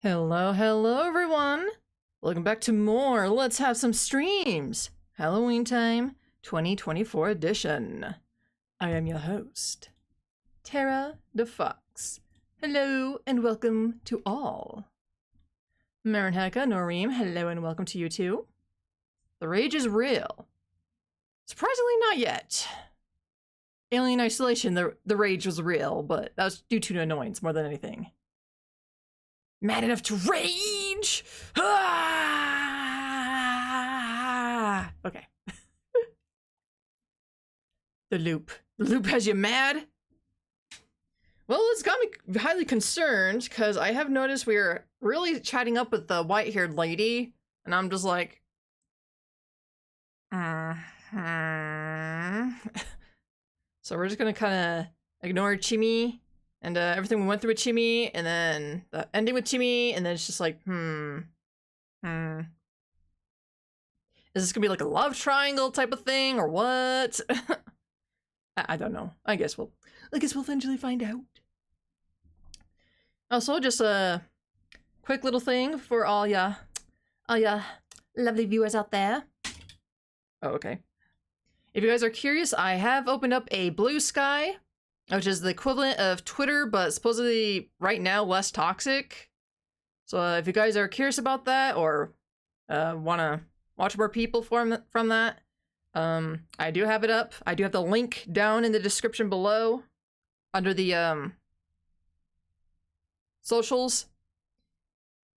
Hello everyone! Welcome back to more Let's Have Some Streams! Halloween Time 2024 edition. I am your host, Tara the Fox. Hello and welcome to all. Marinheka, Noreem, hello and welcome to you too. The rage is real. Surprisingly not yet. Alien Isolation, the rage was real, but that was due to annoyance more than anything. Mad enough to rage! Ah! Okay. The loop. The loop has you mad? Well, it's got me highly concerned, because I have noticed we are really chatting up with the white-haired lady, and I'm just like... So we're just gonna kind of ignore Chimmy, and everything we went through with Chimmy, and then the ending with Chimmy, and then it's just like, Is this gonna be like a love triangle type of thing, or what? I don't know. I guess we'll eventually find out. Also, just a quick little thing for all ya lovely viewers out there. Oh, okay. If you guys are curious, I have opened up a Blue Sky, which is the equivalent of Twitter, but supposedly right now less toxic. So if you guys are curious about that, or want to watch more people from that, I do have it up. I do have the link down in the description below, under the socials.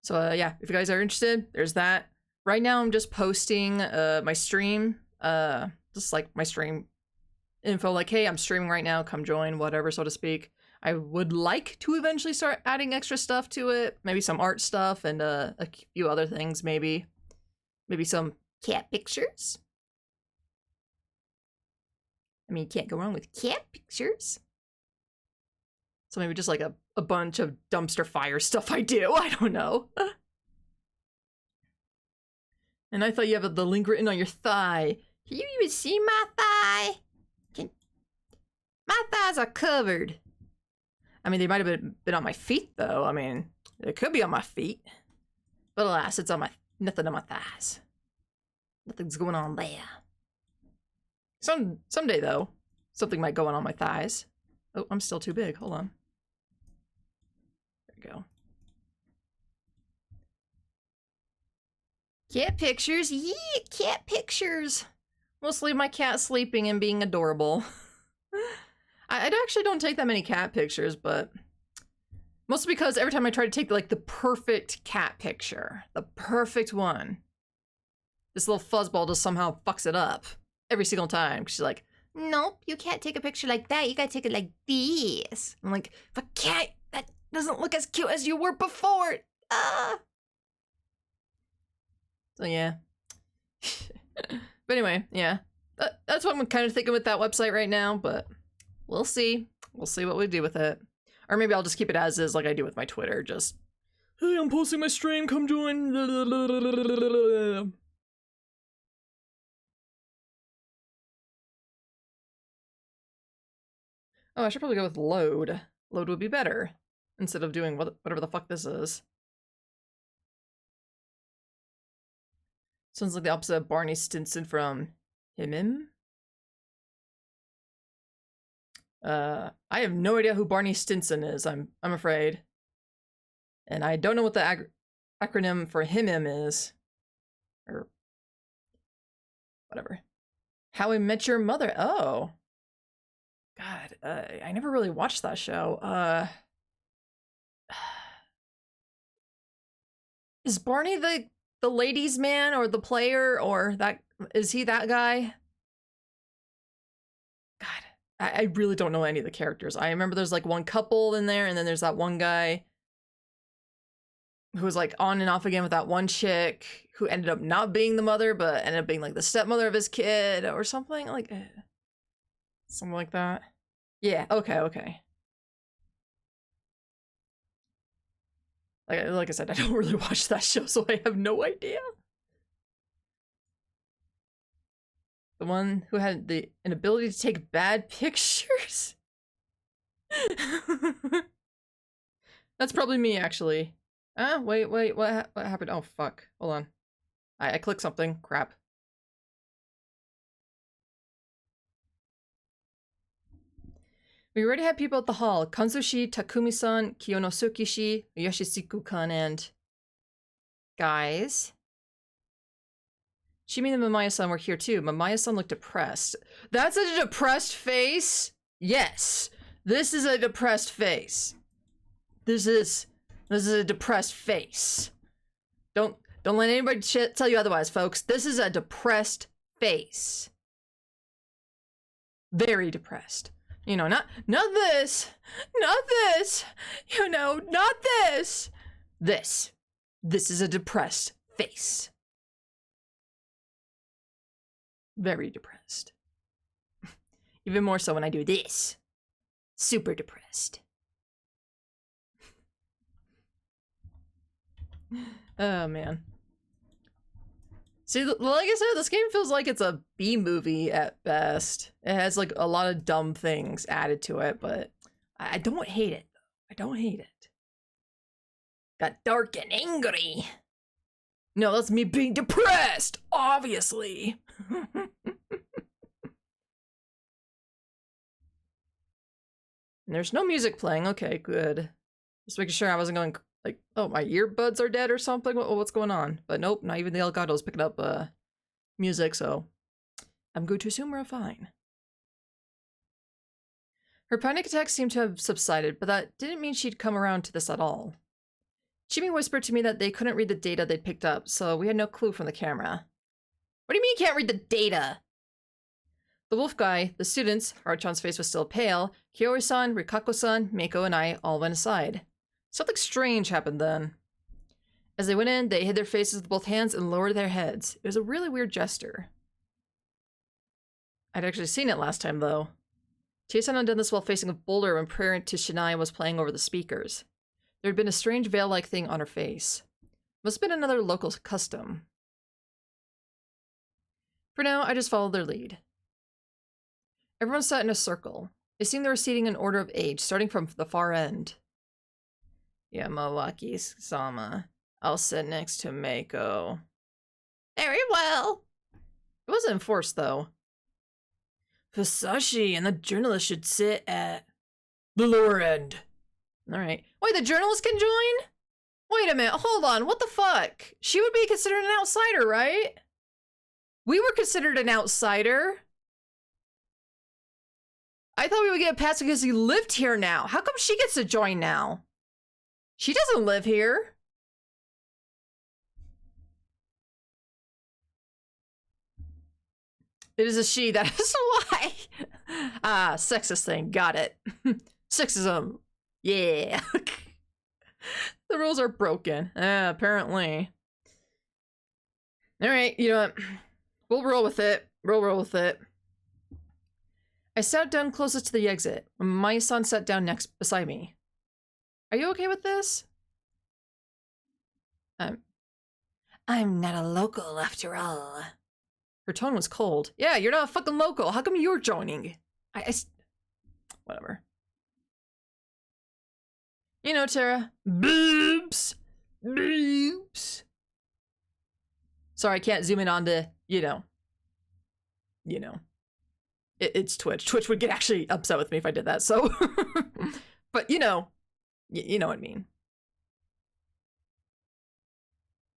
So yeah, if you guys are interested, there's that. Right now I'm just posting my stream, just like my stream info, like, hey, I'm streaming right now, come join, whatever, so to speak. I would like to eventually start adding extra stuff to it, maybe some art stuff and a few other things, maybe some cat pictures. I mean, you can't go wrong with cat pictures. So maybe just like a bunch of dumpster fire stuff I do, I don't know. And I thought you have the link written on your thigh. Can you even see my thigh? My thighs are covered. I mean, they might have been on my feet, though. I mean, it could be on my feet. But alas, it's on nothing on my thighs. Nothing's going on there. Someday, though, something might go on my thighs. Oh, I'm still too big. Hold on. There we go. Cat pictures? Yeah, cat pictures. Mostly my cat sleeping and being adorable. I actually don't take that many cat pictures, but mostly because every time I try to take like the perfect cat picture, the perfect one, this little fuzzball just somehow fucks it up every single time. She's like, nope, you can't take a picture like that. You gotta take it like this. I'm like, but cat, that doesn't look as cute as you were before. Ah. So yeah. But anyway, yeah. That's what I'm kind of thinking with that website right now, but we'll see. We'll see what we do with it. Or maybe I'll just keep it as is like I do with my Twitter. Just, hey, I'm posting my stream, come join. Oh, I should probably go with load. Load would be better, instead of doing whatever the fuck this is. Sounds like the opposite of Barney Stinson from Him. I have no idea who Barney Stinson is, I'm afraid. And I don't know what the acronym for Him is. Or whatever. How I Met Your Mother. Oh. God, I never really watched that show. Is Barney the ladies' man or the player, or is he that guy? God, I really don't know any of the characters. I remember there's like one couple in there, and then there's that one guy who was like on and off again with that one chick who ended up not being the mother, but ended up being like the stepmother of his kid or something like that. Yeah, okay. Like I said, I don't really watch that show, so I have no idea. The one who had an ability to take bad pictures? That's probably me, actually. Wait, what happened? Oh, fuck. Hold on. I clicked something. Crap. We already had people at the hall. Kanzushi, Takumi-san, Kiyonosuke-shi, Yoshitsugu-kun, and... Guys? Shimi and Mamaya-san were here too. Mamaya-san looked depressed. That's a depressed face? Yes. This is a depressed face. This is a depressed face. Don't let anybody tell you otherwise, folks. This is a depressed face. Very depressed. You know, not this. Not this. You know, not this. This. This is a depressed face. Very depressed. Even more so when I do this. Super depressed. Oh, man. See, like I said, this game feels like it's a B movie at best. It has, like, a lot of dumb things added to it, but I don't hate it. I don't hate it. Got dark and angry. No, that's me being depressed, obviously. There's no music playing. Okay, good. Just making sure I wasn't going, like, oh, my earbuds are dead or something? What's going on? But nope, not even the Elgato's picking up music, so I'm going to assume we're fine. Her panic attacks seemed to have subsided, but that didn't mean she'd come around to this at all. Shimi whispered to me that they couldn't read the data they'd picked up, so we had no clue from the camera. What do you mean you can't read the data? The wolf guy, the students, Haruchan's face was still pale, Kyoori-san, Rikako-san, Meiko, and I all went aside. Something strange happened then. As they went in, they hid their faces with both hands and lowered their heads. It was a really weird gesture. I'd actually seen it last time, though. Chie-san had done this while facing a boulder when prayer to Shinai was playing over the speakers. There had been a strange veil-like thing on her face. Must have been another local custom. For now, I just followed their lead. Everyone sat in a circle. It seemed they were seating in order of age, starting from the far end. Yamawaki-sama. I'll sit next to Meiko. Very well. It wasn't enforced, though. Fusashi and the journalist should sit at the lower end. Alright. Wait, the journalist can join? Wait a minute, hold on, what the fuck? She would be considered an outsider, right? We were considered an outsider. I thought we would get a pass because he lived here now. How come she gets to join now? She doesn't live here. It is a she, that is why. Ah, sexist thing, got it. Sexism. Yeah. The rules are broken. Apparently. Alright, you know what? We'll roll with it. We'll roll with it. I sat down closest to the exit. My son sat down next beside me. Are you okay with this? I'm not a local after all. Her tone was cold. Yeah, you're not a fucking local. How come you're joining? Whatever. You know, Tara. Boobs. Boobs. Sorry, I can't zoom in on the, you know. It's Twitch. Twitch would get actually upset with me if I did that, so. But, you know. You know what I mean.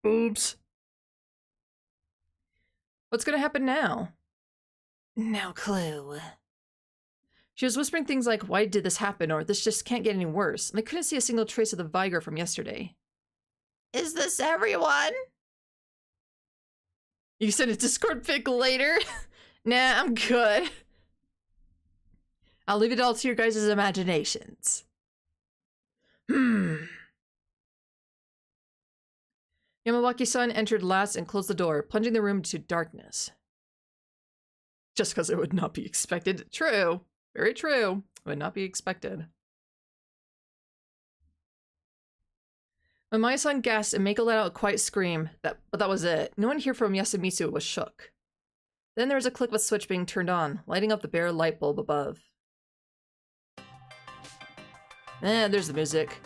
Oops. What's gonna happen now? No clue. She was whispering things like, why did this happen? Or this just can't get any worse. And I couldn't see a single trace of the Vigor from yesterday. Is this everyone? You send a Discord pic later? Nah, I'm good. I'll leave it all to your guys' imaginations. Yamawaki-san entered last and closed the door, plunging the room into darkness. Just because it would not be expected. True. Very true. Would not be expected. When Maya-san gasped and Meiko let out a quiet scream, but that was it. No one here from Yasumitsu was shook. Then there was a click of a switch being turned on, lighting up the bare light bulb above. There's the music.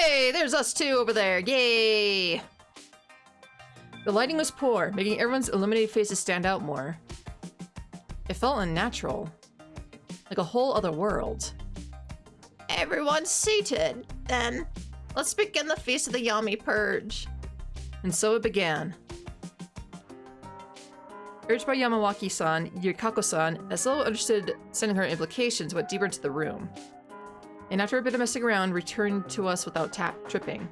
Hey, there's us two over there. Yay! The lighting was poor, making everyone's illuminated faces stand out more. It felt unnatural. Like a whole other world. Everyone's seated, then. Let's begin the Feast of the Yomi Purge. And so it began. Urged by Yamawaki-san, Yukako-san, as little understood sending her implications, went deeper into the room. And after a bit of messing around, returned to us without tripping.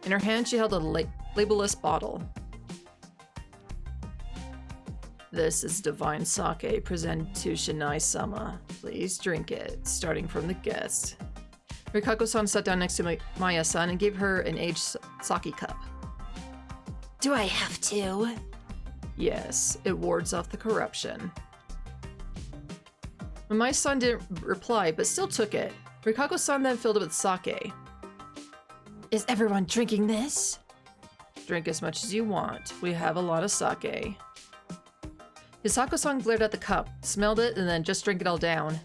In her hand, she held a labelless bottle. This is divine sake presented to Shinai-sama. Please drink it, starting from the guest. Rikako-san sat down next to Maya-san and gave her an aged sake cup. Do I have to? Yes, it wards off the corruption. Maya-san didn't reply, but still took it. Rikako-san then filled it with sake. Is everyone drinking this? Drink as much as you want. We have a lot of sake. Hisako-san glared at the cup, smelled it, and then just drank it all down.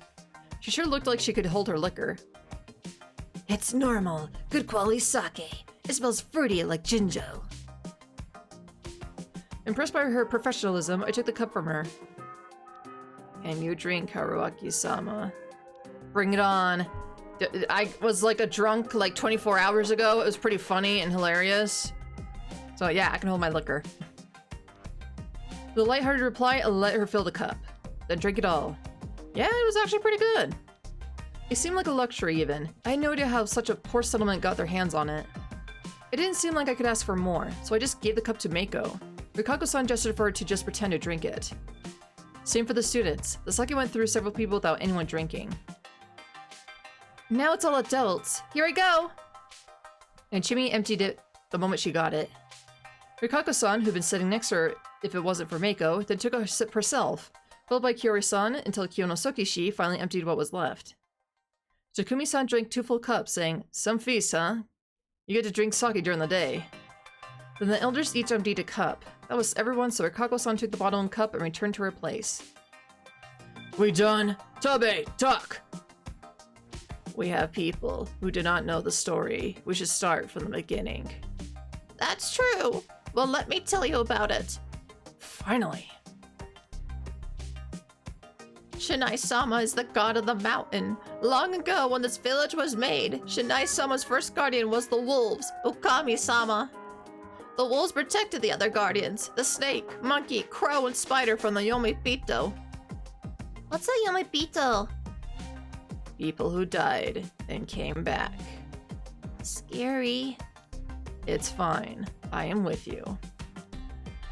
She sure looked like she could hold her liquor. It's normal, good quality sake. It smells fruity like Jinjo. Impressed by her professionalism, I took the cup from her. Can you drink, Haruaki-sama? Bring it on. I was like a drunk like 24 hours ago. It was pretty funny and hilarious. So yeah, I can hold my liquor. With a lighthearted reply, I let her fill the cup. Then drink it all. Yeah, it was actually pretty good. It seemed like a luxury even. I had no idea how such a poor settlement got their hands on it. It didn't seem like I could ask for more, so I just gave the cup to Meiko. Rikako-san gestured for her to just pretend to drink it. Same for the students. The sake went through several people without anyone drinking. Now it's all adults. Here I go! And Chimi emptied it the moment she got it. Rikako-san, who'd been sitting next to her if it wasn't for Meiko, then took a sip herself, followed by Kiori-san until Kyonosuke finally emptied what was left. Takumi-san drank 2 full cups, saying, "Some feast, huh? You get to drink sake during the day." Then the elders each emptied a cup. That was everyone, so Rikako-san took the bottle and cup and returned to her place. We done? Tabe, talk! We have people who do not know the story. We should start from the beginning. That's true. Well, let me tell you about it. Finally. Shinai-sama is the god of the mountain. Long ago, when this village was made, Shinai-sama's first guardian was the wolves, Okami-sama. The wolves protected the other guardians, the snake, monkey, crow, and spider from the Yomipito. What's a Yomipito? People who died and came back. Scary. It's fine. I am with you.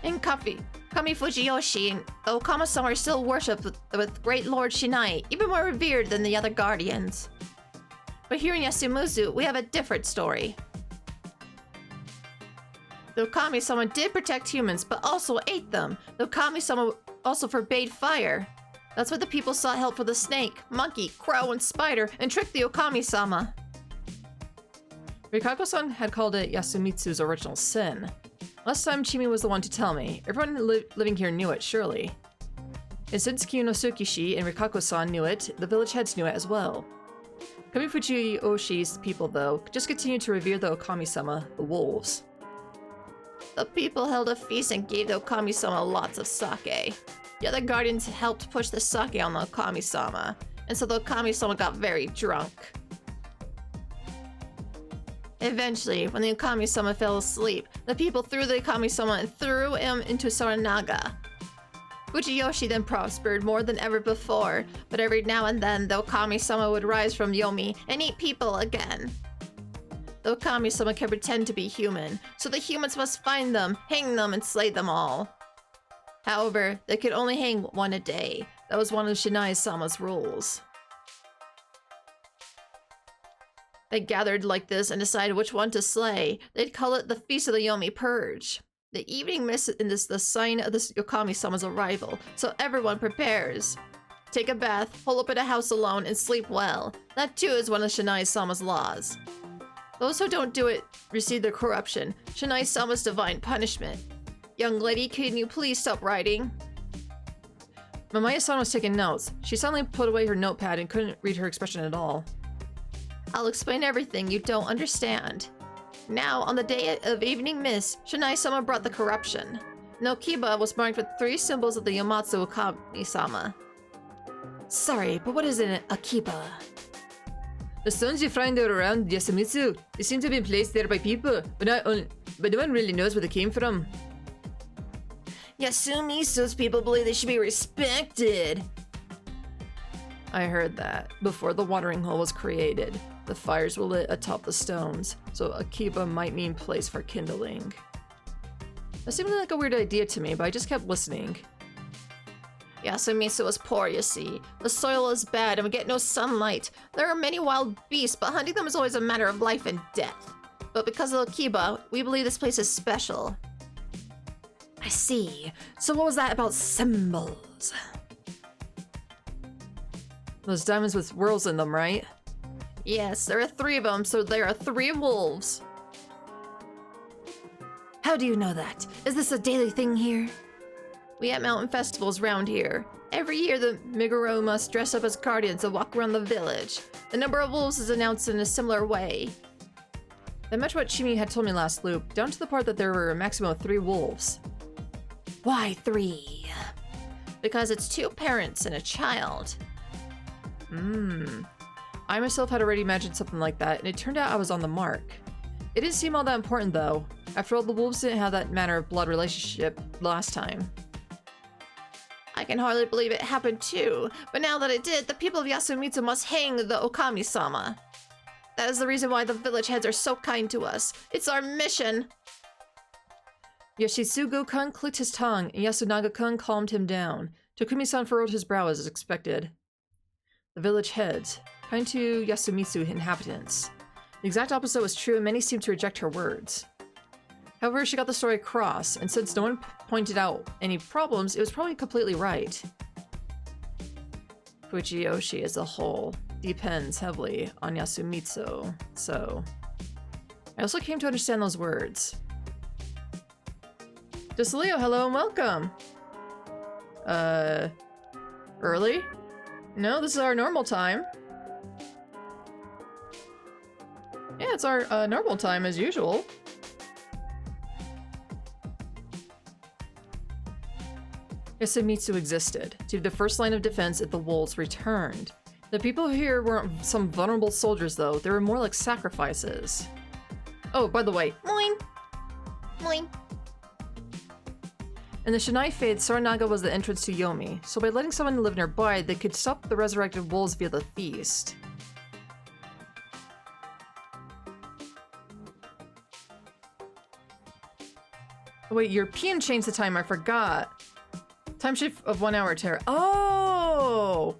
In Kami Fujiyoshi and Okama-sama are still worshipped with great Lord Shinai, even more revered than the other guardians. But here in Yasumuzu, we have a different story. The Okami-sama did protect humans, but also ate them. The Okami-sama also forbade fire. That's why the people sought help for the snake, monkey, crow, and spider, and tricked the Okami-sama. Rikako-san had called it Yasumitsu's original sin. Last time Chimi was the one to tell me. Everyone living here knew it, surely. And since Kyonosuke and Rikako-san knew it, the village heads knew it as well. Kami Fujiyoshi's people, though, just continued to revere the Okami-sama, the wolves. The people held a feast and gave the Okami-sama lots of sake. The other guardians helped push the sake on the Okami-sama, and so the Okami-sama got very drunk. Eventually, when the Okami-sama fell asleep, the people threw the Okami-sama and threw him into Saranaga. Fujiyoshi then prospered more than ever before, but every now and then the Okami-sama would rise from Yomi and eat people again. The Okami-sama can pretend to be human, so the humans must find them, hang them, and slay them all. However, they could only hang one a day. That was one of Shinai-sama's rules. They gathered like this and decided which one to slay. They'd call it the Feast of the Yomi Purge. The evening mist is the sign of the Okami-sama's arrival, so everyone prepares. Take a bath, hole up in a house alone, and sleep well. That too is one of Shinai-sama's laws. Those who don't do it receive their corruption, Shinai-sama's divine punishment. Young lady, can you please stop writing? Mamaya-san was taking notes. She suddenly put away her notepad and couldn't read her expression at all. I'll explain everything you don't understand. Now, on the day of evening mist, Shinai-sama brought the corruption. No Kiba was marked with 3 symbols of the Yomatsu Okami-sama. Sorry, but what is an Akiba? The stones you find out around Yasumitsu, they seem to have been placed there by people, but no one really knows where they came from. Yasumitsu's people believe they should be respected. I heard that. Before the watering hole was created, the fires were lit atop the stones, so Akiba might mean place for kindling. That seemed like a weird idea to me, but I just kept listening. Yasumitsu was poor, you see. The soil is bad and we get no sunlight. There are many wild beasts, but hunting them is always a matter of life and death. But because of Akiba, we believe this place is special. I see. So what was that about symbols? Those diamonds with whirls in them, right? Yes, there are 3 of them, so there are 3 wolves. How do you know that? Is this a daily thing here? We have mountain festivals round here. Every year, the Meguro must dress up as guardians and walk around the village. The number of wolves is announced in a similar way. That matched what Chimi had told me last loop, down to the part that there were a maximum of 3 wolves. Why 3? Because it's 2 parents and a child. I myself had already imagined something like that, and it turned out I was on the mark. It didn't seem all that important, though. After all, the wolves didn't have that manner of blood relationship last time. I can hardly believe it happened too, but now that it did, the people of Yasumitsu must hang the Okami-sama. That is the reason why the village heads are so kind to us. It's our mission. Yoshitsugu-kun clicked his tongue, and Yasunaga-kun calmed him down. Takumi-san furrowed his brow as expected. The village heads, kind to Yasumitsu inhabitants. The exact opposite was true, and many seemed to reject her words. However, she got the story across, and since no one pointed out any problems, it was probably completely right. Fujiyoshi as a whole depends heavily on Yasumitsu, so... I also came to understand those words. Desilio, hello and welcome! Early? No, this is our normal time. Yeah, it's our normal time as usual. Yasumitsu existed, to be the first line of defense if the wolves returned. The people here weren't some vulnerable soldiers, though. They were more like sacrifices. Oh, by the way, Moin! Moin. in the Shinai Fade, Saranaga was the entrance to Yomi, so by letting someone live nearby, they could stop the resurrected wolves via the feast. Oh, wait, European changed the time, I forgot. Time shift of 1 hour, Terra. Oh!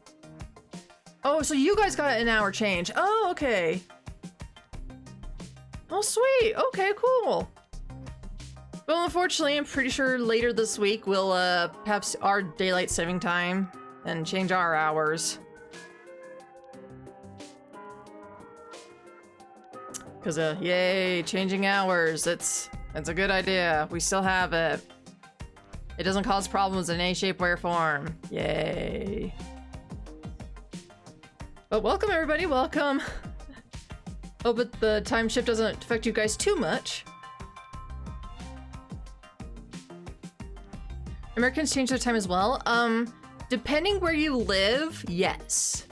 Oh, so you guys got an hour change. Oh, okay. Oh, sweet. Okay, cool. Well, unfortunately, I'm pretty sure later this week we'll have our daylight saving time and change our hours. Cause yay, changing hours. It's a good idea. We still have it. It doesn't cause problems in any shape, way, or form. Yay. But welcome, everybody. Welcome. Oh, but the time shift doesn't affect you guys too much. Americans change their time as well. Depending where you live, yes.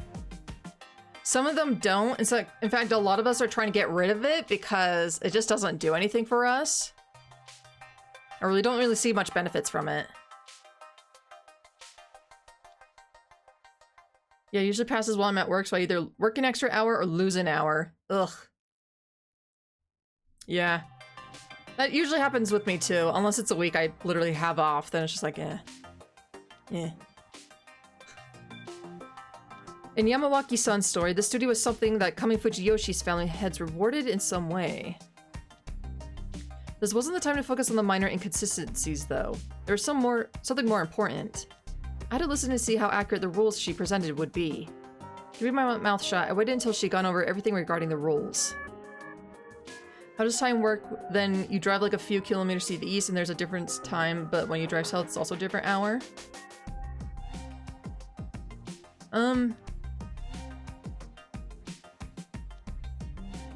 Some of them don't. It's like, in fact, a lot of us are trying to get rid of it because it just doesn't do anything for us. Or we don't really see much benefits from it. Yeah, it usually passes while I'm at work, so I either work an extra hour or lose an hour. Ugh. Yeah. That usually happens with me too, unless it's a week I literally have off, then it's just like, eh. Yeah. In Yamawaki-san's story, the studio was something that Kami Fujiyoshi's family heads rewarded in some way. This wasn't the time to focus on the minor inconsistencies, though. There was something more important. I had to listen to see how accurate the rules she presented would be. Keeping my mouth shut, I waited until she'd gone over everything regarding the rules. How does time work? Then you drive like a few kilometers to the east and there's a different time, but when you drive south, it's also a different hour?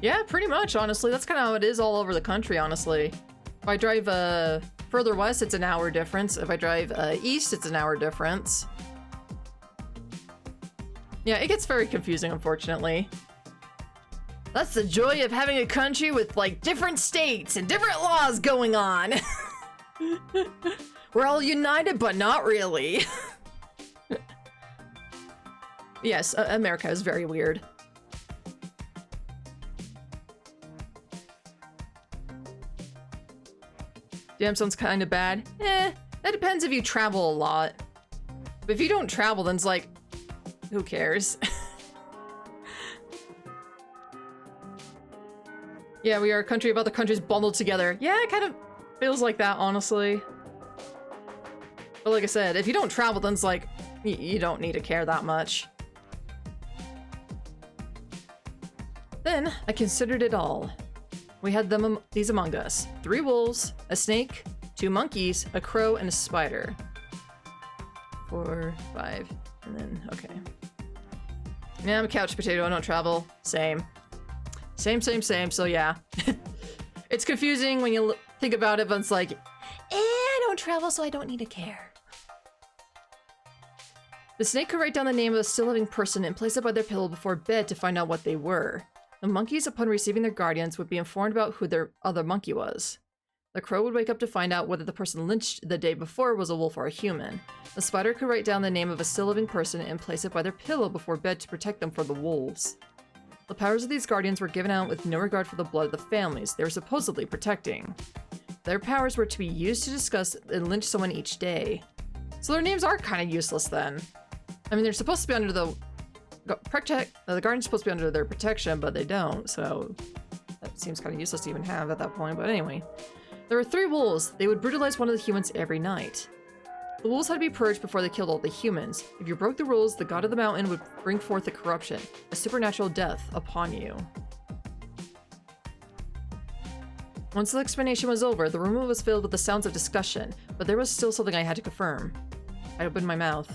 Yeah, pretty much, honestly. That's kind of how it is all over the country, honestly. If I drive further west, it's an hour difference. If I drive east, it's an hour difference. Yeah, it gets very confusing, unfortunately. That's the joy of having a country with, like, different states and different laws going on. We're all united, but not really. Yes, America is very weird. Damn, sounds kind of bad. That depends if you travel a lot. But if you don't travel, then it's like, who cares? Yeah, we are a country of other countries bundled together. Yeah, it kind of feels like that, honestly. But like I said, if you don't travel, then it's like, you don't need to care that much. Then, I considered it all. We had these among us. 3 wolves, a snake, 2 monkeys, a crow, and a spider. 4, 5, and then, okay. Yeah, I'm a couch potato, I don't travel. Same. Same, so yeah. It's confusing when you think about it, but it's like, I don't travel, so I don't need to care. The snake could write down the name of a still living person and place it by their pillow before bed to find out what they were. The monkeys, upon receiving their guardians, would be informed about who their other monkey was. The crow would wake up to find out whether the person lynched the day before was a wolf or a human. The spider could write down the name of a still living person and place it by their pillow before bed to protect them from the wolves. The powers of these guardians were given out with no regard for the blood of the families they were supposedly protecting. Their powers were to be used to discuss and lynch someone each day. So their names are kind of useless then. I mean, they're supposed to be under the guardian's supposed to be under their protection, but they don't, so that seems kind of useless to even have at that point. But anyway, there were 3 wolves. They would brutalize one of the humans every night. The wolves had to be purged before they killed all the humans. If you broke the rules, the god of the mountain would bring forth a corruption, a supernatural death, upon you. Once the explanation was over, the room was filled with the sounds of discussion, but there was still something I had to confirm. I opened my mouth.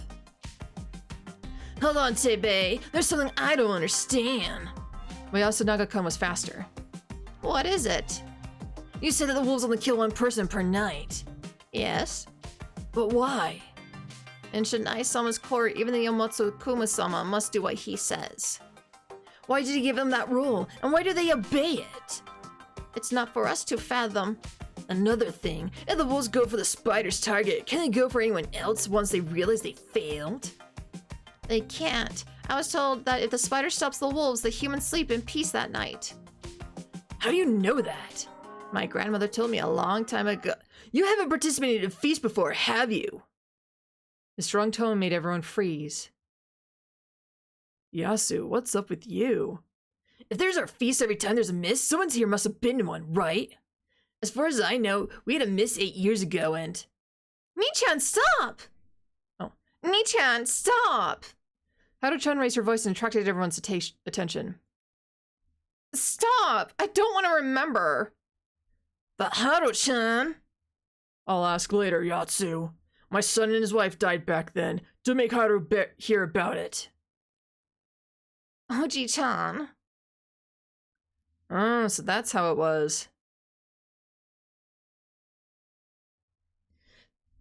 Hold on, Tebe. There's something I don't understand. Yasunaga-kun was faster. What is it? You said that the wolves only kill 1 person per night. Yes? But why? In Shinai-sama's court, even the Yomotsu Kuma-sama must do what he says. Why did he give them that rule? And why do they obey it? It's not for us to fathom. Another thing, if the wolves go for the spider's target, can they go for anyone else once they realize they failed? They can't. I was told that if the spider stops the wolves, the humans sleep in peace that night. How do you know that? My grandmother told me a long time ago. You haven't participated in a feast before, have you? His strong tone made everyone freeze. Yasu, what's up with you? If there's our feast every time there's a miss, someone's here must have been to one, right? As far as I know, we had a miss 8 years ago and... Mii-chan, stop! Oh. Mii-chan, stop! Haru-chan raised her voice and attracted everyone's attention. Stop! I don't want to remember. But Haru-chan... I'll ask later, Yatsu. My son and his wife died back then. Don't make Haru hear about it. Oji-chan. Oh, so that's how it was.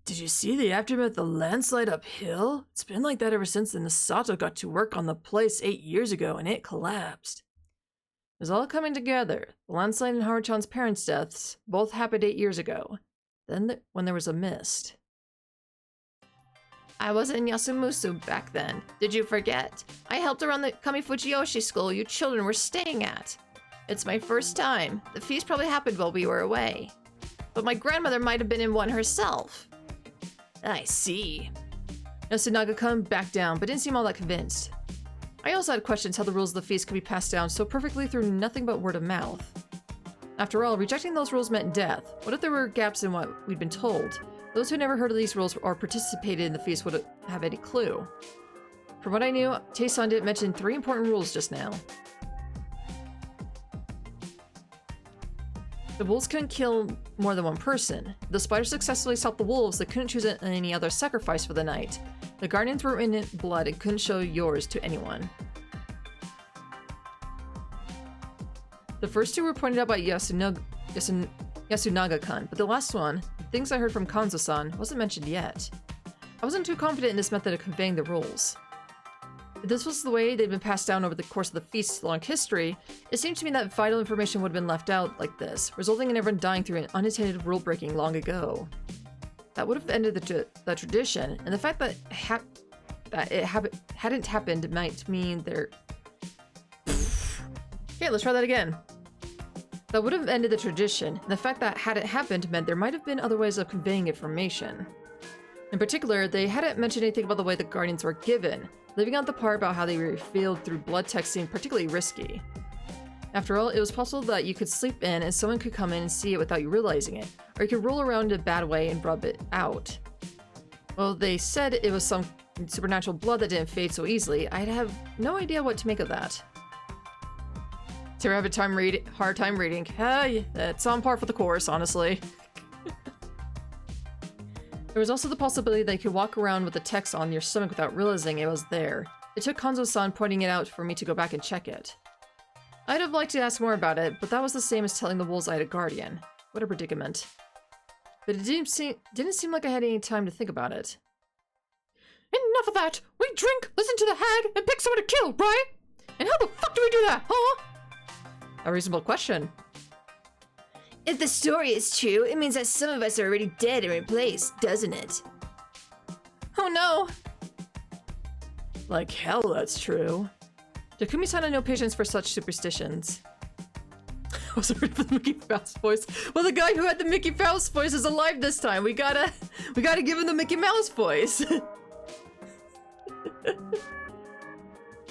Did you see the aftermath of the landslide uphill? It's been like that ever since the Nasato got to work on the place 8 years ago and it collapsed. It was all coming together. The landslide and Haru-chan's parents' deaths both happened 8 years ago. Then when there was a mist. I was in Yasumusu back then. Did you forget? I helped her run the Kamifujiyoshi school you children were staying at. It's my first time. The feast probably happened while we were away. But my grandmother might have been in one herself. I see. Yasunaga-kun backed down, but didn't seem all that convinced. I also had questions how the rules of the feast could be passed down so perfectly through nothing but word of mouth. After all, rejecting those rules meant death. What if there were gaps in what we'd been told? Those who never heard of these rules or participated in the feast wouldn't have any clue. From what I knew, Tae-san didn't mention 3 important rules just now. The wolves couldn't kill more than 1 person. If the spiders successfully stopped the wolves, they couldn't choose any other sacrifice for the night. The guardians were in blood and couldn't show yours to anyone. The first two were pointed out by Yasunaga-kun, but the last one, the things I heard from Kanzo-san, wasn't mentioned yet. I wasn't too confident in this method of conveying the rules. If this was the way they'd been passed down over the course of the feast's long history, it seemed to me that vital information would have been left out like this, resulting in everyone dying through an unintended rule-breaking long ago. That would have ended the tradition, and the fact that it hadn't happened might mean there... Okay, let's try that again. That would have ended the tradition, and the fact that hadn't happened meant there might have been other ways of conveying information. In particular, they hadn't mentioned anything about the way the Guardians were given, leaving out the part about how they were revealed through blood text seemed particularly risky. After all, it was possible that you could sleep in and someone could come in and see it without you realizing it, or you could roll around in a bad way and rub it out. Well, they said it was some supernatural blood that didn't fade so easily. I'd have no idea what to make of that. Sarah have a hard time reading. Hey, that's on par for the course, honestly. There was also the possibility that you could walk around with the text on your stomach without realizing it was there. It took Kanzo-san pointing it out for me to go back and check it. I'd have liked to ask more about it, but that was the same as telling the wolves I had a guardian. What a predicament. But it didn't seem like I had any time to think about it. Enough of that! We drink, listen to the hag, and pick someone to kill, right? And how the fuck do we do that, huh? A reasonable question. If the story is true, it means that some of us are already dead and replaced, doesn't it? Oh no! Like hell that's true. Takumi-san had no patience for such superstitions. I wasn't ready for the Mickey Mouse voice. Well, the guy who had the Mickey Mouse voice is alive this time. We gotta give him the Mickey Mouse voice.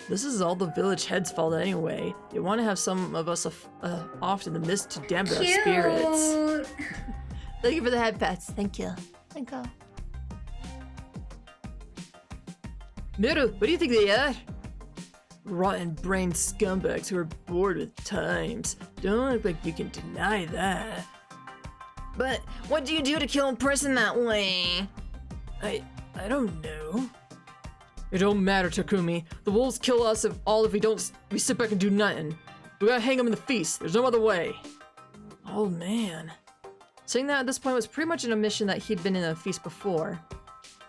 This is all the village head's fault anyway. They want to have some of us off in the mist to dampen our spirits. Thank you for the head pats. Thank you. Thank you. Miru, what do you think they are? Rotten-brained scumbags who are bored with times. Don't look like you can deny that. But what do you do to kill a person that way? I don't know. It don't matter, Takumi. The wolves kill us if we sit back and do nothing. We gotta hang them in the feast. There's no other way. Oh man. Saying that at this point was pretty much an admission that he'd been in a feast before.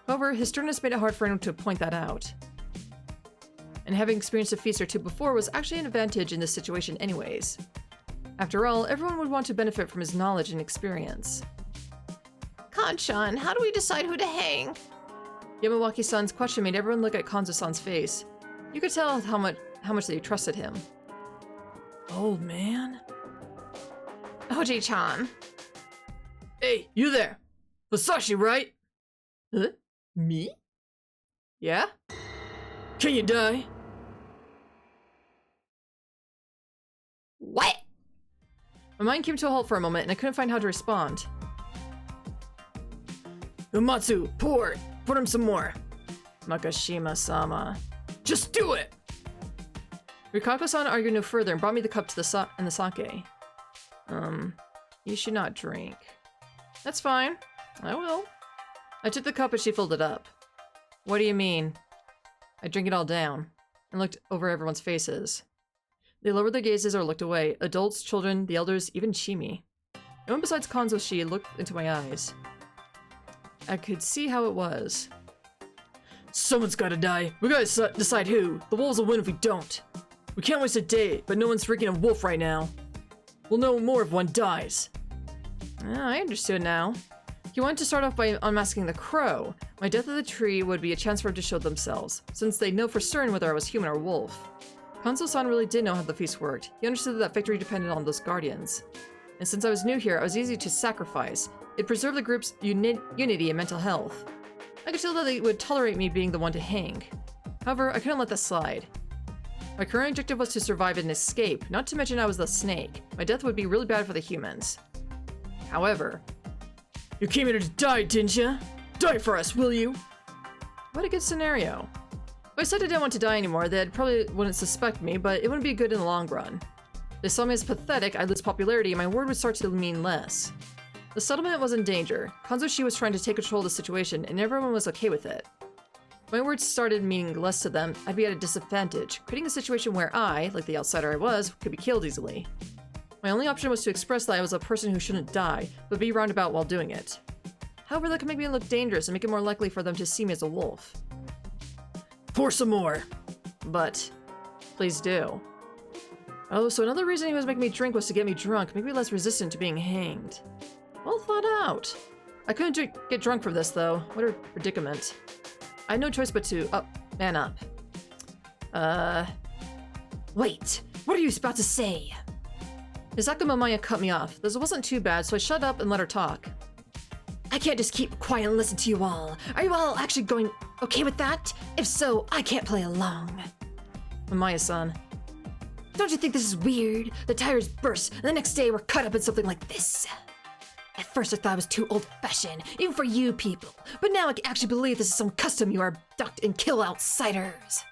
However, his sternness made it hard for him to point that out. And having experienced a feast or two before was actually an advantage in this situation anyways. After all, everyone would want to benefit from his knowledge and experience. Kanchan, how do we decide who to hang? Yamawaki-san's question made everyone look at Kanzo-san's face. You could tell how much they trusted him. Old man? Oji-chan. Hey, you there. Masashi, right? Huh? Me? Yeah? Can you die? What? My mind came to a halt for a moment and I couldn't find how to respond. Umatsu, pour it. Put him some more. Makashima-sama. Just do it! Rikako-san argued no further and brought me the cup to the sake. You should not drink. That's fine. I will. I took the cup and she filled it up. What do you mean? I drank it all down and looked over everyone's faces. They lowered their gazes or looked away. Adults, children, the elders, even Chimi. No one besides Kanzo-shi looked into my eyes. I could see how it was. Someone's gotta die. We gotta decide who. The wolves will win if we don't. We can't waste a day, but no one's freaking a wolf right now. We'll know more if one dies. I understood now. He wanted to start off by unmasking the crow. My death of the tree would be a chance for them to show themselves, since they'd know for certain whether I was human or wolf. Kanzo-san really did know how the feast worked. He understood that victory depended on those guardians. And since I was new here, I was easy to sacrifice. It preserved the group's unity and mental health. I could tell that they would tolerate me being the one to hang. However, I couldn't let that slide. My current objective was to survive and escape, not to mention I was the snake. My death would be really bad for the humans. However... You came here to die, didn't you? Die for us, will you? What a good scenario. If I said I didn't want to die anymore, they probably wouldn't suspect me, but it wouldn't be good in the long run. If they saw me as pathetic, I'd lose popularity and my word would start to mean less. The settlement was in danger. Kanzo-shi was trying to take control of the situation, and everyone was okay with it. If my words started meaning less to them, I'd be at a disadvantage, creating a situation where I, like the outsider I was, could be killed easily. My only option was to express that I was a person who shouldn't die, but be roundabout while doing it. However, that could make me look dangerous and make it more likely for them to see me as a wolf. Pour some more. But, please do. Oh, so another reason he was making me drink was to get me drunk, make me less resistant to being hanged. Well thought out. I couldn't get drunk from this, though. What a predicament. I had no choice but to man up. Wait, what are you about to say? Hisako Mamaya cut me off. This wasn't too bad, so I shut up and let her talk. I can't just keep quiet and listen to you all. Are you all actually going okay with that? If so, I can't play along. Mamaya-san. Don't you think this is weird? The tires burst, and the next day we're cut up in something like this. At first I thought it was too old-fashioned, even for you people. But now I can actually believe this is some custom you are abduct and kill outsiders.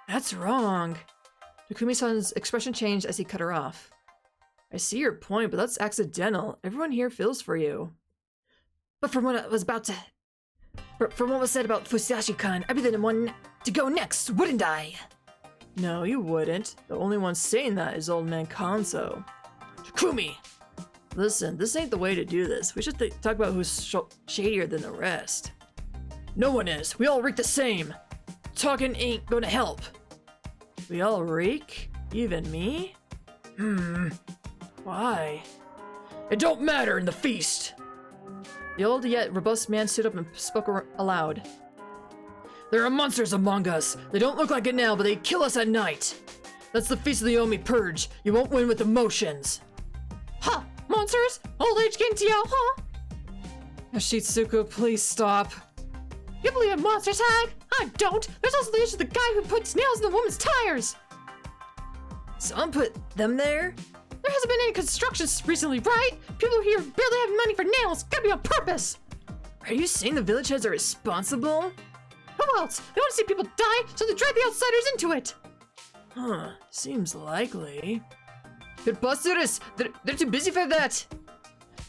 That's wrong. Takumi-san's expression changed as he cut her off. I see your point, but that's accidental. Everyone here feels for you. But from what was said about Fusashi-kan, I'd be the one to go next, wouldn't I? No, you wouldn't. The only one saying that is old man Kanzo. Takumi! Listen, this ain't the way to do this. We should talk about who's shadier than the rest. No one is. We all reek the same. Talking ain't gonna help. We all reek? Even me? Why? It don't matter in the feast. The old yet robust man stood up and spoke aloud. There are monsters among us. They don't look like it now, but they kill us at night. That's the Feast of the Omi Purge. You won't win with emotions. Huh? Monsters? Old age Gentio, huh? Yoshitsugu, please stop. You believe in monsters, Hag? I don't. There's also the issue of the guy who puts nails in the woman's tires. Someone put them there? There hasn't been any construction recently, right? People here barely have money for nails. Gotta be on purpose. Are you saying the village heads are responsible? Who else? They want to see people die, so they drag the outsiders into it. Huh, seems likely. Preposterous! They're too busy for that!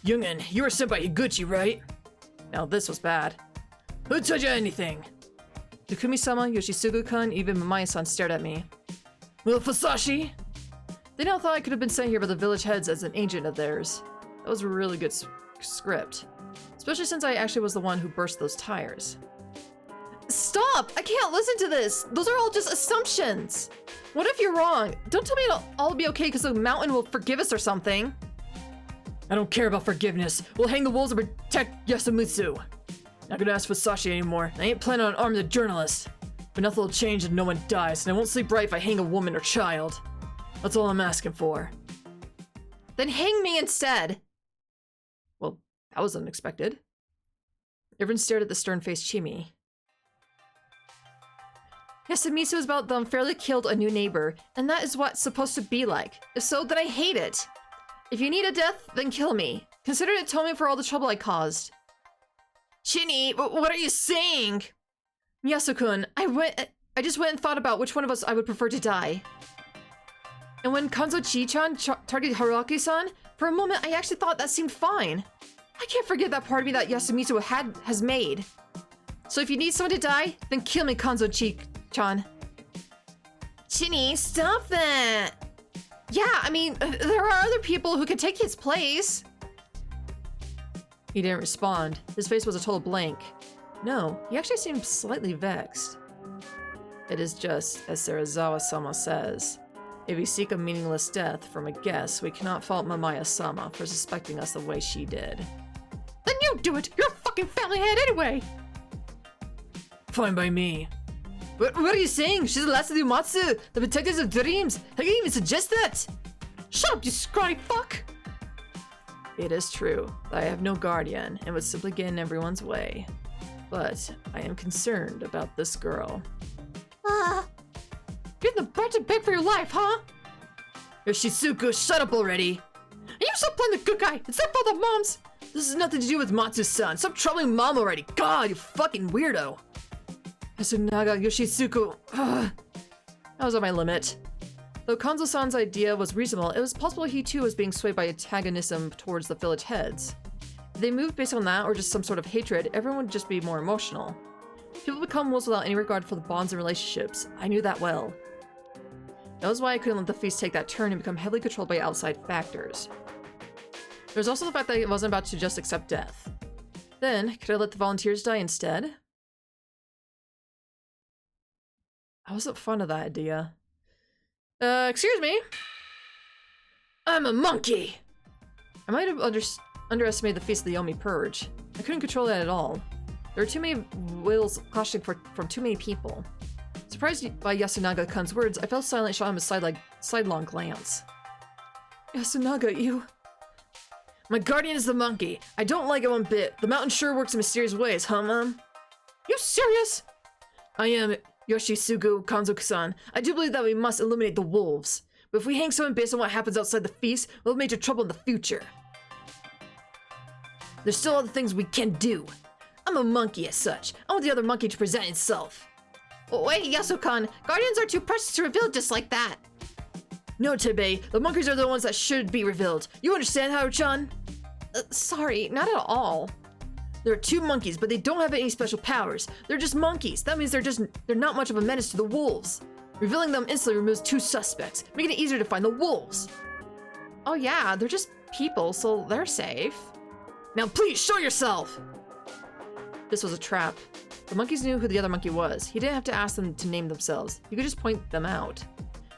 Youngin, you were sent by Higuchi, right? Now this was bad. Who told you anything? Takumi-sama, Yoshitsugu-kun, even Mamaya-san stared at me. Well, Fusashi? They now thought I could have been sent here by the village heads as an agent of theirs. That was a really good script. Especially since I actually was the one who burst those tires. Stop! I can't listen to this! Those are all just assumptions! What if you're wrong? Don't tell me it'll all be okay because the mountain will forgive us or something. I don't care about forgiveness. We'll hang the wolves and protect Yasumutsu. Not gonna ask Fusashi anymore. I ain't planning on arming the journalist. But nothing will change if no one dies, and I won't sleep right if I hang a woman or child. That's all I'm asking for. Then hang me instead! Well, that was unexpected. Everyone stared at the stern-faced Chimi. Yasumitsu is about the unfairly killed a new neighbor, and that is what's supposed to be like. If so, then I hate it. If you need a death, then kill me. Consider it atonement for all the trouble I caused. Chini, what are you saying? Miyasu-kun, I just went and thought about which one of us I would prefer to die. And when Kanzo Chi-chan targeted Haruaki-san, for a moment I actually thought that seemed fine. I can't forget that part of me that Yasumitsu has made. So if you need someone to die, then kill me, Kanzo Chi-chan. Chini, stop that! Yeah, I mean, there are other people who could take his place. He didn't respond. His face was a total blank. No, he actually seemed slightly vexed. It is just as Serizawa-sama says. If we seek a meaningless death from a guest, we cannot fault Mamaya-sama for suspecting us the way she did. Then you do it! You're a fucking family head anyway! Fine by me. What are you saying? She's the last of the Umatsu, the protectors of dreams. How can you even suggest that? Shut up, you scrawny fuck! It is true. I have no guardian and would simply get in everyone's way. But I am concerned about this girl. You're in the budget to beg for your life, huh? Yoshitsugu, shut up already! And you stop playing the good guy! It's their fault that Mom's— This has nothing to do with Matsu-san. Stop troubling Mom already! God, you fucking weirdo! Yasunaga, Yoshitsugu. I was at my limit. Though Kanzo-san's idea was reasonable, it was possible he too was being swayed by antagonism towards the village heads. If they moved based on that or just some sort of hatred, everyone would just be more emotional. People become wolves without any regard for the bonds and relationships. I knew that well. That was why I couldn't let the feast take that turn and become heavily controlled by outside factors. There's also the fact that I wasn't about to just accept death. Then, could I let the volunteers die instead? I wasn't fond of that idea. Excuse me? I'm a monkey! I might have underestimated the feast of the Yomi Purge. I couldn't control that at all. There were too many wills clashing from too many people. Surprised by Yasunaga-kun's words, I fell silent and shot him a sidelong glance. Yasunaga, you... My guardian is the monkey. I don't like it one bit. The mountain sure works in mysterious ways, huh, Mom? You serious? I am Yoshisugu Kanzoku-san. I do believe that we must eliminate the wolves. But if we hang someone based on what happens outside the feast, we'll have major trouble in the future. There's still other things we can do. I'm a monkey as such. I want the other monkey to present itself. Wait, Yasukan, guardians are too precious to reveal just like that. No, Tebe, the monkeys are the ones that should be revealed. You understand, Haru-chan? Sorry, not at all. There are two monkeys, but they don't have any special powers. They're just monkeys. That means they're not much of a menace to the wolves. Revealing them instantly removes two suspects, making it easier to find the wolves. Oh yeah, they're just people, so they're safe. Now please, show yourself! This was a trap. The monkeys knew who the other monkey was. He didn't have to ask them to name themselves. He could just point them out.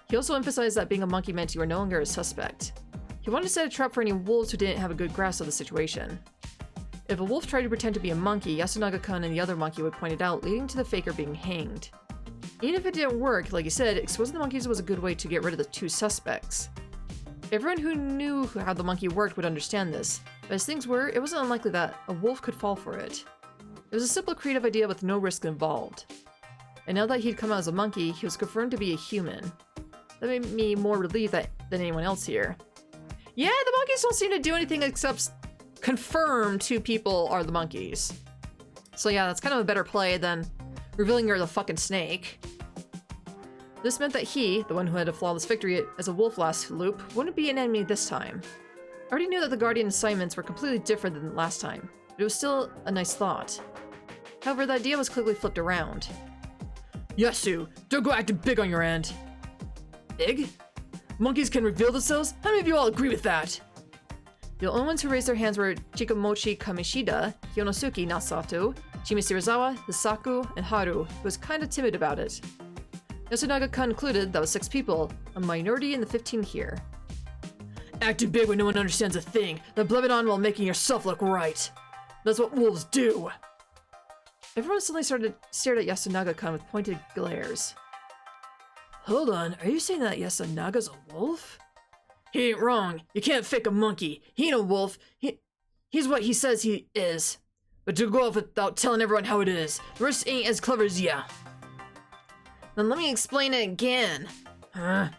He also emphasized that being a monkey meant you were no longer a suspect. He wanted to set a trap for any wolves who didn't have a good grasp of the situation. If a wolf tried to pretend to be a monkey, Yasunaga-kun and the other monkey would point it out, leading to the faker being hanged. Even if it didn't work, like you said, exposing the monkeys was a good way to get rid of the two suspects. Everyone who knew how the monkey worked would understand this, but as things were, it wasn't unlikely that a wolf could fall for it. It was a simple creative idea with no risk involved. And now that he'd come out as a monkey, he was confirmed to be a human. That made me more relieved than anyone else here. Yeah, the monkeys don't seem to do anything except confirm two people are the monkeys. So yeah, that's kind of a better play than revealing you're the fucking snake. This meant that he, the one who had a flawless victory as a wolf last loop, wouldn't be an enemy this time. I already knew that the Guardian assignments were completely different than last time, but it was still a nice thought. However, the idea was quickly flipped around. Yasu, don't go acting big on your end. Big? Monkeys can reveal themselves? How many of you all agree with that? The only ones who raised their hands were Chikamochi Kamishida, Hyonosuke Nasato, Chimi Shirazawa, Hisaku, and Haru, who was kinda timid about it. Yasunaga concluded that was 6 people, a minority in the 15 here. Acting big when no one understands a thing, then blab it on while making yourself look right. That's what wolves do. Everyone suddenly stared at Yasunaga-kun with pointed glares. Hold on, are you saying that Yasunaga's a wolf? He ain't wrong. You can't fake a monkey. He ain't a wolf. He's what he says he is. But to go off without telling everyone how it is, the rest ain't as clever as ya. Then let me explain it again. Huh?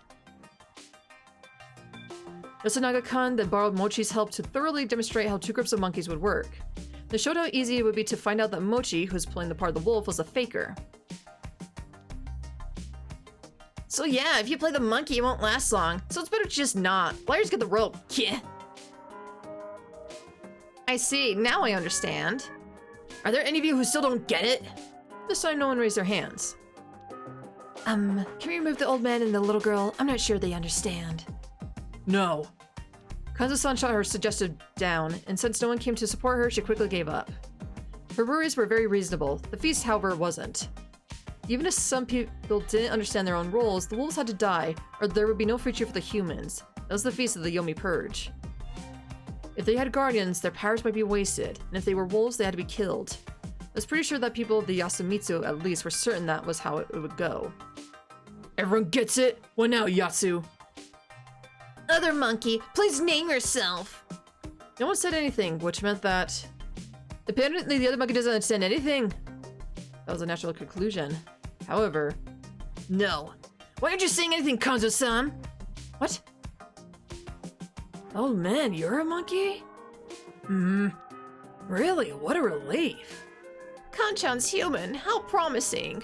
Yasunaga-kun then borrowed Mochi's help to thoroughly demonstrate how 2 groups of monkeys would work. They showed how easy it would be to find out that Mochi, who was playing the part of the wolf, was a faker. So yeah, if you play the monkey, it won't last long, so it's better to just not. Players get the rope, yeah. I see, now I understand. Are there any of you who still don't get it? This time no one raised their hands. Can we remove the old man and the little girl? I'm not sure they understand. No. Kanzo-san shot her suggestion down, and since no one came to support her, she quickly gave up. Her worries were very reasonable. The feast, however, wasn't. Even if some people didn't understand their own roles, the wolves had to die, or there would be no future for the humans. That was the feast of the Yomi Purge. If they had guardians, their powers might be wasted, and if they were wolves, they had to be killed. I was pretty sure that people of the Yasumitsu, at least, were certain that was how it would go. Everyone gets it? What now, Yatsu? Other monkey, please name yourself. No one said anything, which meant that... apparently the other monkey doesn't understand anything. That was a natural conclusion. However... No. Why aren't you saying anything, Kanzo-san? What? Oh man, you're a monkey? Really? What a relief. Kanchan's human, how promising.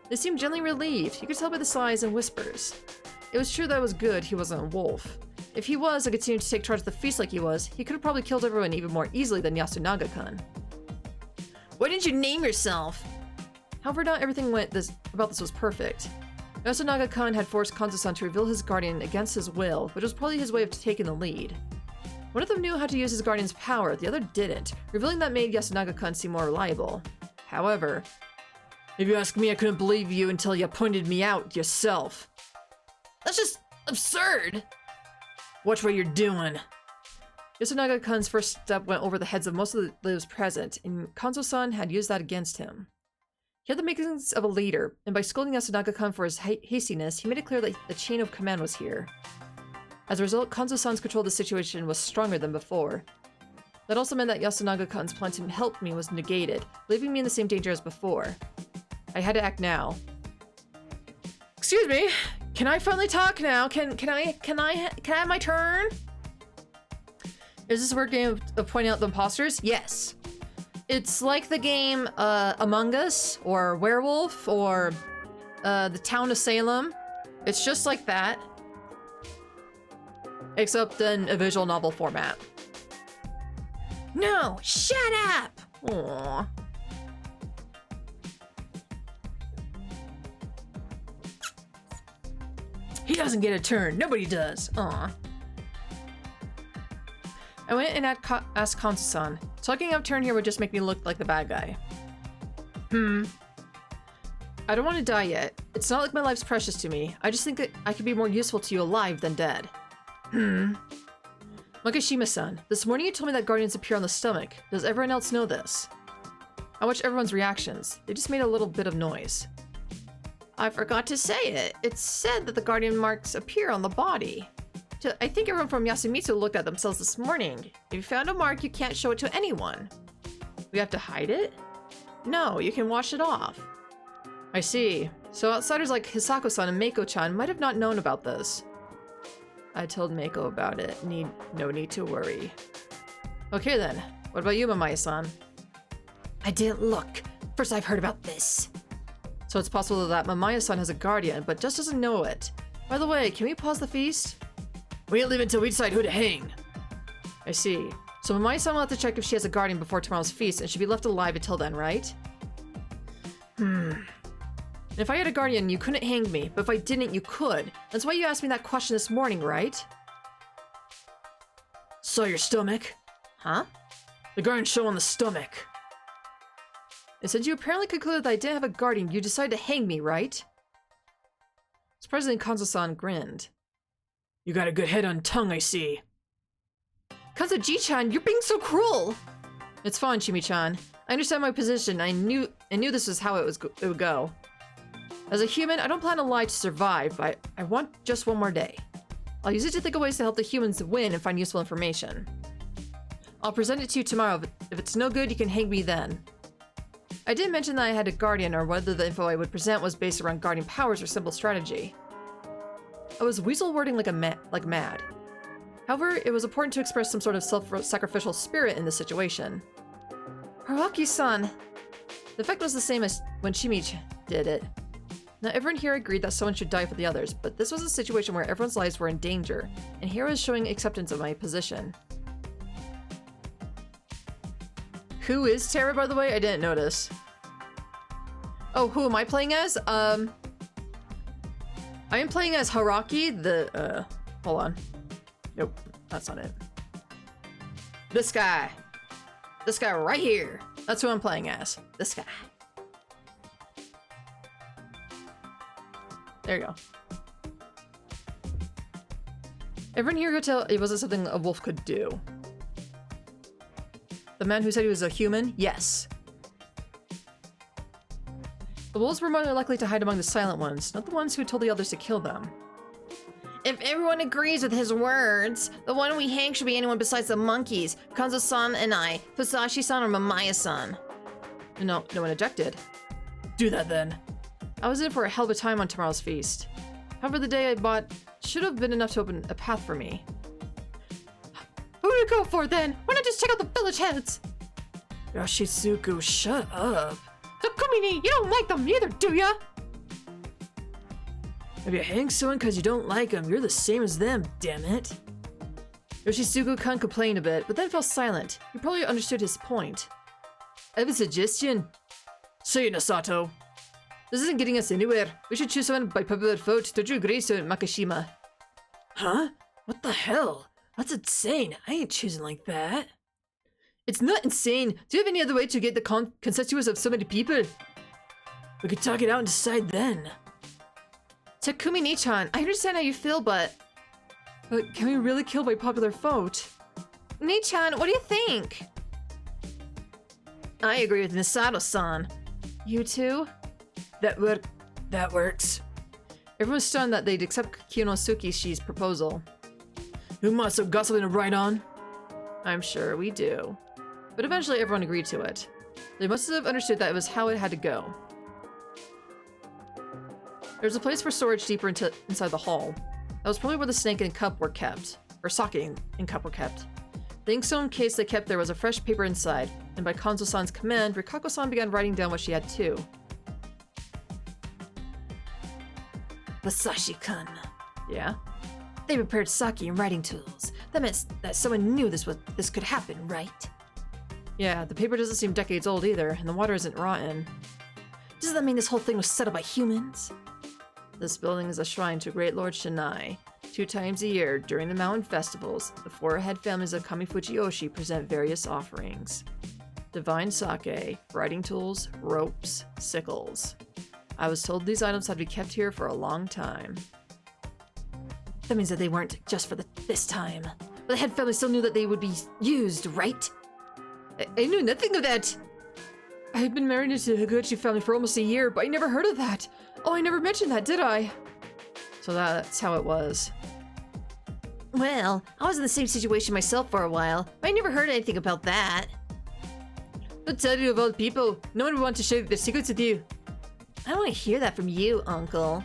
They seemed gently relieved. You could tell by the sighs and whispers. It was true that it was good he wasn't a wolf. If he was and continued to take charge of the feast like he was, he could have probably killed everyone even more easily than Yasunaga-kun. Why didn't you name yourself? However, not everything about this was perfect. Yasunaga-kun had forced Kanzo-san to reveal his guardian against his will, which was probably his way of taking the lead. One of them knew how to use his guardian's power, the other didn't, revealing that made Yasunaga-kun seem more reliable. However, if you ask me, I couldn't believe you until you pointed me out yourself. That's just absurd! Watch what you're doing. Yasunaga-kun's first step went over the heads of most of those present, and Kanzo-san had used that against him. He had the makings of a leader, and by scolding Yasunaga-kun for his hastiness, he made it clear that the chain of command was here. As a result, Kanzo-san's control of the situation was stronger than before. That also meant that Yasunaga-kun's plan to help me was negated, leaving me in the same danger as before. I had to act now. Excuse me, can I finally talk now? Can I have my turn? Is this a word game of pointing out the imposters? Yes. It's like the game Among Us, or Werewolf, or The Town of Salem. It's just like that, except in a visual novel format. No, shut up! Aww. He doesn't get a turn. Nobody does. Aw. I went and asked Kanzo-san. Talking out turn here would just make me look like the bad guy. I don't want to die yet. It's not like my life's precious to me. I just think that I could be more useful to you alive than dead. Makishima-san, this morning you told me that guardians appear on the stomach. Does everyone else know this? I watched everyone's reactions. They just made a little bit of noise. I forgot to say it. It's said that the guardian marks appear on the body. I think everyone from Yasumitsu looked at themselves this morning. If you found a mark, you can't show it to anyone. We have to hide it? No, you can wash it off. I see. So outsiders like Hisako-san and Meiko-chan might have not known about this. I told Meiko about it. No need to worry. Okay then. What about you, Mamaya-san? I didn't look. First I've heard about this. So it's possible that Mamaya-san has a guardian, but just doesn't know it. By the way, can we pause the feast? We ain't leaving until we decide who to hang. I see. So Mamaya-san will have to check if she has a guardian before tomorrow's feast, and should be left alive until then, right? If I had a guardian, you couldn't hang me, but if I didn't, you could. That's why you asked me that question this morning, right? Saw your stomach? Huh? The guardian show on the stomach. And since you apparently concluded that I didn't have a guardian, you decided to hang me, right? President Kanzo-san grinned. You got a good head on tongue, I see. Kanzo-ji-chan, you're being so cruel! It's fine, Chimi-chan. I understand my position. I knew this was how it would go. As a human, I don't plan to lie to survive. I want just one more day. I'll use it to think of ways to help the humans win and find useful information. I'll present it to you tomorrow. If it's no good, you can hang me then. I didn't mention that I had a guardian or whether the info I would present was based around guardian powers or simple strategy. I was weasel wording like mad. However, it was important to express some sort of self-sacrificial spirit in this situation. Haruaki-san! The effect was the same as when Chimi did it. Now everyone here agreed that someone should die for the others, but this was a situation where everyone's lives were in danger, and here I was showing acceptance of my position. Who is Terra, by the way? I didn't notice. Oh, who am I playing as? I am playing as Haruaki, hold on. Nope, that's not it. This guy. This guy right here. That's who I'm playing as. This guy. There you go. Everyone here could tell it wasn't something a wolf could do. The man who said he was a human? Yes. The wolves were more likely to hide among the silent ones, not the ones who told the others to kill them. If everyone agrees with his words, the one we hang should be anyone besides the monkeys, Kanzo-san and I, Fusashi-san or Mamaya-san. No one objected. Do that then. I was in for a hell of a time on tomorrow's feast. However, the day I bought should have been enough to open a path for me. Who do we go for then? Why not just check out the village heads? Yoshitsugu, shut up. Takumini, you don't like them either, do ya? If you hang someone because you don't like them, you're the same as them, damn it. Yoshitsugu-kun complained a bit, but then fell silent. He probably understood his point. I have a suggestion. Say it, Nasato. This isn't getting us anywhere. We should choose someone by popular vote. Don't you agree, so Makishima? Huh? What the hell? That's insane. I ain't choosing like that. It's not insane. Do you have any other way to get the consensus of so many people? We could talk it out and decide then. Takumi Nichan, I understand how you feel, but Can we really kill by popular vote? Nichan, what do you think? I agree with Misato-san. You too? That works. Everyone's stunned that they'd accept Kinosuke-shi's proposal. Who must have got something to write on? I'm sure we do. But eventually everyone agreed to it. They must have understood that it was how it had to go. There was a place for storage deeper inside the hall. That was probably where the snake and cup were kept. Or sake and cup were kept. The inkstone case they kept there was a fresh paper inside, and by Kanzo-san's command, Rikako-san began writing down what she had too. Masashi-kun. Yeah? They prepared sake and writing tools. That meant that someone knew this could happen, right? Yeah, the paper doesn't seem decades old either, and the water isn't rotten. Does that mean this whole thing was set up by humans? This building is a shrine to Great Lord Shinai. 2 times a year, during the mountain festivals, the 4 head families of Kamifuji-oshi present various offerings. Divine sake, writing tools, ropes, sickles. I was told these items had to be kept here for a long time. That means that they weren't just for this time. But the head family still knew that they would be used, right? I knew nothing of that! I had been married into the Higuchi family for almost a year, but I never heard of that! Oh, I never mentioned that, did I? So that's how it was. Well, I was in the same situation myself for a while, but I never heard anything about that. I'll tell you of all people, no one would want to share their secrets with you. I don't want to hear that from you, Uncle.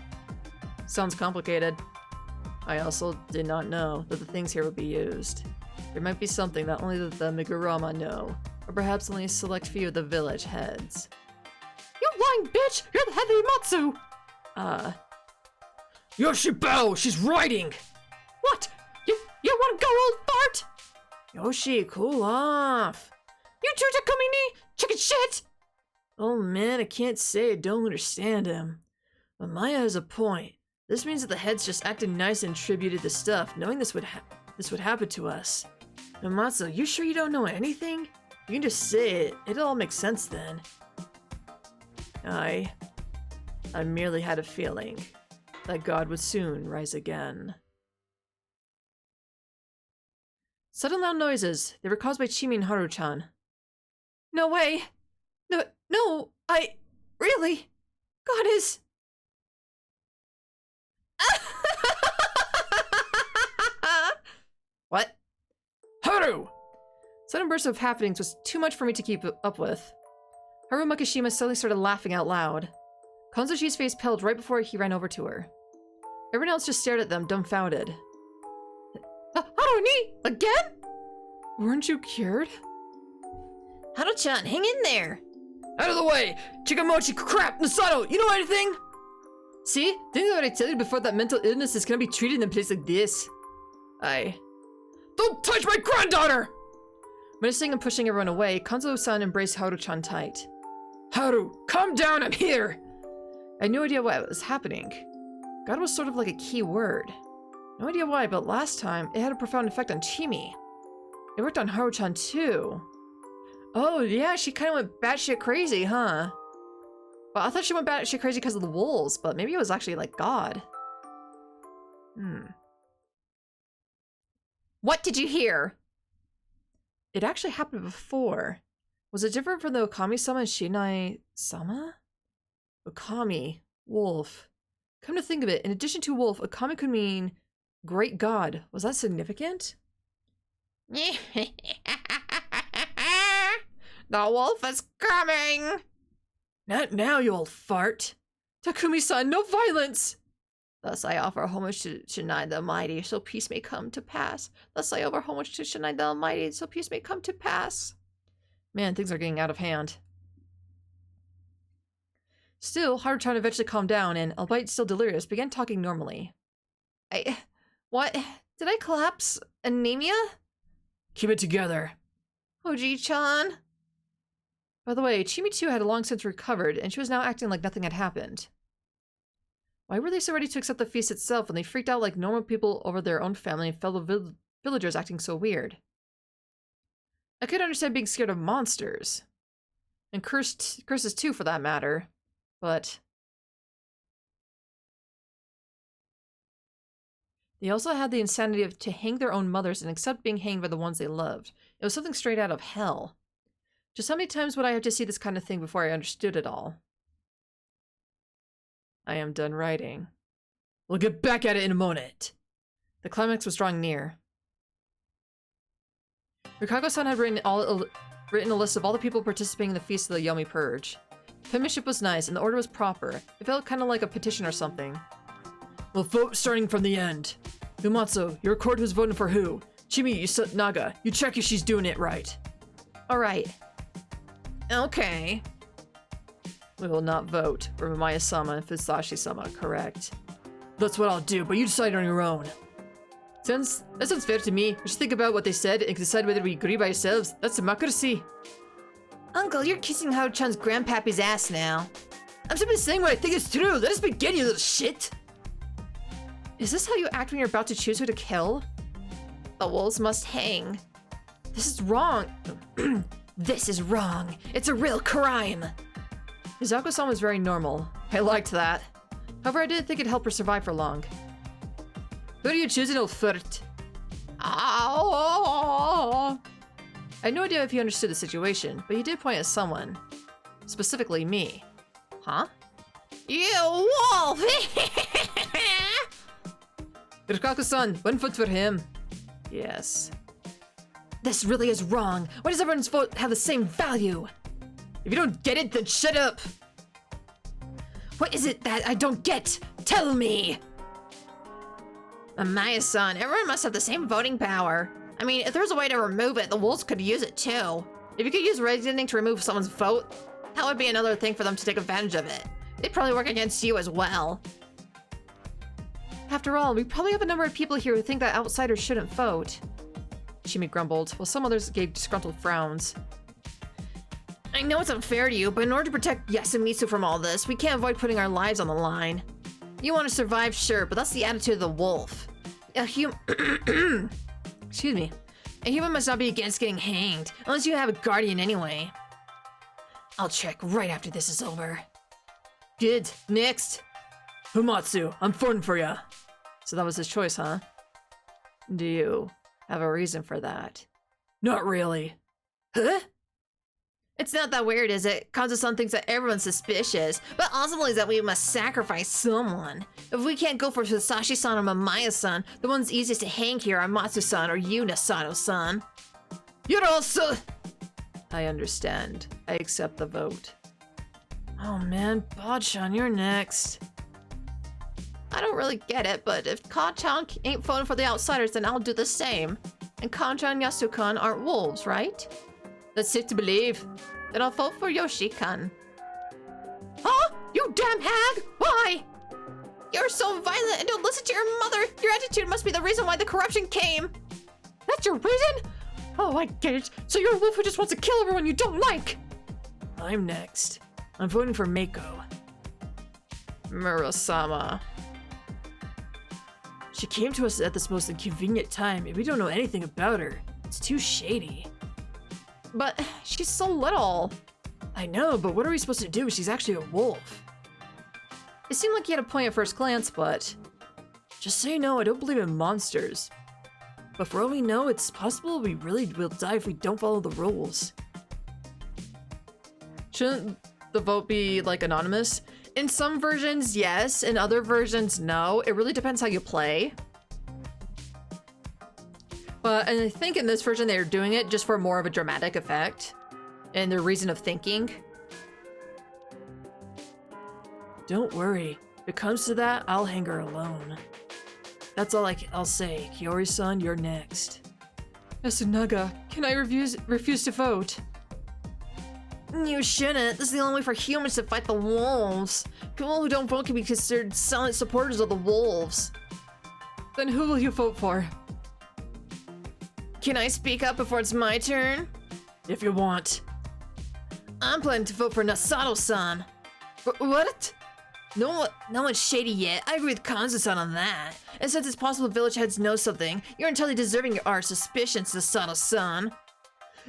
Sounds complicated. I also did not know that the things here would be used. There might be something that only the Megurama know, or perhaps only a select few of the village heads. You lying bitch! You're the head of Imatsu! Yoshibao! She's writing! What? You wanna go, old fart? Yoshi, cool off! You too, Takumi, chicken shit! Oh man, I can't say I don't understand him. But Maya has a point. This means that the heads just acted nice and attributed the stuff, knowing this would happen to us. Namatsu, you sure you don't know anything? You can just say it. It'll all make sense then. I merely had a feeling that God would soon rise again. Sudden loud noises. They were caused by Chimi and Haru-chan. No way! No, really? God is... What? Haru! Sudden burst of happenings was too much for me to keep up with. Haru Makishima suddenly started laughing out loud. Kanzo-shi's face paled right before he ran over to her. Everyone else just stared at them, dumbfounded. Haru-ni? Again? Weren't you cured? Haru-chan, hang in there! Out of the way! Chikamochi crap! Masato, you know anything? See? Didn't I already tell you before that mental illnesses cannot be treated in a place like this? Don't touch my granddaughter! Menacing and pushing everyone away, Kanzo-san embraced Haru-chan tight. Haru, calm down, I'm here! I had no idea what was happening. God was sort of like a key word. No idea why, but last time, it had a profound effect on Chimi. It worked on Haru-chan too. Oh yeah, she kind of went batshit crazy, huh? Well, I thought she went batshit crazy because of the wolves, but maybe it was actually like God. What did you hear? It actually happened before. Was it different from the Okami-sama and Shinai-sama? Okami, wolf. Come to think of it, in addition to wolf, Okami could mean great god. Was that significant? The wolf is coming! Not now, you old fart. Takumi-san, no violence! Thus I offer homage to Shinai the Almighty, so peace may come to pass. Thus I offer homage to Shinai the Almighty, so peace may come to pass. Man, things are getting out of hand. Still, Haru-chan eventually calmed down and, albeit still delirious, began talking normally. What? Did I collapse? Anemia? Keep it together. Hoji-chan? By the way, Chimi-tsu had long since recovered, and she was now acting like nothing had happened. Why were they so ready to accept the feast itself when they freaked out like normal people over their own family and fellow villagers acting so weird? I could understand being scared of monsters. And curses too, for that matter. But... they also had the insanity to hang their own mothers and accept being hanged by the ones they loved. It was something straight out of hell. Just how many times would I have to see this kind of thing before I understood it all? I am done writing. We'll get back at it in a moment. The climax was drawing near. Rikago-san had written a list of all the people participating in the Feast of the Yomi Purge. Penmanship was nice, and the order was proper. It felt kind of like a petition or something. We'll vote starting from the end. Umatsu, you record who's voting for who. Chimi, you set Naga. You check if she's doing it right. Alright. Okay. We will not vote for Maya-sama and Fusashi-sama, correct? That's what I'll do, but you decide on your own. That sounds fair to me. We should think about what they said and decide whether we agree by ourselves. That's democracy. Uncle, you're kissing Hao-chan's grandpappy's ass now. I'm simply saying what I think is true. Let us begin, you little shit. Is this how you act when you're about to choose who to kill? The wolves must hang. This is wrong. This is wrong. It's a real crime. Izako-san was very normal. I liked that. However, I didn't think it'd help her survive for long. Who are you choosing, old flirt? Ow! I had no idea if he understood the situation, but he did point at someone. Specifically me. Huh? You wolf! Rikago-san, 1 foot for him. Yes. This really is wrong. Why does everyone's vote have the same value? If you don't get it, then shut up! What is it that I don't get? Tell me! Amaya-san, everyone must have the same voting power. I mean, if there's a way to remove it, the wolves could use it too. If you could use reasoning to remove someone's vote, that would be another thing for them to take advantage of it. They'd probably work against you as well. After all, we probably have a number of people here who think that outsiders shouldn't vote. Chimi grumbled, while some others gave disgruntled frowns. I know it's unfair to you, but in order to protect Yasumitsu from all this, we can't avoid putting our lives on the line. You want to survive, sure, but that's the attitude of the wolf. Excuse me. A human must not be against getting hanged, unless you have a guardian anyway. I'll check right after this is over. Good. Next. Umatsu, I'm voting for ya. So that was his choice, huh? Do you have a reason for that? Not really. Huh? It's not that weird, is it? Kazu-san thinks that everyone's suspicious, but ultimately is that we must sacrifice someone. If we can't go for Fusashi-san or Mamaya-san, the ones easiest to hang here are Matsu-san or you, Nasato-san. You're also... I understand. I accept the vote. Oh man, Bachan, you're next. I don't really get it, but if Ka-chan ain't voting for the outsiders, then I'll do the same. And Kanja and Yasukan aren't wolves, right? That's safe to believe. Then I'll vote for Yoshi-kan. Huh? You damn hag! Why? You're so violent and don't listen to your mother! Your attitude must be the reason why the corruption came! That's your reason? Oh, I get it. So you're a wolf who just wants to kill everyone you don't like! I'm next. I'm voting for Mako. Murasama. She came to us at this most inconvenient time, and we don't know anything about her. It's too shady. But she's so little. I know, but what are we supposed to do? She's actually a wolf. It seemed like he had a point at first glance, but... just so you know, I don't believe in monsters. But for all we know, it's possible we really will die if we don't follow the rules. Shouldn't the vote be, like, anonymous? In some versions, yes. In other versions, no. It really depends how you play. And I think in this version they're doing it just for more of a dramatic effect and their reason of thinking. Don't worry. If it comes to that, I'll hang her alone. That's all I'll say. Kiori-san, you're next. Yasunaga, can I refuse to vote? You shouldn't. This is the only way for humans to fight the wolves. People who don't vote can be considered silent supporters of the wolves. Then who will you vote for? Can I speak up before it's my turn? If you want. I'm planning to vote for Nasato-san. What? No one's shady yet. I agree with Kanzu-san on that. And since it's possible village heads know something, you're entirely deserving of our suspicions, Nasato-san.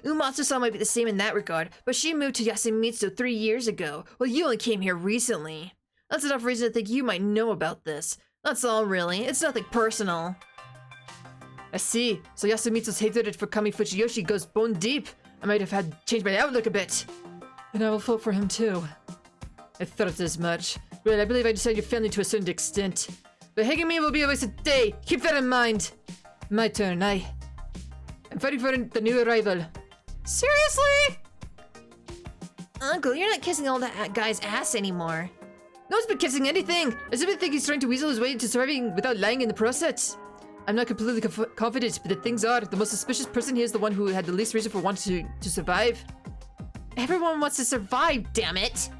Umatsu-san might be the same in that regard, but she moved to Yasumitsu 3 years ago, while you only came here recently. That's enough reason to think you might know about this. That's all, really. It's nothing personal. I see. So Yasumitsu's hatred for Kami Fujiyoshi goes bone deep. I might have had to change my outlook a bit. Then I will vote for him too. I thought as much. Well, I believe I decided your family to a certain extent. But hanging me will be a waste of day. Keep that in mind. My turn. I'm voting for the new arrival. Seriously? Uncle, you're not kissing all that guy's ass anymore. No one's been kissing anything. I simply think he's trying to weasel his way into surviving without lying in the process. I'm not completely confident, but the things are, the most suspicious person here is the one who had the least reason for wanting to survive. Everyone wants to survive, damn it!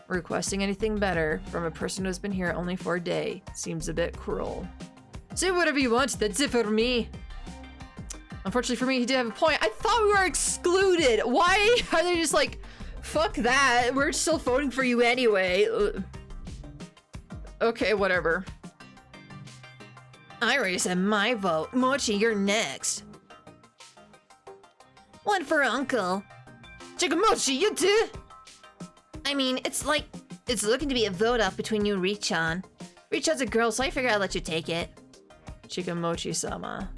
Requesting anything better from a person who's been here only for a day seems a bit cruel. Say whatever you want, that's it for me. Unfortunately for me, he did have a point. I thought we were excluded. Why are they just like, fuck that, we're still voting for you anyway. Okay, whatever. I already said my vote. Mochi, you're next. One for Uncle. Chikamochi, you too? I mean, it's looking to be a vote-off between you and Richan. Richan's a girl, so I figured I'd let you take it. Chikamochi-sama.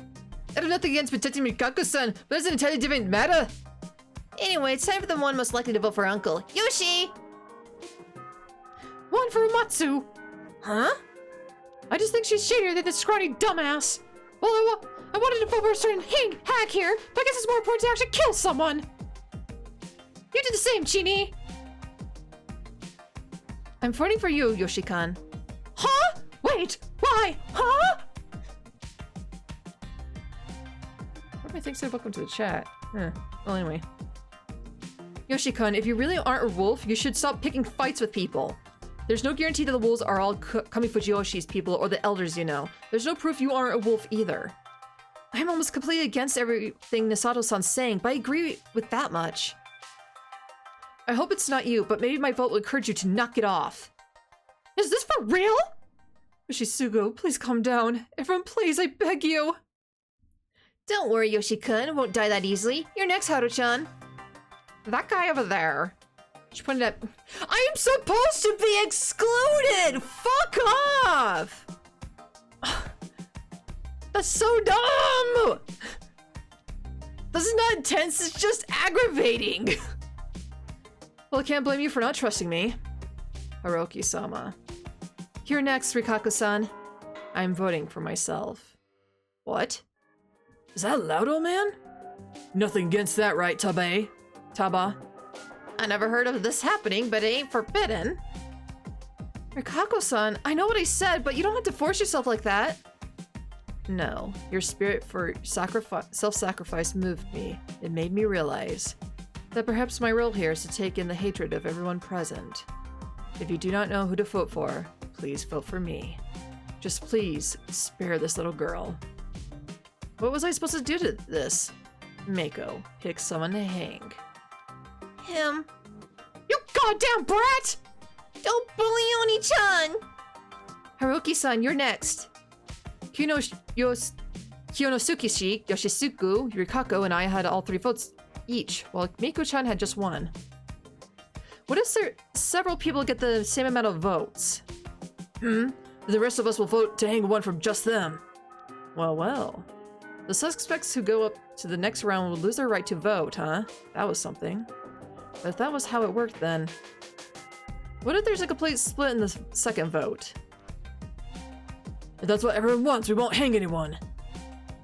I have nothing against protecting Mikako-san, but it's an entirely different matter. Anyway, it's time for the one most likely to vote for Uncle. Yoshi! One for Umatsu. Huh? I just think she's shadier than this scrawny dumbass. Well, I wanted to vote for a certain hack here, but I guess it's more important to actually kill someone. You did the same, Chini. I'm voting for you, Yoshi-kan. Huh? Wait, why? Huh? What do I think said welcome to the chat? Well, anyway. Yoshi-kun, if you really aren't a wolf, you should stop picking fights with people. There's no guarantee that the wolves are all Kami Fujiyoshi's people or the elders you know. There's no proof you aren't a wolf either. I'm almost completely against everything Nasato-san's saying, but I agree with that much. I hope it's not you, but maybe my vote will encourage you to knock it off. Is this for real? Yoshisugu, please calm down. Everyone, please, I beg you. Don't worry, Yoshi-kun. Won't die that easily. You're next, Haru-chan. That guy over there. She pointed at... I am supposed to be excluded! Fuck off! That's so dumb! This is not intense, it's just aggravating. Well, I can't blame you for not trusting me. Haruki-sama. You're next, Rikako-san. I'm voting for myself. What? Is that loud, old man? Nothing against that, right, Taba? I never heard of this happening, but it ain't forbidden. Rikako-san, I know what I said, but you don't have to force yourself like that. No, your spirit for self-sacrifice moved me. It made me realize that perhaps my role here is to take in the hatred of everyone present. If you do not know who to vote for, please vote for me. Just please spare this little girl. What was I supposed to do to this? Mako, pick someone to hang. Him. You goddamn brat! Don't bully Oni-chan! Haruki-san, you're next. Kyonosuke, Yoshisuku, Rikako, and I had all 3 votes each, while Miko-chan had just 1. What if several people get the same amount of votes? The rest of us will vote to hang one from just them. Well. The suspects who go up to the next round will lose their right to vote, huh? That was something. But if that was how it worked, then... What if there's a complete split in the second vote? If that's what everyone wants, we won't hang anyone.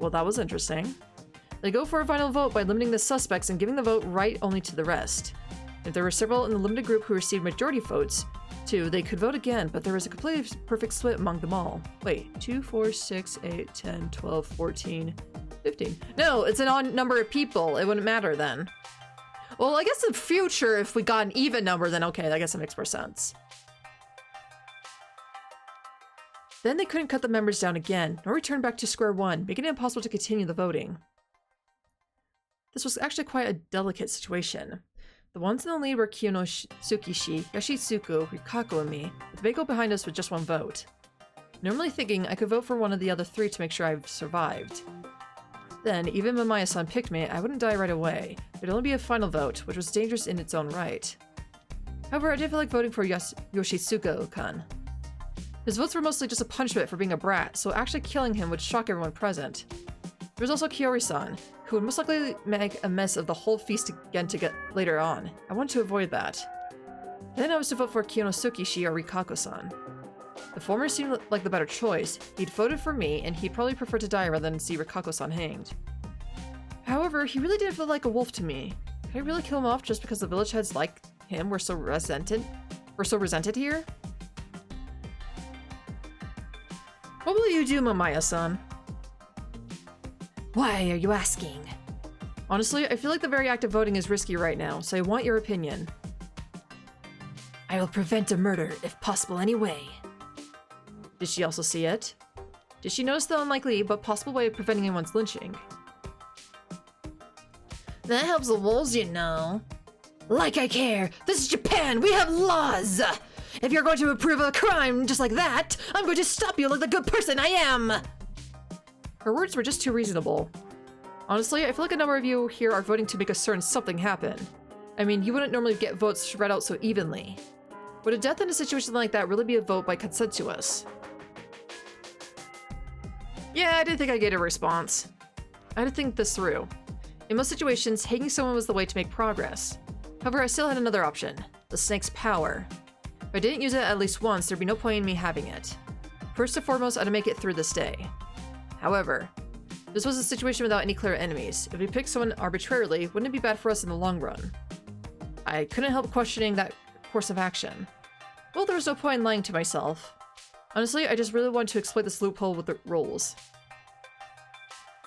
Well, that was interesting. They go for a final vote by limiting the suspects and giving the vote right only to the rest. If there were several in the limited group who received majority votes, too, they could vote again, but there was a completely perfect split among them all. Wait, 2, 4, 6, 8, 10, 12, 14, 15. No, it's an odd number of people. It wouldn't matter then. Well, I guess in the future, if we got an even number, then okay, I guess that makes more sense. Then they couldn't cut the members down again, nor return back to square one, making it impossible to continue the voting. This was actually quite a delicate situation. The ones in the lead were Tsukishi, Yoshitsugu, Rikako, and me, with Mako behind us with just one vote. Normally thinking I could vote for one of the other three to make sure I've survived. Then, even when Maya-san picked me, I wouldn't die right away. It'd only be a final vote, which was dangerous in its own right. However, I did feel like voting for Yoshitsugu-kun. His votes were mostly just a punishment for being a brat, so actually killing him would shock everyone present. There was also Kiori-san, who would most likely make a mess of the whole feast again to get later on. I wanted to avoid that. Then I was to vote for Tsukishi or Rikako-san. The former seemed like the better choice. He'd voted for me, and he'd probably prefer to die rather than see Rikako-san hanged. However, he really didn't feel like a wolf to me. Could I really kill him off just because the village heads like him were so resented here? What will you do, Mamaya-san? Why are you asking? Honestly, I feel like the very act of voting is risky right now, so I want your opinion. I will prevent a murder, if possible anyway. Did she also see it? Did she notice the unlikely but possible way of preventing anyone's lynching? That helps the wolves, you know. Like I care! This is Japan! We have laws! If you're going to approve of a crime just like that, I'm going to stop you like the good person I am! Her words were just too reasonable. Honestly, I feel like a number of you here are voting to make a certain something happen. I mean, you wouldn't normally get votes spread out so evenly. Would a death in a situation like that really be a vote by consensus? Yeah, I didn't think I'd get a response. I had to think this through. In most situations, hanging someone was the way to make progress. However, I still had another option, the snake's power. If I didn't use it at least once, there'd be no point in me having it. First and foremost, I'd make it through this day. However, this was a situation without any clear enemies. If we picked someone arbitrarily, wouldn't it be bad for us in the long run? I couldn't help questioning that course of action. Well, there was no point in lying to myself. Honestly, I just really wanted to exploit this loophole with the rules.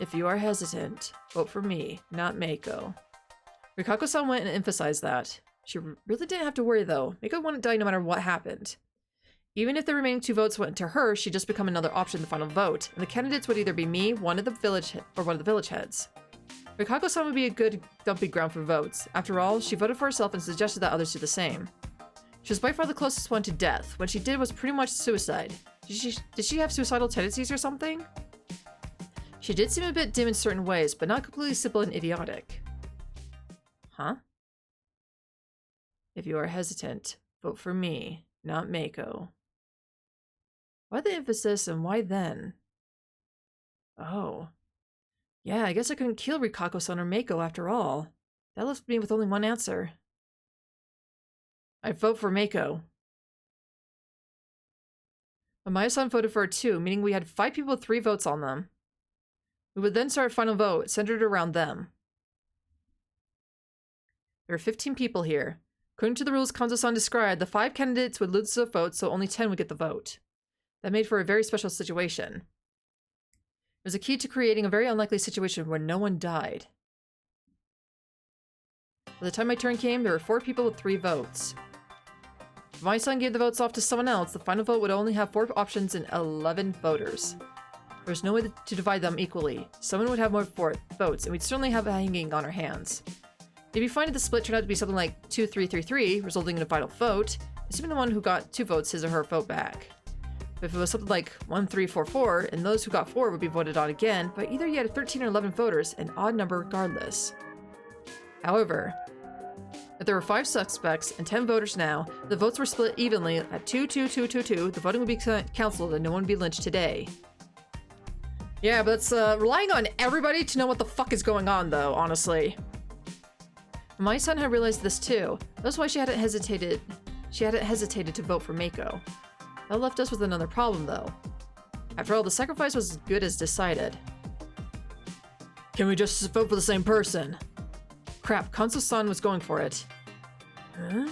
If you are hesitant, vote for me, not Mako. Rikako-san went and emphasized that. She really didn't have to worry though. Mako wouldn't die no matter what happened. Even if the remaining 2 votes went to her, she'd just become another option in the final vote, and the candidates would either be me, one of the village heads. Rikako-san would be a good dumping ground for votes. After all, she voted for herself and suggested that others do the same. She was by far the closest one to death. What she did was pretty much suicide. Did she have suicidal tendencies or something? She did seem a bit dim in certain ways, but not completely simple and idiotic. Huh? If you are hesitant, vote for me, not Mako. Why the emphasis and why then? Oh. Yeah, I guess I couldn't kill Rikako-san or Mako after all. That left me with only one answer. I vote for Mako. Mamaya-san voted for her too, meaning we had 5 people with 3 votes on them. We would then start a final vote, centered around them. There are 15 people here. According to the rules Kanzo-san described, the 5 candidates would lose the vote, so only 10 would get the vote. That made for a very special situation. It was a key to creating a very unlikely situation where no one died. By the time my turn came, there were 4 people with 3 votes. If my son gave the votes off to someone else, the final vote would only have 4 options and 11 voters. There was no way to divide them equally. Someone would have more votes, and we'd certainly have a hanging on our hands. It'd be fine if the split turned out to be something like 2-3-3-3, resulting in a final vote, assuming the one who got 2 votes his or her vote back. But if it was something like 1-3-4-4, and those who got 4 would be voted on again, but either you had 13 or 11 voters, an odd number regardless. However, if there were 5 suspects and 10 voters now, the votes were split evenly at 2-2-2-2-2, the voting would be cancelled and no one would be lynched today. Yeah, but it's relying on everybody to know what the fuck is going on though, honestly. My son had realized this too. That's why she hadn't hesitated to vote for Mako. That left us with another problem though. After all, the sacrifice was as good as decided. Can we just vote for the same person? Crap, Kanzo-san was going for it. Huh?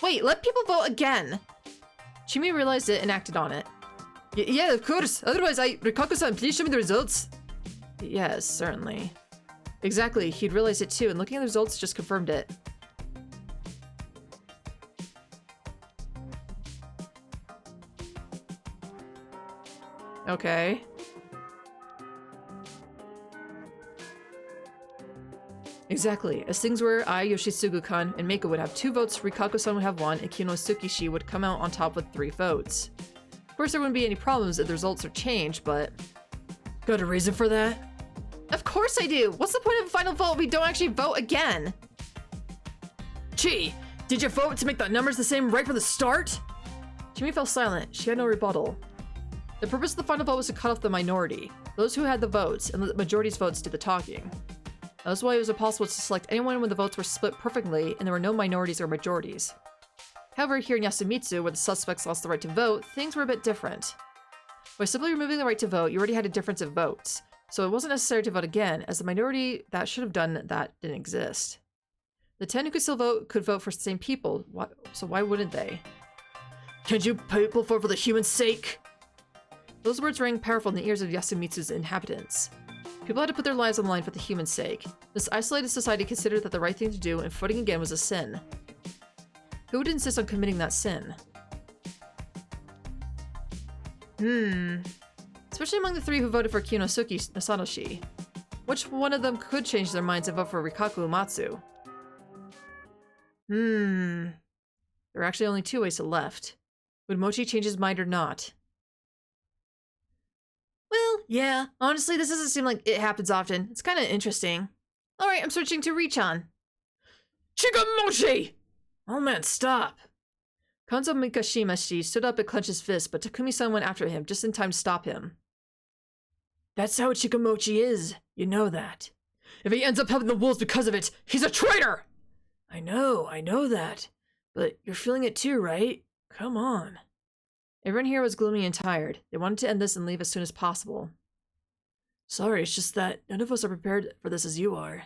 Wait, let people vote again! Chimi realized it and acted on it. Yeah, of course. Otherwise, Rikako-san, please show me the results. Yes, certainly. Exactly, he'd realized it too, and looking at the results just confirmed it. Okay. Exactly. As things were, I, Yoshitsugu-kun, and Meiko would have 2 votes, Rikaku-san would have 1, and Kinosuke-shi would come out on top with 3 votes. Of course, there wouldn't be any problems if the results are changed, but... Got a reason for that? Of course I do! What's the point of a final vote if we don't actually vote again? Chi, did you vote to make the numbers the same right from the start? Chimi fell silent. She had no rebuttal. The purpose of the final vote was to cut off the minority, those who had the votes, and let the majority's votes do the talking. That was why it was impossible to select anyone when the votes were split perfectly and there were no minorities or majorities. However, here in Yasumitsu, where the suspects lost the right to vote, things were a bit different. By simply removing the right to vote, you already had a difference of votes, so it wasn't necessary to vote again, as the minority that should have done that didn't exist. The 10 who could still vote could vote for the same people, so why wouldn't they? Can't you people vote for the human sake? Those words rang powerful in the ears of Yasumitsu's inhabitants. People had to put their lives on the line for the human sake. This isolated society considered that the right thing to do, and voting again was a sin. Who would insist on committing that sin? Especially among the 3 who voted for Kinosuke Nasanoshi. Which one of them could change their minds and vote for Rikaku Umatsu? There are actually only 2 ways left. Would Mochi change his mind or not? Well, yeah. Honestly, this doesn't seem like it happens often. It's kind of interesting. Alright, I'm switching to Richan. Chikamochi! Oh man, stop. Konzo Mikashima-shi stood up and clenched his fist, but Takumi-san went after him just in time to stop him. That's how Chikamochi is. You know that. If he ends up helping the wolves because of it, he's a traitor! I know that. But you're feeling it too, right? Come on. Everyone here was gloomy and tired. They wanted to end this and leave as soon as possible. Sorry, it's just that none of us are prepared for this as you are.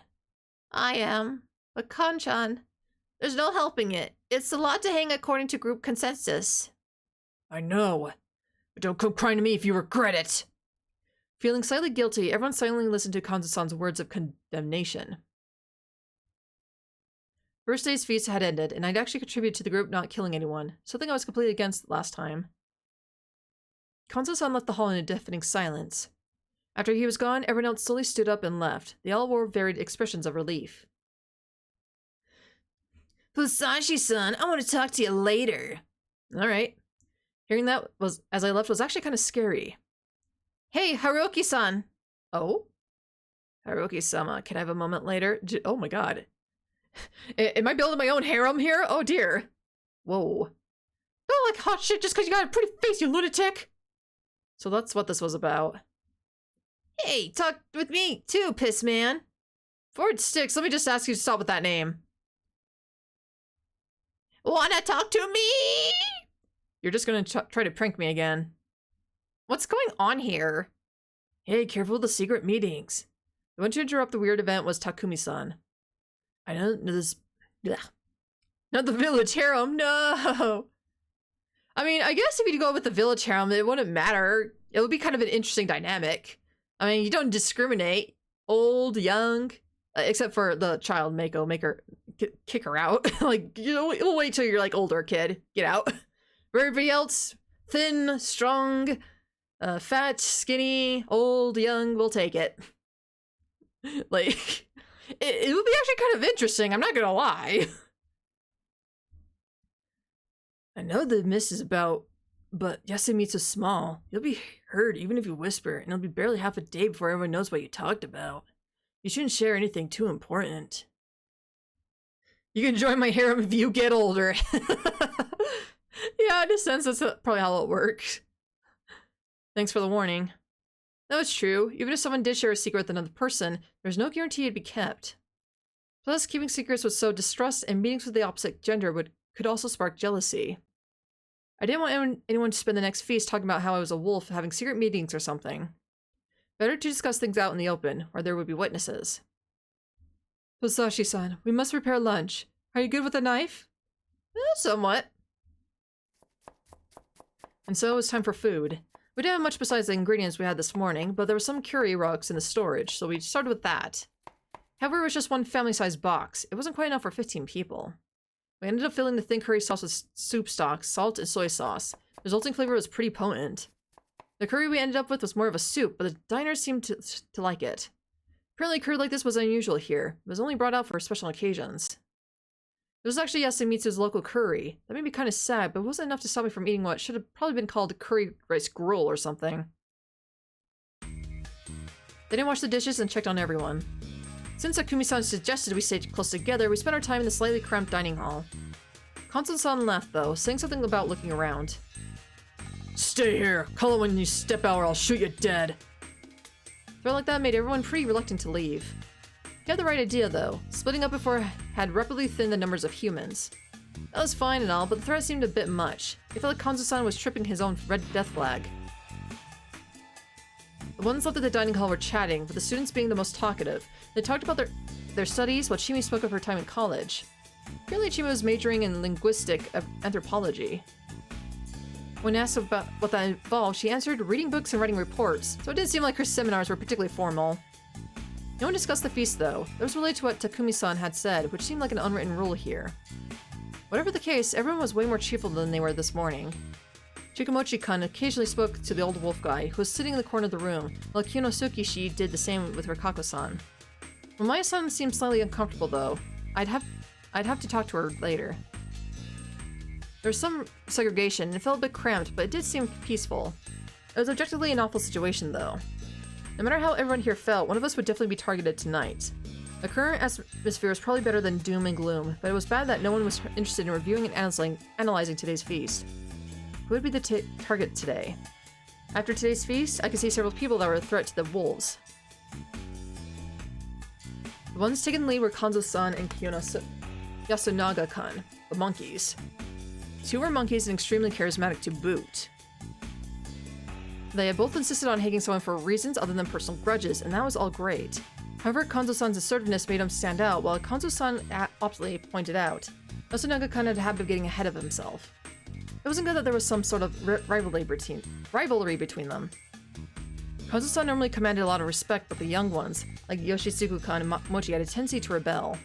I am. But Kanchan, there's no helping it. It's a lot to hang according to group consensus. I know. But don't come crying to me if you regret it. Feeling slightly guilty, everyone silently listened to Kanzo-san's words of condemnation. First day's feast had ended, and I'd actually contributed to the group not killing anyone, something I was completely against last time. Kanzo-san left the hall in a deafening silence. After he was gone, everyone else slowly stood up and left. They all wore varied expressions of relief. Fusashi-san, I want to talk to you later. Alright. Hearing that as I left was actually kind of scary. Hey, Haruki-san. Oh? Haruki-sama, can I have a moment later? Oh my god. Am I building my own harem here? Oh dear. Whoa. Don't like hot shit just because you got a pretty face, you lunatic! So that's what this was about. Hey, talk with me too, piss man. Forward sticks, let me just ask you to stop with that name. Wanna talk to me? You're just gonna try to prank me again. What's going on here? Hey, careful with the secret meetings. The one to interrupt the weird event was Takumi-san. I don't know this... Ugh. Not the village harem, no! I mean, I guess if you go with the village harem, it wouldn't matter. It would be kind of an interesting dynamic. I mean, you don't discriminate. Old, young, except for the child Meiko, kick her out. Like, you know, we'll wait till you're like older, kid. Get out. For everybody else, thin, strong, fat, skinny, old, young, we'll take it. Like... It would be actually kind of interesting, I'm not gonna lie. I know the mist is about, but Yasumitsu's small. You'll be heard even if you whisper, and it'll be barely half a day before everyone knows what you talked about. You shouldn't share anything too important. You can join my harem if you get older. Yeah, in a sense, that's probably how it works. Thanks for the warning. That was true. Even if someone did share a secret with another person, there's no guarantee it'd be kept. Plus, keeping secrets would sow distrust, and meetings with the opposite gender could also spark jealousy. I didn't want anyone to spend the next feast talking about how I was a wolf having secret meetings or something. Better to discuss things out in the open, where there would be witnesses. Fusashi-san, we must prepare lunch. Are you good with a knife? Somewhat. And so it was time for food. We didn't have much besides the ingredients we had this morning, but there were some curry rocks in the storage, so we started with that. However, it was just one family-sized box. It wasn't quite enough for 15 people. We ended up filling the thin curry sauce with soup stock, salt, and soy sauce. The resulting flavor was pretty potent. The curry we ended up with was more of a soup, but the diners seemed to like it. Apparently, curd like this was unusual here. It was only brought out for special occasions. It was actually Yasumitsu's local curry. That made me kind of sad, but it wasn't enough to stop me from eating what should have probably been called curry rice gruel or something. They didn't wash the dishes and checked on everyone. Since Takumi-san suggested we stay close together, we spent our time in the slightly cramped dining hall. Kanzo-san left, though, saying something about looking around. Stay here. Call it when you step out or I'll shoot you dead. A threat like that made everyone pretty reluctant to leave. He had the right idea, though. Splitting up before had rapidly thinned the numbers of humans. That was fine and all, but the threat seemed a bit much. It felt like Kanzo-san was tripping his own red death flag. The ones left at the dining hall were chatting, with the students being the most talkative. They talked about their studies, while Chimi spoke of her time in college. Apparently Chimi was majoring in linguistic anthropology. When asked about what that involved, she answered reading books and writing reports, so it didn't seem like her seminars were particularly formal. No one discussed the feast, though. That was related to what Takumi-san had said, which seemed like an unwritten rule here. Whatever the case, everyone was way more cheerful than they were this morning. Chikamochi-kun occasionally spoke to the old wolf guy, who was sitting in the corner of the room, while Kyonosuke did the same with Rikako-san. Maya-san seemed slightly uncomfortable, though. I'd have to talk to her later. There was some segregation, and it felt a bit cramped, but it did seem peaceful. It was objectively an awful situation, though. No matter how everyone here felt, one of us would definitely be targeted tonight. The current atmosphere was probably better than doom and gloom, but it was bad that no one was interested in reviewing and analyzing today's feast. Who would be the target today? After today's feast, I could see several people that were a threat to the wolves. The ones taken the lead were Kanzo-san and Yasunaga-kun, the monkeys. Two were monkeys and extremely charismatic to boot. They had both insisted on hating someone for reasons other than personal grudges, and that was all great. However, Kanzo-san's assertiveness made him stand out, while Kanzo-san optimally pointed out, Yasunaga-kun had a habit of getting ahead of himself. It wasn't good that there was some sort of rivalry between them. Kanzo-san normally commanded a lot of respect, but the young ones, like Yoshitsugu-kun and Mochi, had a tendency to rebel.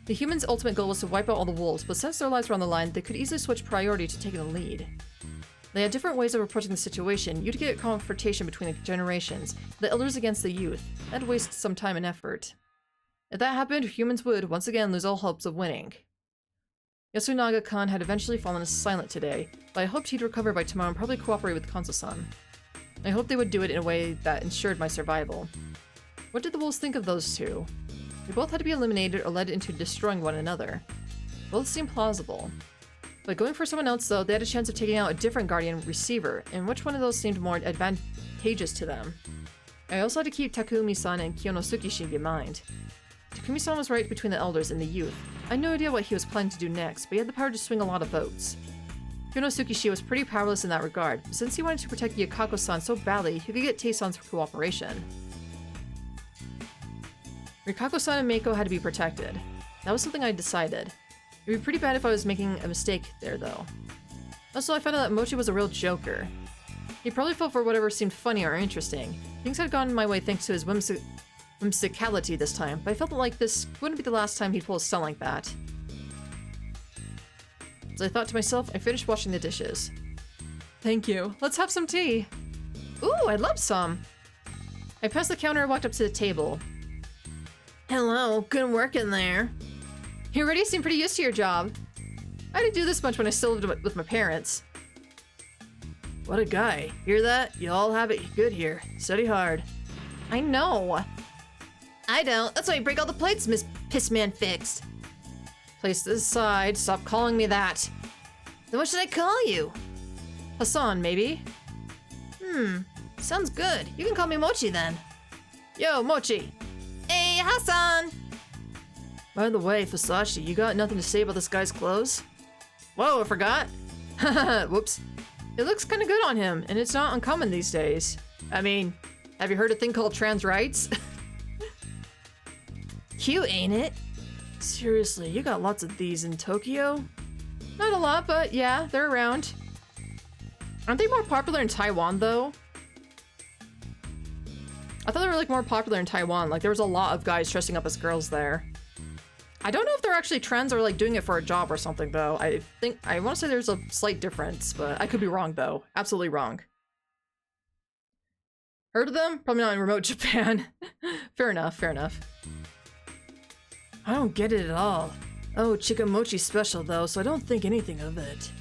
The humans' ultimate goal was to wipe out all the wolves, but since their lives were on the line, they could easily switch priority to taking the lead. They had different ways of approaching the situation. You'd get a confrontation between the generations, the elders against the youth. That'd waste some time and effort. If that happened, humans would, once again, lose all hopes of winning. Yasunaga-kun had eventually fallen silent today, but I hoped he'd recover by tomorrow and probably cooperate with Kanzo-san. I hoped they would do it in a way that ensured my survival. What did the wolves think of those two? They both had to be eliminated or led into destroying one another. Both seemed plausible. But going for someone else, though, they had a chance of taking out a different guardian receiver, and which one of those seemed more advantageous to them? I also had to keep Takumi-san and Kyonosuke in mind. Takumi-san was right between the elders and the youth. I had no idea what he was planning to do next, but he had the power to swing a lot of votes. Kyonosuke was pretty powerless in that regard, but since he wanted to protect Yakako-san so badly, he could get Tae-san's cooperation. Rikako-san and Meiko had to be protected. That was something I decided. It'd be pretty bad if I was making a mistake there, though. Also, I found out that Mochi was a real joker. He probably fell for whatever seemed funny or interesting. Things had gone my way thanks to his whimsicality this time, but I felt like this wouldn't be the last time he'd pull a stunt like that. As I thought to myself, I finished washing the dishes. Thank you. Let's have some tea. Ooh, I'd love some. I passed the counter and walked up to the table. Hello, good work in there. You already seem pretty used to your job. I didn't do this much when I still lived with my parents. What a guy. Hear that? You all have it good here. Study hard. I know. I don't. That's why you break all the plates, Miss Pissman Fixed. Place this aside. Stop calling me that. Then what should I call you? Hassan, maybe? Sounds good. You can call me Mochi then. Yo, Mochi. Hey, Hassan! By the way, Fasashi, you got nothing to say about this guy's clothes? Whoa, I forgot. Haha, whoops. It looks kinda good on him, and it's not uncommon these days. I mean, have you heard a thing called trans rights? Cute, ain't it? Seriously, you got lots of these in Tokyo? Not a lot, but yeah, they're around. Aren't they more popular in Taiwan, though? I thought they were, like, more popular in Taiwan. Like, there was a lot of guys dressing up as girls there. I don't know if they're actually trans or, like, doing it for a job or something, though. I want to say there's a slight difference, but I could be wrong, though. Absolutely wrong. Heard of them? Probably not in remote Japan. Fair enough, fair enough. I don't get it at all. Oh, Chikamochi special though, so I don't think anything of it.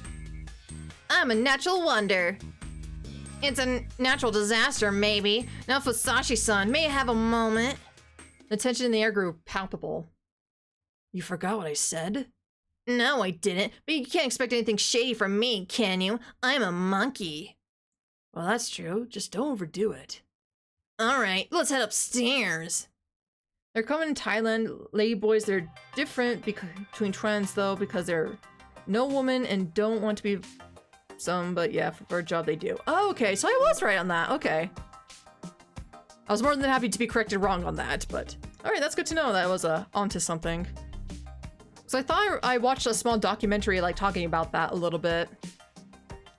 I'm a natural wonder. It's a natural disaster, maybe. Now Fusashi-san, may I have a moment? The tension in the air grew palpable. You forgot what I said? No, I didn't. But you can't expect anything shady from me, can you? I'm a monkey. Well, that's true. Just don't overdo it. Alright, let's head upstairs. They're common in Thailand. Ladyboys, they're different between trends, though, because they're no woman and don't want to be some, but yeah, for a job they do. Oh, okay, so I was right on that. Okay. I was more than happy to be corrected wrong on that, but... Alright, that's good to know that I was onto something. So I thought I watched a small documentary, like, talking about that a little bit.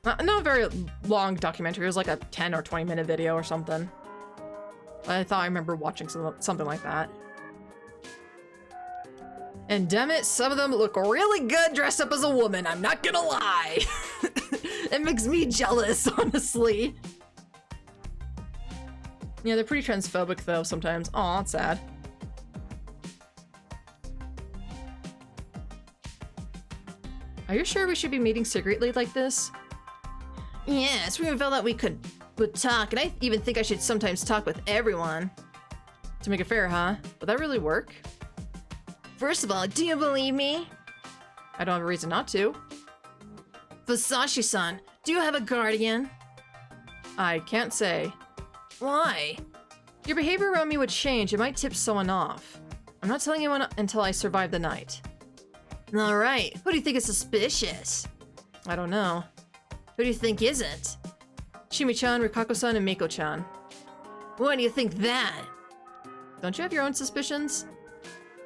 Not a very long documentary, it was like a 10 or 20 minute video or something. I thought I remember watching something like that. And damn it, some of them look really good dressed up as a woman, I'm not gonna lie. It makes me jealous, honestly. Yeah, they're pretty transphobic though sometimes. Aw, that's sad. Are you sure we should be meeting secretly like this? Yes, we felt that we would talk, and I even think I should sometimes talk with everyone. To make it fair, huh? Would that really work? First of all, do you believe me? I don't have a reason not to. Fusashi-san, do you have a guardian? I can't say. Why? Your behavior around me would change. It might tip someone off. I'm not telling anyone until I survive the night. Alright, who do you think is suspicious? I don't know. Who do you think isn't? Shimi-chan, Rikako-san, and Miko-chan. Why do you think that? Don't you have your own suspicions?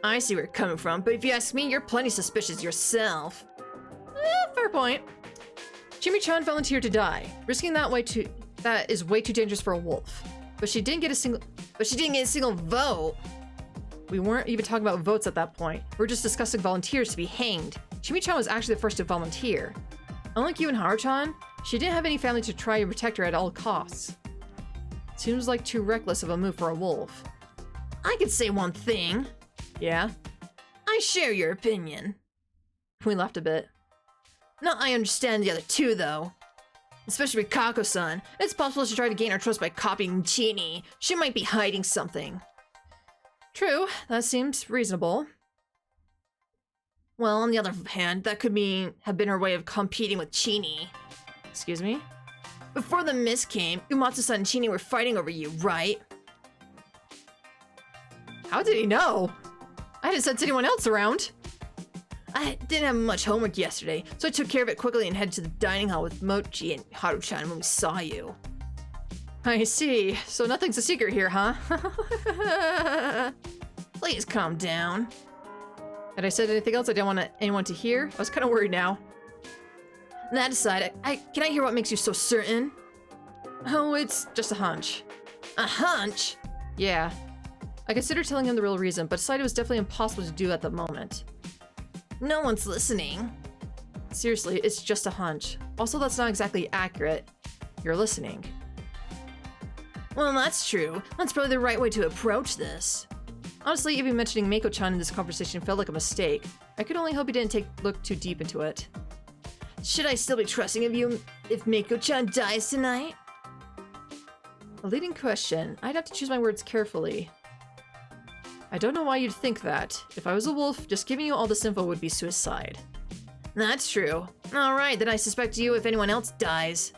I see where you're coming from, but if you ask me, you're plenty suspicious yourself. Fair point. Shimi-chan volunteered to die. Risking that is way too dangerous for a wolf. But she didn't get a single vote. We weren't even talking about votes at that point. We were just discussing volunteers to be hanged. Shimi-chan was actually the first to volunteer. Unlike you and Haru-chan, she didn't have any family to try and protect her at all costs. Seems like too reckless of a move for a wolf. I could say one thing. Yeah? I share your opinion. We laughed a bit. No, I understand the other two, though. Especially with Kako-san. It's possible she tried to gain our trust by copying Chini. She might be hiding something. True, that seems reasonable. Well, on the other hand, that could have been her way of competing with Chini. Excuse me? Before the mist came, Umatsu-san and Chini were fighting over you, right? How did he know? I hadn't sent anyone else around. I didn't have much homework yesterday, so I took care of it quickly and headed to the dining hall with Mochi and Haru-chan when we saw you. I see. So nothing's a secret here, huh? Please calm down. Had I said anything else I didn't want anyone to hear? I was kind of worried now. That aside, can I hear what makes you so certain? Oh, it's just a hunch. A hunch? Yeah. I considered telling him the real reason, but decided it was definitely impossible to do at the moment. No one's listening. Seriously, it's just a hunch. Also, that's not exactly accurate. You're listening. Well, that's true. That's probably the right way to approach this. Honestly, even mentioning Mako-chan in this conversation felt like a mistake. I could only hope he didn't look too deep into it. Should I still be trusting of you if Mako-chan dies tonight? A leading question. I'd have to choose my words carefully. I don't know why you'd think that. If I was a wolf, just giving you all this info would be suicide. That's true. Alright, then I suspect you if anyone else dies.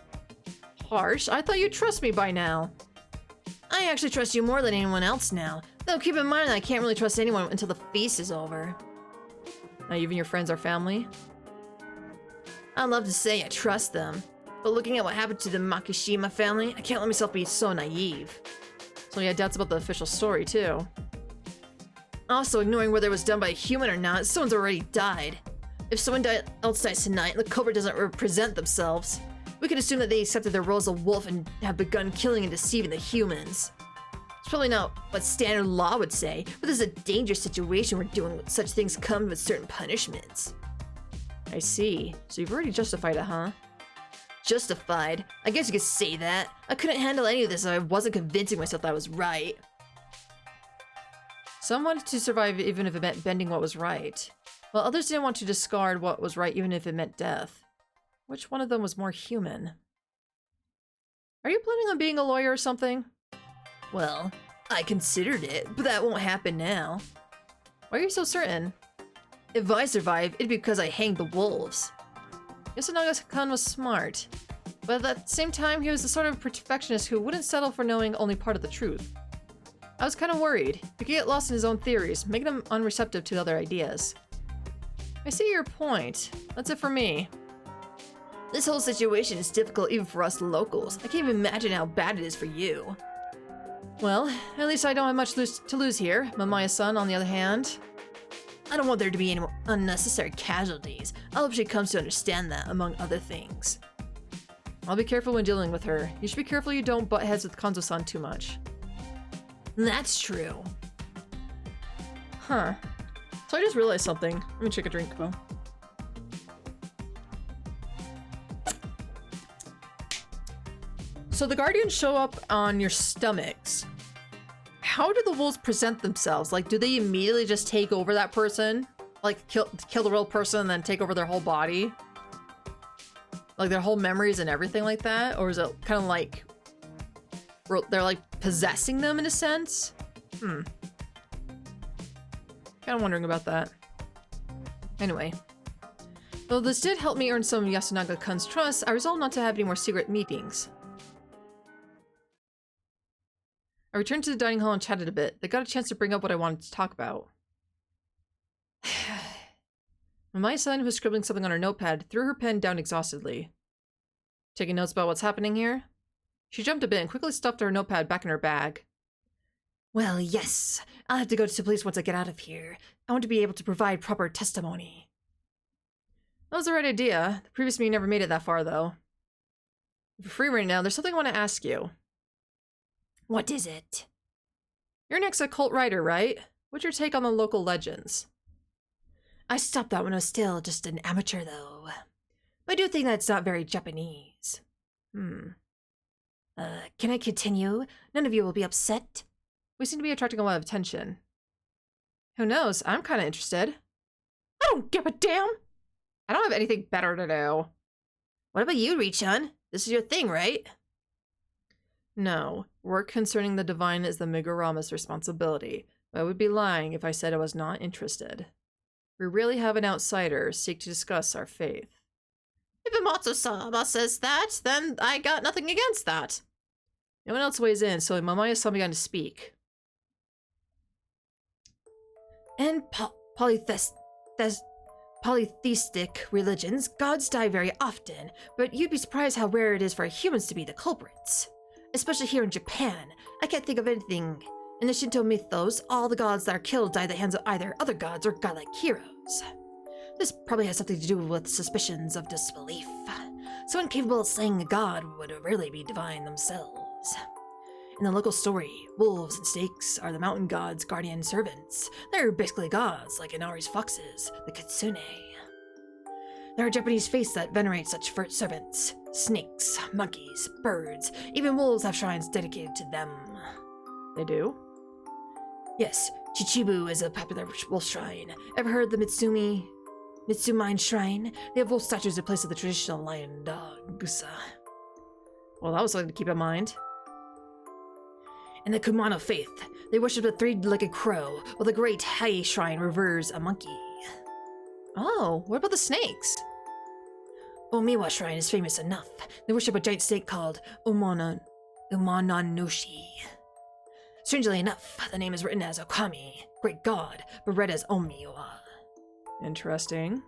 Harsh, I thought you'd trust me by now. I actually trust you more than anyone else now. Though keep in mind that I can't really trust anyone until the feast is over. Not even your friends or family? I'd love to say I trust them, but looking at what happened to the Makishima family, I can't let myself be so naive. So you had doubts about the official story, too. Also, ignoring whether it was done by a human or not, someone's already died. If someone else dies tonight and the culprit doesn't represent themselves, we can assume that they accepted their role as a wolf and have begun killing and deceiving the humans. It's probably not what standard law would say, but this is a dangerous situation where doing such things come with certain punishments. I see. So you've already justified it, huh? justified. I guess you could say that. I couldn't handle any of this if I wasn't convincing myself that I was right. Some wanted to survive even if it meant bending what was right, while others didn't want to discard what was right even if it meant death. Which one of them was more human? Are you planning on being a lawyer or something? Well, I considered it, but that won't happen now. Why are you so certain? If I survive, it'd be because I hanged the wolves. Yasunaga-kun was smart, but at the same time, he was the sort of perfectionist who wouldn't settle for knowing only part of the truth. I was kind of worried. He could get lost in his own theories, making him unreceptive to other ideas. I see your point. That's it for me. This whole situation is difficult even for us locals. I can't even imagine how bad it is for you. Well, at least I don't have much to lose here. Mamaya-san, on the other hand. I don't want there to be any unnecessary casualties. I hope she comes to understand that, among other things. I'll be careful when dealing with her. You should be careful you don't butt heads with Kanzo-san too much. That's true. Huh. So I just realized something. Let me take a drink, Mo. So the Guardians show up on your stomachs. How do the wolves present themselves? Like, do they immediately just take over that person? Like, kill the real person and then take over their whole body? Like, their whole memories and everything like that? Or is it kind of like... they're like possessing them in a sense? Kind of wondering about that. Anyway. Though this did help me earn some Yasunaga-kun's trust, I resolved not to have any more secret meetings. I returned to the dining hall and chatted a bit. They got a chance to bring up what I wanted to talk about. Mamaya-san, who was scribbling something on her notepad, threw her pen down exhaustedly. Taking notes about what's happening here? She jumped a bit and quickly stuffed her notepad back in her bag. Well, yes. I'll have to go to the police once I get out of here. I want to be able to provide proper testimony. That was the right idea. The previous meeting never made it that far, though. If you're free right now, there's something I want to ask you. What is it? You're an ex-occult writer, right? What's your take on the local legends? I stopped that when I was still just an amateur, though. But I do think that's not very Japanese. Can I continue? None of you will be upset? We seem to be attracting a lot of attention. Who knows? I'm kind of interested. I don't give a damn! I don't have anything better to do. What about you, Richan? This is your thing, right? No. Work concerning the divine is the Migurama's responsibility. I would be lying if I said I was not interested. We really have an outsider seek to discuss our faith. If Amatsu-sama says that, then I got nothing against that. No one else weighs in, so Mamaya-san began to speak. In polytheistic religions, gods die very often, but you'd be surprised how rare it is for humans to be the culprits. Especially here in Japan, I can't think of anything. In the Shinto mythos, all the gods that are killed die at the hands of either other gods or godlike heroes. This probably has something to do with suspicions of disbelief. Someone capable of slaying a god would rarely be divine themselves. In the local story, wolves and snakes are the mountain god's guardian servants. They're basically gods, like Inari's foxes, the kitsune. There are Japanese faiths that venerate such servants. Snakes, monkeys, birds, even wolves have shrines dedicated to them. They do? Yes, Chichibu is a popular wolf shrine. Ever heard the Mitsumine Shrine? They have wolf statues in place of the traditional lion dogs. Well, that was something to keep in mind. In the Kumano faith, they worship a three-legged crow, while the great Hai Shrine reveres a monkey. Oh, what about the snakes? Omiwa Shrine is famous enough. They worship a giant snake called Umananoshi. Strangely enough, the name is written as Okami, great god, but read as Omiwa. Interesting.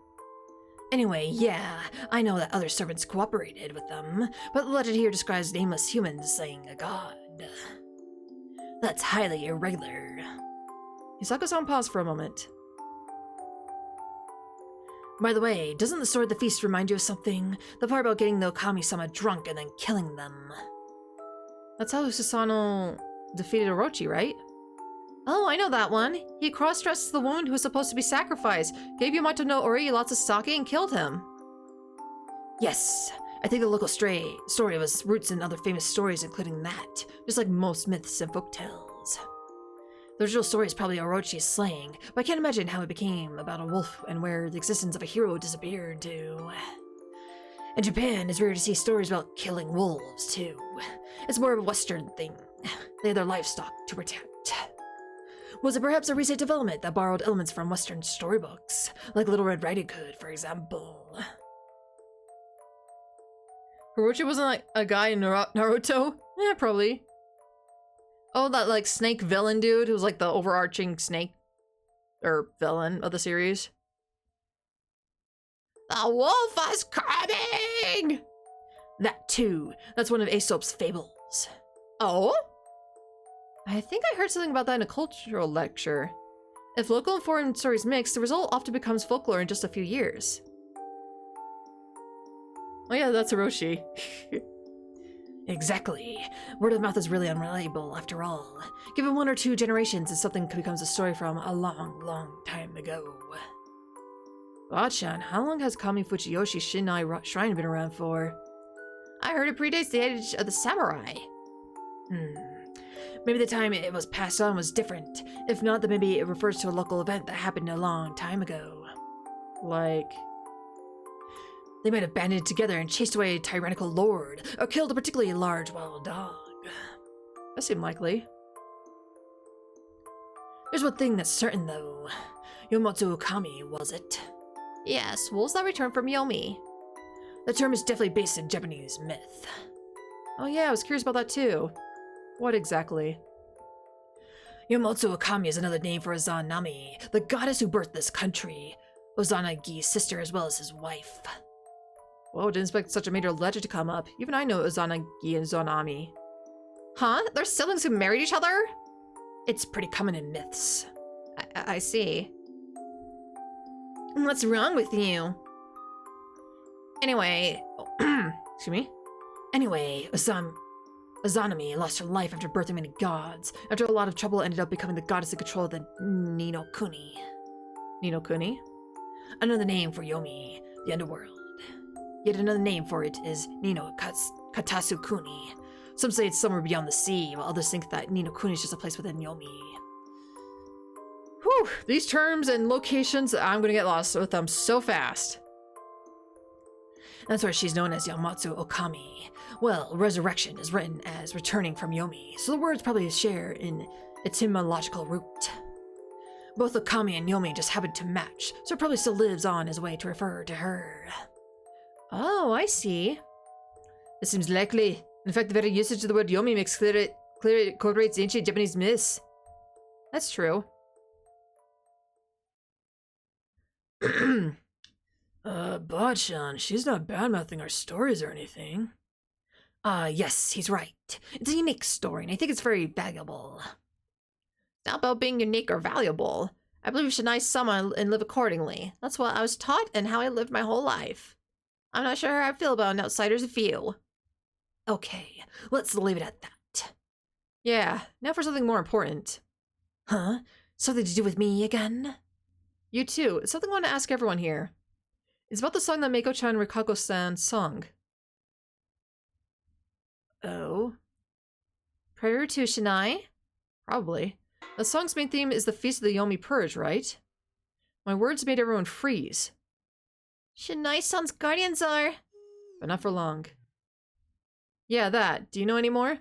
Anyway, yeah, I know that other servants cooperated with them, but the legend here describes nameless humans slaying a god. That's highly irregular. Hisako-san paused for a moment. By the way, doesn't the Sword of the Feast remind you of something? The part about getting the Okami-sama drunk and then killing them. That's how Susanoo defeated Orochi, right? Oh, I know that one. He cross-dressed the woman who was supposed to be sacrificed, gave Yamato no Ori lots of sake, and killed him. Yes, I think the local story was roots in other famous stories, including that, just like most myths and folktales. The original story is probably Orochi's slaying, but I can't imagine how it became about a wolf and where the existence of a hero disappeared to. In Japan, it's rare to see stories about killing wolves, too. It's more of a Western thing. They had their livestock to protect. Was it perhaps a recent development that borrowed elements from Western storybooks, like Little Red Riding Hood, for example? Orochi wasn't like a guy in Naruto? Yeah, probably. Oh, that like snake villain dude who was like the overarching snake or villain of the series. The wolf is coming! That too. That's one of Aesop's fables. Oh? I think I heard something about that in a cultural lecture. If local and foreign stories mix, the result often becomes folklore in just a few years. Oh yeah, that's Orochi. Exactly. Word of mouth is really unreliable, after all. Given 1 or 2 generations, and something becomes a story from a long, long time ago. Bachan, how long has Kami Fujiyoshi Shinai Shrine been around for? I heard it predates the age of the samurai. Maybe the time it was passed on was different. If not, then maybe it refers to a local event that happened a long time ago. Like... They might have banded together and chased away a tyrannical lord, or killed a particularly large wild dog. That seemed likely. There's one thing that's certain, though. Yomotsu Okami, was it? Yes, wolves that return from Yomi. The term is definitely based in Japanese myth. Oh yeah, I was curious about that too. What exactly? Yomotsu Okami is another name for Izanami, the goddess who birthed this country. Ozanagi's sister as well as his wife. Whoa, didn't expect such a major legend to come up. Even I know Izanagi and Izanami. Huh? They're siblings who married each other? It's pretty common in myths. I see. What's wrong with you? Anyway, Excuse me? Anyway, Izanami lost her life after birthing many gods. After a lot of trouble, ended up becoming the goddess in control of the Ninokuni. Ninokuni? Another name for Yomi, the underworld. Yet another name for it is Katasukuni. Some say it's somewhere beyond the sea, while others think that Ninokuni is just a place within Yomi. Whew, these terms and locations, I'm gonna get lost with them so fast. That's why she's known as Yomotsu Okami. Well, resurrection is written as returning from Yomi, so the words probably share in etymological root. Both Okami and Yomi just happen to match, so it probably still lives on as a way to refer to her. Oh, I see. This seems likely. In fact, the very usage of the word Yomi makes clear it incorporates ancient Japanese myths. That's true. Bachan, she's not bad-mouthing our stories or anything. Yes, he's right. It's a unique story, and I think it's very valuable. it's not about being unique or valuable. I believe you should nice someone and live accordingly. That's what I was taught and how I lived my whole life. I'm not sure how I feel about an outsider's view. Okay, let's leave it at that. Yeah, now for something more important. Huh? Something to do with me again? You too. It's something I want to ask everyone here. It's about the song that Meiko-chan Rikako-san sung. Oh? Prayer to Shinai? Probably. The song's main theme is the Feast of the Yomi Purge, right? My words made everyone freeze. Shinai-san's guardians are... But not for long. Yeah, that. Do you know any more?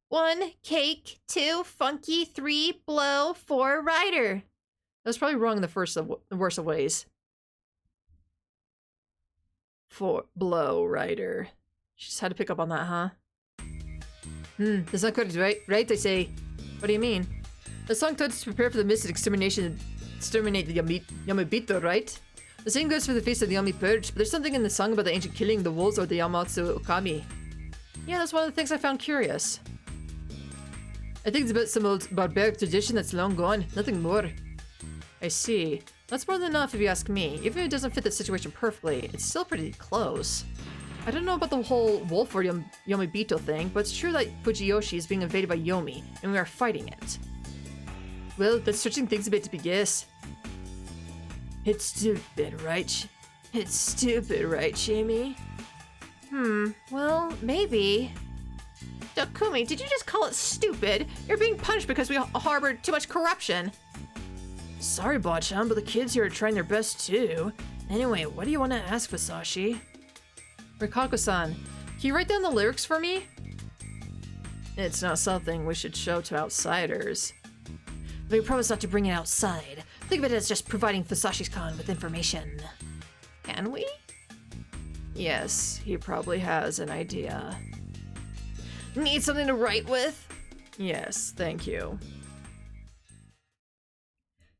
1, cake. 2, funky. 3, blow. 4, rider. That was probably wrong in the worst of ways. 4, blow, rider. She just had to pick up on that, huh? That's not correct, right? Right, I say. What do you mean? The song told us to prepare for the mist and exterminate the Yamabito, right? The same goes for the Feast of the Yomi Purge, but there's something in the song about the ancient killing the wolves or the Yomotsu Okami. Yeah, that's one of the things I found curious. I think it's about some old barbaric tradition that's long gone, nothing more. I see. That's more than enough if you ask me. Even if it doesn't fit the situation perfectly, it's still pretty close. I don't know about the whole wolf or Yomibito thing, but it's true that Fujiyoshi is being invaded by Yomi, and we are fighting it. Well, that's switching things a bit to be guess. It's stupid, right? It's stupid, right, Jamie? Well, maybe. Dokumi, did you just call it stupid? You're being punished because we harbored too much corruption. Sorry, Bachan, but the kids here are trying their best too. Anyway, what do you want to ask Fusashi? Rikako-san, can you write down the lyrics for me? It's not something we should show to outsiders. We promise not to bring it outside. Think of it as just providing Fusashi-san with information. Can we? Yes, he probably has an idea. Need something to write with? Yes, thank you.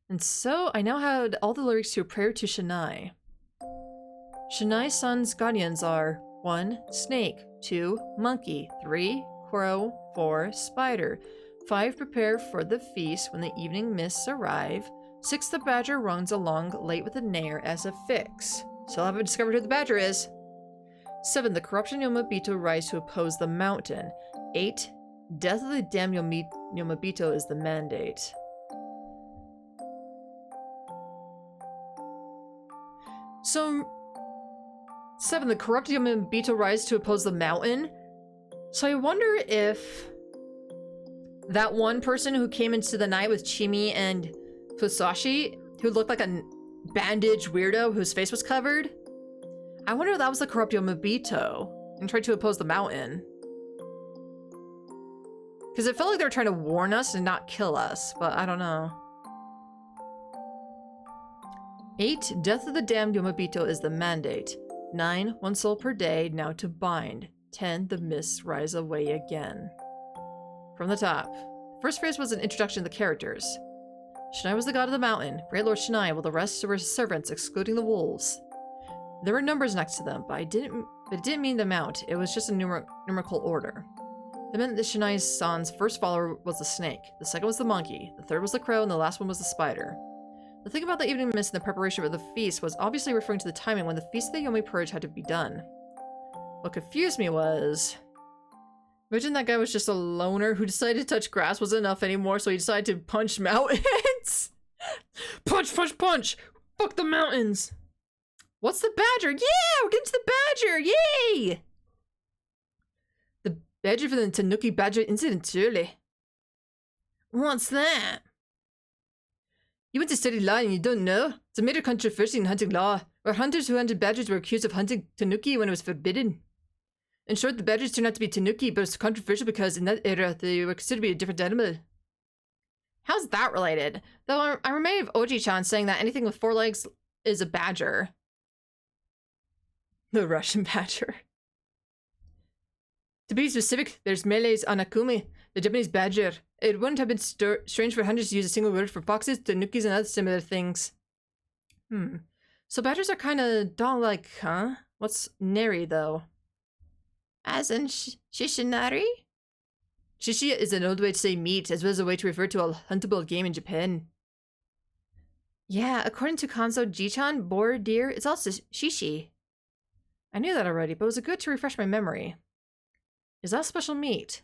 And so I now had all the lyrics to a prayer to Shinai. Shinai-san's guardians are 1. Snake, 2. Monkey, 3. Crow, 4. Spider, 5. Prepare for the feast when the evening mists arrive, 6. The badger runs along late with the nair as a fix. Still haven't discovered who the badger is. 7. The corruption Yomabito rise to oppose the mountain. 8. Death of the damned Yomabito is the mandate. So, 7. The corrupt Yomabito rise to oppose the mountain. So I wonder if that one person who came into the night with Chimi and Fusashi, who looked like a bandaged weirdo whose face was covered, I wonder if that was the corrupt Yomabito and tried to oppose the mountain. Because it felt like they were trying to warn us and not kill us, but I don't know. 8. Death of the damned Yomabito is the mandate. 9. 1 soul per day, now to bind. 10. The mists rise away again. From the top. First phrase was an introduction to the characters. Shinai was the god of the mountain, Great Lord Shinai, while the rest were his servants, excluding the wolves. There were numbers next to them, but it didn't mean the amount. It was just a numerical order. That meant that Shinai-san's first follower was the snake, the second was the monkey, the third was the crow, and the last one was the spider. The thing about the evening mist and the preparation for the feast was obviously referring to the timing when the Feast of the Yomi Purge had to be done. What confused me was... Imagine that guy was just a loner who decided to touch grass wasn't enough anymore, so he decided to punch mountains! Punch, punch, punch! Fuck the mountains! What's the badger? Yeah! We're getting to the badger! Yay! The badger for the Tanuki badger incident, surely. What's that? You went to study law and you don't know? It's a major controversy in hunting law, where hunters who hunted badgers were accused of hunting Tanuki when it was forbidden. In short, the badgers turned out to be Tanuki, but it's controversial because in that era, they were considered to be a different animal. How's that related? Though I remember of Oji-chan saying that anything with 4 legs is a badger. The Russian badger. To be specific, there's Melee's Anakumi, the Japanese badger. It wouldn't have been strange for hunters to use a single word for foxes, tanukis, and other similar things. So badgers are kind of dog-like, huh? What's nary, though? As in Shishinari? Shishi is an old way to say meat, as well as a way to refer to a huntable game in Japan. Yeah, according to Kanzo Ji-chan, boar, deer, it's also shishi. I knew that already, but it was good to refresh my memory. Is that special meat?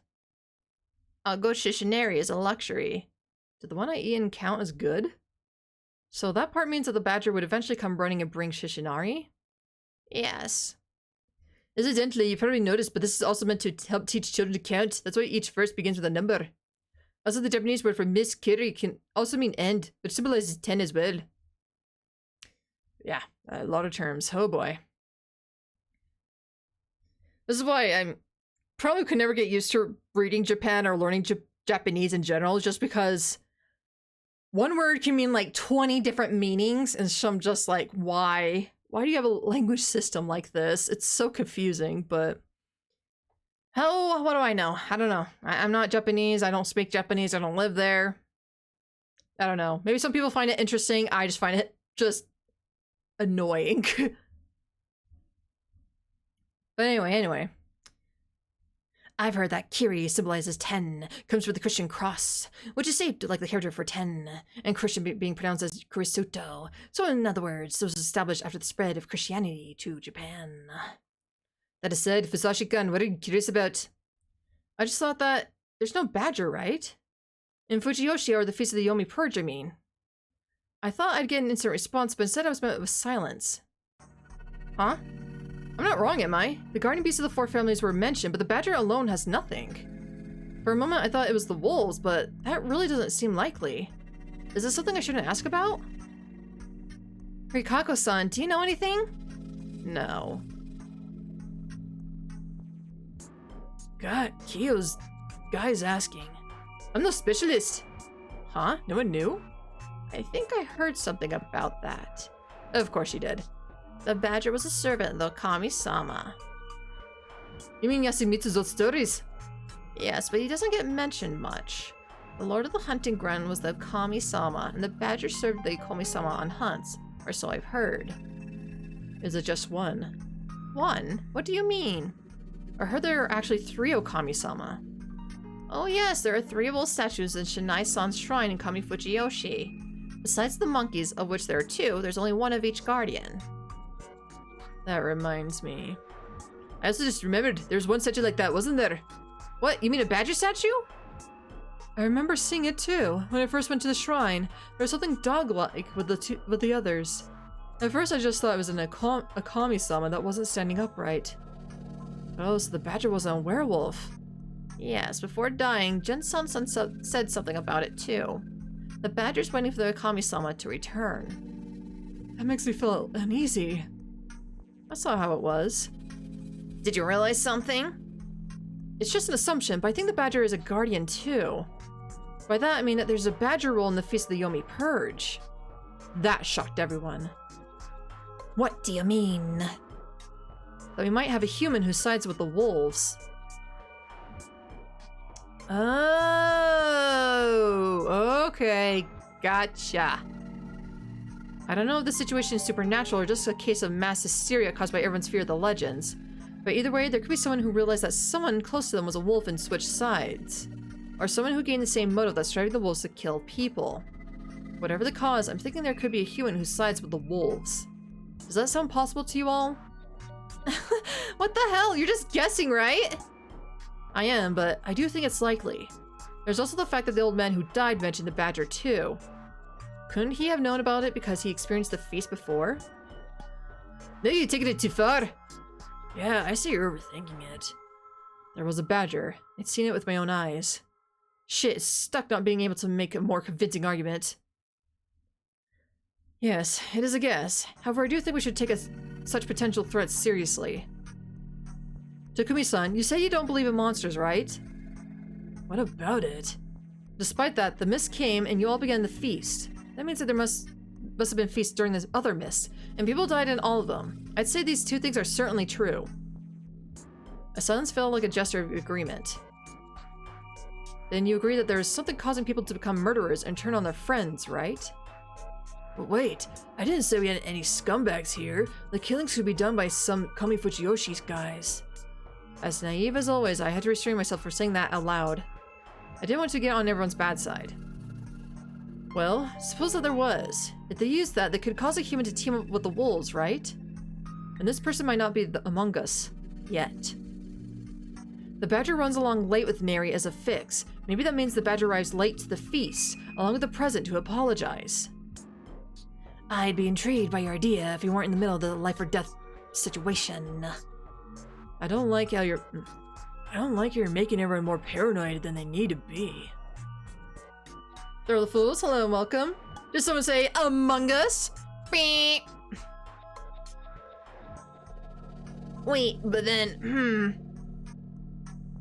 A goat Shishinari is a luxury. Did the one I eat count as good? So that part means that the badger would eventually come running and bring Shishinari? Yes. Incidentally, you probably noticed, but this is also meant to help teach children to count. That's why each verse begins with a number. Also, the Japanese word for Miss Kiri can also mean end, which symbolizes 10 as well. Yeah, a lot of terms. Oh boy. This is why I'm probably could never get used to reading Japan or learning Japanese in general, just because one word can mean like 20 different meanings, and so I'm just like, why? Why do you have a language system like this? It's so confusing, but... Oh, what do I know? I don't know. I'm not Japanese, I don't speak Japanese, I don't live there. I don't know. Maybe some people find it interesting, I just find it just annoying. But anyway. I've heard that Kiri symbolizes 10, comes from the Christian cross, which is shaped like the character for 10, and Christian being pronounced as Kurisuto. So in other words, it was established after the spread of Christianity to Japan. That is said, Fusashi-kun, what are you curious about? I just thought that there's no badger, right? In Fujiyoshi, or the Feast of the Yomi Purge, I mean. I thought I'd get an instant response, but instead I was met with silence. Huh? I'm not wrong, am I? The guardian beasts of the four families were mentioned, but the badger alone has nothing. For a moment, I thought it was the wolves, but that really doesn't seem likely. Is this something I shouldn't ask about? Rikako-san, do you know anything? No. God, Kyo's guy's asking. I'm no specialist. Huh? No one knew? I think I heard something about that. Of course you did. The badger was a servant of the Kami-sama. You mean Yasumitsu's old stories? Yes, but he doesn't get mentioned much. The Lord of the Hunting Ground was the Kami-sama, and the badger served the Kami-sama on hunts, or so I've heard. Is it just one? One? What do you mean? I heard there are actually 3 Okami-sama. Oh yes, there are 3 wolf statues in Shinai-san's shrine in Kamifujiyoshi. Besides the monkeys, of which there are 2, there's only 1 of each guardian. That reminds me. I also just remembered there's one statue like that, wasn't there? What, you mean a badger statue? I remember seeing it too. When I first went to the shrine, there was something dog-like with the others. At first I just thought it was an Akami-sama that wasn't standing upright. Oh, so the badger wasn't a werewolf. Yes, before dying, Jin-san said something about it too. The badger's waiting for the Kami-sama to return. That makes me feel uneasy. That's not how it was. Did you realize something? It's just an assumption, but I think the badger is a guardian too. By that I mean that there's a badger role in the Feast of the Yomi Purge. That shocked everyone. What do you mean? That we might have a human who sides with the wolves. Oh, okay, gotcha. I don't know if the situation is supernatural or just a case of mass hysteria caused by everyone's fear of the legends. But either way, there could be someone who realized that someone close to them was a wolf and switched sides. Or someone who gained the same motive that's driving the wolves to kill people. Whatever the cause, I'm thinking there could be a human who sides with the wolves. Does that sound possible to you all? What the hell? You're just guessing, right? I am, but I do think it's likely. There's also the fact that the old man who died mentioned the badger too. Couldn't he have known about it because he experienced the feast before? Maybe you're taking it too far. Yeah, I see you're overthinking it. There was a badger. I'd seen it with my own eyes. Shit, stuck not being able to make a more convincing argument. Yes, it is a guess. However, I do think we should take such potential threats seriously. Takumi-san, you say you don't believe in monsters, right? What about it? Despite that, the mist came and you all began the feast. That means that there must have been feasts during this other mist, and people died in all of them. I'd say these 2 things are certainly true. A silence fell like a gesture of agreement. Then you agree that there is something causing people to become murderers and turn on their friends, right? But wait, I didn't say we had any scumbags here. The killings could be done by some Kamifujiyoshi's guys. As naive as always, I had to restrain myself from saying that out loud. I didn't want to get on everyone's bad side. Well, suppose that there was. If they used that, they could cause a human to team up with the wolves, right? And this person might not be among us. Yet. The badger runs along late with Neri as a fix. Maybe that means the badger arrives late to the feast, along with the present to apologize. I'd be intrigued by your idea if you weren't in the middle of the life or death situation. I don't like you're making everyone more paranoid than they need to be. Throw the fools, hello and welcome. Did someone say Among Us? Beep. Wait, but then,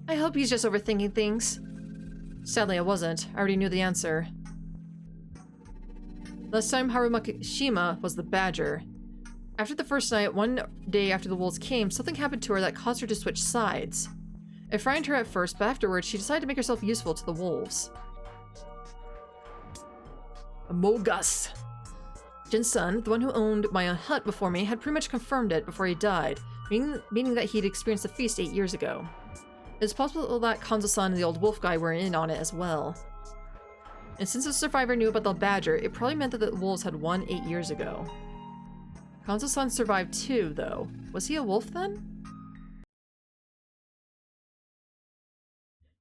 I hope he's just overthinking things. Sadly, I wasn't. I already knew the answer. Last time Harumakishima was the badger. After the first night, one day after the wolves came, something happened to her that caused her to switch sides. It frightened her at first, but afterwards she decided to make herself useful to the wolves. Amogus. Jin-san, the one who owned my hut before me, had pretty much confirmed it before he died, meaning that he'd experienced the feast 8 years ago. It's possible that Kanzo-san and the old wolf guy were in on it as well. And since the survivor knew about the badger, it probably meant that the wolves had won 8 years ago. Kanzo-san survived too, though. Was he a wolf then?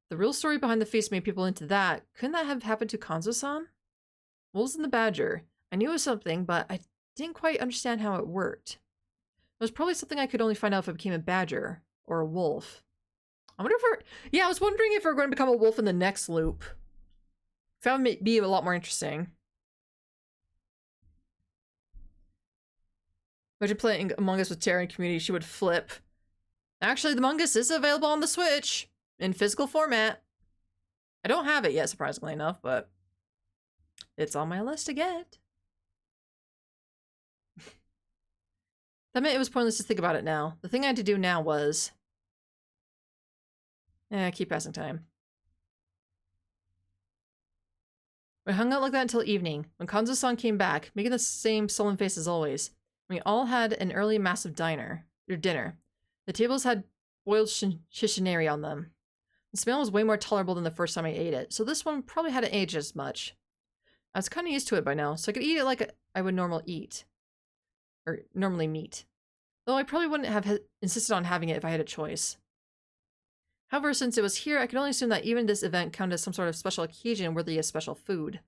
The real story behind the feast made people into that. Couldn't that have happened to Kanzo-san? Wolves and the badger. I knew it was something, but I didn't quite understand how it worked. was probably something I could only find out if I became a badger or a wolf. I wonder if we're... Yeah, I was wondering if we're going to become a wolf in the next loop. That would be a lot more interesting. Imagine playing Among Us with Terra in community, she would flip. Actually, the Among Us is available on the Switch in physical format. I don't have it yet, surprisingly enough, but it's on my list to get. That meant it was pointless to think about it now. The thing I had to do now was... keep passing time. We hung out like that until evening, when Kanzo-san came back, making the same sullen face as always. We all had an early massive dinner. The tables had boiled shishoneri on them. The smell was way more tolerable than the first time I ate it, so this one probably hadn't aged as much. I was kind of used to it by now, so I could eat it like I would normally eat. Or normally meat. Though I probably wouldn't have insisted on having it if I had a choice. However, since it was here, I could only assume that even this event counted as some sort of special occasion worthy of special food.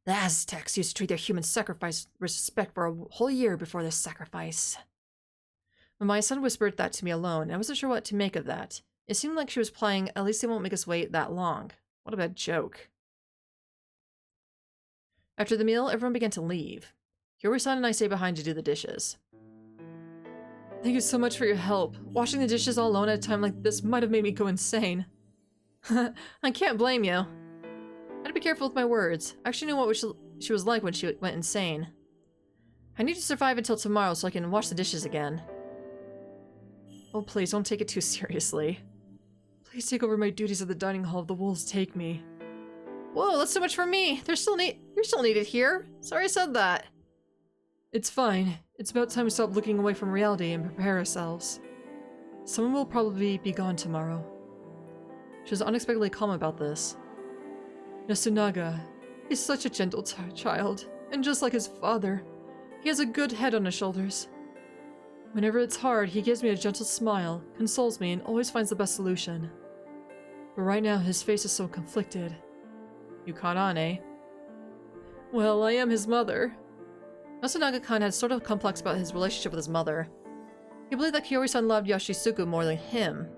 The Aztecs used to treat their human sacrifice with respect for a whole year before this sacrifice. When my son whispered that to me alone, I wasn't sure what to make of that. It seemed like she was playing, at least they won't make us wait that long. What a bad joke. After the meal, everyone began to leave. Hiyori-san and I stayed behind to do the dishes. Thank you so much for your help. Washing the dishes all alone at a time like this might have made me go insane. I can't blame you. I had to be careful with my words. I actually knew what she was like when she went insane. I need to survive until tomorrow so I can wash the dishes again. Oh, please, don't take it too seriously. Please take over my duties at the dining hall if the wolves take me. Whoa, that's so much for me. You're still needed here. Sorry I said that. It's fine. It's about time we stop looking away from reality and prepare ourselves. Someone will probably be gone tomorrow. She was unexpectedly calm about this. Yasunaga, he's such a gentle child, and just like his father, he has a good head on his shoulders. Whenever it's hard, he gives me a gentle smile, consoles me, and always finds the best solution. But right now, his face is so conflicted. You caught on, eh? Well, I am his mother. Yasunaga-kan had sort of complex about his relationship with his mother. He believed that Kiyori-san loved Yoshisuke more than him.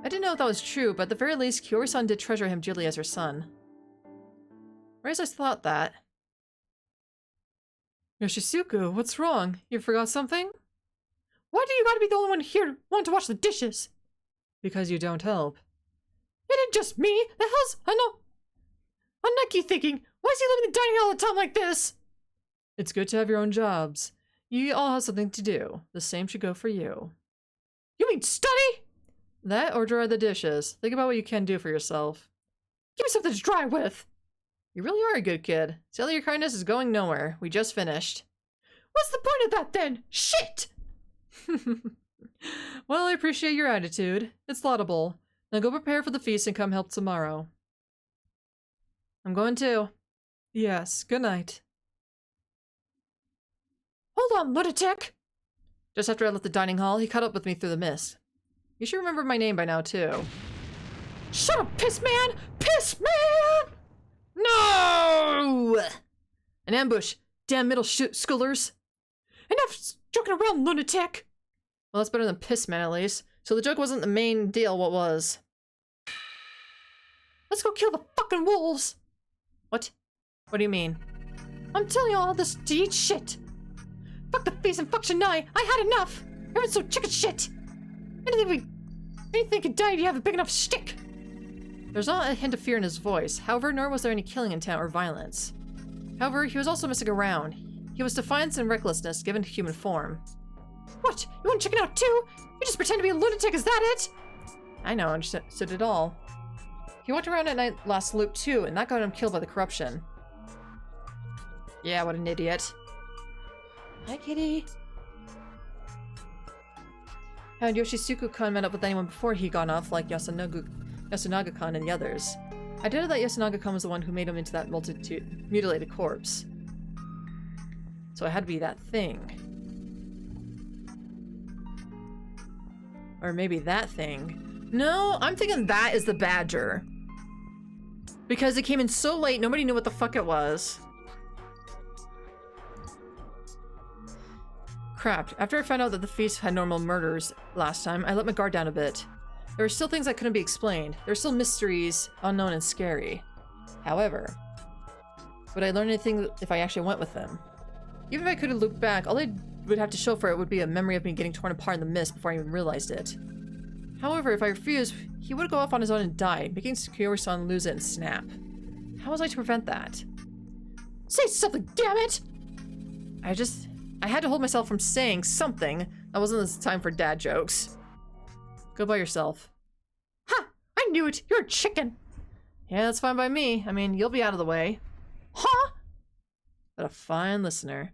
I didn't know if that was true, but at the very least, Kiyori-san did treasure him dearly as her son. Or as I thought that. Yoshisuke, what's wrong? You forgot something? Why do you gotta be the only one here wanting to wash the dishes? Because you don't help. It ain't just me! The hell's... Anaki thinking? Why is he living in the dining hall all the time like this? It's good to have your own jobs. You all have something to do. The same should go for you. You mean study? That or dry the dishes. Think about what you can do for yourself. Give me something to dry with. You really are a good kid. Tell your kindness is going nowhere. We just finished. What's the point of that then? Shit! Well, I appreciate your attitude. It's laudable. Now go prepare for the feast and come help tomorrow. I'm going too. Yes, good night. Hold on, lunatic! Just after I left the dining hall, he caught up with me through the mist. You should remember my name by now, too. Shut up, piss man! Piss man! No! An ambush. Damn middle schoolers. Enough joking around, lunatic! Well, that's better than piss man, at least. So the joke wasn't the main deal, what was? Let's go kill the fucking wolves! What? What do you mean? I'm telling you all this to eat shit! Fuck the feast and fuck Shanai! I had enough! Everyone's so chicken shit! Anything could die if you have a big enough stick! There's not a hint of fear in his voice, however, nor was there any killing intent or violence. However, he was also messing around. He was defiance and recklessness given human form. What? You want to check it out too? You just pretend to be a lunatic, is that it? I know, understood it all. He walked around at night last loop too, and that got him killed by the corruption. Yeah, what an idiot. Hi, kitty. Had Yoshisuke-kun met up with anyone before he gone off, like Yasunaga-kun and the others? I doubted that Yasunaga-kun was the one who made him into that mutilated corpse. So it had to be that thing. Or maybe that thing. No, I'm thinking that is the badger. Because it came in so late, nobody knew what the fuck it was. Crap. After I found out that the feast had normal murders last time, I let my guard down a bit. There were still things that couldn't be explained. There were still mysteries, unknown and scary. However, would I learn anything if I actually went with them? Even if I could have looked back, all I would have to show for it would be a memory of me getting torn apart in the mist before I even realized it. However, if I refused, he would go off on his own and die, making Kiyori-san lose it and snap. How was I to prevent that? Say something, damn it! I had to hold myself from saying something. That wasn't the time for dad jokes. Go by yourself. Ha! I knew it! You're a chicken! Yeah, that's fine by me. I mean, you'll be out of the way. Huh? But a fine listener.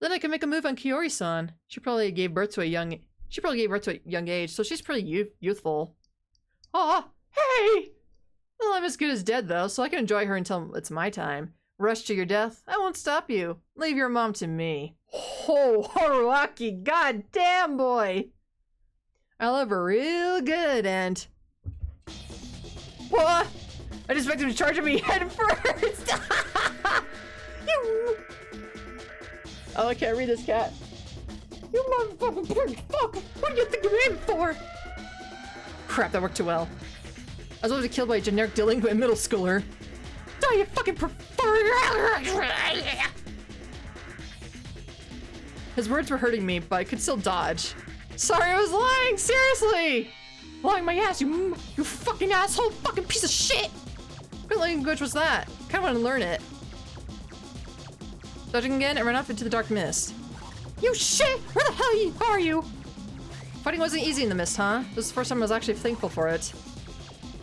Then I can make a move on Kiyori-san. She probably gave birth to a young age, so she's pretty youthful. Aw, hey! Well, I'm as good as dead, though, so I can enjoy her until it's my time. Rush to your death? I won't stop you. Leave your mom to me. Oh, Haruaki, goddamn boy! I love her real good, and... What? I just expect him to charge at me head first! You... Oh, I can't read this, cat. You motherfucking pig fuck! What do you think you're in for? Crap, that worked too well. I was about to be killed by a generic delinquent middle schooler. Do you fucking prefer? His words were hurting me, but I could still dodge. Sorry, I was lying! Seriously! Lying my ass, you fucking asshole, fucking piece of shit! What language was that? Kinda wanna learn it. Dodging again, I ran off into the dark mist. You shit! Where the hell are you? Fighting wasn't easy in the mist, huh? This is the first time I was actually thankful for it.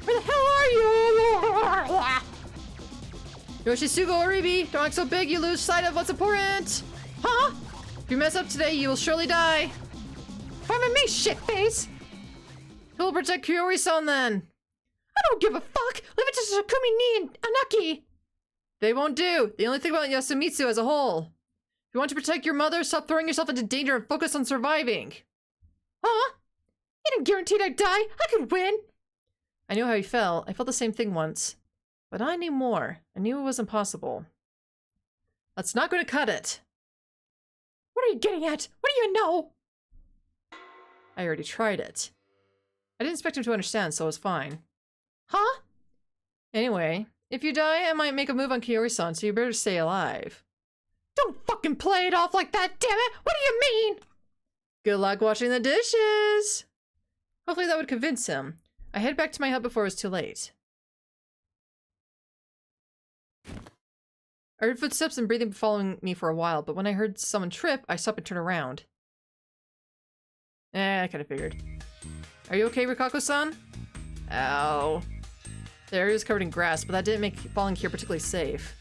Where the hell are you? Yoshisugo Oribi, don't act so big, you lose sight of what's important! Huh? If you mess up today, you will surely die. Fine with me, shitface! Who will protect Kiyori-san then? I don't give a fuck! Leave it to Takumi Nii and Anaki! They won't do. They only think about Yasumitsu as a whole. If you want to protect your mother, stop throwing yourself into danger and focus on surviving. Huh? You didn't guarantee I'd die. I could win. I knew how he felt. I felt the same thing once. But I knew more. I knew it was impossible. That's not going to cut it. What are you getting at? What do you know? I already tried it. I didn't expect him to understand, so it was fine. Huh? Anyway, if you die, I might make a move on Kiyori-san, so you better stay alive. Don't fucking play it off like that, damn it! What do you mean? Good luck washing the dishes! Hopefully that would convince him. I head back to my hut before it was too late. I heard footsteps and breathing following me for a while, but when I heard someone trip, I stopped and turned around. I kinda figured. Are you okay, Rikako-san? Ow. The area was covered in grass, but that didn't make falling here particularly safe.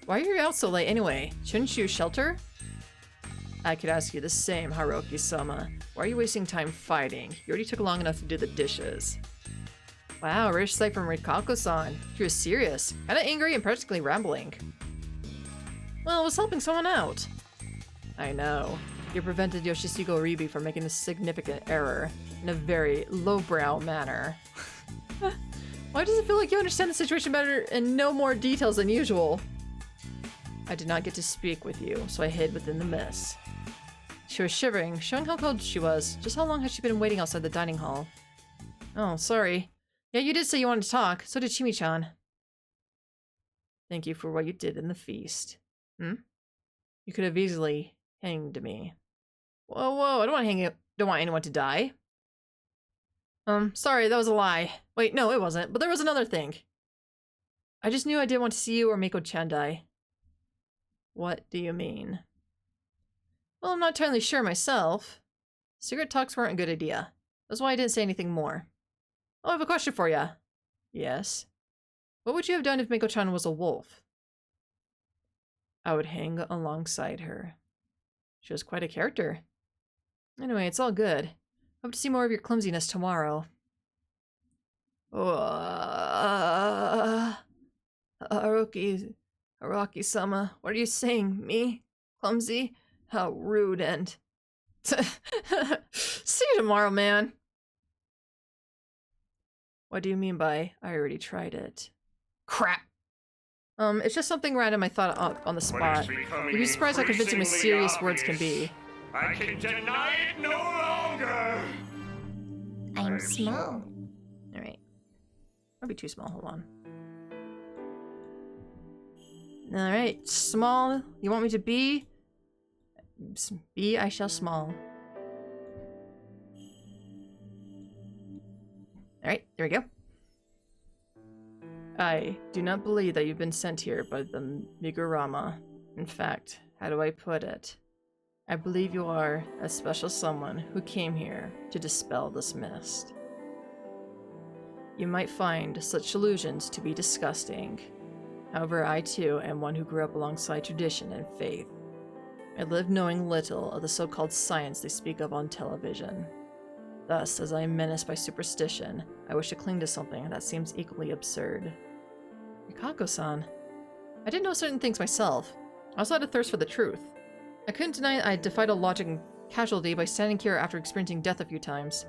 Why are you out so late anyway? Shouldn't you shelter? I could ask you the same, Haruki-sama. Why are you wasting time fighting? You already took long enough to do the dishes. Wow, rich sight from Rikako-san. She was serious, kinda angry and practically rambling. Well, it was helping someone out. I know. You prevented Yoshisugo Oribi from making a significant error in a very lowbrow manner. Why does it feel like you understand the situation better and know more details than usual? I did not get to speak with you, so I hid within the mist. She was shivering, showing how cold she was. Just how long had she been waiting outside the dining hall? Oh, sorry. Yeah, you did say you wanted to talk. So did Chimi-chan. Thank you for what you did in the feast. You could have easily hanged me. Whoa, I don't want anyone to die. Sorry, that was a lie. Wait, no, it wasn't. But there was another thing. I just knew I didn't want to see you or Miko-chan die. What do you mean? Well, I'm not entirely sure myself. Secret talks weren't a good idea. That's why I didn't say anything more. Oh, I have a question for you. Yes? What would you have done if Miko-chan was a wolf? I would hang alongside her. She was quite a character. Anyway, it's all good. Hope to see more of your clumsiness tomorrow. Araki-sama, what are you saying? Me? Clumsy? How rude and... See you tomorrow, man. What do you mean by, I already tried it? Crap! It's just something random I thought up on the spot. You'd be surprised how convincing mysterious words can be. I can deny it no longer! I'm small. Alright. I'll be too small, hold on. Alright, small. You want me to be? Be I shall small. Alright, there we go. I do not believe that you've been sent here by the Migurama. In fact, how do I put it? I believe you are a special someone who came here to dispel this mist. You might find such illusions to be disgusting. However, I too am one who grew up alongside tradition and faith. I live knowing little of the so-called science they speak of on television. Thus, as I am menaced by superstition, I wish to cling to something that seems equally absurd. Rikako-san. I didn't know certain things myself. I also had a thirst for the truth. I couldn't deny I defied a logic and casualty by standing here after experiencing death a few times.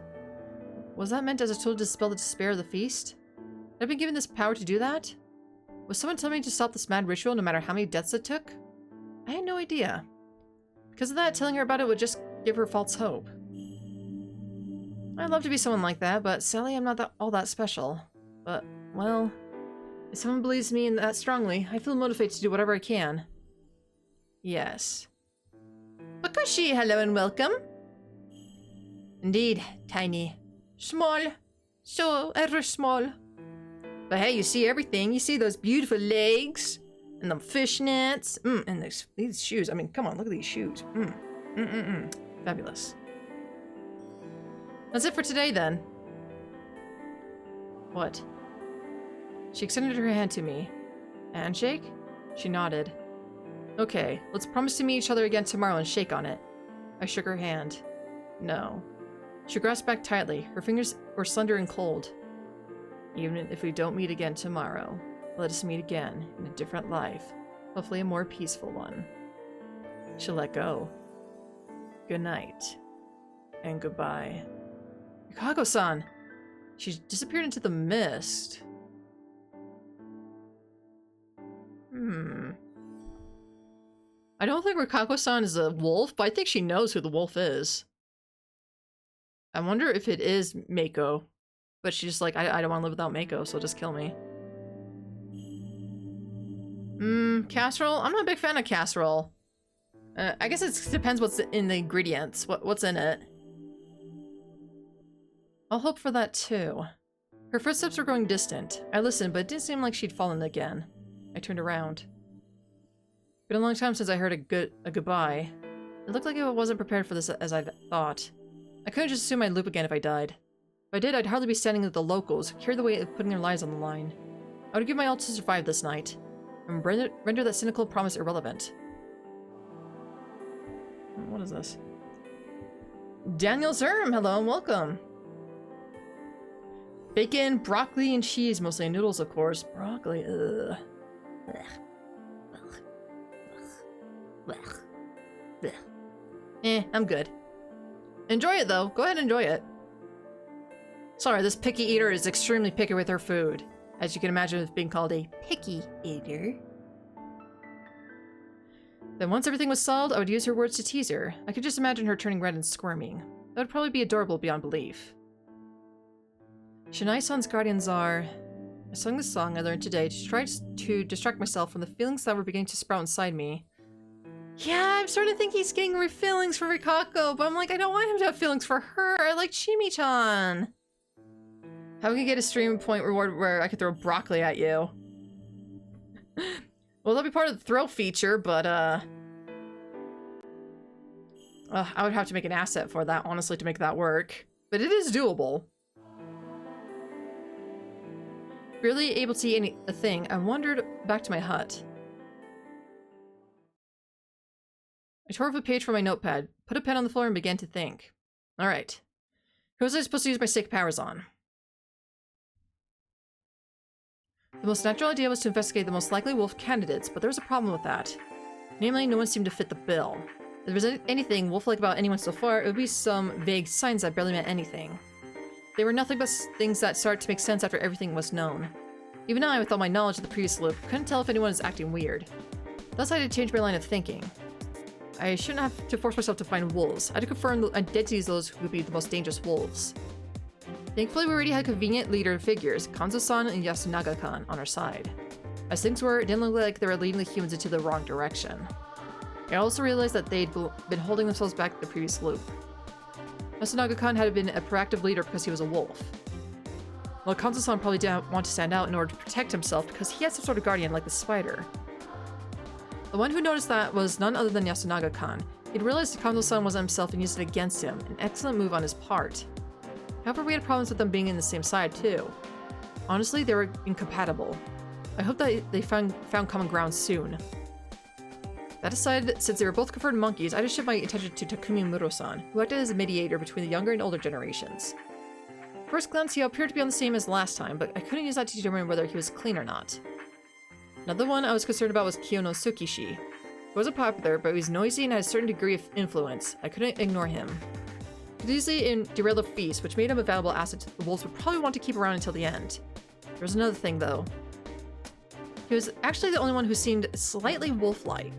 Was that meant as a tool to dispel the despair of the feast? Had I been given this power to do that? Was someone telling me to stop this mad ritual no matter how many deaths it took? I had no idea. Because of that, telling her about it would just give her false hope. I'd love to be someone like that, but sadly I'm not all that special. But, well, if someone believes me in that strongly, I feel motivated to do whatever I can. Yes. Bakushi, hello and welcome. Indeed, tiny. Small. So ever small. But hey, you see everything. You see those beautiful legs. And the fishnets. And these shoes. I mean, come on, look at these shoes. Fabulous. That's it for today, then. What? She extended her hand to me. Handshake? She nodded. Okay, let's promise to meet each other again tomorrow and shake on it. I shook her hand. No. She grasped back tightly. Her fingers were slender and cold. Even if we don't meet again tomorrow, let us meet again in a different life. Hopefully a more peaceful one. She let go. Good night. And goodbye. Rikako-san! She disappeared into the mist. I don't think Rikako-san is a wolf, but I think she knows who the wolf is. I wonder if it is Mako. But she's just like, I don't want to live without Mako, so just kill me. Casserole? I'm not a big fan of casserole. I guess it depends what's in the ingredients. What's in it. I'll hope for that too. Her footsteps were growing distant. I listened, but it didn't seem like she'd fallen again. I turned around. Been a long time since I heard a goodbye. It looked like I wasn't prepared for this as I thought. I couldn't just assume I'd loop again if I died. If I did, I'd hardly be standing with the locals, who carry the weight of putting their lives on the line. I would give my all to survive this night, and render that cynical promise irrelevant. What is this? Daniel Zerm, hello and welcome! Bacon, broccoli, and cheese, mostly noodles, of course. Broccoli, ugh. I'm good. Enjoy it, though. Go ahead and enjoy it. Sorry, this picky eater is extremely picky with her food. As you can imagine with being called a picky eater. Then once everything was solved, I would use her words to tease her. I could just imagine her turning red and squirming. That would probably be adorable beyond belief. Shinai-san's guardians are... I sung this song I learned today to try to distract myself from the feelings that were beginning to sprout inside me. Yeah, I'm starting to think he's getting feelings for Rikako, but I'm like, I don't want him to have feelings for her. I like Chimi-chan. How can we get a stream point reward where I could throw broccoli at you? Well, that'll be part of the thrill feature, but, I would have to make an asset for that, honestly, to make that work. But it is doable. Barely able to eat a thing, I wandered back to my hut. I tore off a page from my notepad, put a pen on the floor, and began to think. Alright. Who was I supposed to use my sick powers on? The most natural idea was to investigate the most likely wolf candidates, but there was a problem with that. Namely, no one seemed to fit the bill. If there was anything wolf-like about anyone so far, it would be some vague signs that barely meant anything. They were nothing but things that started to make sense after everything was known. Even I, with all my knowledge of the previous loop, couldn't tell if anyone was acting weird. Thus I had to change my line of thinking. I shouldn't have to force myself to find wolves. I had to confirm the identities of those who would be the most dangerous wolves. Thankfully, we already had convenient leader figures, Kanzo-san and Yasunaga-kan, on our side. As things were, it didn't look like they were leading the humans into the wrong direction. I also realized that they'd been holding themselves back the previous loop. Yasunaga-kan had been a proactive leader because he was a wolf. While Kanzo-san probably didn't want to stand out in order to protect himself because he had some sort of guardian like the spider. The one who noticed that was none other than Yasunaga-kan. He'd realized Kanzo-san wasn't himself and used it against him, an excellent move on his part. However, we had problems with them being in the same side too. Honestly, they were incompatible. I hope that they found common ground soon. That aside, since they were both confirmed monkeys, I just shifted my attention to Takumi Muro-san, who acted as a mediator between the younger and older generations. First glance, he appeared to be on the same as last time, but I couldn't use that to determine whether he was clean or not. Another one I was concerned about was Kiyono Tsukishi. He wasn't popular, but he was noisy and had a certain degree of influence. I couldn't ignore him. He could easily derail the feast, which made him a valuable asset the wolves would probably want to keep around until the end. There was another thing, though. He was actually the only one who seemed slightly wolf-like.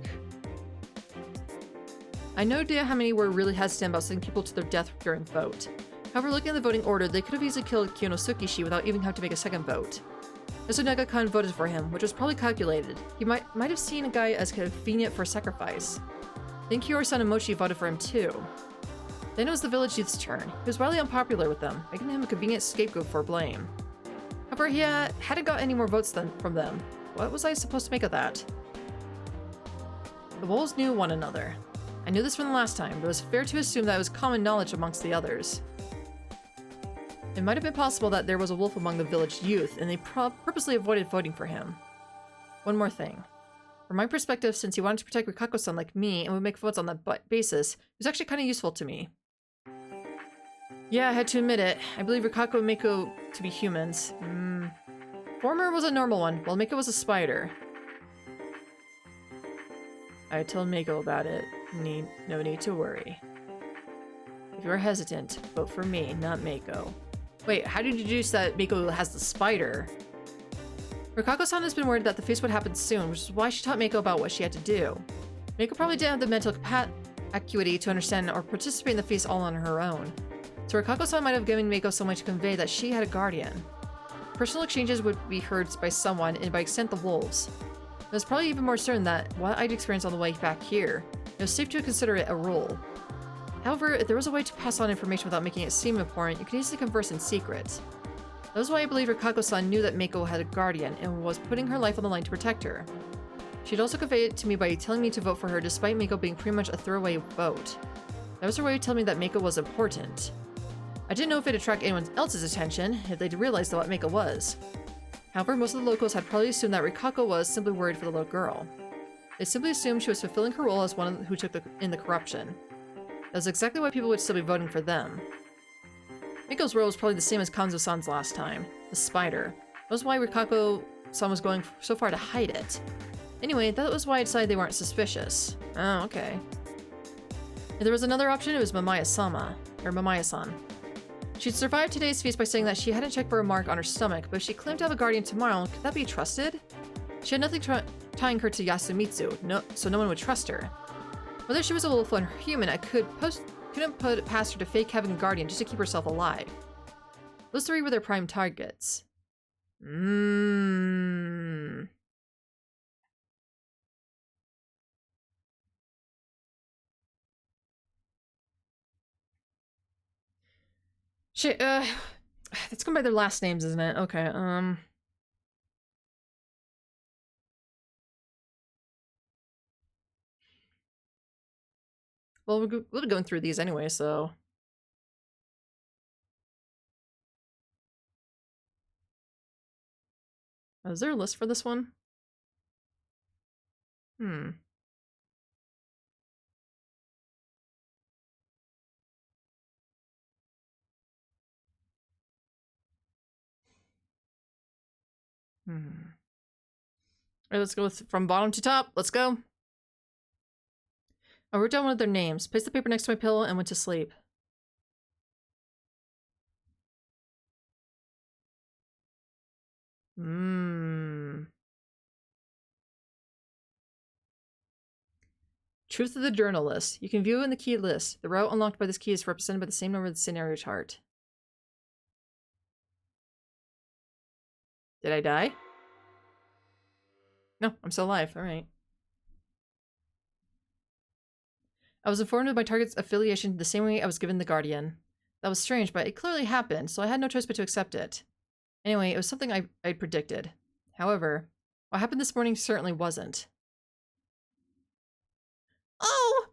I had no idea how many were really hesitant about sending people to their death during the vote. However, looking at the voting order, they could have easily killed Kiyono Tsukishi without even having to make a second vote. Yasunaga-kan voted for him, which was probably calculated. He might have seen a guy as convenient for a sacrifice. Then Kiyoru-san and Mochi voted for him too. Then it was the village youth's turn. He was wildly unpopular with them, making him a convenient scapegoat for blame. However, he hadn't got any more votes from them. What was I supposed to make of that? The wolves knew one another. I knew this from the last time, but it was fair to assume that it was common knowledge amongst the others. It might have been possible that there was a wolf among the village youth, and they purposely avoided voting for him. One more thing. From my perspective, since he wanted to protect Rikako-san like me and would make votes on that basis, he was actually kind of useful to me. Yeah, I had to admit it. I believe Rikako and Mako to be humans. Former was a normal one, while Mako was a spider. I told Mako about it. No need to worry. If you're hesitant, vote for me, not Mako. Wait, how did you deduce that Mako has the spider? Rikako-san has been worried that the feast would happen soon, which is why she taught Mako about what she had to do. Mako probably didn't have the mental acuity to understand or participate in the feast all on her own. So Rikako-san might have given Mako some way to convey that she had a guardian. Personal exchanges would be heard by someone, and by extent the wolves. It was probably even more certain that what I'd experienced on the way back here, it was safe to consider it a rule. However, if there was a way to pass on information without making it seem important, you could easily converse in secret. That was why I believe Rikako-san knew that Mako had a guardian and was putting her life on the line to protect her. She'd also conveyed it to me by telling me to vote for her despite Mako being pretty much a throwaway vote. That was her way of telling me that Mako was important. I didn't know if it'd attract anyone else's attention, if they'd realized what Mako was. However, most of the locals had probably assumed that Rikako was simply worried for the little girl. They simply assumed she was fulfilling her role as one who took in the corruption. That was exactly why people would still be voting for them. Miko's role was probably the same as Kanzo-san's last time, the spider. That was why Rikako-san was going so far to hide it. Anyway, that was why I decided they weren't suspicious. Oh, okay. If there was another option, it was Mamaya-san. She'd survived today's feast by saying that she hadn't checked for a mark on her stomach, but she claimed to have a guardian tomorrow. Could that be trusted? She had nothing tying her to Yasumitsu, so no one would trust her. Whether she was a wolf or human, I couldn't put it past her to fake having a guardian just to keep herself alive. Those three were their prime targets. Shit, it's going by their last names, isn't it? Okay, well, we'll be going through these anyway, so... Is there a list for this one? Alright, let's go from bottom to top. Let's go. I wrote down one of their names, placed the paper next to my pillow, and went to sleep. Truth of the Journalist. You can view it in the key list. The route unlocked by this key is represented by the same number of the scenario chart. Did I die? No, I'm still alive. Alright. I was informed of my target's affiliation the same way I was given the Guardian. That was strange, but it clearly happened, so I had no choice but to accept it. Anyway, it was something I predicted. However, what happened this morning certainly wasn't. Oh!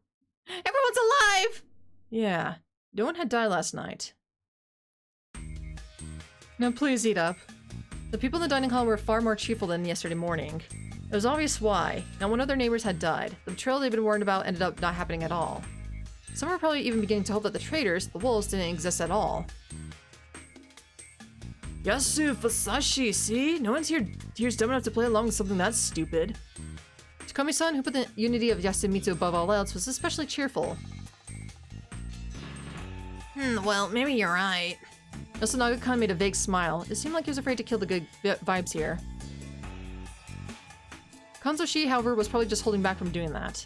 Everyone's alive! Yeah, no one had died last night. Now please eat up. The people in the dining hall were far more cheerful than yesterday morning. It was obvious why. Not one of their neighbors had died. The betrayal they'd been warned about ended up not happening at all. Some were probably even beginning to hope that the traitors, the wolves, didn't exist at all. Yasu, Fasashi, see? No one's here's dumb enough to play along with something that stupid. Takumi-san, who put the unity of Yasumitsu above all else, was especially cheerful. Well, maybe you're right. Yasunaga-kan made a vague smile. It seemed like he was afraid to kill the good vibes here. Kanzoshi, however, was probably just holding back from doing that.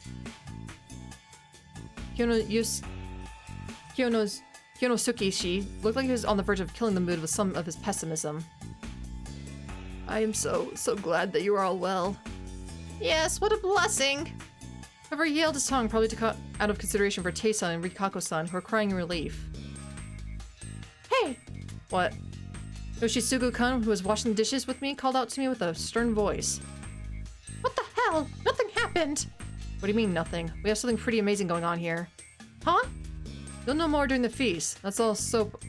Kyonosuke-shi looked like he was on the verge of killing the mood with some of his pessimism. I am so glad that you are all well. Yes, what a blessing! However, he held his tongue, probably out of consideration for Tei-san and Rikako-san, who were crying in relief. Hey! What? Yoshisugu-kun, who was washing the dishes with me, called out to me with a stern voice. What the hell? Nothing happened! What do you mean, nothing? We have something pretty amazing going on here. Huh? You'll know more during the feast. That's all soap.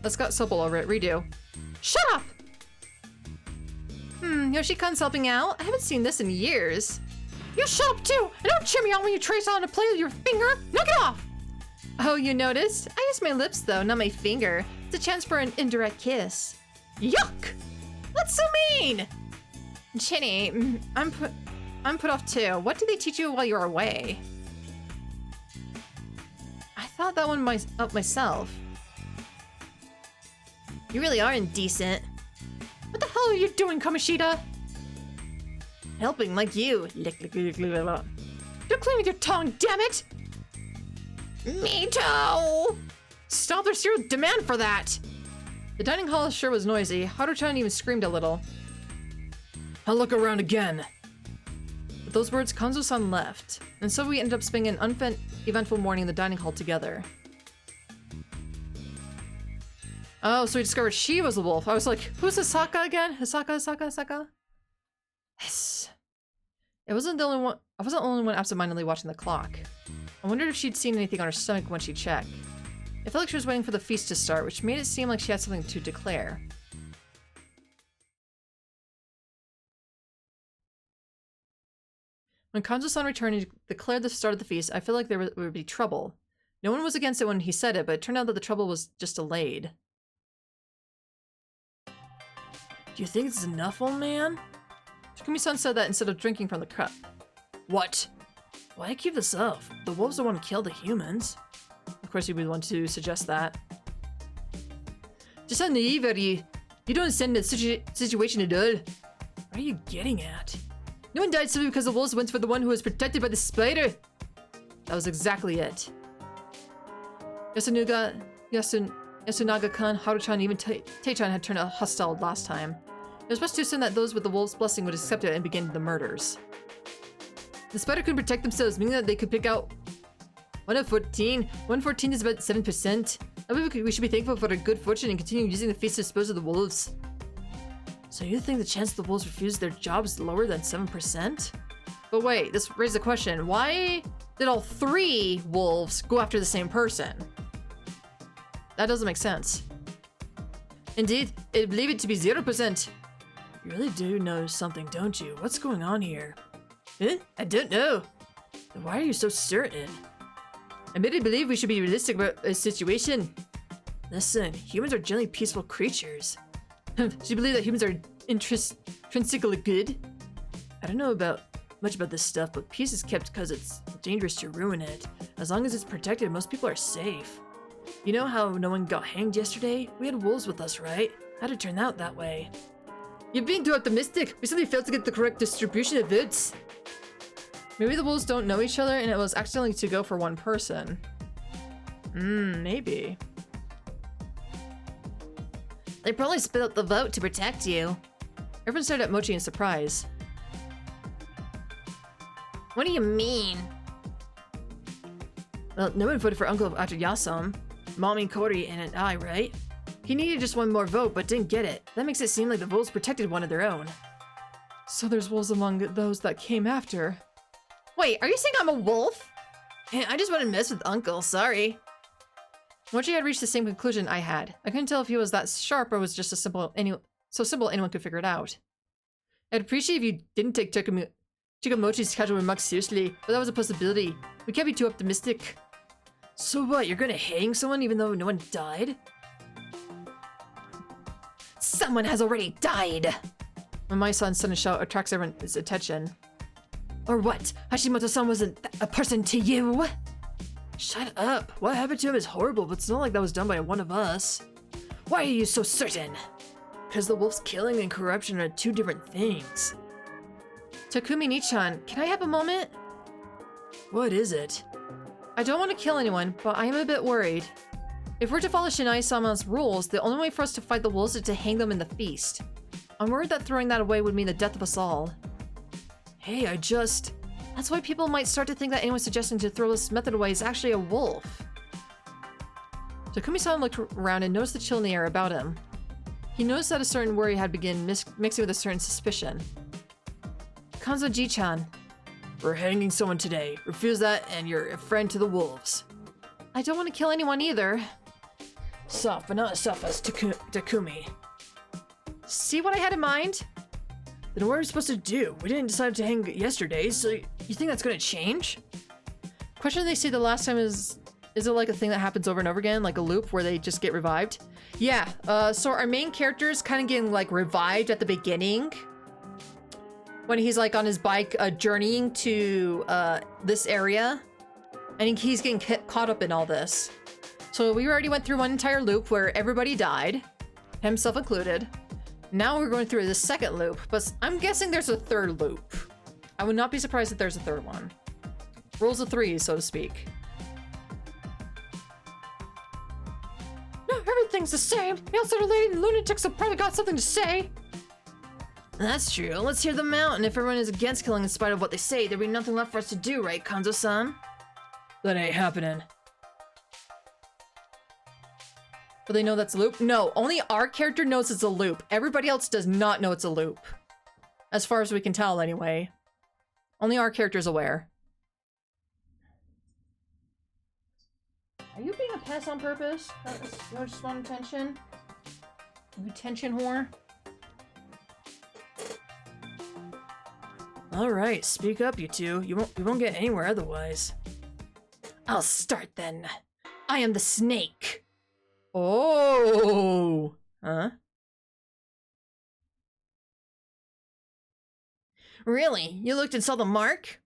That's got soap all over it. Redo. Shut up! Yoshi-kun's helping out. I haven't seen this in years. You shut up too! And don't cheer me on when you trace on a play with your finger! Knock it off! Oh, you noticed? I used my lips though, not my finger. It's a chance for an indirect kiss. Yuck! That's so mean! Chinny, I'm put off too. What did they teach you while you were away? I thought that one up myself. You really are indecent. What the hell are you doing, Kamoshida? Helping like you. Lick, lick, lick, lick, lick, lick. Don't clean with your tongue, damn it! Me too! Stop, there's zero demand for that! The dining hall sure was noisy. Haru-chan even screamed a little. I'll look around again. With those words, Kanzo-san left, and so we ended up spending an uneventful morning in the dining hall together. Oh, so we discovered she was a wolf. I was like, who's Hisaka again? Hisaka? Yes. I wasn't the only one absentmindedly watching the clock. I wondered if she'd seen anything on her stomach when she checked. It felt like she was waiting for the feast to start, which made it seem like she had something to declare. When Kanzo-san returned and declared the start of the feast, I felt like there would be trouble. No one was against it when he said it, but it turned out that the trouble was just delayed. Do you think this is enough, old man? Takumi-san said that instead of drinking from the cup. What? Why keep this up? The wolves don't want to kill the humans. Of course you'd be the one to suggest that. Just how naive are you? You don't understand the situation at all. What are you getting at? No one died simply because the wolves went for the one who was protected by the spider. That was exactly it. Yasunaga-kan, Haru-chan, even Tei-chan had turned out hostile last time. It was much too soon that those with the wolf's blessing would accept it and begin the murders. The spider couldn't protect themselves, meaning that they could pick out 1 of 14. 114 is about 7%. I believe we should be thankful for their good fortune and continue using the feast to dispose of the wolves. So you think the chance the wolves refuse their job is lower than 7%? But wait, this raises a question. Why did all 3 wolves go after the same person? That doesn't make sense. Indeed, I believe it to be 0%. You really do know something, don't you? What's going on here? Huh? I don't know. Then why are you so certain? I merely believe we should be realistic about the situation. Listen, humans are generally peaceful creatures. Do you believe that humans are intrinsically good? I don't know much about this stuff, but peace is kept because it's dangerous to ruin it. As long as it's protected, most people are safe. You know how no one got hanged yesterday? We had wolves with us, right? How'd it turn out that way? You're being too optimistic. We simply failed to get the correct distribution of votes. Maybe the wolves don't know each other and it was accidentally to go for one person. Maybe. They probably split up the vote to protect you. Everyone stared at Mochi in surprise. What do you mean? Well, no one voted for Uncle after Yasam. Mommy, Kori, and I, right? He needed just one more vote, but didn't get it. That makes it seem like the wolves protected one of their own. So there's wolves among those that came after. Wait, are you saying I'm a wolf? Yeah, I just want to mess with Uncle, sorry. Mochi had reached the same conclusion I had. I couldn't tell if he was that sharp or was just so simple anyone could figure it out. I'd appreciate if you didn't take Chikamochi's casual remarks seriously, but that was a possibility. We can't be too optimistic. So what, you're gonna hang someone even though no one died? Someone has already died! When my son's sudden shout attracts everyone's attention. Or what? Hashimoto-san wasn't a person to you? Shut up. What happened to him is horrible, but it's not like that was done by one of us. Why are you so certain? Because the wolf's killing and corruption are two different things. Takumi Nichan, can I have a moment? What is it? I don't want to kill anyone, but I am a bit worried. If we're to follow Shinai-sama's rules, the only way for us to fight the wolves is to hang them in the feast. I'm worried that throwing that away would mean the death of us all. Hey, That's why people might start to think that anyone suggesting to throw this method away is actually a wolf. Takumi-san looked around and noticed the chill in the air about him. He noticed that a certain worry had begun mixing with a certain suspicion. Kanzo-ji-chan. We're hanging someone today. Refuse that and you're a friend to the wolves. I don't want to kill anyone either. Soft, but not as soft as Takumi. See what I had in mind? Then what are we supposed to do? We didn't decide to hang yesterday, so you think that's gonna change? Question they say the last time is it like a thing that happens over and over again, like a loop where they just get revived? Yeah, so our main character is kind of getting like revived at the beginning. When he's like on his bike journeying to this area. And he's getting caught up in all this. So we already went through one entire loop where everybody died, himself included. Now we're going through the second loop, but I'm guessing there's a third loop. I would not be surprised if there's a third one. Rules of threes, so to speak. No, everything's the same. The outside-related lunatics have probably got something to say. That's true. Let's hear them out, and if everyone is against killing in spite of what they say, there'll be nothing left for us to do, right, Kanzo-san? That ain't happening. But they know that's a loop? No, only our character knows it's a loop. Everybody else does not know it's a loop. As far as we can tell, anyway. Only our character is aware. Are you being a pest on purpose? You just want attention? You attention whore? Alright, speak up, you two. You won't get anywhere otherwise. I'll start then. I am the snake. Oh! Huh? Really? You looked and saw the mark?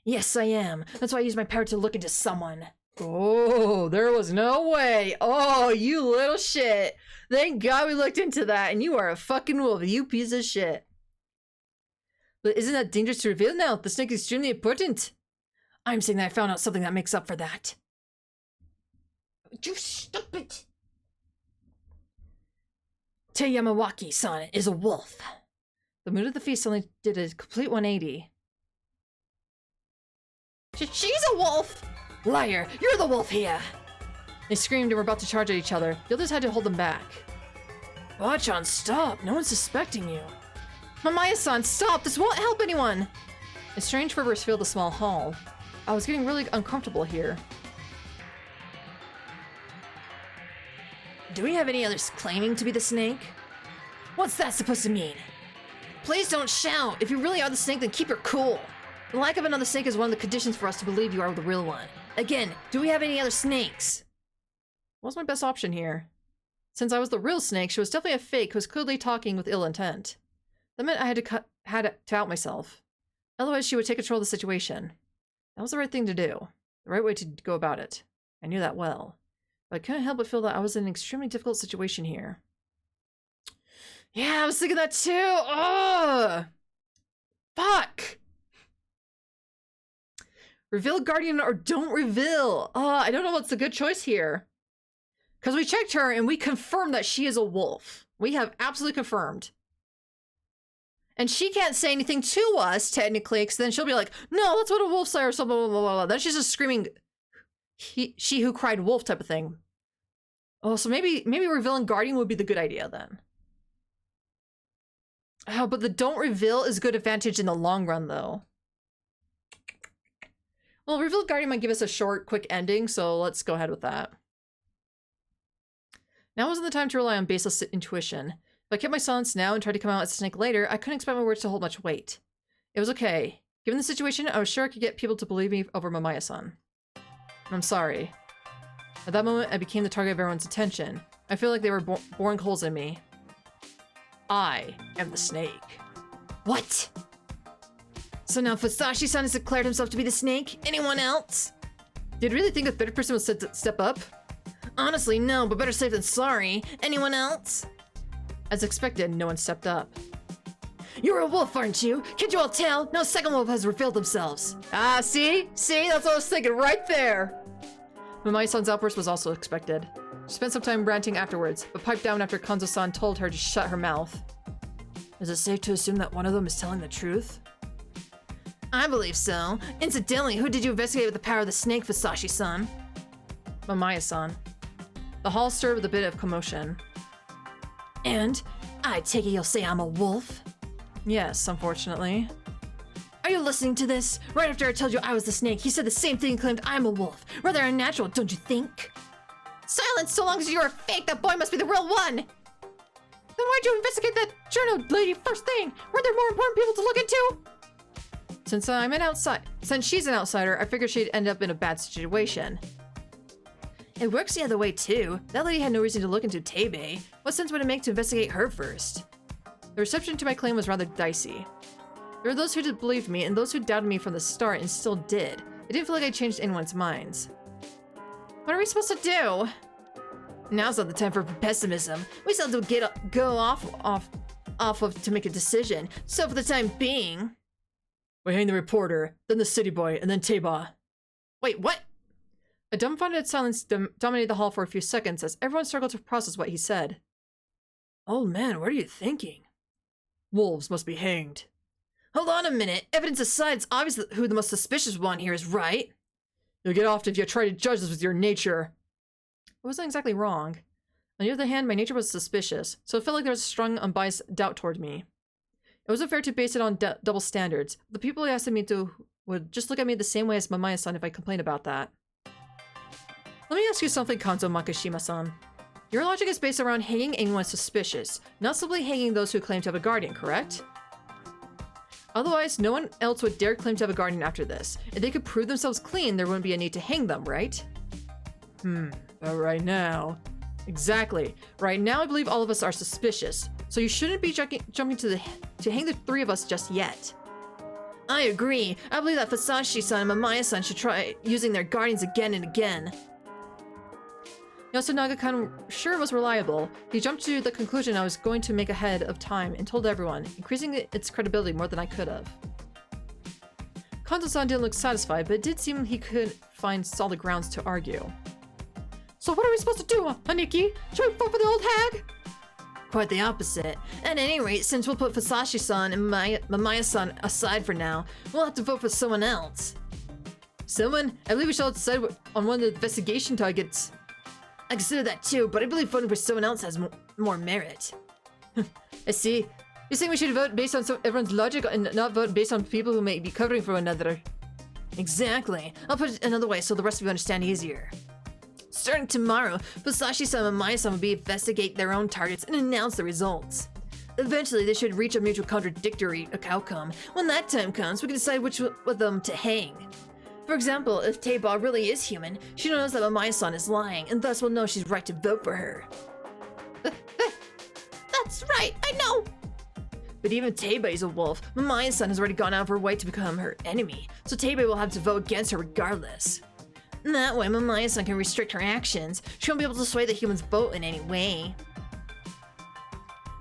Yes, I am. That's why I used my power to look into someone. Oh, there was no way. Oh, you little shit. Thank God we looked into that, and you are a fucking wolf, you piece of shit. But isn't that dangerous to reveal now? The snake is extremely important. I'm saying that I found out something that makes up for that. You stupid! Tei Yamawaki-san is a wolf. The mood of the feast only did a complete 180. She's a wolf! Liar! You're the wolf here! They screamed and were about to charge at each other. The others had to hold them back. Bachan, stop! No one's suspecting you. Mamaya-san, stop! This won't help anyone! A strange fervor filled the small hall. I was getting really uncomfortable here. Do we have any others claiming to be the snake? What's that supposed to mean? Please don't shout! If you really are the snake, then keep your cool! The lack of another snake is one of the conditions for us to believe you are the real one. Again, do we have any other snakes? What's my best option here? Since I was the real snake, she was definitely a fake who was clearly talking with ill intent. That meant I had to out myself. Otherwise, she would take control of the situation. That was the right thing to do. The right way to go about it. I knew that well. But I couldn't help but feel that I was in an extremely difficult situation here. Yeah, I was thinking that too! Ugh! Fuck! Reveal Guardian or don't reveal. I don't know what's the good choice here. Because we checked her and we confirmed that she is a wolf. We have absolutely confirmed. And she can't say anything to us, technically, because then she'll be like, no, that's what a wolf say or something, blah, blah, blah, blah. Then she's just screaming, she who cried wolf type of thing. Oh, so maybe revealing Guardian would be the good idea then. Oh, but the don't reveal is good advantage in the long run, though. Well, reveal Guardian might give us a short, quick ending, so let's go ahead with that. Now wasn't the time to rely on baseless intuition. If I kept my silence now and tried to come out as a snake later, I couldn't expect my words to hold much weight. It was okay. Given the situation, I was sure I could get people to believe me over Mamaya-san. I'm sorry. At that moment, I became the target of everyone's attention. I feel like they were boring holes in me. I am the snake. What? So now Fusashi-san has declared himself to be the snake? Anyone else? Did you really think a third person would step up? Honestly, no, but better safe than sorry. Anyone else? As expected, no one stepped up. You're a wolf, aren't you? Can't you all tell? No second wolf has revealed themselves. Ah, see? See? That's what I was thinking right there! Mamaya-san's outburst was also expected. She spent some time ranting afterwards, but piped down after Kanzo-san told her to shut her mouth. Is it safe to assume that one of them is telling the truth? I believe so. Incidentally, who did you investigate with the power of the snake, Fusashi-san? Mamaya-san. The hall stirred with a bit of commotion. And? I take it you'll say I'm a wolf? Yes, unfortunately. Are you listening to this? Right after I told you I was the snake, he said the same thing and claimed I'm a wolf. Rather unnatural, don't you think? Silence, so long as you're a fake, that boy must be the real one! Then why'd you investigate that journal lady first thing? Were there more important people to look into? Since she's an outsider, I figured she'd end up in a bad situation. It works the other way too. That lady had no reason to look into Tebe. What sense would it make to investigate her first? The reception to my claim was rather dicey. There were those who believed me and those who doubted me from the start and still did. It didn't feel like I changed anyone's minds. What are we supposed to do? Now's not the time for pessimism. We still have to go off of to make a decision. So for the time being... We hang the reporter, then the city boy, and then Teba. Wait, what? A dumbfounded silence dominated the hall for a few seconds as everyone struggled to process what he said. Old man, what are you thinking? Wolves must be hanged. Hold on a minute. Evidence aside, it's obvious who the most suspicious one here is, right? You'll get off if you try to judge this with your nature. I wasn't exactly wrong. On the other hand, my nature was suspicious, so it felt like there was a strong, unbiased doubt toward me. It wasn't fair to base it on double standards. The people I asked me to would just look at me the same way as Mamaya-san if I complained about that. Let me ask you something, Kanzo Makishima-san. Your logic is based around hanging anyone suspicious, not simply hanging those who claim to have a guardian, correct? Otherwise, no one else would dare claim to have a guardian after this. If they could prove themselves clean, there wouldn't be a need to hang them, right? But right now... Exactly. Right now, I believe all of us are suspicious, so you shouldn't be jumping to hang the three of us just yet. I agree. I believe that Fusashi-san and Mamaya-san should try using their guardians again and again. Yasunaga-kan sure was reliable. He jumped to the conclusion I was going to make ahead of time and told everyone, increasing its credibility more than I could have. Kanzo-san didn't look satisfied, but it did seem he could find solid grounds to argue. So what are we supposed to do, Haniki? Should we vote for the old hag? Quite the opposite. At any rate, since we'll put Fusashi-san and Mamaya-san aside for now, we'll have to vote for someone else. Someone? I believe we shall decide on one of the investigation targets. I consider that too, but I believe voting for someone else has more merit. I see. You think we should vote based on everyone's logic and not vote based on people who may be covering for one another? Exactly. I'll put it another way so the rest of you understand easier. Starting tomorrow, Fusashi-san and Mamaya-san will investigate their own targets and announce the results. Eventually, they should reach a mutual contradictory outcome. When that time comes, we can decide which of them to hang. For example, if Teba really is human, she knows that Mamaya-san is lying, and thus will know she's right to vote for her. That's right, I know! But even Tebe is a wolf. Mamaya-san has already gone out of her way to become her enemy, so Tebe will have to vote against her regardless. That way, Mamaya-san can restrict her actions. She won't be able to sway the humans' vote in any way.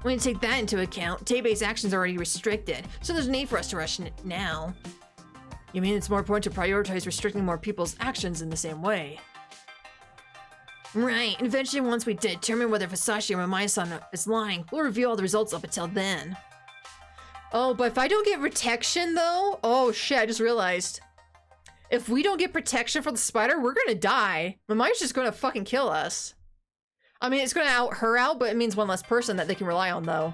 When you take that into account, Tebe's actions are already restricted, so there's no need for us to rush now. You mean it's more important to prioritize restricting more people's actions in the same way? Right, and eventually once we determine whether Fusashi or Mamae-san is lying, we'll reveal all the results up until then. Oh, but if I don't get protection though, oh shit, I just realized. If we don't get protection for the spider, we're gonna die. Mamae's just gonna fucking kill us. I mean, it's gonna out her out, but it means one less person that they can rely on though.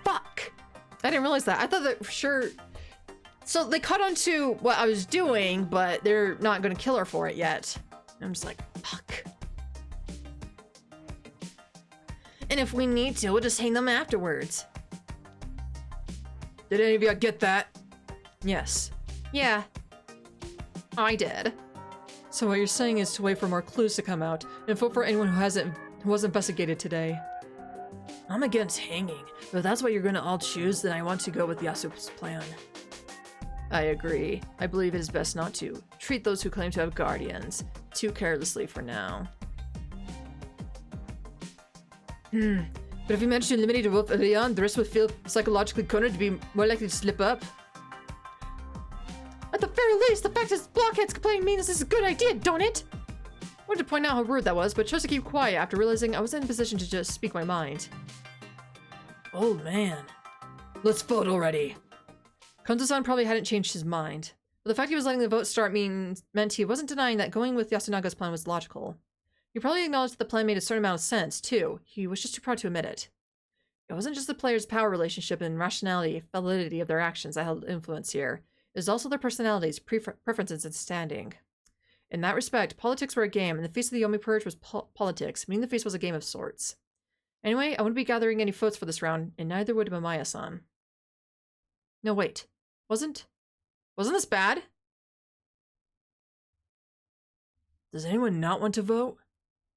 Fuck. I didn't realize that. I thought that for sure. So they caught on to what I was doing, but they're not gonna kill her for it yet. I'm just like, fuck. And if we need to, we'll just hang them afterwards. Did any of you get that? Yes. Yeah. I did. So what you're saying is to wait for more clues to come out and vote for anyone who was investigated today. I'm against hanging, but if that's what you're gonna all choose, then I want to go with Yasuo's plan. I agree. I believe it is best not to treat those who claim to have guardians too carelessly for now. But if you manage to eliminate a wolf early on, the rest will feel psychologically cornered to be more likely to slip up. At the very least, the fact is blockheads complaining means this is a good idea, don't it? I wanted to point out how rude that was, but chose to keep quiet after realizing I was in a position to just speak my mind. Oh man. Let's vote already. Konzo-san probably hadn't changed his mind, but the fact he was letting the vote start meant he wasn't denying that going with Yasunaga's plan was logical. He probably acknowledged that the plan made a certain amount of sense, too. He was just too proud to admit it. It wasn't just the players' power relationship and rationality, validity of their actions that held influence here. It was also their personalities, preferences, and standing. In that respect, politics were a game, and the Feast of the Yomi Purge was politics, meaning the feast was a game of sorts. Anyway, I wouldn't be gathering any votes for this round, and neither would Mamae-san. No, wait. Wasn't this bad? Does anyone not want to vote?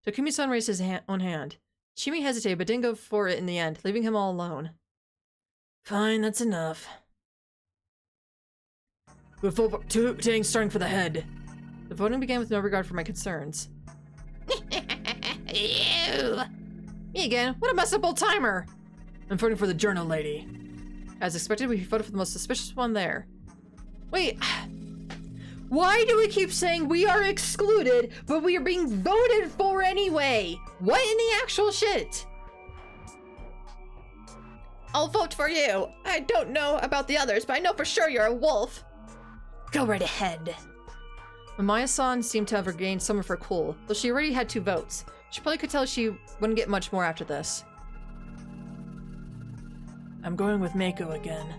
Takumi-san raised his own hand. Chimi hesitated but didn't go for it in the end, leaving him all alone. Fine, that's enough. We'll vote starting for the head. The voting began with no regard for my concerns. Ew. Me again? What a messed up old timer! I'm voting for the journal lady. As expected, we voted for the most suspicious one there. Wait, why do we keep saying we are excluded, but we are being voted for anyway? What in the actual shit? I'll vote for you. I don't know about the others, but I know for sure you're a wolf. Go right ahead. Mamae-san seemed to have regained some of her cool, though she already had 2 votes. She probably could tell she wouldn't get much more after this. I'm going with Mako again.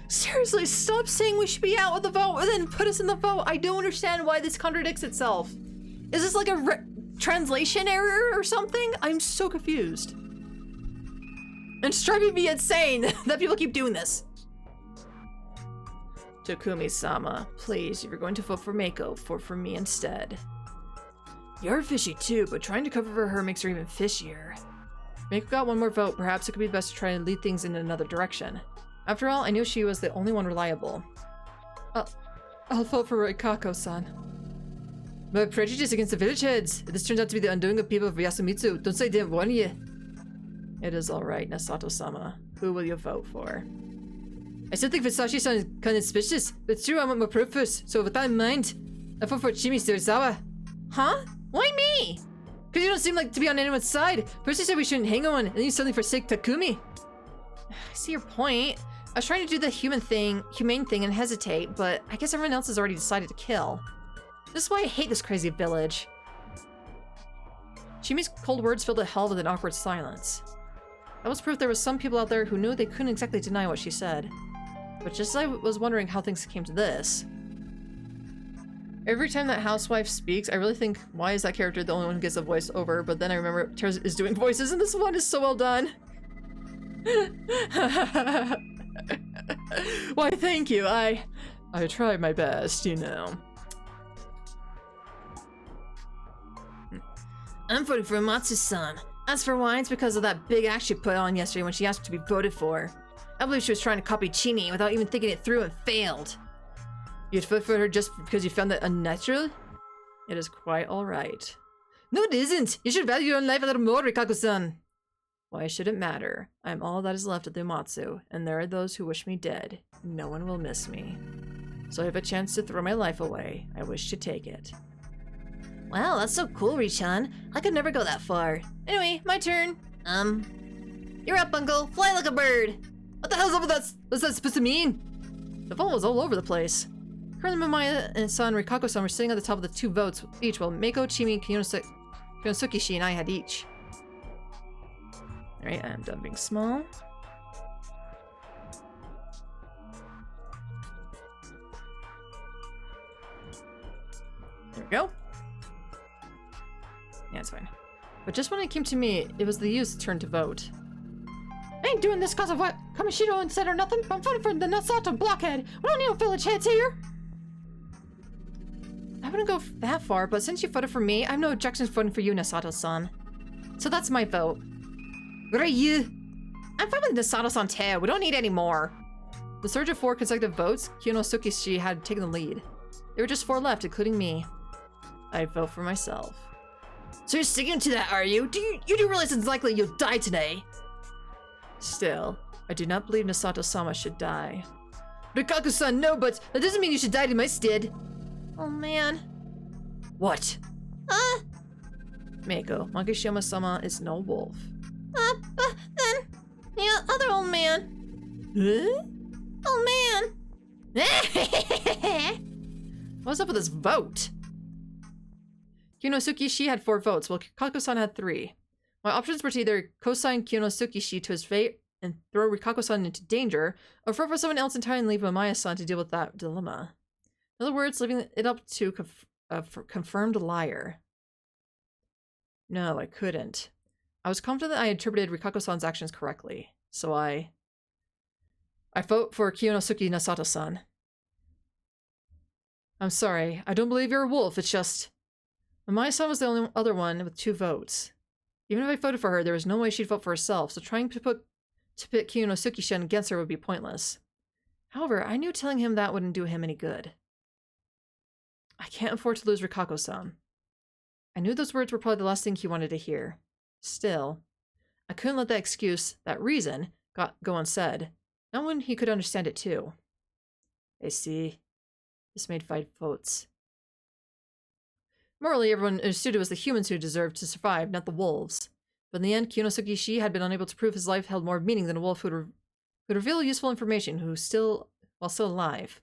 Seriously, stop saying we should be out of the vote and then put us in the vote. I don't understand why this contradicts itself. Is this like a translation error or something? I'm so confused. And it's driving me insane that people keep doing this. Takumi-sama, please, if you're going to vote for Mako, vote for me instead. You're fishy too, but trying to cover for her makes her even fishier. Mako got 1 more vote. Perhaps it could be best to try and lead things in another direction. After all, I knew she was the only one reliable. I'll vote for Rikako-san. But prejudice against the village heads. If this turns out to be the undoing of people of Yasumitsu, don't say I didn't warn you. It is alright, Nasato-sama. Who will you vote for? I still think Fusashi-san is kind of suspicious, but it's true I want more proof first, so with that in mind, I vote for Chimi Serizawa. Huh? Why me? Because you don't seem like to be on anyone's side. First you said we shouldn't hang on, and then you suddenly forsake Takumi. I see your point. I was trying to do the humane thing and hesitate, but I guess everyone else has already decided to kill. This is why I hate this crazy village. Chimi's cold words filled the hall with an awkward silence. That was proof there was some people out there who knew they couldn't exactly deny what she said. But just as I was wondering how things came to this. Every time that housewife speaks, I really think, why is that character the only one who gets a voice over? But then I remember Tara is doing voices, and this one is so well done. Why, thank you. I tried my best, you know. I'm voting for Matsu-san. As for why, it's because of that big act she put on yesterday when she asked to be voted for. I believe she was trying to copy Chini without even thinking it through and failed. You'd vote for her just because you found that unnatural? It is quite alright. No, it isn't! You should value your own life a little more, Rikako-san! Why should it matter? I'm all that is left of the Uematsu, and there are those who wish me dead. No one will miss me. So I have a chance to throw my life away. I wish to take it. Wow, that's so cool, Richan. I could never go that far. Anyway, my turn. You're up, Uncle. Fly like a bird. What the hell's up with that? What's that supposed to mean? The phone was all over the place. Currently, Mamaya and son Rikako-san were sitting at the top of the 2 votes each, while Meiko, Chimi, Kinosuke-shi, and I had each. Alright, I'm done being small. There we go. Yeah, it's fine. But just when it came to me, it was the youth's turn to vote. I ain't doing this cause of what Kamishiro and said or nothing. I'm voting for the Nasato blockhead. We don't need no village heads here. I wouldn't go that far, but since you voted for me, I have no objections voting for you, Nasato-san. So that's my vote. Great. I'm fine with Nasato-san too. We don't need any more. The surge of 4 consecutive votes, Kinosuke-shi had taken the lead. There were just 4 left, including me. I'd vote for myself. So you're sticking to that, are you? You do realize it's likely you'll die today? Still, I do not believe Nasato-sama should die. Rikaku-san, no, but that doesn't mean you should die in my stead. Oh man. What? Meiko, Makishima-sama is no wolf. Then the other old man. Huh? Oh man. What's up with this vote? Kinosuke-shi had 4 votes, while Rikako-san had 3. My options were to either co-sign Kinosuke-shi to his fate and throw Rikako-san into danger, or vote for someone else entirely and leave Mamaya-san to deal with that dilemma. In other words, leaving it up to a confirmed liar. No, I couldn't. I was confident I interpreted Rikako-san's actions correctly, so I vote for Kinosuke Nasato-san. I'm sorry, I don't believe you're a wolf, it's just... Mamaya-san was the only other one with 2 votes. Even if I voted for her, there was no way she'd vote for herself, so trying to pit Kinosuke-shin against her would be pointless. However, I knew telling him that wouldn't do him any good. I can't afford to lose Rikako-san. I knew those words were probably the last thing he wanted to hear. Still, I couldn't let that excuse, that reason, go unsaid. Not when he could understand it too. I see. This made 5 votes. Morally, everyone understood it was the humans who deserved to survive, not the wolves. But in the end, Kinosuke-shi had been unable to prove his life held more meaning than a wolf who would reveal useful information while still alive.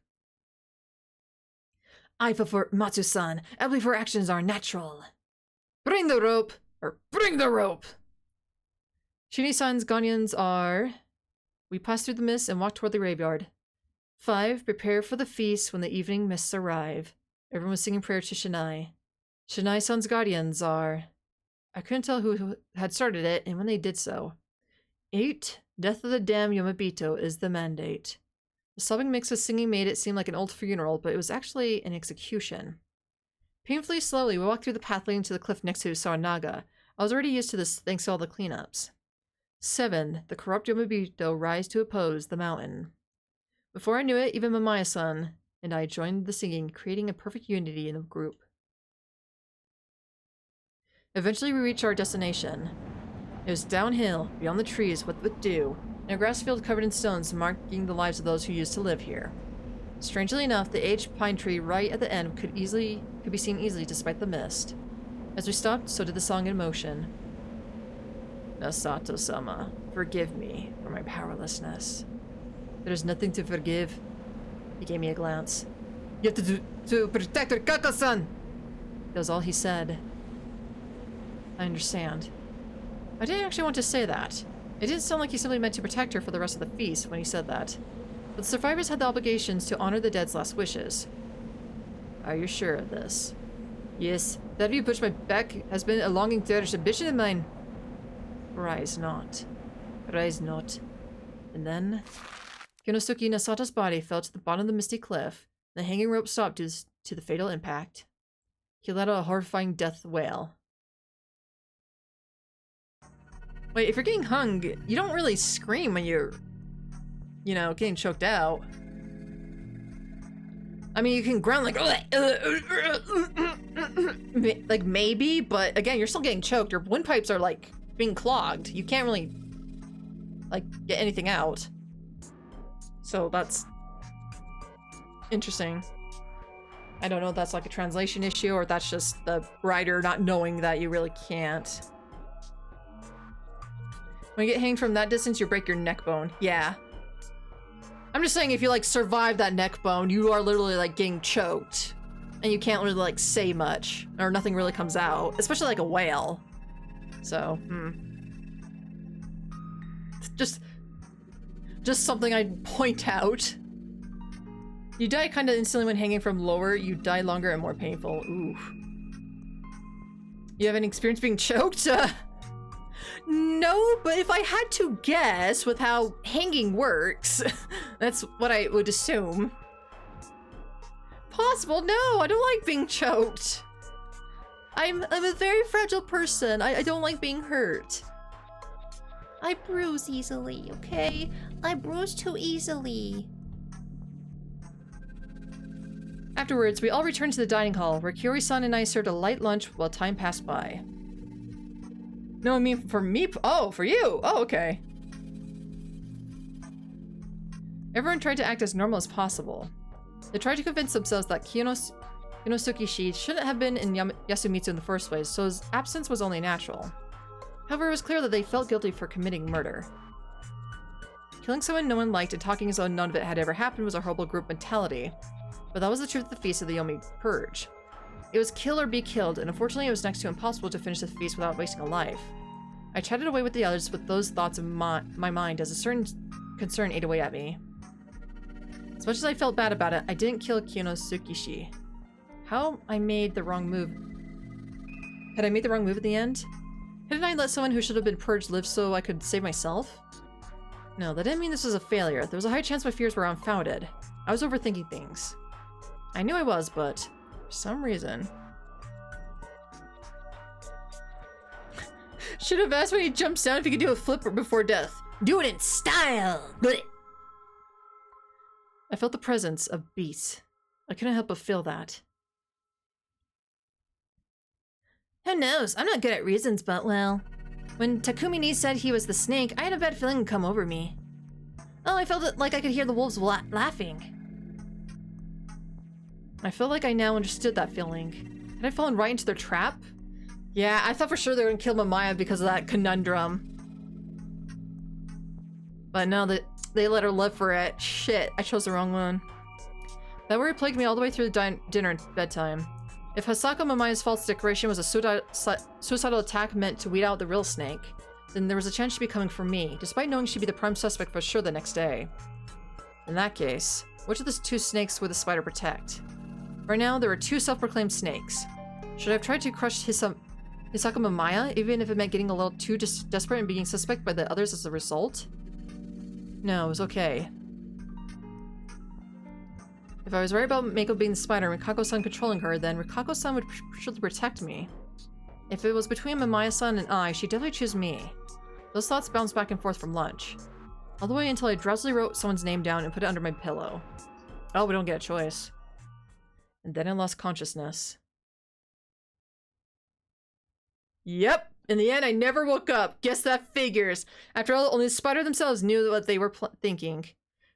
I vote for Matsu-san. I believe her actions are natural. Bring the rope! Or bring the rope! Shini-san's Ganyans are... We pass through the mist and walk toward the graveyard. 5. Prepare for the feast when the evening mists arrive. Everyone was singing prayer to Shinai. Shinai-san's guardians are... I couldn't tell who had started it and when they did so. 8. Death of the damned Yomabito is the mandate. The sobbing mix of singing made it seem like an old funeral, but it was actually an execution. Painfully slowly, we walked through the path leading to the cliff next to Saranaga. I was already used to this thanks to all the cleanups. 7. The corrupt Yomabito rise to oppose the mountain. Before I knew it, even Mamaya-san and I joined the singing, creating a perfect unity in the group. Eventually we reached our destination. It was downhill, beyond the trees, with dew, and a grass field covered in stones marking the lives of those who used to live here. Strangely enough, the aged pine tree right at the end could be seen easily despite the mist. As we stopped, so did the song in motion. Nasato-sama, forgive me for my powerlessness. There is nothing to forgive. He gave me a glance. You have to protect Rikako-san! That was all he said. I understand. I didn't actually want to say that. It didn't sound like he simply meant to protect her for the rest of the feast when he said that. But the survivors had the obligations to honor the dead's last wishes. Are you sure of this? Yes, that view pushed my back has been a longing cherished ambition of mine. Rise not. Rise not. And then... Kinosuke Nasato's body fell to the bottom of the misty cliff, and the hanging rope stopped due to the fatal impact. He let out a horrifying death wail. Wait, if you're getting hung, you don't really scream when you're, you know, getting choked out. I mean, you can ground like maybe, but again, you're still getting choked. Your windpipes are like being clogged. You can't really like get anything out. So that's Interesting. I don't know if that's like a translation issue or that's just the writer not knowing that you really can't. When you get hanged from that distance, you break your neck bone. Yeah. I'm just saying if you like survive that neck bone, you are literally like getting choked. And you can't really like say much. Or nothing really comes out. Especially like a whale. So, Just something I'd point out. You die kind of instantly when hanging from lower. You die longer and more painful. Ooh. You have any experience being choked? No, but if I had to guess with how hanging works, that's what I would assume. Possible? No, I don't like being choked. I'm a very fragile person. I don't like being hurt. I bruise easily, okay? I bruise too easily. Afterwards, we all returned to the dining hall, where Kiori-san and I served a light lunch while time passed by. No, I mean for me. Oh, for you. Oh, okay. Everyone tried to act as normal as possible. They tried to convince themselves that Kinosuke-shi shouldn't have been in Yasumitsu in the first place, so his absence was only natural. However, it was clear that they felt guilty for committing murder. Killing someone no one liked and talking as though none of it had ever happened was a horrible group mentality. But that was the truth of the feast of the Yomi Purge. It was kill or be killed, and unfortunately it was next to impossible to finish the feast without wasting a life. I chatted away with the others with those thoughts in my mind as a certain concern ate away at me. As much as I felt bad about it, I didn't kill Kinosuke-shi. How I made the wrong move. Had I made the wrong move at the end? Hadn't I let someone who should have been purged live so I could save myself? No, that didn't mean this was a failure. There was a high chance my fears were unfounded. I was overthinking things. I knew I was, but for some reason... Should have asked when he jumps down if he could do a flip before death. Do it in style! Blech. I felt the presence of beasts. I couldn't help but feel that. Who knows? I'm not good at reasons, but well... When Takumi said he was the snake, I had a bad feeling come over me. Oh, I felt it like I could hear the wolves laughing. I feel like I now understood that feeling. Had I fallen right into their trap? Yeah, I thought for sure they were gonna kill Mamaya because of that conundrum. But now that they let her live for it, shit, I chose the wrong one. That worry plagued me all the way through the dinner and bedtime. If Hisako Mamaya's false declaration was a suicidal attack meant to weed out the real snake, then there was a chance she'd be coming for me, despite knowing she'd be the prime suspect for sure the next day. In that case, which of the two snakes would the spider protect? Right now, there were two self-proclaimed snakes. Should I have tried to crush Hisako Mamaya, even if it meant getting a little too desperate and being suspect by the others as a result? No, it was okay. If I was right about Mako being the spider and Rikako-san controlling her, then Rikako-san would surely protect me. If it was between Mamaya-san and I, she'd definitely choose me. Those thoughts bounced back and forth from lunch. All the way until I drowsily wrote someone's name down and put it under my pillow. Oh, we don't get a choice. And then I lost consciousness. Yep! In the end, I never woke up. Guess that figures. After all, only the spider themselves knew what they were thinking.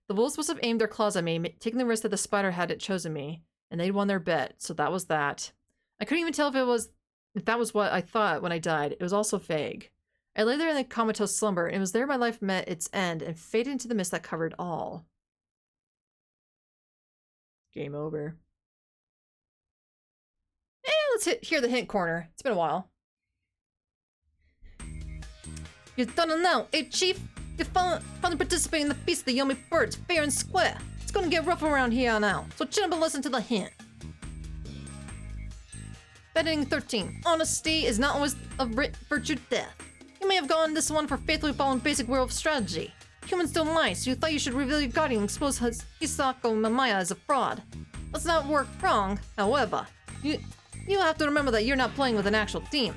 The wolves must have aimed their claws at me, taking the risk that the spider hadn't chosen me. And they'd won their bet, so that was that. I couldn't even tell if that was what I thought when I died. It was all so vague. I lay there in a comatose slumber, and it was there my life met its end and faded into the mist that covered all. Game over. Let's hear the hint corner. It's been a while. You don't know, Chief? You finally participate in the Feast of the Yomi Birds, fair and square. It's gonna get rough around here on out, so chin up and listen to the hint. Betting 13. Honesty is not always a virtue death. You may have gone this one for faithfully following basic werewolf strategy. Humans don't lie, so you thought you should reveal your guardian and expose Hisako Mamaya as a fraud. That's not work wrong, however. You have to remember that you're not playing with an actual team.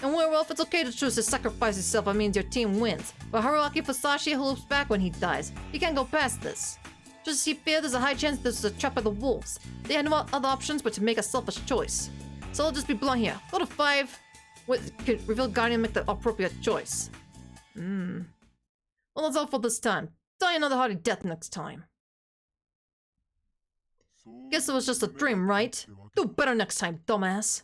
In Werewolf, it's okay to choose to sacrifice yourself if it means your team wins. But Haruaki Fusashi loops back when he dies. You can't go past this. Just as you fear, there's a high chance this is a trap by the wolves. They had no other options but to make a selfish choice. So I'll just be blunt here. Go to 5. Reveal Guardian and make the appropriate choice. Well, that's all for this time. Die another hardy death next time. Guess it was just a dream, right? Do better next time, dumbass.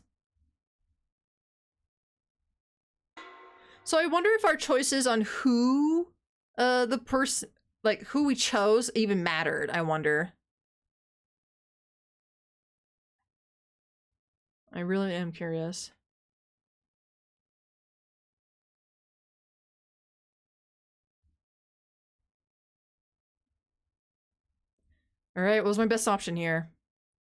So I wonder if our choices on who the person, like who we chose even mattered, I wonder. I really am curious. Alright, what was my best option here?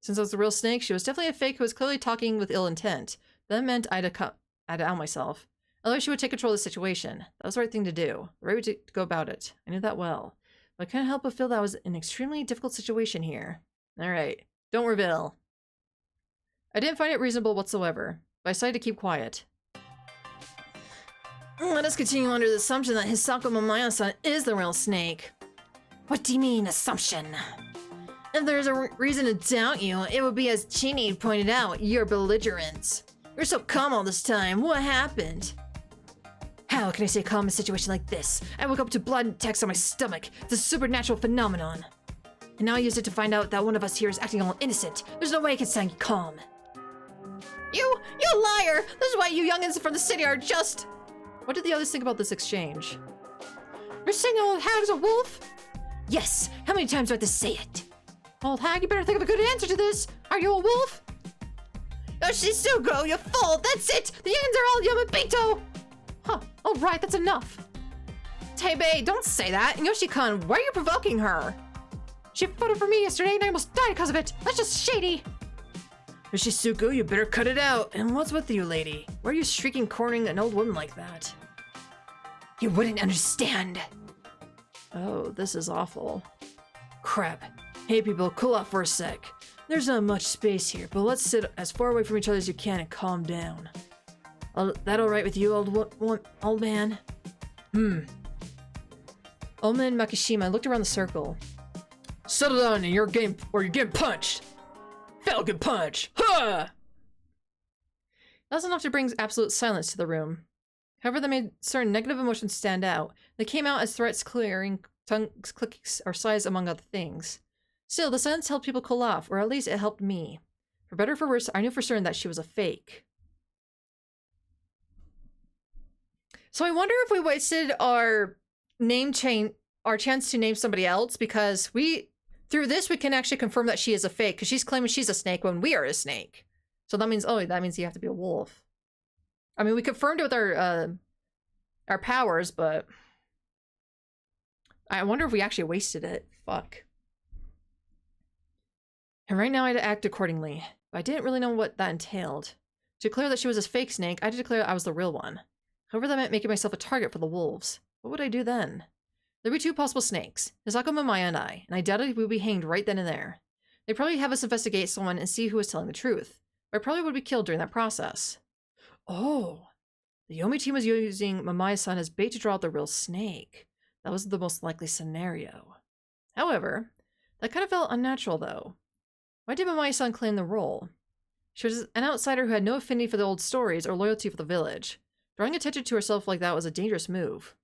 Since I was the real Snake, she was definitely a fake who was clearly talking with ill intent. That meant I had to out myself. Otherwise she would take control of the situation. That was the right thing to do. The right way to go about it. I knew that well. But I couldn't help but feel that I was in an extremely difficult situation here. Alright, don't reveal. I didn't find it reasonable whatsoever, but I decided to keep quiet. Let us continue under the assumption that Hisako Mamaya-san is the real Snake. What do you mean, assumption? If there's a reason to doubt you, it would be as Chini pointed out, your belligerence. You're so calm all this time, what happened? How can I stay calm in a situation like this? I woke up to blood and text on my stomach. It's a supernatural phenomenon. And now I used it to find out that one of us here is acting all innocent. There's no way I can stay calm. You liar! This is why you youngins from the city are just... What did the others think about this exchange? You're saying the old hag's a wolf? Yes, how many times do I have to say it? Old hag, you better think of a good answer to this. Are you a wolf? Yoshisugo, you fool! That's it! The ends are all Yamabito! Huh, alright, that's enough. Teibei, don't say that. Yoshi-kun, why are you provoking her? She voted for me yesterday and I almost died because of it. That's just shady. Yoshisugo, you better cut it out. And what's with you, lady? Why are you shrieking, cornering an old woman like that? You wouldn't understand. Oh, this is awful. Crap. Hey people, cool off for a sec. There's not much space here, but let's sit as far away from each other as you can and calm down. That alright with you, old man? Old man Makishima looked around the circle. Settle down in your game, or you're getting punched! Falcon punch! Ha! That's enough to bring absolute silence to the room. However, that made certain negative emotions stand out. They came out as threats, clearing, tongues clicking, or sighs, among other things. Still, the silence helped people cool off, or at least it helped me. For better or for worse, I knew for certain that she was a fake. So I wonder if we wasted our our chance to name somebody else, because through this we can actually confirm that she is a fake, because she's claiming she's a snake when we are a snake. So that means, oh, that means you have to be a wolf. I mean, we confirmed it with our powers, but I wonder if we actually wasted it. Fuck. And right now I had to act accordingly, but I didn't really know what that entailed. To declare that she was a fake snake, I had to declare I was the real one. However, that meant making myself a target for the wolves. What would I do then? There'd be two possible snakes, Hisako Mamaya and I doubted we would be hanged right then and there. They'd probably have us investigate someone and see who was telling the truth, but I probably would be killed during that process. Oh, the Yomi team was using Mamaya-san as bait to draw out the real snake. That was the most likely scenario. However, that kind of felt unnatural though. Why did Mamaya-san claim the role? She was an outsider who had no affinity for the old stories or loyalty for the village. Drawing attention to herself like that was a dangerous move.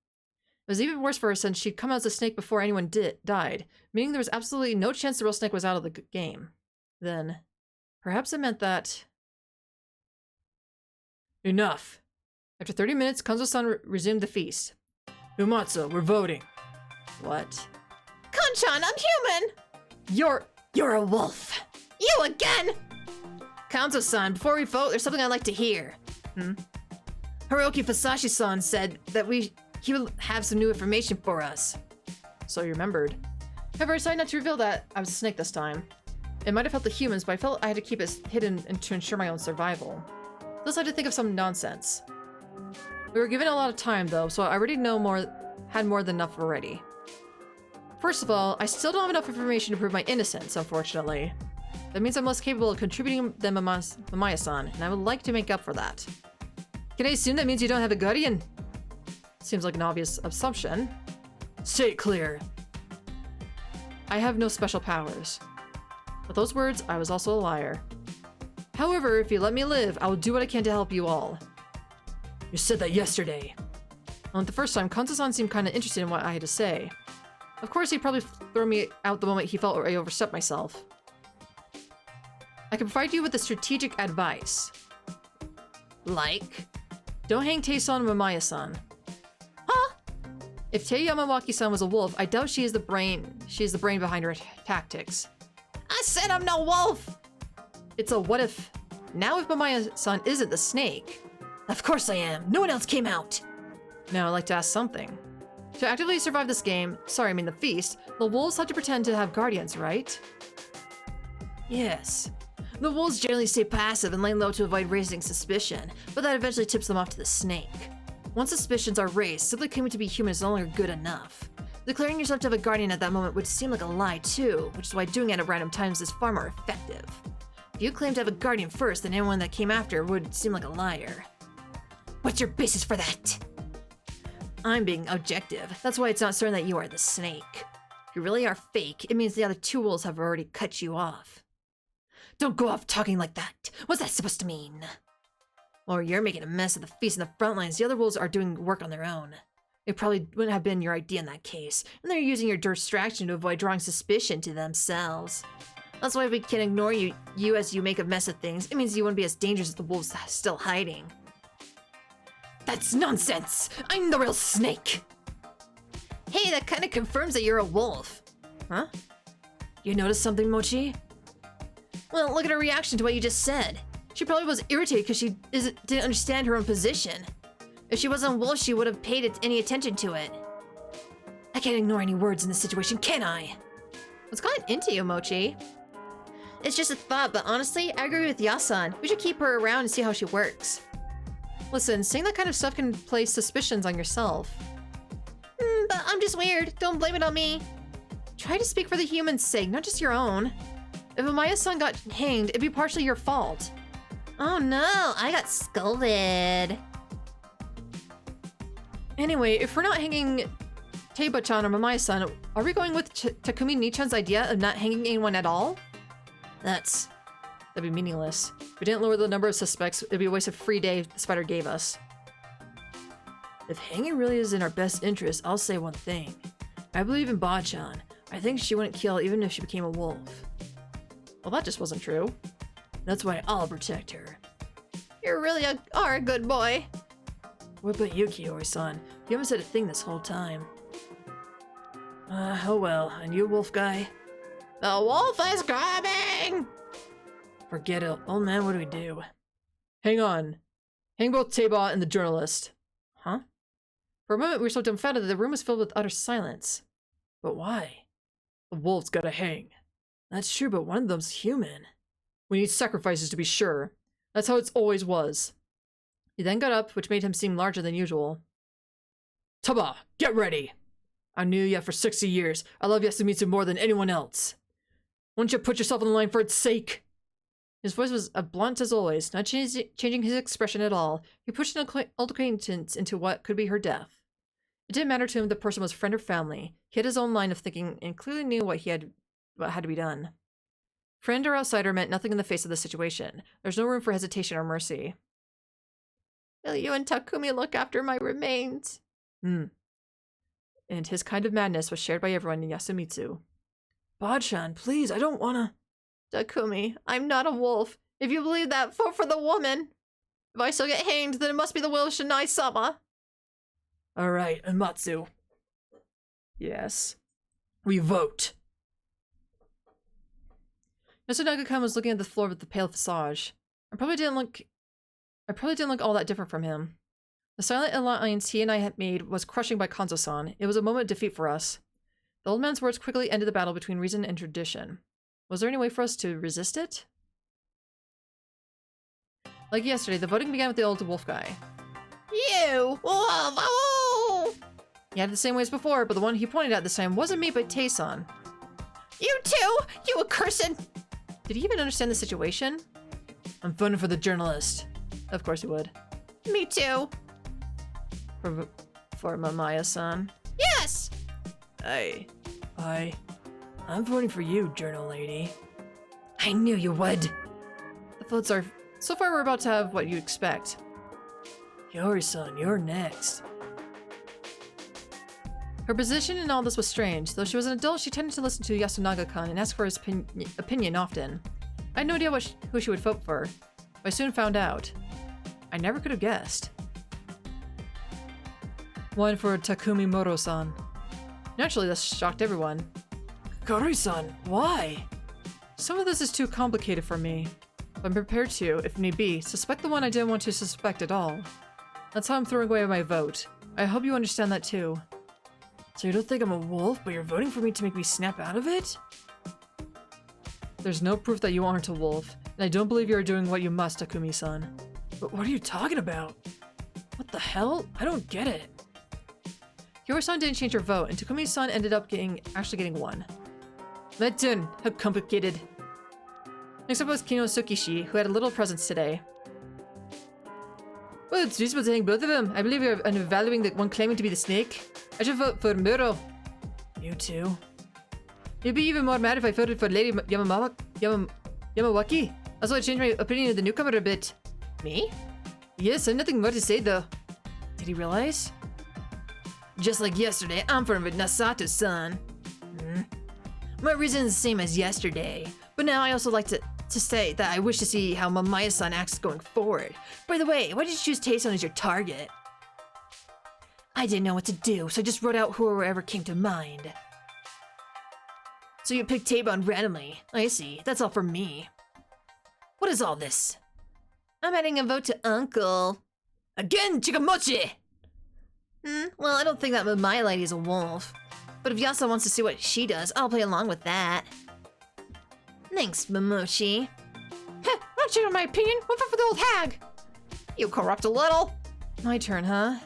It was even worse for her since she'd come out as a snake before anyone died, meaning there was absolutely no chance the real snake was out of the game. Then, perhaps it meant that... Enough. After 30 minutes, Kanzo-san resumed the feast. Umatsu, we're voting. What? Kanchan, I'm human! You're a wolf. You again! Kanzo-san, before we vote, there's something I'd like to hear. Hiroki Fusashi-san said that he would have some new information for us. So he remembered. However, I decided not to reveal that I was a snake this time. It might have helped the humans, but I felt I had to keep it hidden and to ensure my own survival. Thus, I had to think of some nonsense. We were given a lot of time though, so I already had more than enough already. First of all, I still don't have enough information to prove my innocence, unfortunately. That means I'm less capable of contributing than Mamaya-san, and I would like to make up for that. Can I assume that means you don't have a guardian? Seems like an obvious assumption. Say it clear. I have no special powers. With those words, I was also a liar. However, if you let me live, I will do what I can to help you all. You said that yesterday. Well, the first time, Kanzo-san seemed kind of interested in what I had to say. Of course, he'd probably throw me out the moment he felt I overstepped myself. I can provide you with the strategic advice. Like? Don't hang Tae-san and Mamaya-san. Huh? If Tei Yamawaki-san was a wolf, I doubt she is the brain behind her tactics. I said I'm no wolf! It's a what if. Now if Mamaya-san isn't the snake. Of course I am. No one else came out. Now I'd like to ask something. To actively survive this game, the feast, the wolves have to pretend to have guardians, right? Yes. The wolves generally stay passive and lay low to avoid raising suspicion, but that eventually tips them off to the snake. Once suspicions are raised, simply claiming to be human is no longer good enough. Declaring yourself to have a guardian at that moment would seem like a lie too, which is why doing it at random times is far more effective. If you claim to have a guardian first, then anyone that came after would seem like a liar. What's your basis for that? I'm being objective. That's why it's not certain that you are the snake. If you really are fake, it means the other two wolves have already cut you off. Don't go off talking like that. What's that supposed to mean? Or you're making a mess of the feast in the front lines. The other wolves are doing work on their own. It probably wouldn't have been your idea in that case, and they're using your distraction to avoid drawing suspicion to themselves. That's why we can ignore you as you make a mess of things. It means you wouldn't be as dangerous as the wolves still hiding. That's nonsense! I'm the real snake! Hey, that kind of confirms that you're a wolf. Huh? You noticed something, Mochi? Well, look at her reaction to what you just said. She probably was irritated because she didn't understand her own position. If she wasn't a wolf, she would have paid any attention to it. I can't ignore any words in this situation, can I? What's going into you, Mochi? It's just a thought, but honestly, I agree with Yasan. We should keep her around and see how she works. Listen, saying that kind of stuff can place suspicions on yourself. But I'm just weird. Don't blame it on me. Try to speak for the human's sake, not just your own. If Amaya-san got hanged, it'd be partially your fault. Oh no, I got scolded. Anyway, if we're not hanging Teiba-chan or Mamaya-san, are we going with Takumi Nichan's idea of not hanging anyone at all? That'd be meaningless. If we didn't lower the number of suspects, it'd be a waste of free day the spider gave us. If hanging really is in our best interest, I'll say one thing. I believe in Ba-chan. I think she wouldn't kill even if she became a wolf. Well, that just wasn't true. That's why I'll protect her. You really are a good boy. What about you, Kiori-san? You haven't said a thing this whole time. Oh well, and you, wolf guy? The wolf is coming! Forget it. Old man, what do we do? Hang on. Hang both Teiba and the journalist. Huh? For a moment, we were so dumbfounded that the room was filled with utter silence. But why? The wolf's gotta hang. That's true, but one of them's human. We need sacrifices to be sure. That's how it always was. He then got up, which made him seem larger than usual. Taba, get ready! I knew you for 60 years. I love Yasumitsu more than anyone else. Won't you put yourself on the line for its sake? His voice was as blunt as always, not changing his expression at all. He pushed an old acquaintance into what could be her death. It didn't matter to him if the person was friend or family. He had his own line of thinking and clearly knew what had to be done. Friend or outsider meant nothing in the face of the situation. There's no room for hesitation or mercy. Will you and Takumi look after my remains? And his kind of madness was shared by everyone in Yasumitsu. Ba-chan, please, I don't wanna... Takumi, I'm not a wolf. If you believe that, vote for the woman. If I still get hanged, then it must be the will of Shinai-sama. Alright, Amatsu. Yes. We vote. Yasunaga-kun was looking at the floor with the pale visage. I probably didn't look all that different from him. The silent alliance he and I had made was crushing by Kanzo-san. It was a moment of defeat for us. The old man's words quickly ended the battle between reason and tradition. Was there any way for us to resist it? Like yesterday, the voting began with the old wolf guy. You! Wolf! Oh! He had it the same way as before, but the one he pointed at this time wasn't me, but Tae-san. You too! You accursed! Did he even understand the situation? I'm voting for the journalist. Of course he would. Me too. For Mamaya-san. Yes! I'm voting for you, journal lady. I knew you would. The votes are... So far we're about to have what you expect. Kiori-san, you're next. Her position in all this was strange. Though she was an adult, she tended to listen to Yasunaga-kun and ask for his opinion often. I had no idea who she would vote for, but I soon found out. I never could have guessed. One for Takumi Moro-san. Naturally, this shocked everyone. Kaori-san, why? Some of this is too complicated for me. But I'm prepared to, if need be, suspect the one I didn't want to suspect at all. That's how I'm throwing away my vote. I hope you understand that too. So you don't think I'm a wolf, but you're voting for me to make me snap out of it? There's no proof that you aren't a wolf, and I don't believe you are doing what you must, Takumi-san. But what are you talking about? What the hell? I don't get it. Hiro-san didn't change her vote, and Takumi-san ended up actually getting one. That done. How complicated. Next up was Kino Tsukishi, who had a little presence today. Well, it's reasonable to hang both of them. I believe you're undervaluing the one claiming to be the snake. I should vote for Muro. You too? You'd be even more mad if I voted for Lady Yamawaki. Also, I changed my opinion of the newcomer a bit. Me? Yes, I have nothing more to say though. Did he realize? Just like yesterday, I'm from Nasato-san. My reason is the same as yesterday, but now I also like to say that I wish to see how Mamaya-san acts going forward. By the way, why did you choose Tae-san as your target? I didn't know what to do, so I just wrote out whoever came to mind. So you picked Tae-ban randomly. I see. That's all for me. What is all this? I'm adding a vote to Uncle. Again, Chikamochi! Well, I don't think that Mamaya lady is a wolf. But if Yasa wants to see what she does, I'll play along with that. Thanks, Momochi. Heh, not change my opinion. What for the old hag? You corrupt a little. My turn, huh?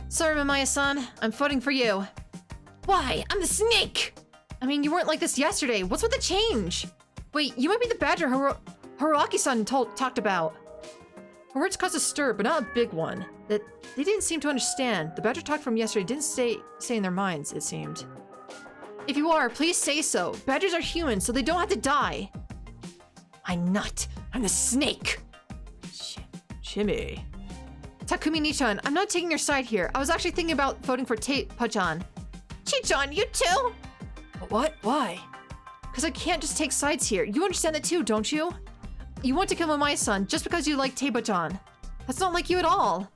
Sorry, Mamaya-san. I'm voting for you. Why? I'm the snake! I mean, you weren't like this yesterday. What's with the change? Wait, you might be the badger Haruaki-san talked about. Her words caused a stir, but not a big one. That they didn't seem to understand. The badger talk from yesterday didn't stay in their minds, it seemed. If you are, please say so. Badgers are human, so they don't have to die. I'm not. I'm the snake. Chimmy. Takumi Nichan, I'm not taking your side here. I was actually thinking about voting for Pachan. Chichan, you too? What? Why? Because I can't just take sides here. You understand that too, don't you? You want to kill Mamaya-san just because you like Tae-Pachan. That's not like you at all.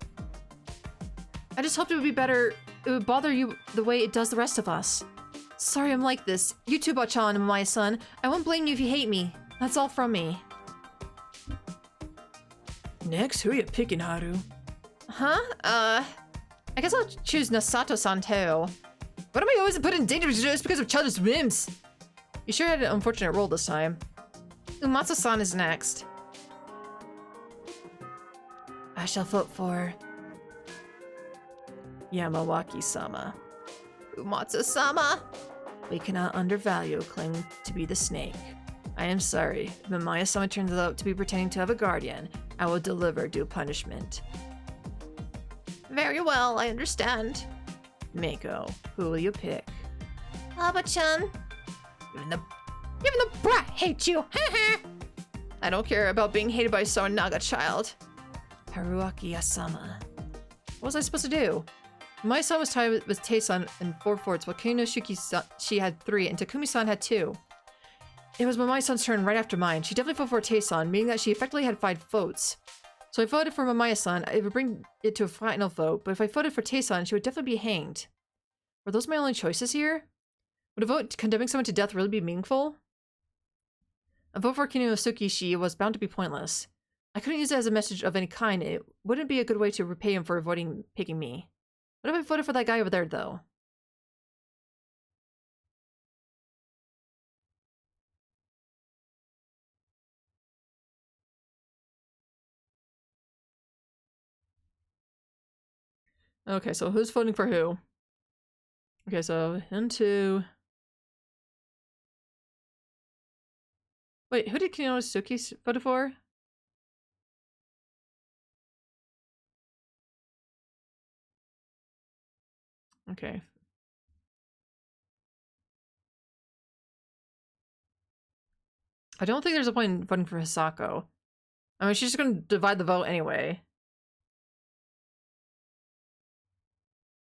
I just hoped it would be better. It would bother you the way it does the rest of us. Sorry I'm like this. You too, Pachan and Mamaya-san. I won't blame you if you hate me. That's all from me. Next, who are you picking, Haru? Huh? I guess I'll choose Nasato-san too. What am I always put in danger just because of childish whims? You sure had an unfortunate roll this time. Umatsu-san is next. I shall vote for Yamawaki-sama. Umatsu-sama? We cannot undervalue claiming to be the snake. I am sorry. If Mamaya-sama turns out to be pretending to have a guardian, I will deliver due punishment. Very well, I understand. Mako, who will you pick? Aba-chan. Even the brat hates you! I don't care about being hated by a Saranaga child. Haruaki-sama. What was I supposed to do? My son was tied with Tae-san in 4 votes, while Kinoshiki-she had 3, and Takumi-san had 2. It was Mamaya-san's turn right after mine. She definitely voted for Tae-san, meaning that she effectively had 5 votes. So I voted for Mamaya-san. It would bring it to a final vote, but if I voted for Tae-san, she would definitely be hanged. Were those my only choices here? Would a vote condemning someone to death really be meaningful? A vote for Kinosuke-shi was bound to be pointless. I couldn't use it as a message of any kind. It wouldn't be a good way to repay him for picking me. What if I voted for that guy over there, though? Okay, so who's voting for who? Okay, so into... Wait, who did Kinosuke vote for? Okay. I don't think there's a point in voting for Hisako. I mean, she's just gonna divide the vote anyway.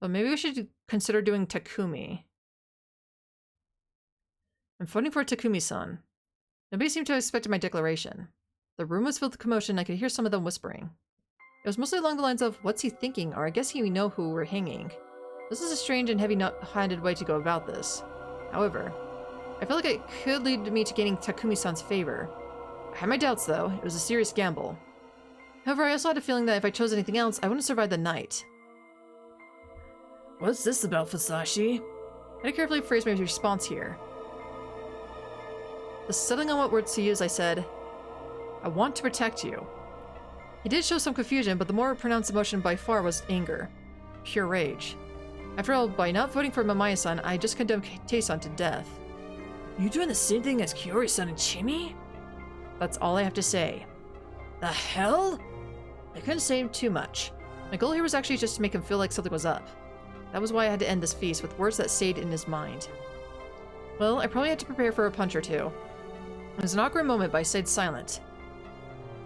But maybe we should consider doing Takumi. I'm voting for Takumi-san. Nobody seemed to have expected my declaration. The room was filled with commotion, and I could hear some of them whispering. It was mostly along the lines of, what's he thinking, or I guess he know who we're hanging. This is a strange and heavy-handed way to go about this. However, I felt like it could lead me to gaining Takumi-san's favor. I had my doubts, though. It was a serious gamble. However, I also had a feeling that if I chose anything else, I wouldn't survive the night. What's this about, Fusashi? I had to carefully phrase my response here. Settling on what words to use, I said, I want to protect you. He did show some confusion, but the more pronounced emotion by far was anger. Pure rage. After all, by not voting for Mamaya-san, I just condemned Tae-san to death. You doing the same thing as Kiori-san and Chimi? That's all I have to say. The hell? I couldn't say too much. My goal here was actually just to make him feel like something was up. That was why I had to end this feast with words that stayed in his mind. Well, I probably had to prepare for a punch or two. It was an awkward moment, but I stayed silent.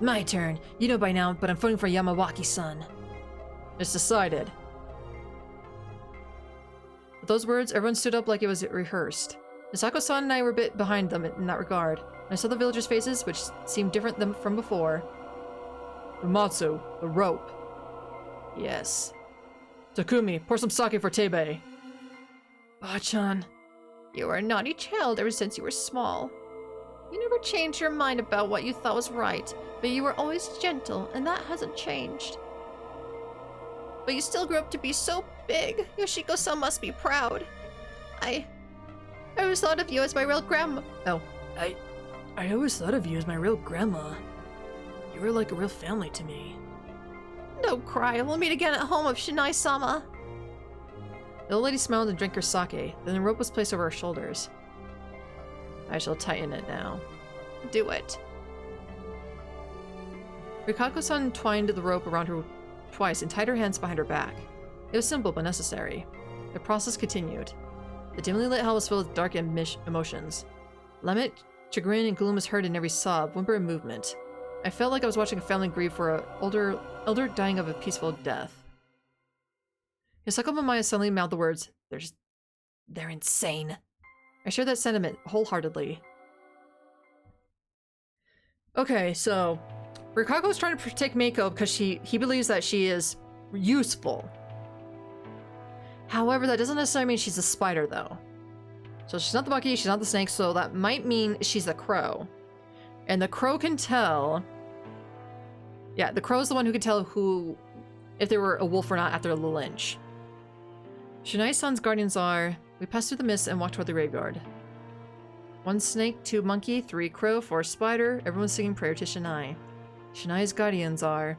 My turn. You know by now, but I'm voting for Yamawaki-san. It's decided. With those words, everyone stood up like it was rehearsed. Misako-san and I were a bit behind them in that regard. I saw the villagers' faces, which seemed different than from before. Umatsu, the rope. Yes. Takumi, pour some sake for Tebe. Bachan. You were a naughty child ever since you were small. You never changed your mind about what you thought was right, but you were always gentle, and that hasn't changed. But you still grew up to be so big. Yoshiko-san must be proud. I always thought of you as my real grandma. Oh. I always thought of you as my real grandma. You were like a real family to me. Don't cry. We'll meet again at home of Shinai-sama. The old lady smiled and drank her sake, then the rope was placed over her shoulders. I shall tighten it now. Do it. Rikako-san twined the rope around her twice and tied her hands behind her back. It was simple but necessary. The process continued. The dimly lit hall was filled with dark emotions. Lament, chagrin, and gloom was heard in every sob, whimper, and movement. I felt like I was watching a family grieve for an elder dying of a peaceful death. Hisako Mamaya suddenly mouthed the words, They're insane. I shared that sentiment wholeheartedly. Okay, so Rikako's trying to protect Mako because he believes that she is useful. However, that doesn't necessarily mean she's a spider, though. So she's not the monkey, she's not the snake, so that might mean she's the crow. And the crow can tell... Yeah, the crow is the one who can tell if they were a wolf or not after the lynch. Shinai-san's guardians are... We passed through the mist and walked toward the graveyard. 1 snake, 2 monkey, 3 crow, 4 spider, everyone's singing prayer to Shinai. Shinai's guardians are...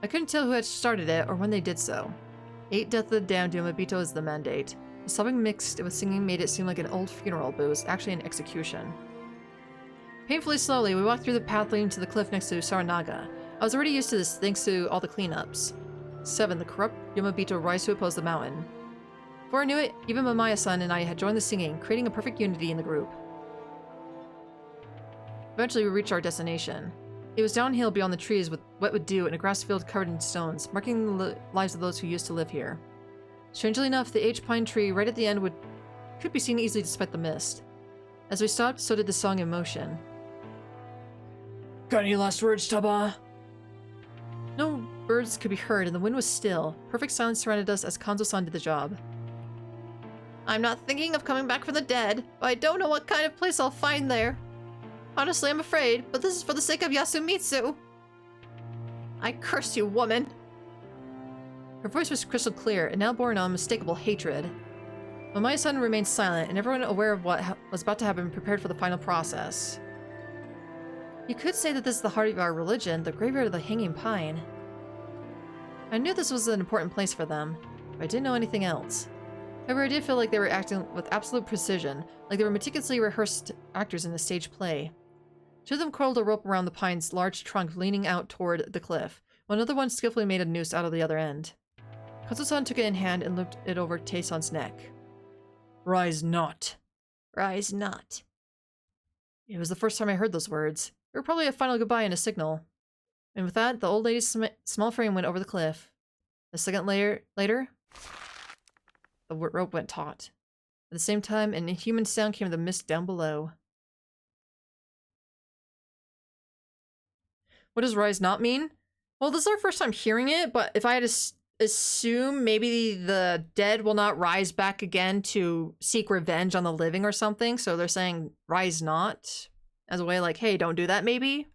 I couldn't tell who had started it or when they did so. 8 death of the damned Yomabito is the mandate. The sobbing mixed with singing made it seem like an old funeral, but it was actually an execution. Painfully slowly, we walked through the path leading to the cliff next to Saranaga. I was already used to this thanks to all the cleanups. 7. The corrupt Yomabito rise to oppose the mountain. Before I knew it, even Mamaya-san and I had joined the singing, creating a perfect unity in the group. Eventually, we reached our destination. It was downhill beyond the trees with wet with dew and a grass field covered in stones, marking the lives of those who used to live here. Strangely enough, the aged pine tree right at the end could be seen easily despite the mist. As we stopped, so did the song in motion. Got any last words, Taba? No birds could be heard and the wind was still. Perfect silence surrounded us as Kanzo-san did the job. I'm not thinking of coming back from the dead, but I don't know what kind of place I'll find there. Honestly, I'm afraid, but this is for the sake of Yasumitsu. I curse you, woman. Her voice was crystal clear and now born on unmistakable hatred. Mamaya-san remained silent, and everyone aware of what was about to happen prepared for the final process. You could say that this is the heart of our religion, the graveyard of the Hanging Pine. I knew this was an important place for them, but I didn't know anything else. However, I did feel like they were acting with absolute precision, like they were meticulously rehearsed actors in a stage play. 2 of them coiled a rope around the pine's large trunk leaning out toward the cliff, while another one skillfully made a noose out of the other end. Kanzo-san took it in hand and looped it over Tae-san's neck. Rise not. Rise not. It was the first time I heard those words. They were probably a final goodbye and a signal. And with that, the old lady's small frame went over the cliff. A second later, the rope went taut. At the same time, an inhuman sound came from the mist down below. What does rise not mean? Well, this is our first time hearing it, but if I had to assume maybe the dead will not rise back again to seek revenge on the living or something, so they're saying rise not as a way like, hey, don't do that maybe?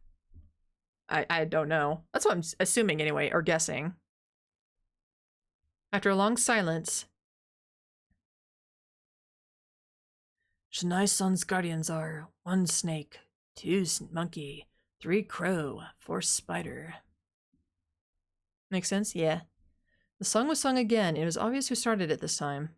I don't know. That's what I'm assuming anyway, or guessing. After a long silence, Shinai-san's guardians are 1 snake, 2 monkey, 3 crow, 4 spider. Makes sense? Yeah. The song was sung again. It was obvious who started it this time.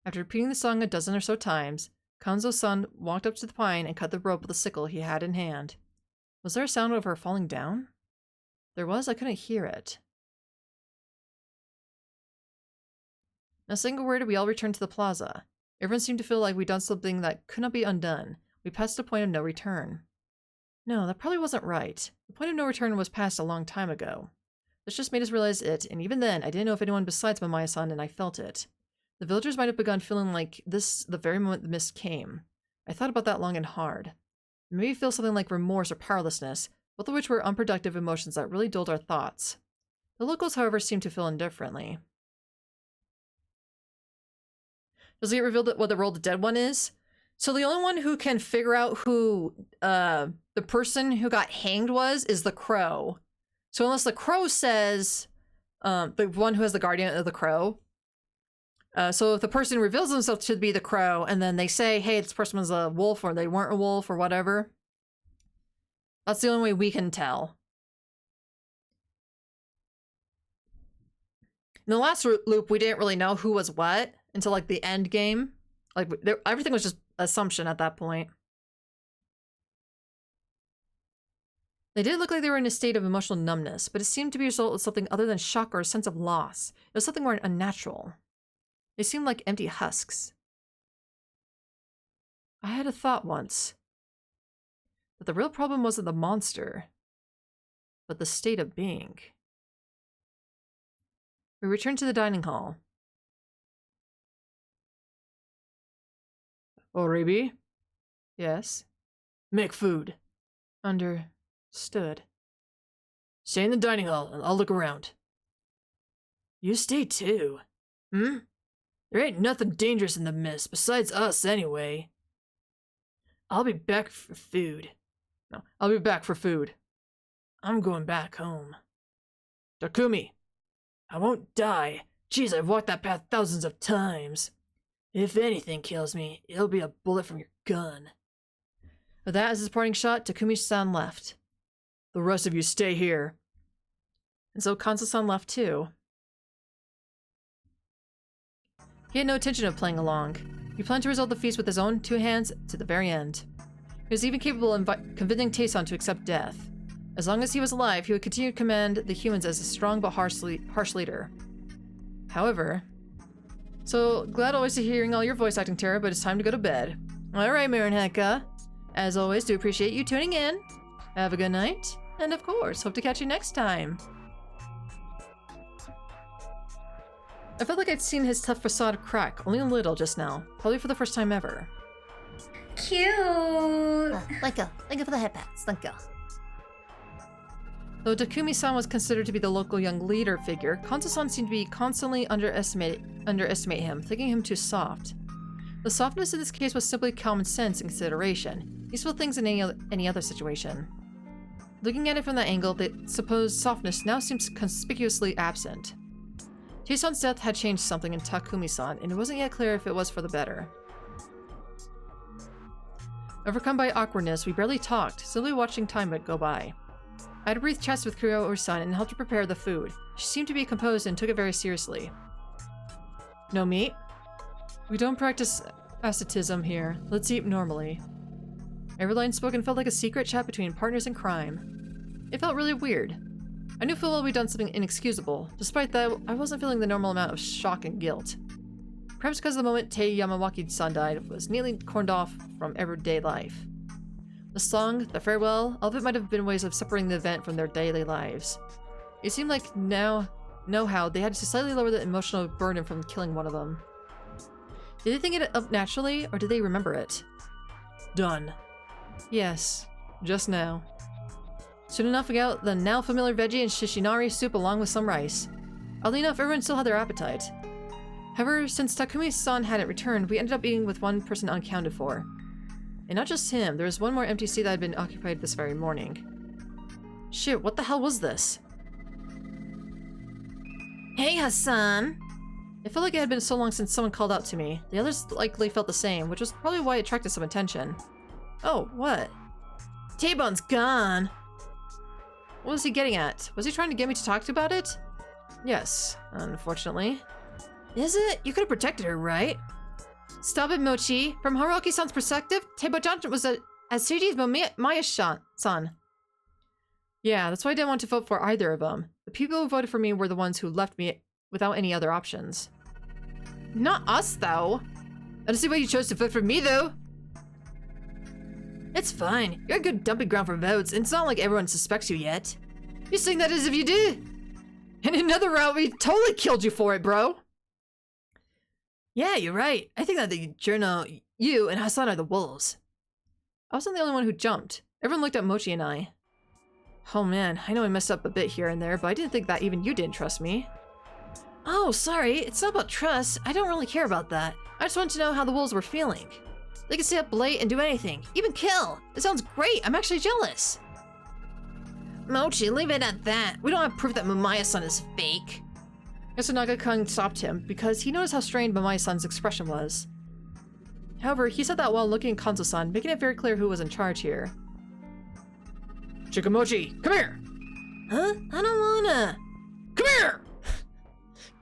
After repeating the song a dozen or so times, Kanzo-san walked up to the pine and cut the rope with a sickle he had in hand. Was there a sound of her falling down? There was, I couldn't hear it. Not saying a word, we all returned to the plaza. Everyone seemed to feel like we'd done something that could not be undone. We passed the point of no return. No, that probably wasn't right. The point of no return was passed a long time ago. This just made us realize it, and even then, I didn't know if anyone besides Mamaya-san and I felt it. The villagers might have begun feeling like this the very moment the mist came. I thought about that long and hard. Maybe feel something like remorse or powerlessness, both of which were unproductive emotions that really dulled our thoughts. The locals, however, seemed to feel indifferently. Does it get revealed what the role of the dead one is? So the only one who can figure out who the person who got hanged was is the crow. So unless the crow says, the one who has the guardian of the crow. So if the person reveals themselves to be the crow and then they say, hey, this person was a wolf or they weren't a wolf or whatever. That's the only way we can tell. In the last loop, we didn't really know who was what until like the end game. Like everything was just assumption at that point. They did look like they were in a state of emotional numbness, but it seemed to be a result of something other than shock or a sense of loss. It was something more unnatural. They seemed like empty husks. I had a thought once that the real problem wasn't the monster, but the state of being. We returned to the dining hall. Oribi? Yes. Make food. Understood. Stay in the dining hall and I'll look around. You stay too. Hmm? There ain't nothing dangerous in the mist, besides us anyway. I'll be back for food. No, I'll be back for food. I'm going back home. Takumi! I won't die. Jeez, I've walked that path thousands of times. If anything kills me, it'll be a bullet from your gun. With that as his parting shot, Takumi-san left. The rest of you stay here. And so Kanzo-san left too. He had no intention of playing along. He planned to resolve the feast with his own 2 hands to the very end. He was even capable of convincing Taesan to accept death. As long as he was alive, he would continue to command the humans as a strong but harsh leader. However... So, glad always to hearing all your voice acting, Tara, but it's time to go to bed. Alright, Miranheka. As always, do appreciate you tuning in. Have a good night, and of course, hope to catch you next time. I felt like I'd seen his tough facade crack, only a little just now. Probably for the first time ever. Cute! Thank you for the head pats. Thank you. Though Takumi-san was considered to be the local young leader figure, Kanzo-san seemed to be constantly underestimate him, thinking him too soft. The softness in this case was simply common sense and consideration, useful things in any other situation. Looking at it from that angle, the supposed softness now seems conspicuously absent. Taesan's death had changed something in Takumi-san, and it wasn't yet clear if it was for the better. Overcome by awkwardness, we barely talked, simply watching time go by. I had a brief chat with Kuro-san and helped her prepare the food. She seemed to be composed and took it very seriously. No meat? We don't practice asceticism here. Let's eat normally. Every line spoken felt like a secret chat between partners in crime. It felt really weird. I knew full well we'd done something inexcusable. Despite that, I wasn't feeling the normal amount of shock and guilt. Perhaps because the moment Tei Yamawaki-san died was neatly corned off from everyday life. The song, the farewell, all of it might have been ways of separating the event from their daily lives. It seemed like now they had to slightly lower the emotional burden from killing one of them. Did they think it up naturally, or did they remember it? Done. Yes, just now. Soon enough, we got the now familiar veggie and shishinari soup along with some rice. Oddly enough, everyone still had their appetite. However, since Takumi-san hadn't returned, we ended up eating with one person unaccounted for. And not just him, there was one more empty seat that had been occupied this very morning. Shit, what the hell was this? Hey, Hassan. It felt like it had been so long since someone called out to me. The others likely felt the same, which was probably why it attracted some attention. Oh, what? T-Bone's gone. What was he getting at? Was he trying to get me to talk about it? Yes, unfortunately. Is it? You could have protected her, right? Stop it, Mochi. From Haruki-san's perspective, Teibo-chan was as sweet as Maya-san. Yeah, that's why I didn't want to vote for either of them. The people who voted for me were the ones who left me without any other options. Not us, though. I don't see why you chose to vote for me, though. It's fine. You're a good dumping ground for votes, and it's not like everyone suspects you yet. You're saying that as if you did. In another round, we totally killed you for it, bro. Yeah, you're right. I think that the journal, you and Hassan are the wolves. I wasn't the only one who jumped. Everyone looked at Mochi and I. Oh man, I know I messed up a bit here and there, but I didn't think that even you didn't trust me. Oh, sorry. It's not about trust. I don't really care about that. I just wanted to know how the wolves were feeling. They can stay up late and do anything, even kill. It sounds great. I'm actually jealous. Mochi, leave it at that. We don't have proof that Mamaya-san is fake. Yasunaga-kun stopped him because he noticed how strained Mamaya-san's expression was. However, he said that while looking at Kanzo-san, making it very clear who was in charge here. Chikamochi, come here! Huh? I don't wanna. Come here!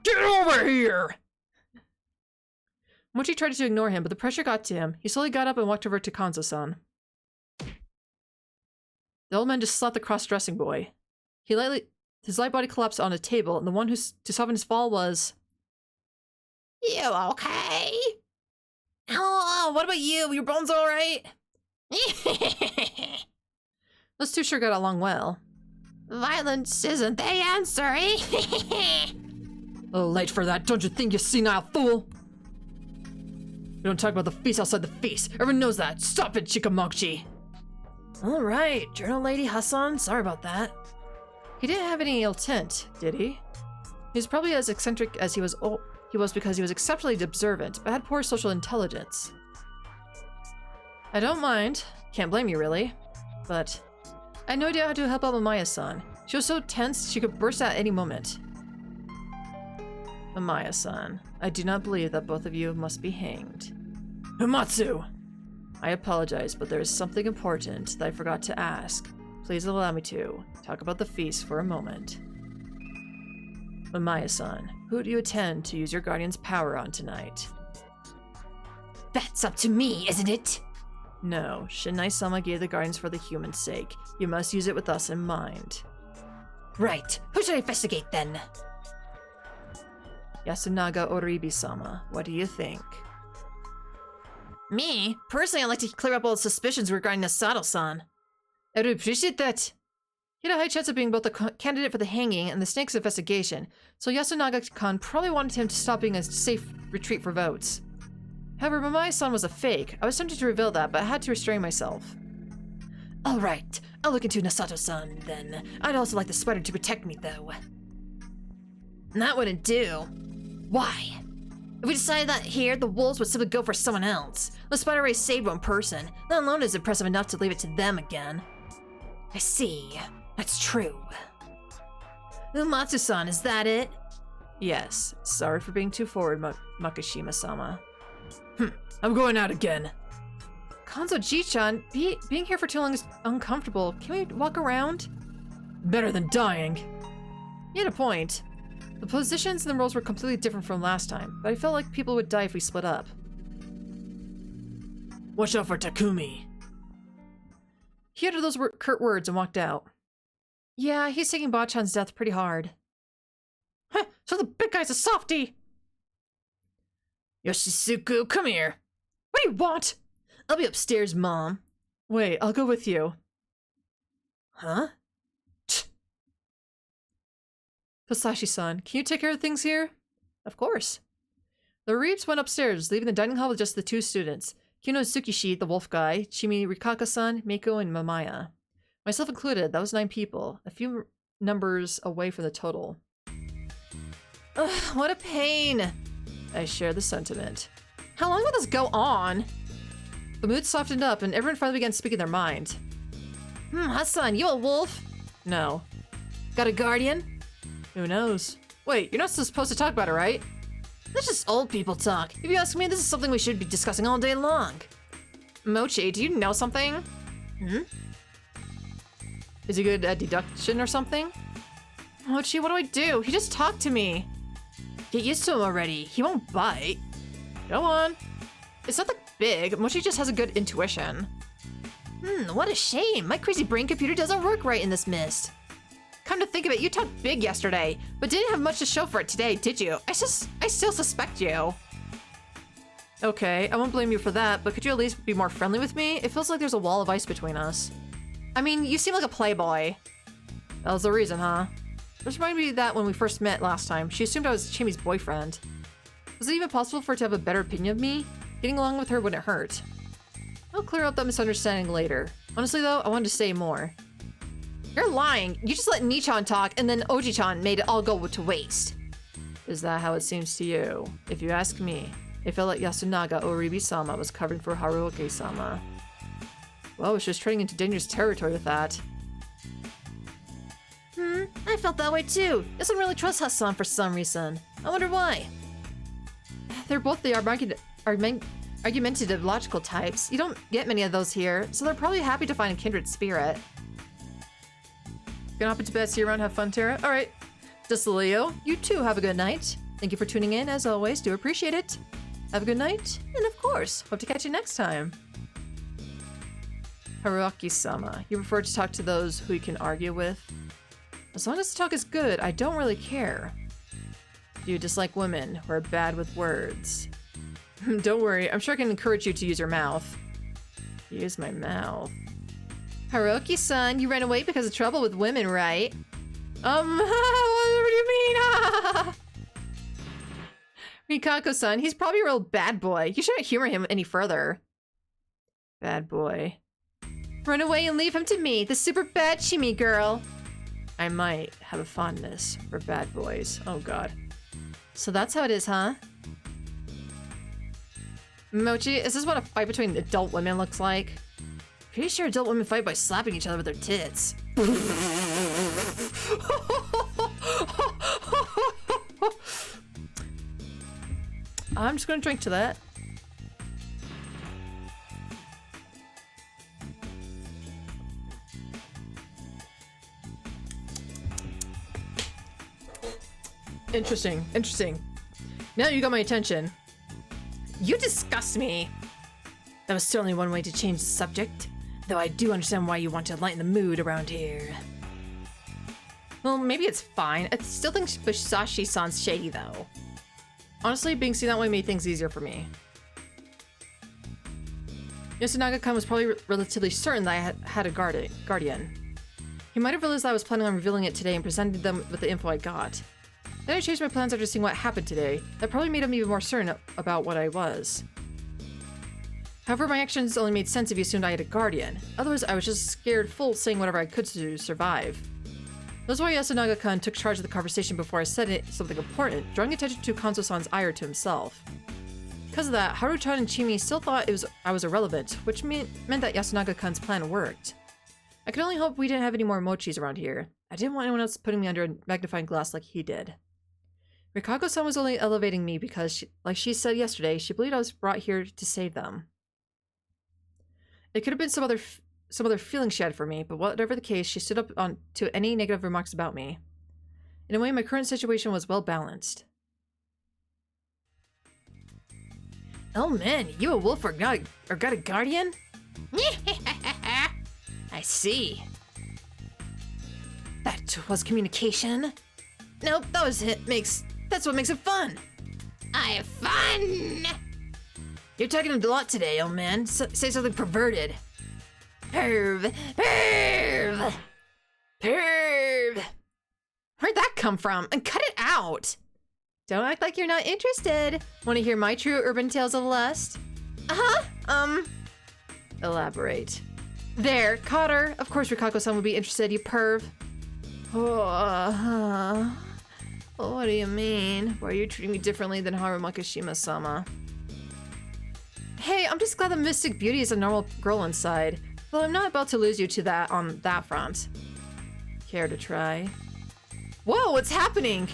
Get over here! Mochi tried to ignore him, but the pressure got to him. He slowly got up and walked over to Kanzo-san. The old man just slapped the cross-dressing boy. His light body collapsed on a table, and the one to soften his fall was... You okay? Oh, what about you? Your bones alright? Those two sure got along well. Violence isn't the answer, eh? A little late for that, don't you think, you senile fool? We don't talk about the feast outside the feast. Everyone knows that. Stop it, Chikamochi! Alright, Journal Lady Hassan, sorry about that. He didn't have any ill intent, did he? He was probably as eccentric as he was because he was exceptionally observant, but had poor social intelligence. I don't mind. Can't blame you, really. But I had no idea how to help out Mamaya-san. She was so tense, she could burst at any moment. Mamaya-san, I do not believe that both of you must be hanged. Umatsu! I apologize, but there is something important that I forgot to ask. Please allow me to talk about the feast for a moment. Mamaya-san, who do you intend to use your guardian's power on tonight? That's up to me, isn't it? No, Shinai-sama gave the guardians for the human's sake. You must use it with us in mind. Right. Who should I investigate then? Yasunaga Oribi-sama, what do you think? Me? Personally, I'd like to clear up all the suspicions regarding Nasato-san. I would appreciate that. He had a high chance of being both the candidate for the hanging and the snake's investigation, so Yasunaga-kun probably wanted him to stop being a safe retreat for votes. However, Mamaya-san was a fake. I was tempted to reveal that, but I had to restrain myself. Alright, I'll look into Nasato-san, then. I'd also like the spider to protect me, though. That wouldn't do. Why? If we decided that here, the wolves would simply go for someone else. The spider race saved one person. That alone is impressive enough to leave it to them again. I see. That's true. Umatsu-san, is that it? Yes. Sorry for being too forward, Makishima-sama. I'm going out again. Kanzo Ji-chan, being here for too long is uncomfortable. Can we walk around? Better than dying. You had a point. The positions and the roles were completely different from last time, but I felt like people would die if we split up. Watch out for Takumi. He uttered those curt words and walked out. Yeah, he's taking Bachan's death pretty hard. Huh, so the big guy's a softie! Yoshisuku, come here. What do you want? I'll be upstairs, Mom. Wait, I'll go with you. Huh? Fusashi-san, can you take care of things here? Of course. The Reeves went upstairs, leaving the dining hall with just the two students. Kino Tsukishi, the wolf guy, Chimi Rikaka-san, Mako, and Mamaya. Myself included, that was 9 people. A few numbers away from the total. Ugh, what a pain. I share the sentiment. How long will this go on? The mood softened up and everyone finally began speaking their mind. Hassan, you a wolf? No. Got a guardian? Who knows? Wait, you're not supposed to talk about it, right? That's just old people talk. If you ask me, this is something we should be discussing all day long. Mochi, do you know something? Is he good at deduction or something? Mochi, what do I do? He just talked to me. Get used to him already. He won't bite. Go on. It's not that big. Mochi just has a good intuition. What a shame. My crazy brain computer doesn't work right in this mist. Come to think of it, you talked big yesterday, but didn't have much to show for it today, did you? I still suspect you. Okay, I won't blame you for that, but could you at least be more friendly with me? It feels like there's a wall of ice between us. I mean, you seem like a playboy. That was the reason, huh? This reminded me of that when we first met last time. She assumed I was Chimi's boyfriend. Was it even possible for her to have a better opinion of me? Getting along with her wouldn't hurt. I'll clear up that misunderstanding later. Honestly though, I wanted to say more. You're lying. You just let Nichan talk and then Oji-chan made it all go to waste. Is that how it seems to you? If you ask me, it felt like Yasunaga Oribi-sama was covering for Haruoki-sama. Well, she was treading into dangerous territory with that. I felt that way too. Doesn't really trust Hassan for some reason. I wonder why. They're both the argumentative logical types. You don't get many of those here, so they're probably happy to find a kindred spirit. Gonna hop into bed, see you around, have fun, Tara? Alright. Leo, you too have a good night. Thank you for tuning in, as always, do appreciate it. Have a good night, and of course, hope to catch you next time. Haruoki-sama, you prefer to talk to those who you can argue with? As long as the talk is good, I don't really care. Do you dislike women who are bad with words? Don't worry, I'm sure I can encourage you to use your mouth. Use my mouth. Haruoki-san, you ran away because of trouble with women, right? What do you mean? Rikako-san, he's probably a real bad boy. You shouldn't humor him any further. Bad boy. Run away and leave him to me, the super bad Chimi girl. I might have a fondness for bad boys. Oh god. So that's how it is, huh? Mochi, is this what a fight between adult women looks like? Pretty sure adult women fight by slapping each other with their tits. I'm just gonna drink to that. Interesting, interesting. Now you got my attention. You disgust me. That was certainly one way to change the subject, though I do understand why you want to lighten the mood around here. Well, maybe it's fine. I still think Musashi-san's shady, though. Honestly, being seen that way made things easier for me. Yasunaga-kun was probably relatively certain that I had a guardian. He might have realized that I was planning on revealing it today and presented them with the info I got. Then I changed my plans after seeing what happened today. That probably made him even more certain about what I was. However, my actions only made sense if you assumed I had a guardian. Otherwise, I was just scared full saying whatever I could to survive. That's why Yasunaga-kun took charge of the conversation before I said something important, drawing attention to Kanzo-san's ire to himself. Because of that, Haru-chan and Chimi still thought I was irrelevant, which meant that Yasunaga-kun's plan worked. I could only hope we didn't have any more mochis around here. I didn't want anyone else putting me under a magnifying glass like he did. Rikako-san was only elevating me because, like she said yesterday, she believed I was brought here to save them. It could have been some other feeling she had for me, but whatever the case, she stood up to any negative remarks about me. In a way, my current situation was well balanced. Oh man, you a wolf or got a guardian? I see. That was communication. Nope, that was it. That's what makes it fun. I have fun. You're talking a lot today, old man. Say something perverted. Perv. Perv. Perv. Where'd that come from? And cut it out. Don't act like you're not interested. Want to hear my true urban tales of lust? Uh-huh. Elaborate. There, caught her. Of course Rikako-san would be interested, you perv. What do you mean? Why are you treating me differently than Haru Makishima-sama? Hey, I'm just glad the Mystic Beauty is a normal girl inside. Though I'm not about to lose you to that on that front. Care to try? Whoa, what's happening?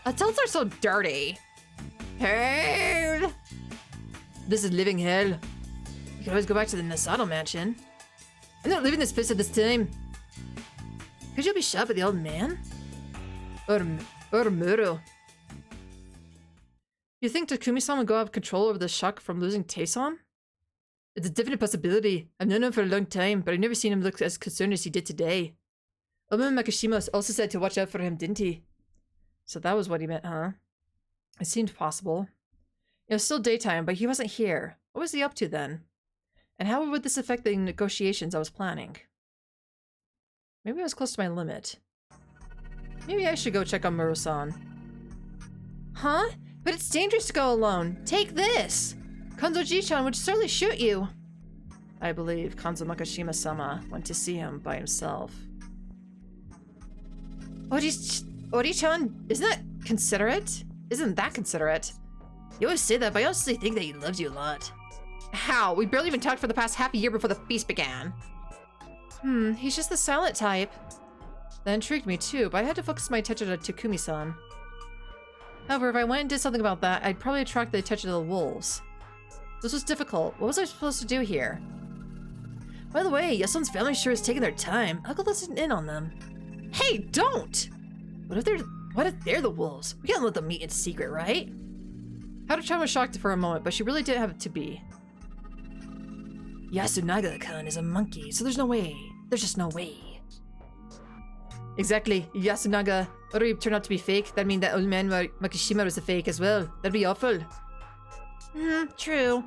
Adults are so dirty. Hell! This is living hell. You can always go back to the Nasato mansion. I'm not leaving this place at this time. Could you be shot by the old man? Or Muro. You think Takumi-san would go out of control over the shock from losing Taeson? It's a definite possibility. I've known him for a long time, but I've never seen him look as concerned as he did today. Omen Makishima also said to watch out for him, didn't he? So that was what he meant, huh? It seemed possible. It was still daytime, but he wasn't here. What was he up to then? And how would this affect the negotiations I was planning? Maybe I was close to my limit. Maybe I should go check on Muro-san. Huh? But it's dangerous to go alone. Take this! Konzo-ji-chan would certainly shoot you. I believe Konzo Makishima-sama went to see him by himself. Ori-chan, isn't that considerate? Isn't that considerate? You always say that, but I honestly think that he loves you a lot. How? We barely even talked for the past half a year before the feast began. He's just the silent type. That intrigued me too, but I had to focus my attention on Takumi-san. However, if I went and did something about that, I'd probably attract the attention of the wolves. This was difficult. What was I supposed to do here? By the way, Yasun's family sure is taking their time. I'll go listen in on them. Hey, don't! What if they're the wolves? We can't let them meet in secret, right? Haru-chan was shocked for a moment, but she really didn't have it to be. Yasunaga-kun is a monkey, so there's no way. There's just no way. Exactly. Yasunaga already turned out to be fake. That'd mean that old man Makishima was a fake as well. That'd be awful. True.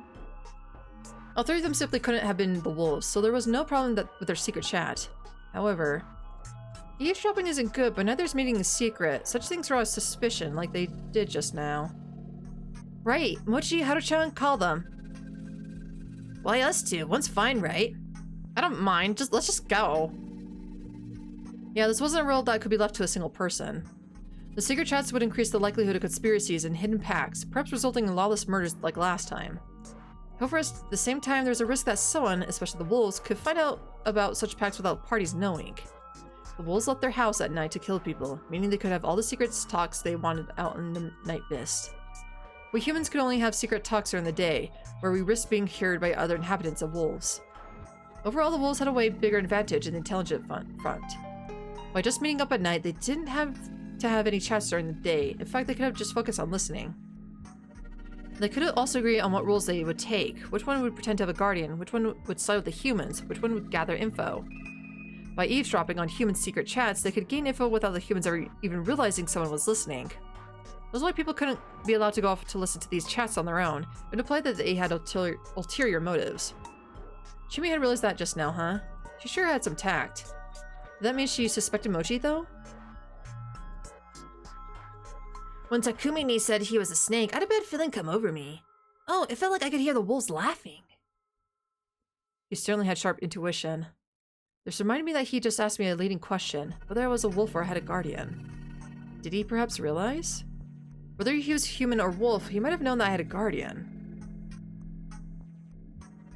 All three of them simply couldn't have been the wolves, so there was no problem with their secret chat. However, eavesdropping isn't good, but neither is meeting a secret. Such things arouse suspicion, like they did just now. Right. Mochi, Haru-chan, call them. Why us two? One's fine, right? I don't mind. Let's just go. Yeah, this wasn't a world that could be left to a single person. The secret chats would increase the likelihood of conspiracies and hidden pacts, perhaps resulting in lawless murders like last time. However, at the same time, there's a risk that someone, especially the wolves, could find out about such pacts without parties knowing. The wolves left their house at night to kill people, meaning they could have all the secret talks they wanted out in the night mist. We humans could only have secret talks during the day, where we risked being heard by other inhabitants of wolves. Overall, the wolves had a way bigger advantage in the intelligent front. By just meeting up at night, they didn't have to have any chats during the day. In fact, they could have just focused on listening. They could also agree on what roles they would take, which one would pretend to have a guardian, which one would side with the humans, which one would gather info. By eavesdropping on human secret chats, they could gain info without the humans ever even realizing someone was listening. That's why people couldn't be allowed to go off to listen to these chats on their own. It implied that they had ulterior motives. Chimi had realized that just now, huh? She sure had some tact. Did that mean she suspected Mochi, though? When Takumi said he was a snake, I had a bad feeling come over me. Oh, it felt like I could hear the wolves laughing. He certainly had sharp intuition. This reminded me that he just asked me a leading question, whether I was a wolf or had a guardian. Did he perhaps realize? Whether he was human or wolf, he might have known that I had a guardian.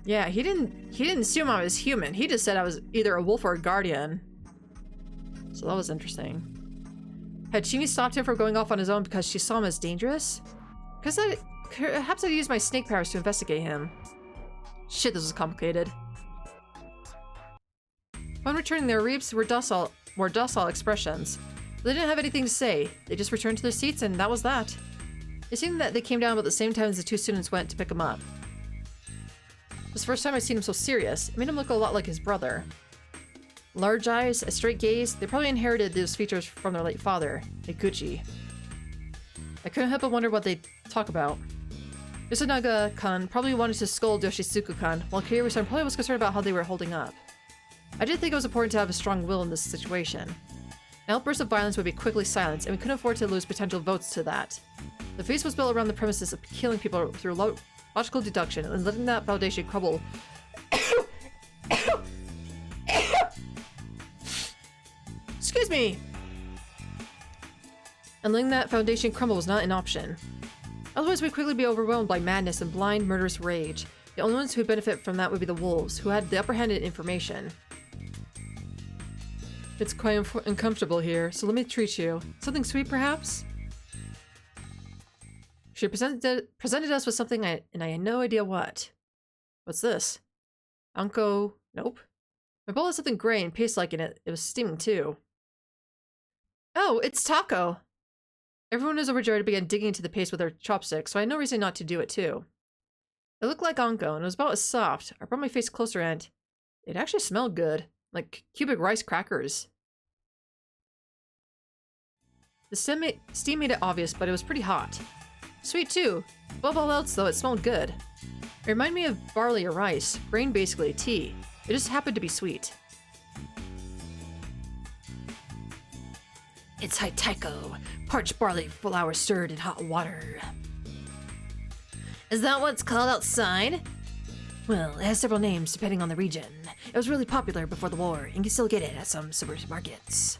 Yeah, he didn't assume I was human. He just said I was either a wolf or a guardian. So that was interesting. Had Chimi stopped him from going off on his own because she saw him as dangerous? Perhaps I used my snake powers to investigate him. Shit, this was complicated. Upon returning, their reaps were more docile expressions. They didn't have anything to say. They just returned to their seats, and that was that. It seemed that they came down about the same time as the two students went to pick him up. It was the first time I'd seen him so serious. It made him look a lot like his brother. Large eyes, a straight gaze, they probably inherited those features from their late father, Ikuchi. I couldn't help but wonder what they'd talk about. Yasunaga-kun probably wanted to scold Yoshitsugu-kun, while Kyouri-san probably was concerned about how they were holding up. I did think it was important to have a strong will in this situation. An outburst of violence would be quickly silenced, and we couldn't afford to lose potential votes to that. The feast was built around the premises of killing people through logical deduction, and letting that foundation crumble. Excuse me! And letting that foundation crumble was not an option. Otherwise, we'd quickly be overwhelmed by madness and blind, murderous rage. The only ones who would benefit from that would be the wolves, who had the upper hand in information. It's quite uncomfortable here, so let me treat you. Something sweet, perhaps? She presented us with something, and I had no idea what. What's this? Anko... Nope. My bowl had something gray and paste-like in it. It was steaming, too. Oh, it's taco! Everyone was overjoyed to begin digging into the paste with their chopsticks, so I had no reason not to do it, too. It looked like anko, and it was about as soft. I brought my face closer, and it actually smelled good. Like cubic rice crackers. The steam made it obvious, but it was pretty hot. Sweet too. Above all else though, it smelled good. It reminded me of barley or rice. Grain basically, tea. It just happened to be sweet. It's haitaiko. Parched barley flour stirred in hot water. Is that what's called outside? Well, it has several names depending on the region. It was really popular before the war, and you can still get it at some supermarkets.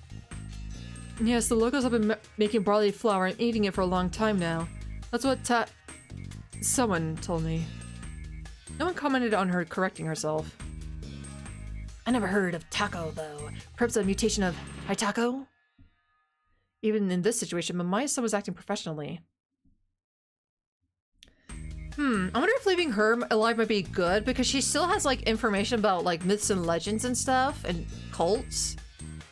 Yes, the locals have been making barley flour and eating it for a long time now. That's what someone told me. No one commented on her correcting herself. I never heard of taco, though. Perhaps a mutation of haitaiko? Even in this situation, Mamaya-san was acting professionally. I wonder if leaving her alive might be good, because she still has, like, information about, like, myths and legends and stuff, and cults.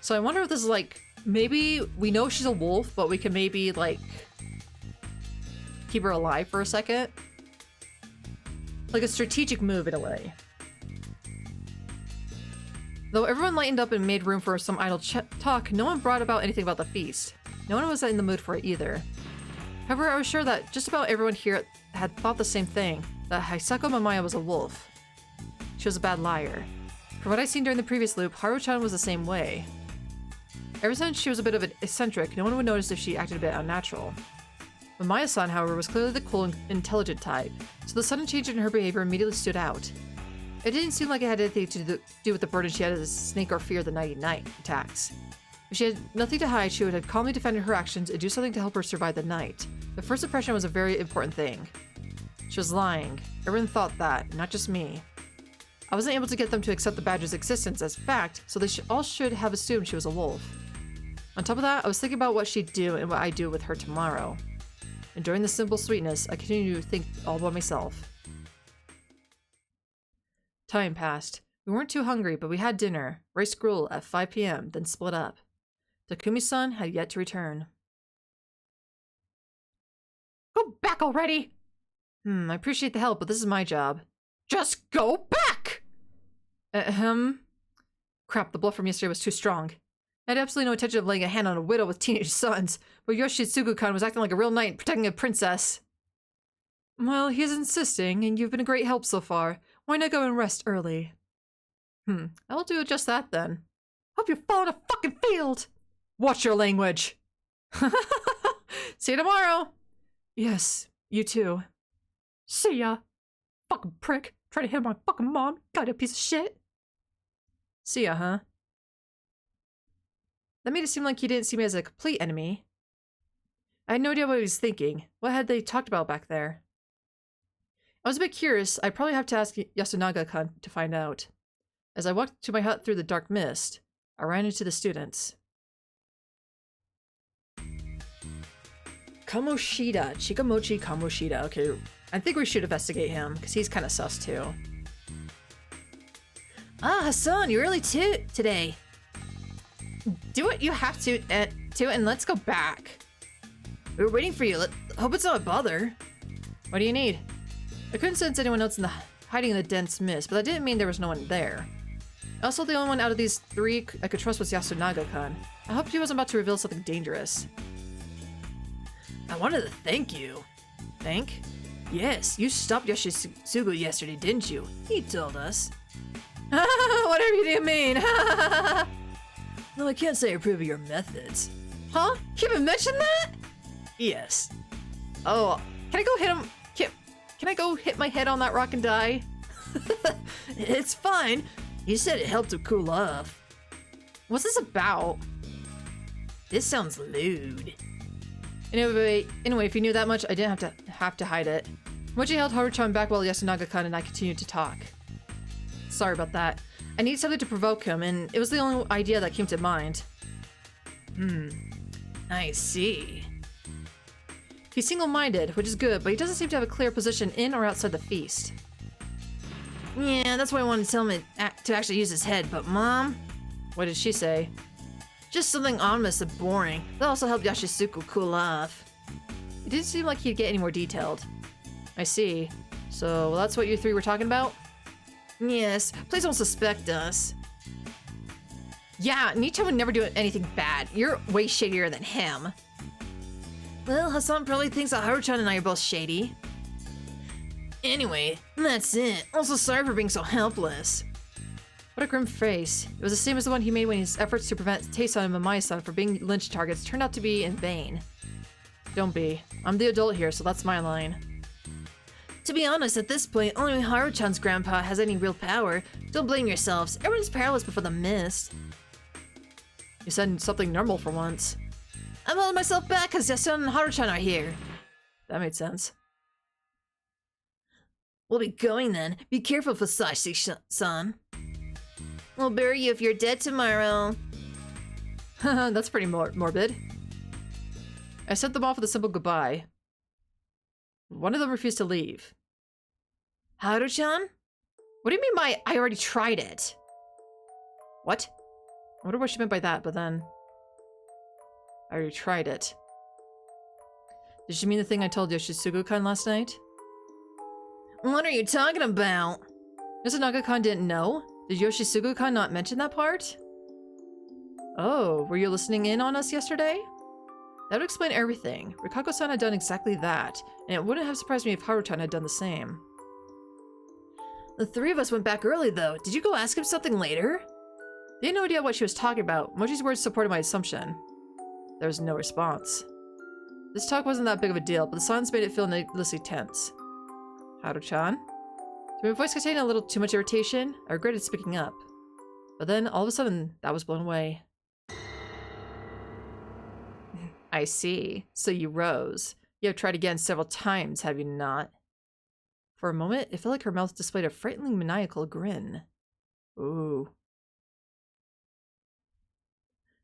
So I wonder if this is, like, maybe we know she's a wolf, but we can maybe, like, keep her alive for a second. Like a strategic move, in a way. Though everyone lightened up and made room for some idle talk, no one brought about anything about the feast. No one was in the mood for it either. However, I was sure that just about everyone here had thought the same thing, that Hisako Mamaya was a wolf. She was a bad liar. From what I'd seen during the previous loop, Haru-chan was the same way. Ever since she was a bit of an eccentric, no one would notice if she acted a bit unnatural. Mamaya-san, however, was clearly the cool and intelligent type, so the sudden change in her behavior immediately stood out. It didn't seem like it had anything to do with the burden she had as a snake or fear the night attacks. If she had nothing to hide, she would have calmly defended her actions and do something to help her survive the night. The first impression was a very important thing. She was lying. Everyone thought that, not just me. I wasn't able to get them to accept the badger's existence as fact, so they all should have assumed she was a wolf. On top of that, I was thinking about what she'd do and what I'd do with her tomorrow. Enjoying the simple sweetness, I continued to think all by myself. Time passed. We weren't too hungry, but we had dinner, rice gruel at 5 p.m., then split up. Takumi-san had yet to return. Go back already! I appreciate the help, but this is my job. Just go back! Crap, the bluff from yesterday was too strong. I had absolutely no intention of laying a hand on a widow with teenage sons, but Yoshitsugu-kan was acting like a real knight protecting a princess. Well, he's insisting, and you've been a great help so far. Why not go and rest early? I'll do just that then. Hope you fall in a fucking field! Watch your language! See you tomorrow! Yes, you too. See ya! Fucking prick! Try to hit my fucking mom! Goddamn piece of shit! See ya, huh? That made it seem like he didn't see me as a complete enemy. I had no idea what he was thinking. What had they talked about back there? I was a bit curious. I'd probably have to ask Yasunaga-kan to find out. As I walked to my hut through the dark mist, I ran into the students. Kamoshida. Chikamochi Kamoshida. Okay, I think we should investigate him, because he's kind of sus too. Ah, Hassan, you're early too today. Do what you have to, and let's go back. We were waiting for you. Hope it's not a bother. What do you need? I couldn't sense anyone else hiding in the dense mist, but that didn't mean there was no one there. Also, the only one out of these three I could trust was Yasunaga-kan. I hoped he wasn't about to reveal something dangerous. I wanted to thank you. Thank? Yes, you stopped Yoshitsugu yesterday, didn't you? He told us. Whatever you mean. No, I can't say I approve of your methods. Huh? You haven't mentioned that? Yes. Oh, can I go hit him? Can I go hit my head on that rock and die? It's fine. You said it helped to cool off. What's this about? This sounds lewd. Anyway, if you knew that much, I didn't have to hide it. Mochi held Haruchan back while Yasunaga-kun and I continued to talk. Sorry about that. I needed something to provoke him, and it was the only idea that came to mind. I see. He's single-minded, which is good, but he doesn't seem to have a clear position in or outside the feast. Yeah, that's why I wanted to tell him to actually use his head, but Mom? What did she say? Just something ominous and boring. That also helped Yashisuku cool off. It didn't seem like he'd get any more detailed. I see. So that's what you three were talking about? Yes, please don't suspect us. Yeah, Nicha would never do anything bad. You're way shadier than him. Well, Hassan probably thinks that Haruchan and I are both shady. Anyway, that's it. Also, sorry for being so helpless. What a grim face. It was the same as the one he made when his efforts to prevent Taesun and Mamae-san from being lynch targets turned out to be in vain. Don't be. I'm the adult here, so that's my line. To be honest, at this point, only Haruchan's grandpa has any real power. Don't blame yourselves. Everyone's powerless before the mist. You said something normal for once. I'm holding myself back because Yasun and Haruchan are here. That made sense. We'll be going then. Be careful, Fusashi-san. We'll bury you if you're dead tomorrow. That's pretty morbid. I sent them off with a simple goodbye. One of them refused to leave. Haru-chan? What do you mean by I already tried it? What? I wonder what she meant by that, but then... I already tried it. Did she mean the thing I told Yoshitsugu-kun last night? What are you talking about? Yasunaga-kun didn't know? Did Yoshitsugu-kun not mention that part? Oh, were you listening in on us yesterday? That would explain everything. Rikako-san had done exactly that, and it wouldn't have surprised me if Haru-chan had done the same. The three of us went back early, though. Did you go ask him something later? They had no idea what she was talking about. Mochi's words supported my assumption. There was no response. This talk wasn't that big of a deal, but the silence made it feel needlessly tense. Haru-chan? Did my voice contain a little too much irritation? I regretted speaking up. But then, all of a sudden, that was blown away. I see. So you rose. You have tried again several times, have you not? For a moment, it felt like her mouth displayed a frighteningly maniacal grin. Ooh.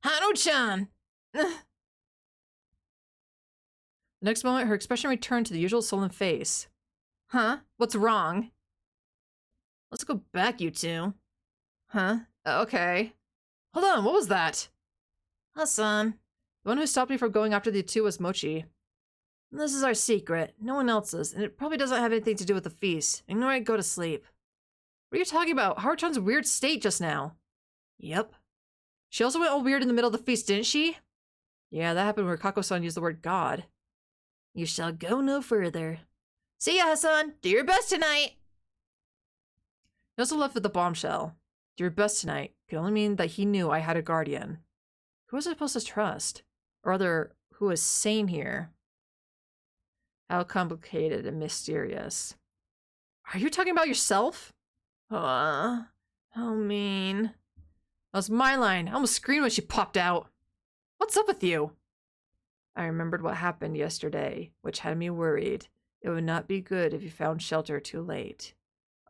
Haru-chan! The next moment, her expression returned to the usual sullen face. Huh? What's wrong? Let's go back, you two. Huh? Okay. Hold on, what was that? Hassan. The one who stopped me from going after the two was Mochi. This is our secret. No one else's, and it probably doesn't have anything to do with the feast. Ignore it, go to sleep. What are you talking about? Haru-chan's weird state just now. Yep. She also went all weird in the middle of the feast, didn't she? Yeah, that happened when Kako-san used the word God. You shall go no further. See ya, Hassan. Do your best tonight. He also left with the bombshell. Do your best tonight could only mean that he knew I had a guardian. Who was I supposed to trust? Or rather, who was sane here? How complicated and mysterious. Are you talking about yourself? How mean. That was my line. I almost screamed when she popped out. What's up with you? I remembered what happened yesterday, which had me worried. It would not be good if you found shelter too late.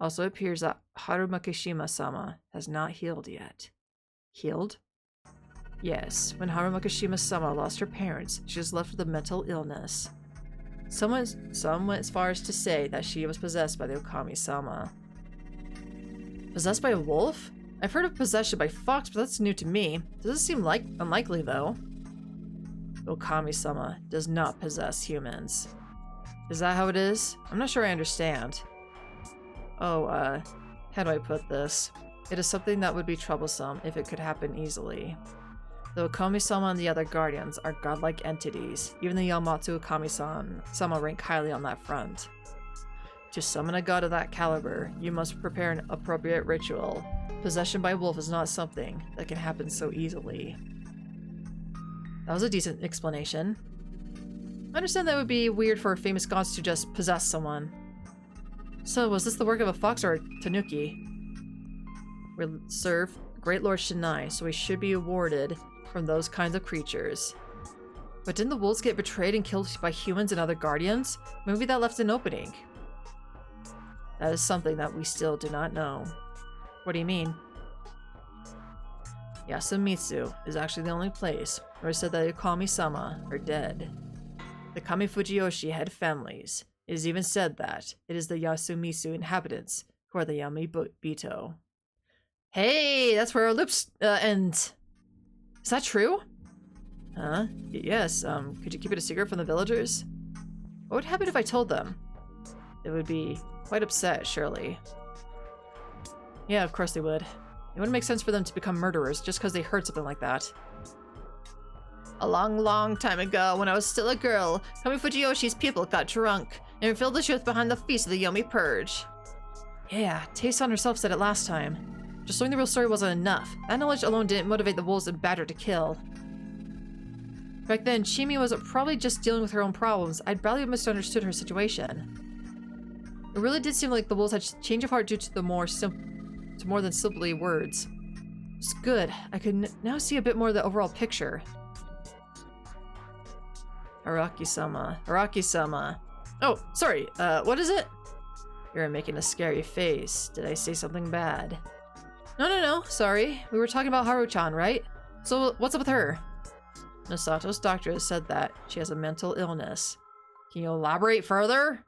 Also, it appears that Haru Makishima-sama has not healed yet. Healed? Yes, when Haru Makishima-sama lost her parents, she was left with a mental illness. Some went as far as to say that she was possessed by the Okami-sama. Possessed by a wolf? I've heard of possession by fox, but that's new to me. Doesn't seem unlikely, though. Okami-sama does not possess humans. Is that how it is? I'm not sure I understand. Oh, how do I put this? It is something that would be troublesome if it could happen easily. The Okami-sama and the other guardians are godlike entities. Even the Yamato Okami-sama rank highly on that front. To summon a god of that caliber, you must prepare an appropriate ritual. Possession by wolf is not something that can happen so easily. That was a decent explanation. I understand that it would be weird for famous gods to just possess someone. So, was this the work of a fox or a tanuki? We serve Great Lord Shinai, so we should be awarded from those kinds of creatures. But didn't the wolves get betrayed and killed by humans and other guardians? Maybe that left an opening. That is something that we still do not know. What do you mean? Yasumitsu is actually the only place where it said that the Kami-sama are dead. The Kami Fujiyoshi had families. It is even said that it is the Yasumitsu inhabitants who are the Yamabito. Hey, that's where our loops end. Is that true? Huh? Yes, could you keep it a secret from the villagers? What would happen if I told them? They would be quite upset, surely. Yeah, of course they would. It wouldn't make sense for them to become murderers just because they heard something like that. A long, long time ago, when I was still a girl, Kami Fujiyoshi's people got drunk and filled the truth behind the feast of the Yomi Purge. Yeah, Tae-san herself said it last time. Just knowing the real story wasn't enough. That knowledge alone didn't motivate the wolves and Badger to kill. Back then, Shimi was probably just dealing with her own problems. I'd barely misunderstood her situation. It really did seem like the wolves had change of heart due to more than simply words. It's good. I could now see a bit more of the overall picture. Araki-sama. Araki-sama. Oh, sorry. What is it? You're making a scary face. Did I say something bad? No. Sorry. We were talking about Haru-chan, right? So what's up with her? Nosato's doctor has said that she has a mental illness. Can you elaborate further?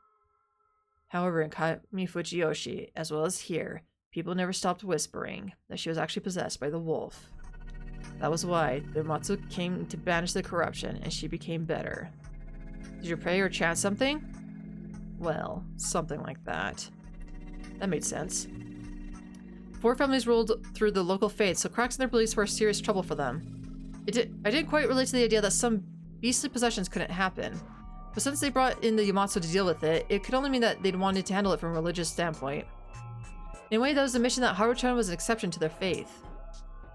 However, in Kami Fujiyoshi, as well as here, people never stopped whispering that she was actually possessed by the wolf. That was why the Matsu came to banish the corruption, and she became better. Did you pray or chant something? Well, something like that. That made sense. 4 families ruled through the local faith, so cracks in their beliefs were serious trouble for them. I didn't quite relate to the idea that some beastly possessions couldn't happen. But since they brought in the Yamatsu to deal with it, it could only mean that they'd wanted to handle it from a religious standpoint. In a way, that was the mission that Haru-chan was an exception to their faith.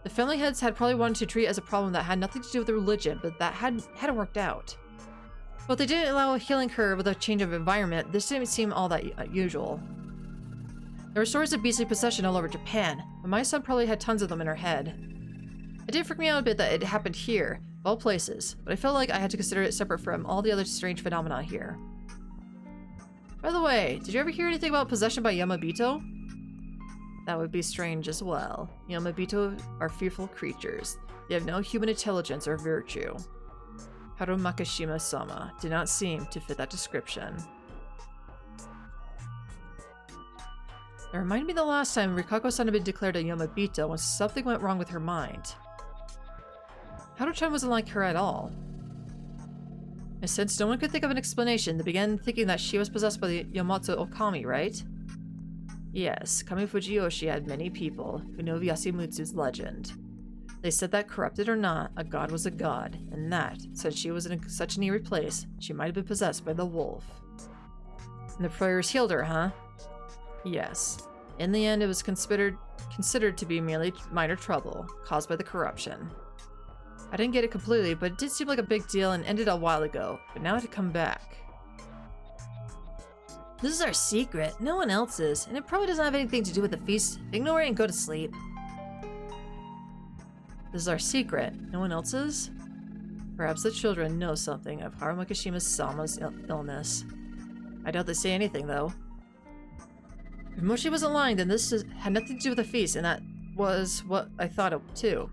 The family heads had probably wanted to treat it as a problem that had nothing to do with the religion, but that hadn't worked out. But they didn't allow a healing curve with a change of environment. This didn't seem all that usual. There were stories of beastly possession all over Japan, but my son probably had tons of them in her head. It did freak me out a bit that it happened here, of all places, but I felt like I had to consider it separate from all the other strange phenomena here. By the way, did you ever hear anything about possession by Yamabito? That would be strange as well. Yamabito are fearful creatures. They have no human intelligence or virtue. Haru Makishima-sama did not seem to fit that description. It reminded me the last time Rikako-san had been declared a Yamabito when something went wrong with her mind. Haru-chan wasn't like her at all. And since no one could think of an explanation, they began thinking that she was possessed by the Yamatsu Okami, right? Yes, Kami Fujiyoshi had many people who knew of Yasumitsu's legend. They said that, corrupted or not, a god was a god, and that, since she was in such an eerie place, she might have been possessed by the wolf. And the prayers healed her, huh? Yes. In the end, it was considered to be merely minor trouble, caused by the corruption. I didn't get it completely, but it did seem like a big deal and ended a while ago, but now it had come back. This is our secret, no one else's, and it probably doesn't have anything to do with the feast. Ignore it and go to sleep. This is our secret, no one else's? Perhaps the children know something of Haru Makishima-sama's illness. I doubt they say anything, though. If Moshi wasn't lying, then this had nothing to do with the feast, and that was what I thought it too.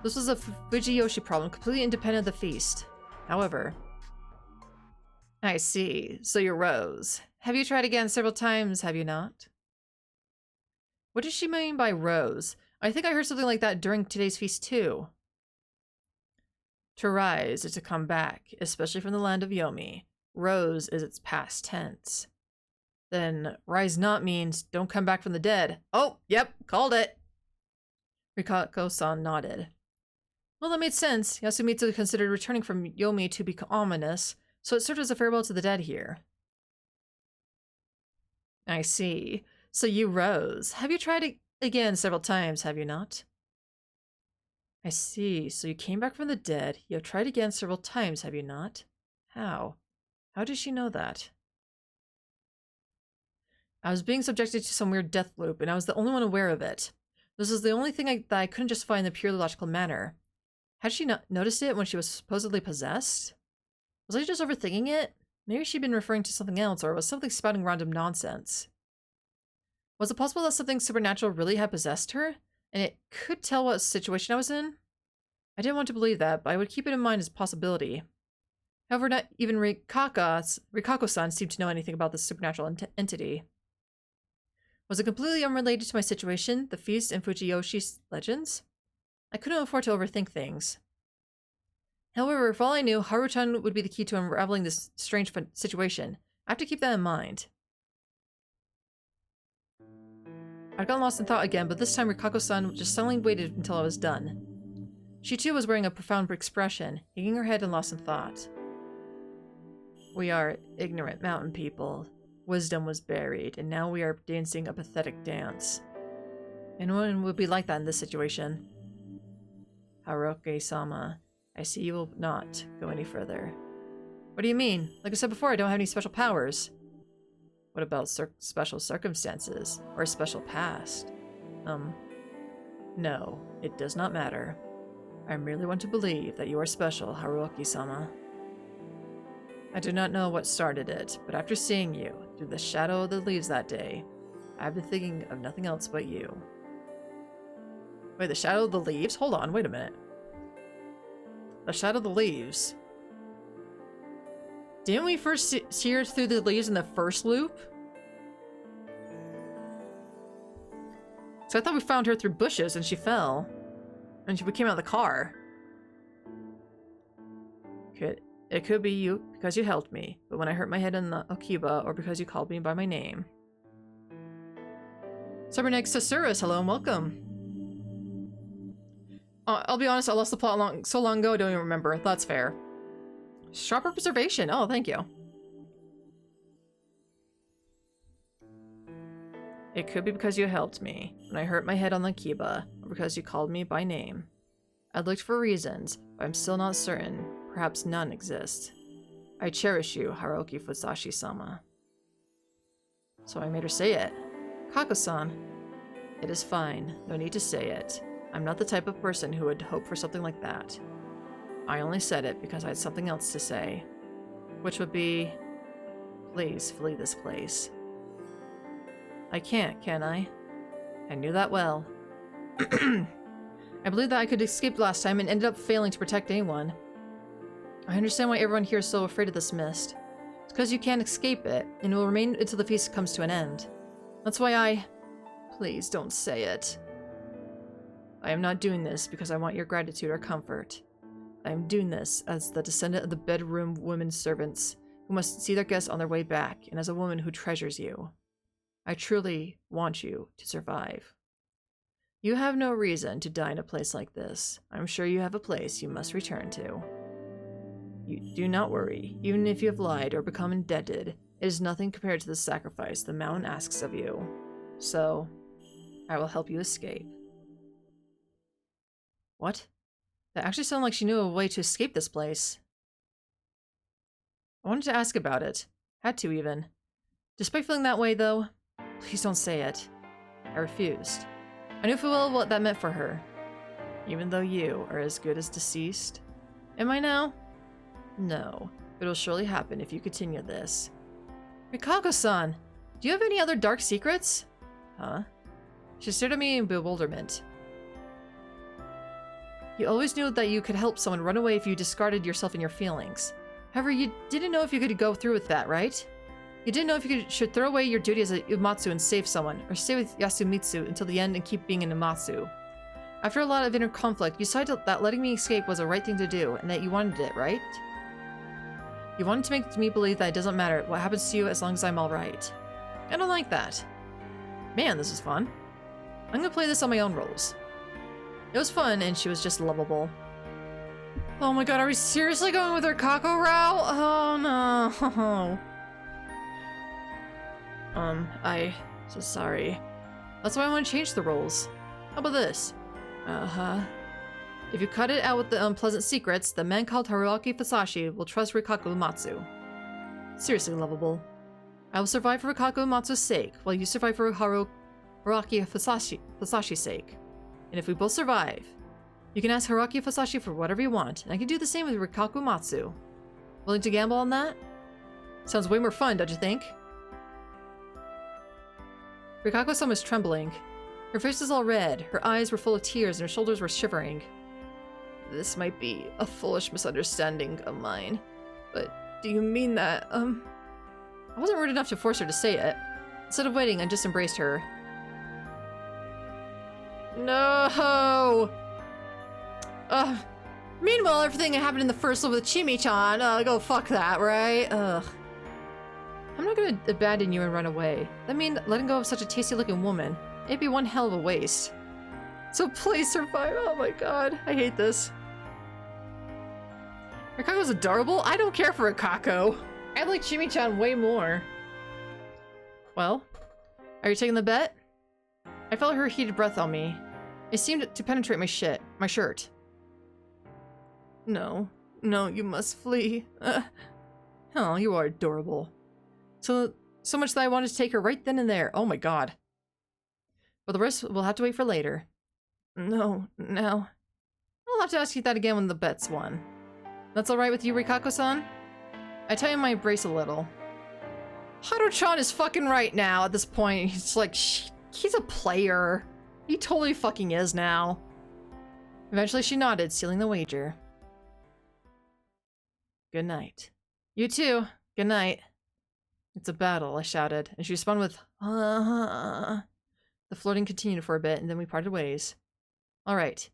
This was a Fujiyoshi problem, completely independent of the feast. However... I see. So you're Rose. Have you tried again several times, have you not? What does she mean by Rose? I think I heard something like that during today's feast too. To rise is to come back, especially from the land of Yomi. Rose is its past tense. Then rise not means don't come back from the dead. Oh, yep, called it. Rikako-san nodded. Well, that made sense. Yasumitsu considered returning from Yomi to be ominous, so it served as a farewell to the dead here. I see. So you rose. Have you tried it again several times, have you not? I see. So you came back from the dead. You have tried again several times, have you not? How? How does she know that? I was being subjected to some weird death loop, and I was the only one aware of it. This is the only thing that I couldn't justify in a purely logical manner. Had she not noticed it when she was supposedly possessed? Was I just overthinking it? Maybe she'd been referring to something else, or was something spouting random nonsense. Was it possible that something supernatural really had possessed her, and it could tell what situation I was in? I didn't want to believe that, but I would keep it in mind as a possibility. However, not even Rikako-san seemed to know anything about this supernatural entity. Was it completely unrelated to my situation, the feast, and Fujiyoshi's legends? I couldn't afford to overthink things. However, for all I knew, Haru-chan would be the key to unraveling this strange situation. I have to keep that in mind. I'd gotten lost in thought again, but this time Rikako-san just silently waited until I was done. She too was wearing a profound expression, hanging her head and lost in thought. We are ignorant mountain people. Wisdom was buried, and now we are dancing a pathetic dance. Anyone would be like that in this situation. Haruoki-sama, I see you will not go any further. What do you mean? Like I said before, I don't have any special powers. What about special circumstances? Or a special past? No, it does not matter. I merely want to believe that you are special, Haruoki-sama. I do not know what started it, but after seeing you, through the shadow of the leaves that day, I have been thinking of nothing else but you. Wait, the shadow of the leaves? Hold on, wait a minute. The shadow of the leaves. Didn't we first see her through the leaves in the first loop? So I thought we found her through bushes and she fell. And we came out of the car. It could be you because you helped me, but when I hurt my head in the Okiba, or because you called me by my name. Cybernetic Susurrus, hello and welcome. I'll be honest, I lost the plot so long ago I don't even remember. That's fair. Sharp observation. Oh, thank you. It could be because you helped me when I hurt my head on the Kiba, or because you called me by name. I looked for reasons, but I'm still not certain. Perhaps none exist. I cherish you, Haruoki Fusashi-sama. So I made her say it. Kako-san. It is fine. No need to say it. I'm not the type of person who would hope for something like that. I only said it because I had something else to say. Which would be... Please flee this place. I can't, can I? I knew that well. I believed that I could escape last time and ended up failing to protect anyone. I understand why everyone here is so afraid of this mist. It's because you can't escape it, and it will remain until the feast comes to an end. That's why I... Please don't say it. I am not doing this because I want your gratitude or comfort. I am doing this as the descendant of the bedroom women servants who must see their guests on their way back, and as a woman who treasures you. I truly want you to survive. You have no reason to die in a place like this. I'm sure you have a place you must return to. You do not worry. Even if you have lied or become indebted, it is nothing compared to the sacrifice the mountain asks of you. So, I will help you escape. What? That actually sounded like she knew a way to escape this place. I wanted to ask about it. Had to, even. Despite feeling that way, though, please don't say it. I refused. I knew full well what that meant for her. Even though you are as good as deceased. Am I now? No, but it'll surely happen if you continue this. Rikako-san, do you have any other dark secrets? Huh? She stared at me in bewilderment. You always knew that you could help someone run away if you discarded yourself and your feelings. However, you didn't know if you could go through with that, right? You didn't know if you should throw away your duty as a Uematsu and save someone, or stay with Yasumitsu until the end and keep being an Uematsu. After a lot of inner conflict, you decided that letting me escape was the right thing to do, and that you wanted it, right? You wanted to make me believe that it doesn't matter what happens to you as long as I'm alright. I don't like that. Man, this is fun. I'm gonna play this on my own rules. It was fun, and she was just lovable. Oh my god, are we seriously going with her Kako route? Oh no. So sorry. That's why I want to change the rules. How about this? If you cut it out with the unpleasant secrets, the man called Haruoki Fusashi will trust Rikako Uematsu. Seriously lovable. I will survive for Rikako Matsu's sake, while you survive for Haraki Fasashi's sake. And if we both survive, you can ask Haraki Fasashi for whatever you want, and I can do the same with Rikako Matsu. Willing to gamble on that? Sounds way more fun, don't you think? Rikako-san was trembling. Her face was all red, her eyes were full of tears, and her shoulders were shivering. This might be a foolish misunderstanding of mine, but do you mean that, I wasn't rude enough to force her to say it. Instead of waiting, I just embraced her. No! Meanwhile, everything that happened in the first love with Chimi-chan, go fuck that, right? I'm not gonna abandon you and run away. That means letting go of such a tasty-looking woman. It'd be one hell of a waste. So please survive. Oh my god, I hate this. Rikako's adorable? I don't care for Rikako. I like Chimi-chan way more. Well, are you taking the bet? I felt her heated breath on me. It seemed to penetrate my shirt. No, you must flee. Oh, you are adorable. So much that I wanted to take her right then and there. Oh my god. But the rest we'll have to wait for later. No, now. I'll have to ask you that again when the bet's won. That's alright with you, Rikako-san? I tie him my brace a little. Haru-chan is fucking right now at this point. He's like, he's a player. He totally fucking is now. Eventually she nodded, sealing the wager. Good night. You too. Good night. It's a battle, I shouted, and she responded with, The flirting continued for a bit, and then we parted ways. Alright.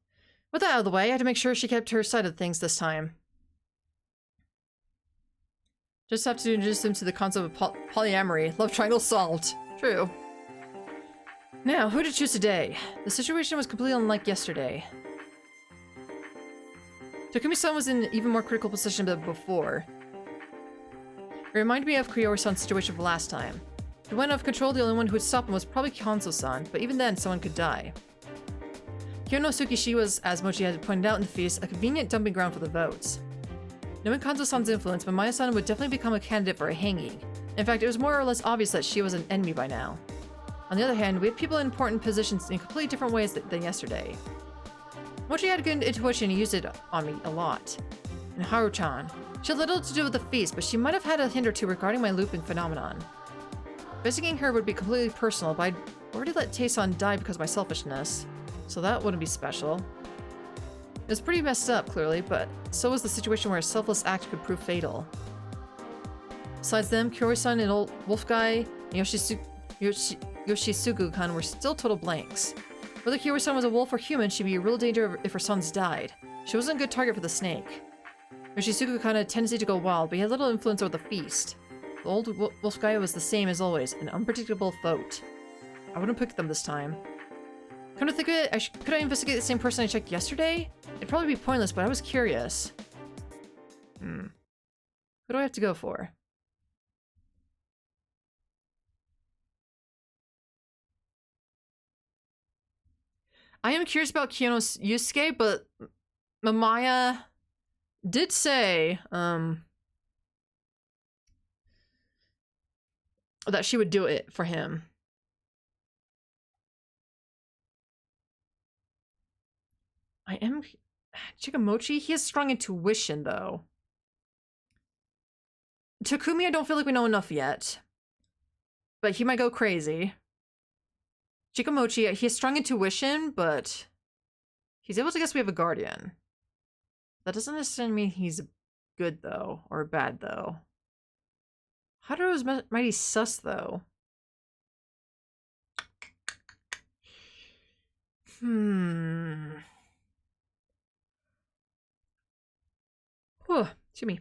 With that out of the way, I had to make sure she kept her side of things this time. Just have to introduce them to the concept of polyamory. Love triangle solved. True. Now, who to choose today? The situation was completely unlike yesterday. Takumi-san was in an even more critical position than before. It reminded me of Kyoori-san's situation from last time. If he went out of control, the only one who would stop him was probably Hanzo-san, but even then, someone could die. Kyonosuke was, as Mochi had pointed out in the feast, a convenient dumping ground for the votes. Knowing Hanzo-san's influence, Mamaya-san would definitely become a candidate for a hanging. In fact, it was more or less obvious that she was an enemy by now. On the other hand, we had people in important positions in completely different ways than yesterday. Mochi had good intuition and used it on me a lot. And Haru-chan. She had little to do with the feast, but she might have had a hint or two regarding my looping phenomenon. Visiting her would be completely personal, but I'd already let Tae-san die because of my selfishness, so that wouldn't be special. It was pretty messed up, clearly, but so was the situation where a selfless act could prove fatal. Besides them, Kyoori-san and old wolf guy and Yoshisugu-kan were still total blanks. Whether Kyoori-san was a wolf or human, she'd be a real danger if her sons died. She wasn't a good target for the snake. Yoshisugu-kan had a tendency to go wild, but he had little influence over the feast. The old wolf guy was the same as always, an unpredictable vote. I wouldn't pick them this time. Come to think of it, could I investigate the same person I checked yesterday? It'd probably be pointless, but I was curious. Who do I have to go for? I am curious about Kyonosuke, but Mamaya did say, that she would do it for him. I am... Chikamochi? He has strong intuition, though. Takumi, I don't feel like we know enough yet. But he might go crazy. Chikamochi, he has strong intuition, but... he's able to guess we have a guardian. That doesn't necessarily mean he's good, though. Or bad, though. Haru's mighty sus, though. Whew, excuse me.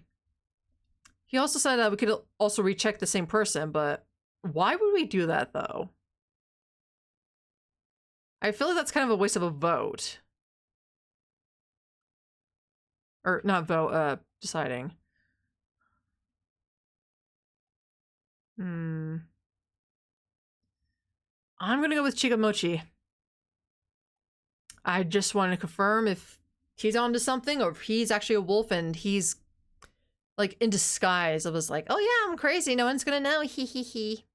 He also said we could also recheck the same person, but why would we do that, though? I feel like that's kind of a waste of a vote. Or, not vote, deciding. I'm gonna go with Chikamochi. I just want to confirm if he's onto something or if he's actually a wolf and he's like in disguise. I was like, oh yeah, I'm crazy. No one's gonna know. Hee hee hee.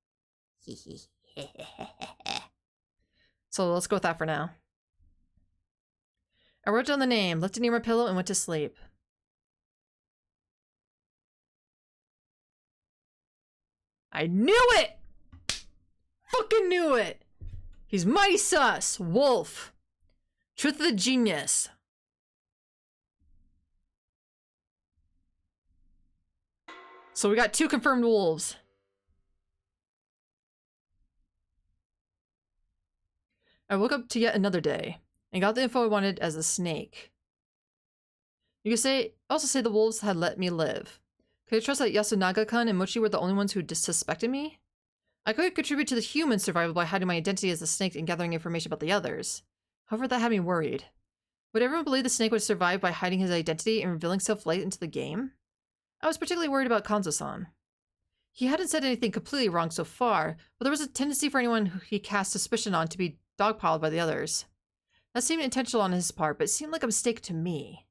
Hee hee. So let's go with that for now. I wrote down the name, left it near my pillow, and went to sleep. I knew it! Fucking knew it! He's mighty sus! Wolf! Truth of the genius. So we got 2 confirmed wolves. I woke up to yet another day, and got the info I wanted as a snake. You could also say the wolves had let me live. Could I trust that Yasunaga-kun and Mochi were the only ones who suspected me? I could contribute to the human survival by hiding my identity as a snake and gathering information about the others. However, that had me worried. Would everyone believe the snake would survive by hiding his identity and revealing himself late into the game? I was particularly worried about Kanzo-san. He hadn't said anything completely wrong so far, but there was a tendency for anyone who he cast suspicion on to be dogpiled by the others. That seemed intentional on his part, but it seemed like a mistake to me.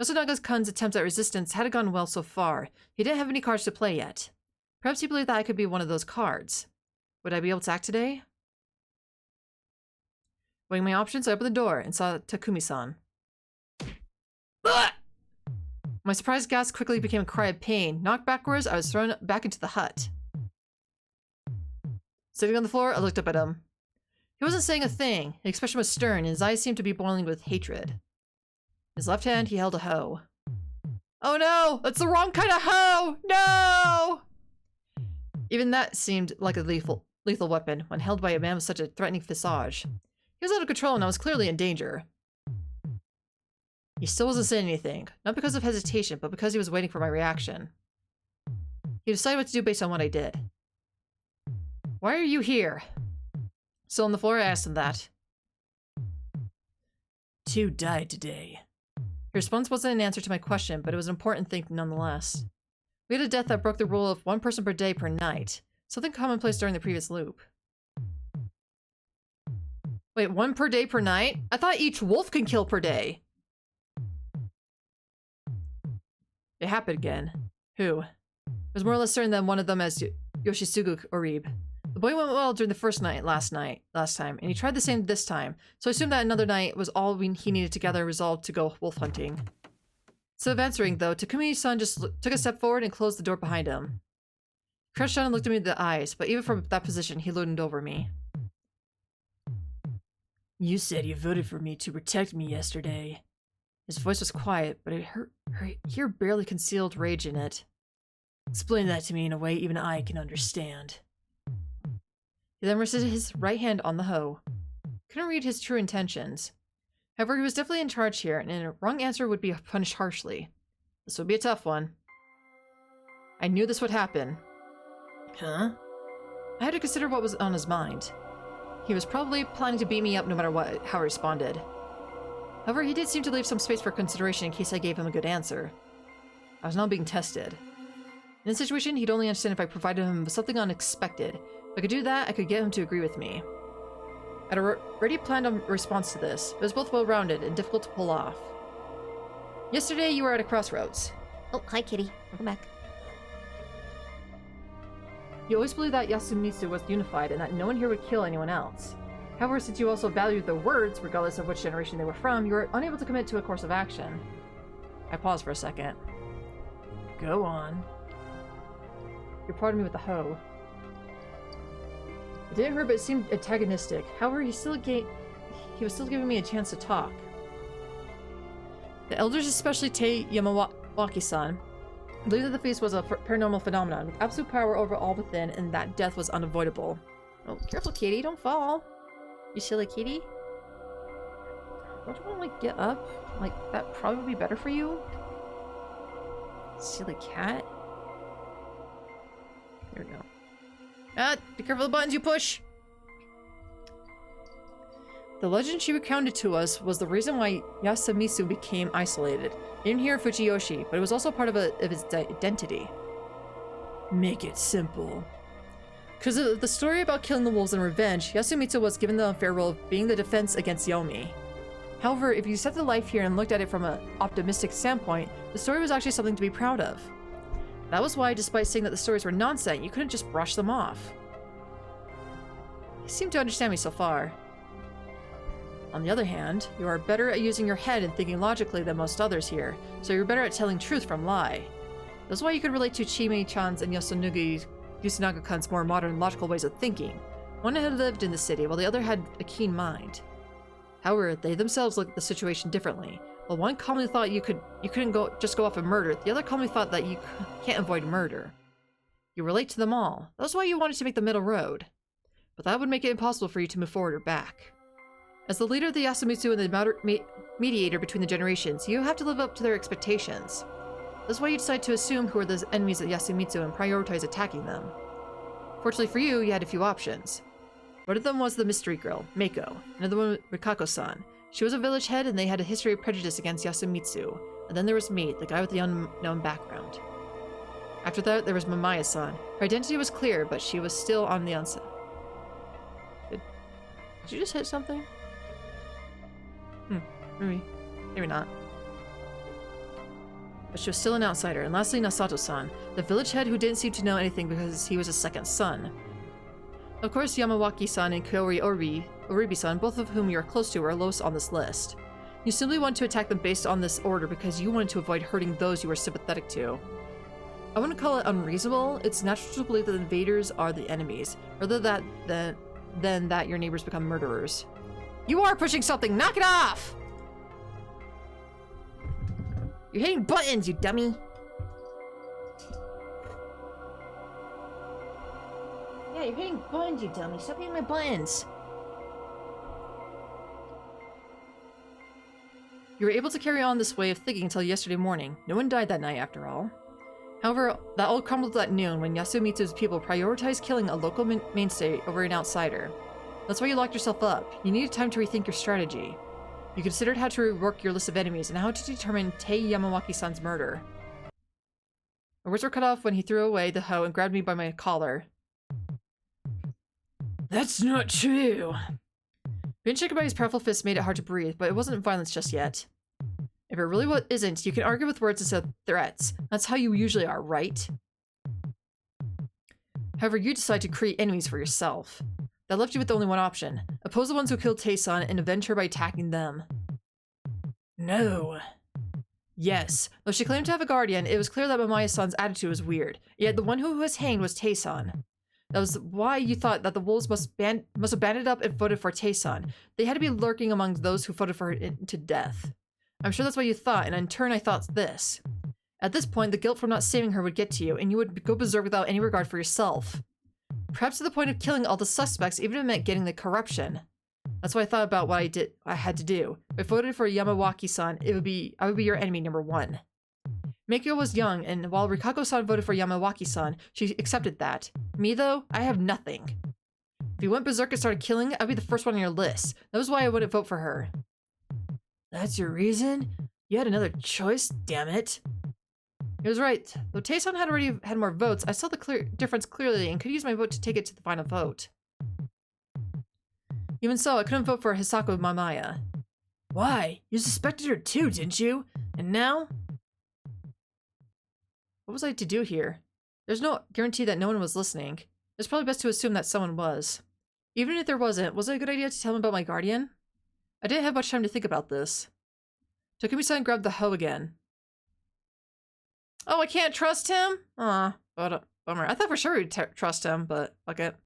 Yasunaga-kun's attempts at resistance hadn't gone well so far. He didn't have any cards to play yet. Perhaps he believed that I could be one of those cards. Would I be able to act today? Weighing my options, I opened the door and saw Takumi-san. My surprised gasp quickly became a cry of pain. Knocked backwards, I was thrown back into the hut. Sitting on the floor, I looked up at him. He wasn't saying a thing. His expression was stern, and his eyes seemed to be boiling with hatred. In his left hand, he held a hoe. Oh no! That's the wrong kind of hoe! No! Even that seemed like a lethal weapon when held by a man with such a threatening visage. He was out of control and I was clearly in danger. He still wasn't saying anything, not because of hesitation, but because he was waiting for my reaction. He decided what to do based on what I did. Why are you here? Still on the floor, I asked him that. 2 died today. His response wasn't an answer to my question, but it was an important thing nonetheless. We had a death that broke the rule of 1 person per day per night, something commonplace during the previous loop. Wait, 1 per day per night? I thought each wolf can kill per day. It happened again. Who? It was more or less certain that one of them as Yoshisugu Oribe. The boy went well during the first night, last time, and he tried the same this time, so I assumed that another night was all he needed to gather resolve to go wolf hunting. Instead of answering, though, Takumi-san just took a step forward and closed the door behind him. He crouched down and looked at me in the eyes, but even from that position, he loomed over me. You said you voted for me to protect me yesterday. His voice was quiet, but I hear barely concealed rage in it. Explain that to me in a way even I can understand. He then rested his right hand on the hoe. Couldn't read his true intentions. However, he was definitely in charge here, and a wrong answer would be punished harshly. This would be a tough one. I knew this would happen. Huh? I had to consider what was on his mind. He was probably planning to beat me up no matter how I responded. However, he did seem to leave some space for consideration in case I gave him a good answer. I was now being tested. In this situation, he'd only understand if I provided him with something unexpected. If I could do that, I could get him to agree with me. I'd already planned a response to this, but it was both well-rounded and difficult to pull off. Yesterday, you were at a crossroads. Oh, hi, kitty. Welcome back. You always believed that Yasumitsu was unified and that no one here would kill anyone else. However, since you also valued the words, regardless of which generation they were from, you were unable to commit to a course of action. I paused for a second. Go on. You prodded me with the hoe. It didn't hurt, but it seemed antagonistic. However, he was still giving me a chance to talk. The elders, especially Tei Yamawaki-san, believed that the feast was a paranormal phenomenon with absolute power over all within, and that death was unavoidable. Oh, careful, kitty! Don't fall. You silly kitty. Don't you want to like get up? Like that probably would be better for you. Silly cat. There we go. Ah, be careful of the buttons you push! The legend she recounted to us was the reason why Yasumitsu became isolated. He didn't hear Fujiyoshi, but it was also part of his identity. Make it simple. Because of the story about killing the wolves and revenge, Yasumitsu was given the unfair role of being the defense against Yomi. However, if you set the life here and looked at it from an optimistic standpoint, the story was actually something to be proud of. That was why, despite saying that the stories were nonsense, you couldn't just brush them off. You seem to understand me so far. On the other hand, you are better at using your head and thinking logically than most others here, so you're better at telling truth from lie. That's why you could relate to Chime-chan's and Yasunaga-kun's more modern logical ways of thinking. One had lived in the city, while the other had a keen mind. However, they themselves looked at the situation differently. While one calmly thought you couldn't just go off and murder, the other calmly thought that you can't avoid murder. You relate to them all. That's why you wanted to make the middle road. But that would make it impossible for you to move forward or back. As the leader of the Yasumitsu and the mediator between the generations, you have to live up to their expectations. That's why you decide to assume who are the enemies of Yasumitsu and prioritize attacking them. Fortunately for you, you had a few options. One of them was the mystery girl, Meiko. Another one was Rikako-san. She was a village head and they had a history of prejudice against Yasumitsu. And then there was me, the guy with the unknown background. After that, there was Mamiya-san. Her identity was clear, but she was still on the outside. Did you just hit something? Maybe not. But she was still an outsider. And lastly, Nasato-san, the village head who didn't seem to know anything because he was a second son. Of course, Yamawaki-san and Kaori Oribi-san, both of whom you are close to, are lowest on this list. You simply want to attack them based on this order because you wanted to avoid hurting those you were sympathetic to. I wouldn't call it unreasonable. It's natural to believe that the invaders are the enemies, rather than that your neighbors become murderers. You are pushing something! Knock it off! You're hitting buttons, you dummy! Yeah, you're hitting buttons, you dummy. Stop hitting my buttons! You were able to carry on this way of thinking until yesterday morning. No one died that night, after all. However, that all crumbled at noon when Yasumitsu's people prioritized killing a local mainstay over an outsider. That's why you locked yourself up. You needed time to rethink your strategy. You considered how to rework your list of enemies and how to determine Tei Yamawaki-san's murder. My words were cut off when he threw away the hoe and grabbed me by my collar. That's not true. Being shaken by his powerful fist made it hard to breathe, but it wasn't violence just yet. If it really isn't, you can argue with words instead of threats. That's how you usually are, right? However, you decide to create enemies for yourself. That left you with only one option. Oppose the ones who killed Tei-san and avenge her by attacking them. No. Yes. Though she claimed to have a guardian, it was clear that Mamiya-san's attitude was weird. Yet the one who was hanged was Tei-san. That was why you thought that the wolves must have banded up and voted for Tei-san. They had to be lurking among those who voted for her to death. I'm sure that's what you thought, and in turn I thought this. At this point, the guilt from not saving her would get to you, and you would go berserk without any regard for yourself. Perhaps to the point of killing all the suspects, even if it meant getting the corruption. That's why I thought about what I had to do. If I voted for Yamawaki-san, I would be your enemy number one. Meiko was young, and while Rikako-san voted for Yamawaki-san, she accepted that. Me, though, I have nothing. If you went berserk and started killing, I'd be the first one on your list. That was why I wouldn't vote for her. That's your reason? You had another choice, damn it. He was right. Though Tei-san had already had more votes, I saw the difference clearly and could use my vote to take it to the final vote. Even so, I couldn't vote for Hisako Mamiya. Why? You suspected her too, didn't you? And now? What was I to do here? There's no guarantee that no one was listening. It's probably best to assume that someone was. Even if there wasn't, was it a good idea to tell him about my guardian? I didn't have much time to think about this. Takumi-san grabbed the hoe again. Oh, I can't trust him? Aw, what a bummer. I thought for sure we'd trust him, but fuck it.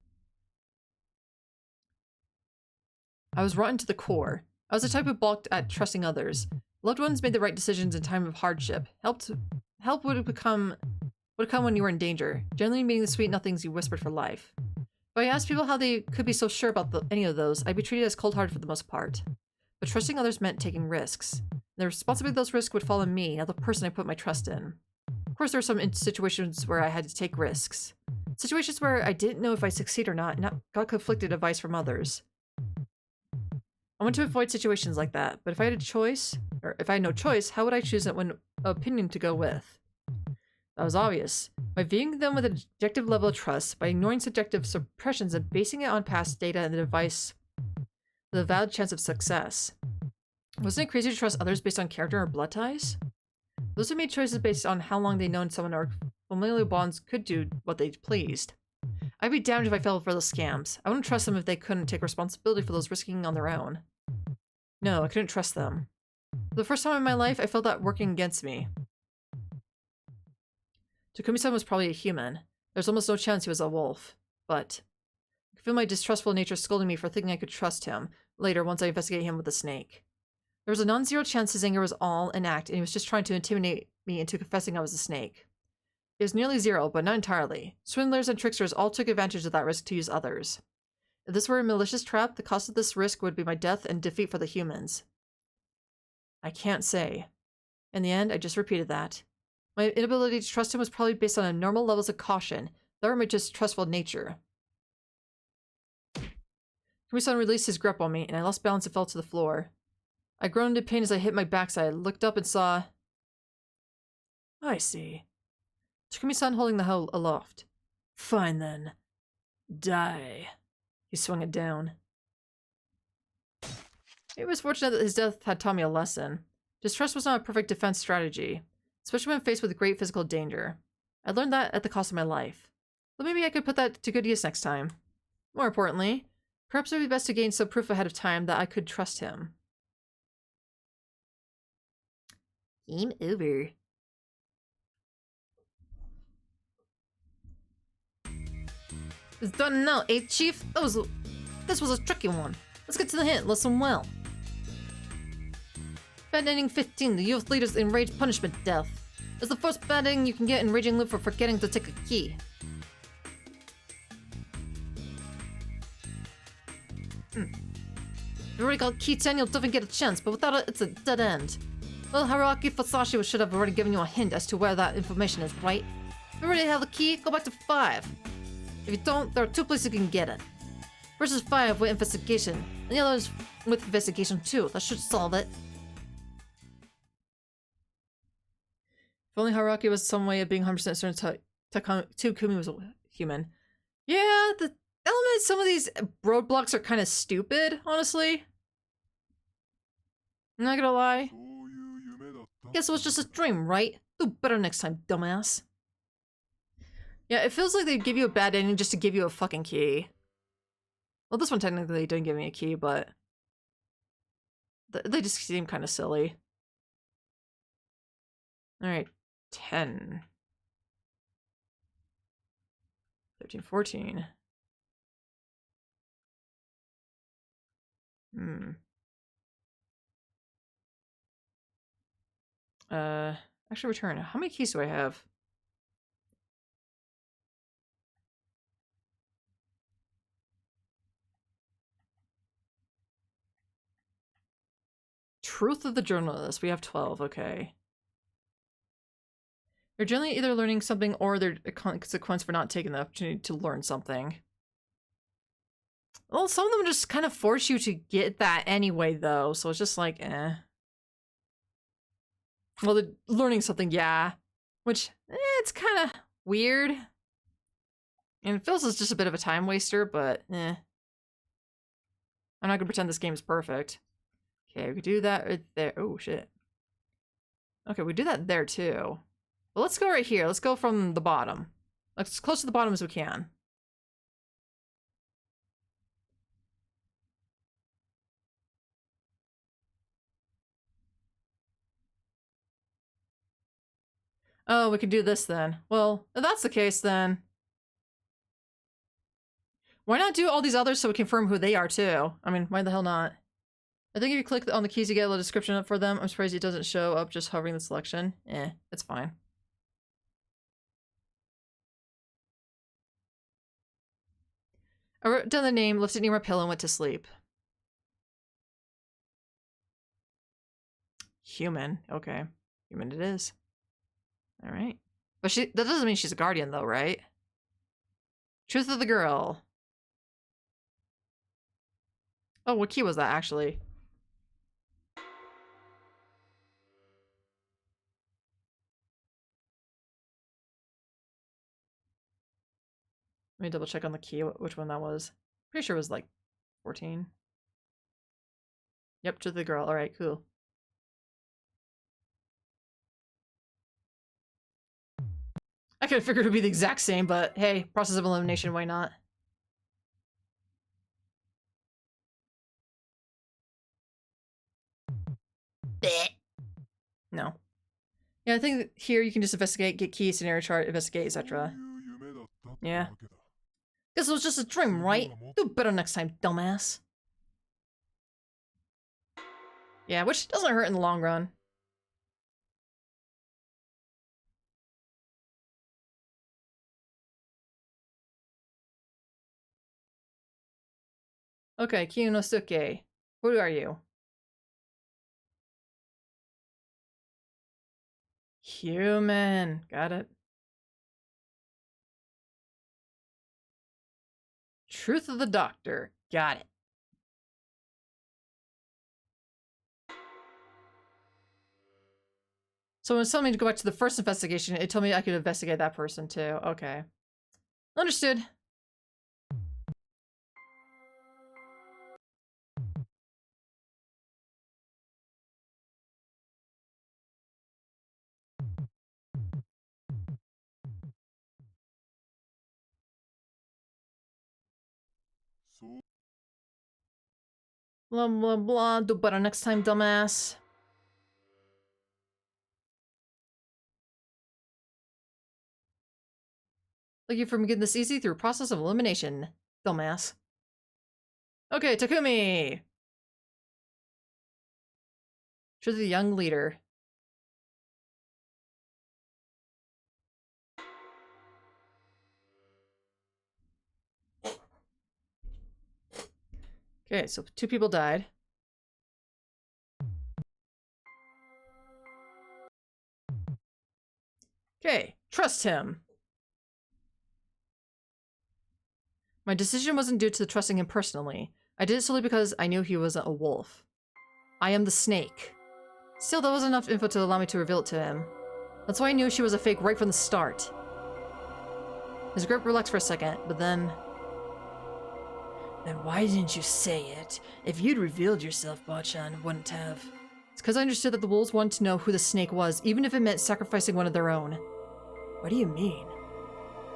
I was rotten to the core. I was the type who balked at trusting others. Loved ones made the right decisions in time of hardship. Help would come when you were in danger, generally meaning the sweet nothings you whispered for life. If I asked people how they could be so sure about any of those, I'd be treated as cold-hearted for the most part. But trusting others meant taking risks. The responsibility of those risks would fall on me, not the person I put my trust in. Of course, there were some situations where I had to take risks. Situations where I didn't know if I'd succeed or not, and got conflicted advice from others. I want to avoid situations like that, but if I had a choice, or if I had no choice, how would I choose an opinion to go with? That was obvious. By viewing them with an objective level of trust, by ignoring subjective suppressions and basing it on past data and the device with a valid chance of success. Wasn't it crazy to trust others based on character or blood ties? Those who made choices based on how long they'd known someone or familial bonds could do what they pleased. I'd be damned if I fell for those scams. I wouldn't trust them if they couldn't take responsibility for those risking on their own. No, I couldn't trust them. For the first time in my life, I felt that working against me. Takumi-san was probably a human. There's almost no chance he was a wolf. But I could feel my distrustful nature scolding me for thinking I could trust him later once I investigate him with the snake. There was a non-zero chance his anger was all an act and he was just trying to intimidate me into confessing I was a snake. It was nearly zero, but not entirely. Swindlers and tricksters all took advantage of that risk to use others. If this were a malicious trap, the cost of this risk would be my death and defeat for the humans. I can't say. In the end, I just repeated that. My inability to trust him was probably based on abnormal levels of caution, or my distrustful nature. Takumi-san released his grip on me, and I lost balance and fell to the floor. I groaned in pain as I hit my backside, looked up and saw... I see. Takumi-san holding the hoe aloft. Fine then. Die. He swung it down. It was fortunate that his death had taught me a lesson. Distrust was not a perfect defense strategy, especially when faced with great physical danger. I learned that at the cost of my life. But maybe I could put that to good use next time. More importantly, perhaps it would be best to gain some proof ahead of time that I could trust him. Game over. It's done now, eh, Chief? This was a tricky one. Let's get to the hint. Listen well. Bad ending 15. The youth leader's enraged punishment death. It's the first bad ending you can get in Raging Loop for forgetting to take a key. If you already got key 10, you'll definitely get a chance, but without it, it's a dead end. Well, Haruaki Fusashi should have already given you a hint as to where that information is, right? If you already have the key, go back to 5. If you don't, there are 2 places you can get it. First is 5 with investigation, and the other is with investigation 2. That should solve it. If only Haruaki was some way of being 100% certain Takumi was a human. Yeah, the elements, some of these roadblocks are kind of stupid, honestly. I'm not gonna lie. Guess it was just a dream, right? Do better next time, dumbass. Yeah, it feels like they give you a bad ending just to give you a fucking key. Well, this one technically didn't give me a key, but... they just seem kind of silly. Alright, 10. 13, 14. Actually return. How many keys do I have? Truth of the Journalist. We have 12, okay. They're generally either learning something or they're a consequence for not taking the opportunity to learn something. Well, some of them just kind of force you to get that anyway, though, so it's just like, eh. Well, they're learning something, yeah. Which, it's kind of weird. And it feels as just a bit of a time waster, but, eh. I'm not gonna pretend this game is perfect. Okay, we could do that right there. Oh, shit. Okay, we do that there, too. But let's go right here. Let's go from the bottom. Let's as close to the bottom as we can. Oh, we could do this then. Well, if that's the case, then... why not do all these others so we confirm who they are, too? I mean, why the hell not? I think if you click on the keys, you get a little description up for them. I'm surprised it doesn't show up just hovering the selection. It's fine. I wrote down the name, left it near my pillow, and went to sleep. Human. Okay. Human it is. Alright. But that doesn't mean she's a guardian, though, right? Truth of the girl. Oh, what key was that, actually? Let me double check on the key, which one that was. Pretty sure it was like 14. Yep, to the girl. Alright, cool. I kind of figured it would be the exact same, but hey, process of elimination, why not? No. Yeah, I think that here you can just investigate, get key, scenario chart, investigate, etc. Yeah. Guess it was just a dream, right? Do better next time, dumbass. Yeah, which doesn't hurt in the long run. Okay, Kinosuke. Who are you? Human. Got it. Truth of the Doctor. Got it. So when it told me to go back to the first investigation, it told me I could investigate that person too. Okay. Understood. Blah blah blah. Do better next time, dumbass. Thank you for making this easy through a process of elimination, dumbass. Okay, Takumi! To the young leader. Okay, so 2 people died. Okay, trust him. My decision wasn't due to trusting him personally. I did it solely because I knew he wasn't a wolf. I am the snake. Still, that was enough info to allow me to reveal it to him. That's why I knew she was a fake right from the start. His grip relaxed for a second, but then... Then why didn't you say it? If you'd revealed yourself, Bachan wouldn't have. It's because I understood that the wolves wanted to know who the snake was, even if it meant sacrificing one of their own. What do you mean?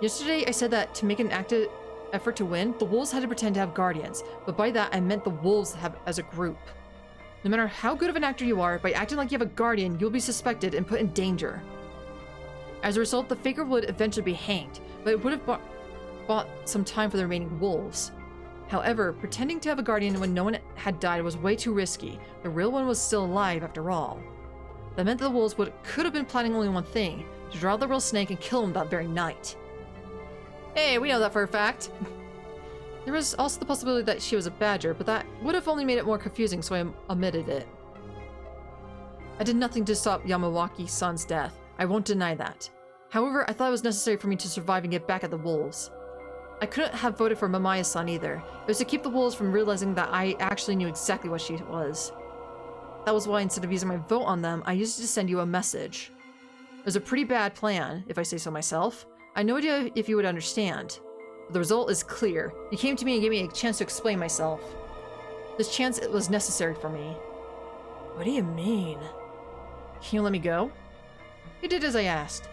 Yesterday, I said that to make an active effort to win, the wolves had to pretend to have guardians, but by that I meant the wolves have as a group. No matter how good of an actor you are, by acting like you have a guardian, you'll be suspected and put in danger. As a result, the faker would eventually be hanged, but it would have bought some time for the remaining wolves. However, pretending to have a guardian when no one had died was way too risky. The real one was still alive after all. That meant that the wolves could have been planning only one thing, to draw the real snake and kill him that very night. Hey, we know that for a fact. There was also the possibility that she was a badger, but that would have only made it more confusing, so I omitted it. I did nothing to stop Yamawaki-san's death. I won't deny that. However, I thought it was necessary for me to survive and get back at the wolves. I couldn't have voted for Mamaya's-san either. It was to keep the wolves from realizing that I actually knew exactly what she was. That was why instead of using my vote on them, I used it to send you a message. It was a pretty bad plan, if I say so myself. I had no idea if you would understand. But the result is clear. You came to me and gave me a chance to explain myself. This chance was necessary for me. What do you mean? Can you let me go? You did as I asked.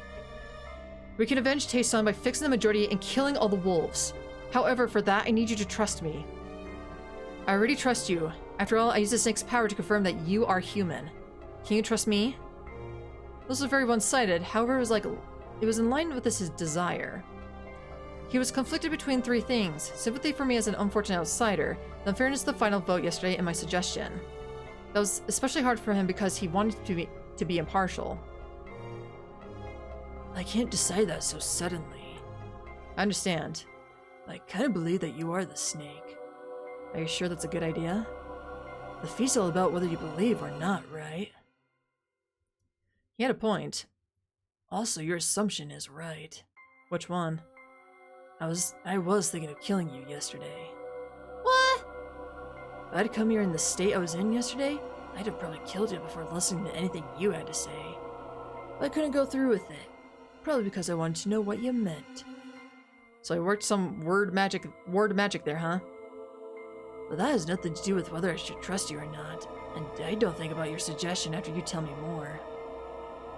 We can avenge Tae-san by fixing the majority and killing all the wolves. However, for that, I need you to trust me. I already trust you. After all, I used the snake's power to confirm that you are human. Can you trust me? This was very one-sided. However, it was in line with his desire. He was conflicted between 3 things: sympathy for me as an unfortunate outsider, the unfairness of the final vote yesterday, and my suggestion. That was especially hard for him because he wanted to be impartial. I can't decide that so suddenly. I understand. I kind of believe that you are the snake. Are you sure that's a good idea? The feast's all about whether you believe or not, right? He had a point. Also, your assumption is right. Which one? I was thinking of killing you yesterday. What? If I'd come here in the state I was in yesterday, I'd have probably killed you before listening to anything you had to say. But I couldn't go through with it. Probably because I wanted to know what you meant. So I worked some word magic there, huh? But that has nothing to do with whether I should trust you or not. And I don't think about your suggestion after you tell me more.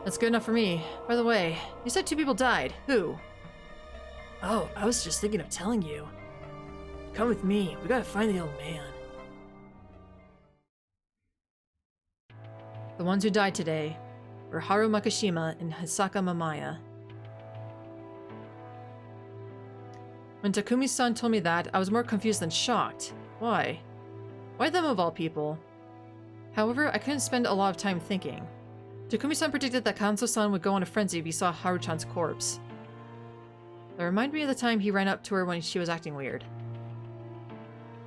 That's good enough for me. By the way, you said 2 people died. Who? Oh, I was just thinking of telling you. Come with me. We gotta find the old man. The ones who died today were Haru Makishima and Hisaka Mamaya. When Takumi-san told me that, I was more confused than shocked. Why? Why them of all people? However, I couldn't spend a lot of time thinking. Takumi-san predicted that Kanzo-san would go on a frenzy if he saw Haru-chan's corpse. That reminded me of the time he ran up to her when she was acting weird.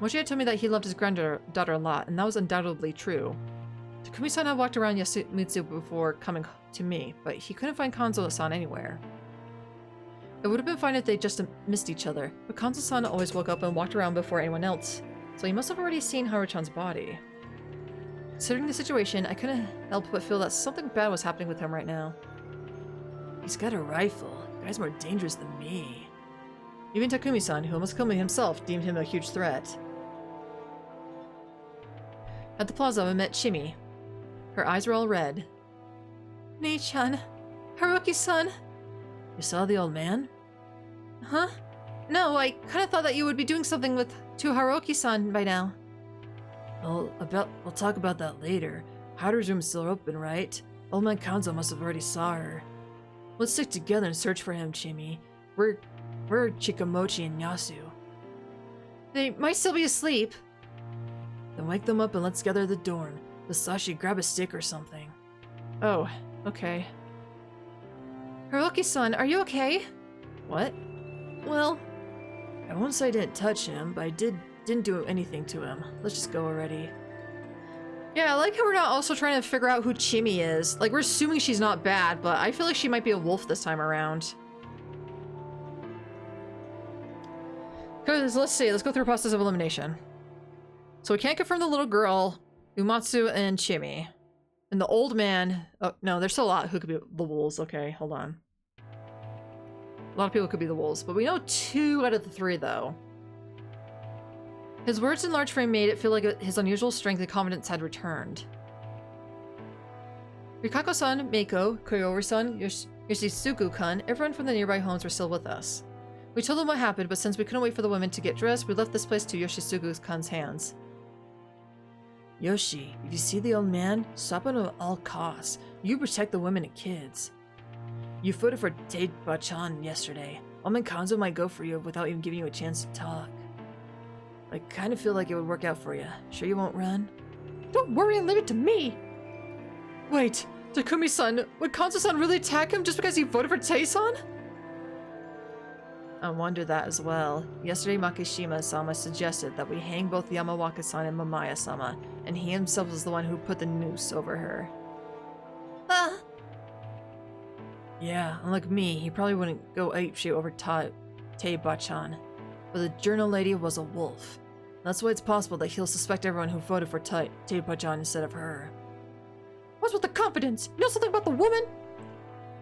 Mochi had told me that he loved his granddaughter a lot, and that was undoubtedly true. Takumi-san had walked around Yasumutsu before coming to me, but he couldn't find Kanzo-san anywhere. It would have been fine if they just missed each other, but Kanzo-san always woke up and walked around before anyone else, so he must have already seen Haru-chan's body. Considering the situation, I couldn't help but feel that something bad was happening with him right now. He's got a rifle. The guy's more dangerous than me. Even Takumi-san, who almost killed me himself, deemed him a huge threat. At the plaza, I met Shimi. Her eyes were all red. Nei-chan. Haruki-san. You saw the old man? Huh? No, I kind of thought that you would be doing something to Haruki-san by now. We'll talk about that later. Haru's room's still open, right? Old man Kanzo must have already saw her. Let's stick together and search for him, Chimi. We're Chikamochi and Yasu. They might still be asleep. Then wake them up and let's gather the dorm. Masashi, grab a stick or something. Oh, okay. Haruki-san, are you okay? What? Well, I won't say I didn't touch him, but I didn't do anything to him. Let's just go already. Yeah, I like how we're not also trying to figure out who Chimi is. Like, we're assuming she's not bad, but I feel like she might be a wolf this time around. Because, let's see, let's go through a process of elimination. So we can't confirm the little girl, Umatsu, and Chimi. And the old man... Oh, no, there's still a lot who could be the wolves. Okay, hold on. A lot of people could be the wolves, but we know 2 out of the 3, though. His words in large frame made it feel like his unusual strength and confidence had returned. Rikako-san, Meiko, Koyoru-san, Yoshisuku-kun, everyone from the nearby homes were still with us. We told them what happened, but since we couldn't wait for the women to get dressed, we left this place to Yoshisuku-kun's hands. Yoshi, if you see the old man, stop him at all costs. You protect the women and kids. You voted for Teiba-chan yesterday. Old man Kanzo might go for you without even giving you a chance to talk. I kind of feel like it would work out for you. Sure you won't run? Don't worry and leave it to me! Wait, Takumi-san, would Kanzo-san really attack him just because he voted for Tei-san? I wonder that as well. Yesterday Makishima-sama suggested that we hang both Yamawaka-san and Mamaya-sama, and he himself was the one who put the noose over her. Yeah, unlike me, he probably wouldn't go apeshit over Teiba-chan. But the journal lady was a wolf. That's why it's possible that he'll suspect everyone who voted for Teiba-chan instead of her. What's with the confidence? You know something about the woman?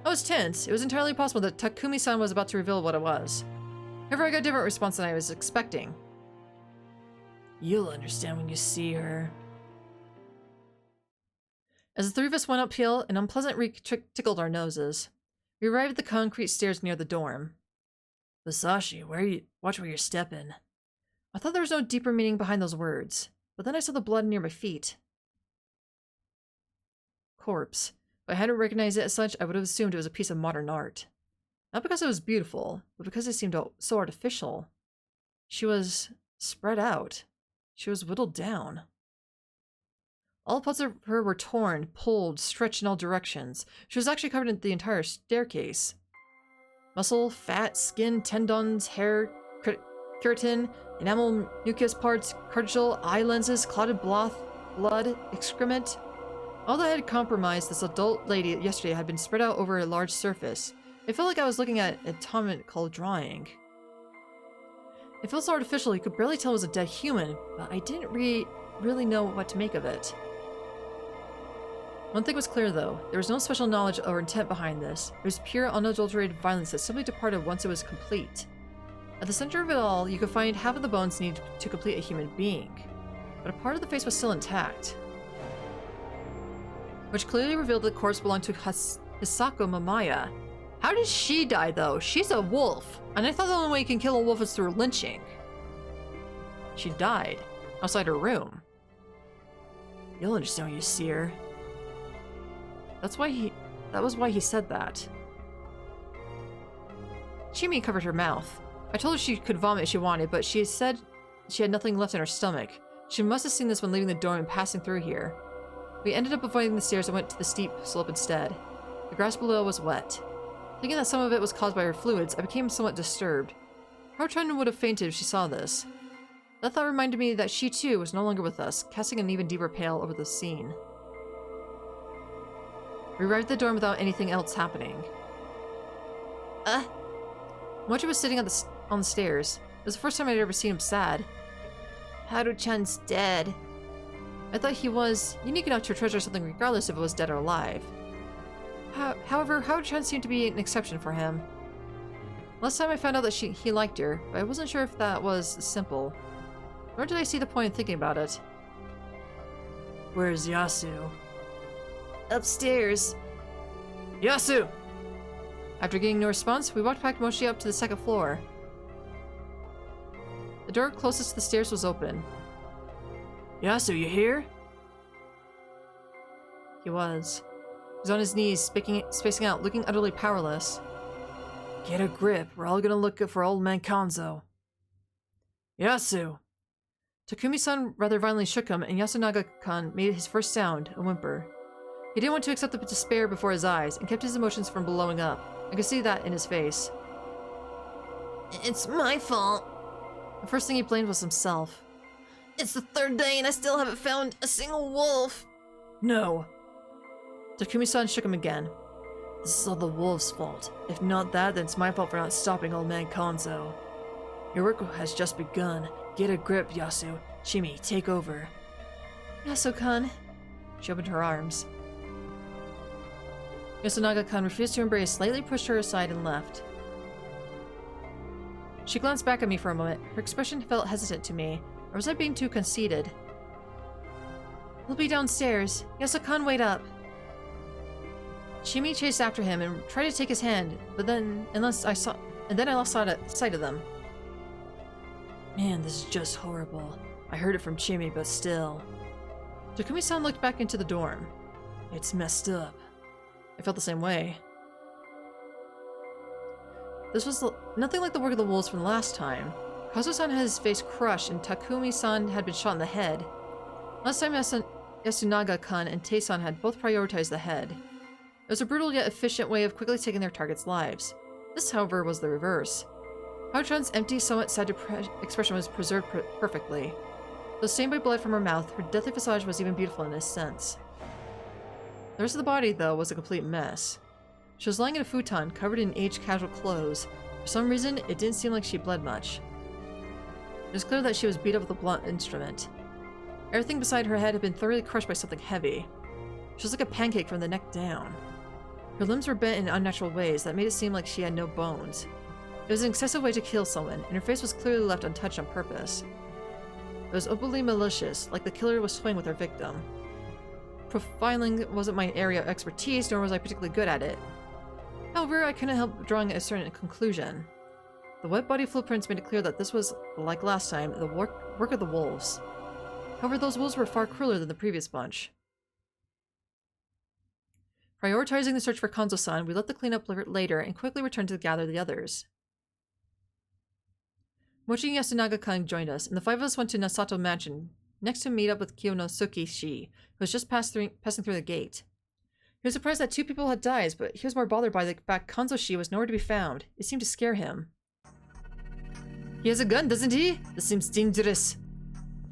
I was tense. It was entirely possible that Takumi-san was about to reveal what it was. However, I got a different response than I was expecting. You'll understand when you see her. As the 3 of us went uphill, an unpleasant reek tickled our noses. We arrived at the concrete stairs near the dorm. Masashi, watch where you're stepping. I thought there was no deeper meaning behind those words, but then I saw the blood near my feet. Corpse. If I hadn't recognized it as such, I would have assumed it was a piece of modern art. Not because it was beautiful, but because it seemed so artificial. She was spread out. She was whittled down. All parts of her were torn, pulled, stretched in all directions. She was actually covered in the entire staircase. Muscle, fat, skin, tendons, hair, keratin, enamel, mucus parts, cartilage, eye lenses, clotted blood, excrement. All that had compromised this adult lady yesterday had been spread out over a large surface. It felt like I was looking at an anatomical drawing. It felt so artificial you could barely tell it was a dead human, but I didn't really know what to make of it. One thing was clear though, there was no special knowledge or intent behind this. It was pure unadulterated violence that simply departed once it was complete. At the center of it all, you could find half of the bones needed to complete a human being, but a part of the face was still intact, which clearly revealed the corpse belonged to Hisako Mamaya. How did she die, though? She's a wolf. And I thought the only way you can kill a wolf is through lynching. She died outside her room. You'll understand when you see her. That was why he said that. Chimi covered her mouth. I told her she could vomit if she wanted, but she said she had nothing left in her stomach. She must have seen this when leaving the dorm and passing through here. We ended up avoiding the stairs and went to the steep slope instead. The grass below was wet. Thinking that some of it was caused by her fluids, I became somewhat disturbed. Haruchan would have fainted if she saw this. That thought reminded me that she too was no longer with us, casting an even deeper pale over the scene. We arrived at the dorm without anything else happening. Mochi was sitting on the stairs. It was the first time I'd ever seen him sad. Haru-chan's dead. I thought he was unique enough to treasure something regardless if it was dead or alive. However, Haru-chan seemed to be an exception for him. Last time I found out that he liked her, but I wasn't sure if that was simple. Nor did I see the point in thinking about it. Where's Yasu? Upstairs. Yasu! After getting no response, we walked back Mochi up to the second floor. The door closest to the stairs was open. Yasu, you here? He was. He was on his knees, spacing out, looking utterly powerless. Get a grip, we're all gonna look for old man Kanzo. Yasu! Takumi-san rather violently shook him, and Yasunaga-kan made his first sound, a whimper. He didn't want to accept the despair before his eyes, and kept his emotions from blowing up. I could see that in his face. It's my fault. The first thing he blamed was himself. It's the third day and I still haven't found a single wolf. No. Takumi-san shook him again. This is all the wolf's fault. If not that, then it's my fault for not stopping old man Kanzo. Your work has just begun. Get a grip, Yasu. Chimi, take over. Yasu-kan. She opened her arms. Yasunaga-kan refused to embrace, slightly pushed her aside and left. She glanced back at me for a moment. Her expression felt hesitant to me. Or was I being too conceited? We'll be downstairs. Yasu-kan, wait up. Chimi chased after him and tried to take his hand, but then I lost sight of them. Man, this is just horrible. I heard it from Chimi, but still. Takumi-san looked back into the dorm. It's messed up. I felt the same way. This was nothing like the work of the wolves from the last time. Kazu-san had his face crushed and Takumi-san had been shot in the head. Last time Yasunaga-kan and Tei-san had both prioritized the head. It was a brutal yet efficient way of quickly taking their targets' lives. This, however, was the reverse. Haru-chan's empty, somewhat sad expression was preserved perfectly. Though stained by blood from her mouth, her deathly visage was even beautiful in this sense. The rest of the body, though, was a complete mess. She was lying in a futon, covered in aged casual clothes. For some reason, it didn't seem like she bled much. It was clear that she was beat up with a blunt instrument. Everything beside her head had been thoroughly crushed by something heavy. She was like a pancake from the neck down. Her limbs were bent in unnatural ways that made it seem like she had no bones. It was an excessive way to kill someone, and her face was clearly left untouched on purpose. It was openly malicious, like the killer was toying with her victim. Profiling wasn't my area of expertise, nor was I particularly good at it. However, I couldn't help drawing a certain conclusion. The wet body footprints made it clear that this was, like last time, the work of the wolves. However, those wolves were far crueler than the previous bunch. Prioritizing the search for Kanzo-san, we let the cleanup later and quickly returned to gather the others. Mochi and Yasunaga-kan joined us, and the five of us went to Nasato Mansion, next to meet up with Kiyonosuke-shi, who was just passing through the gate. He was surprised that two people had died, but he was more bothered by the fact Kanzo-shi was nowhere to be found. It seemed to scare him. He has a gun, doesn't he? This seems dangerous.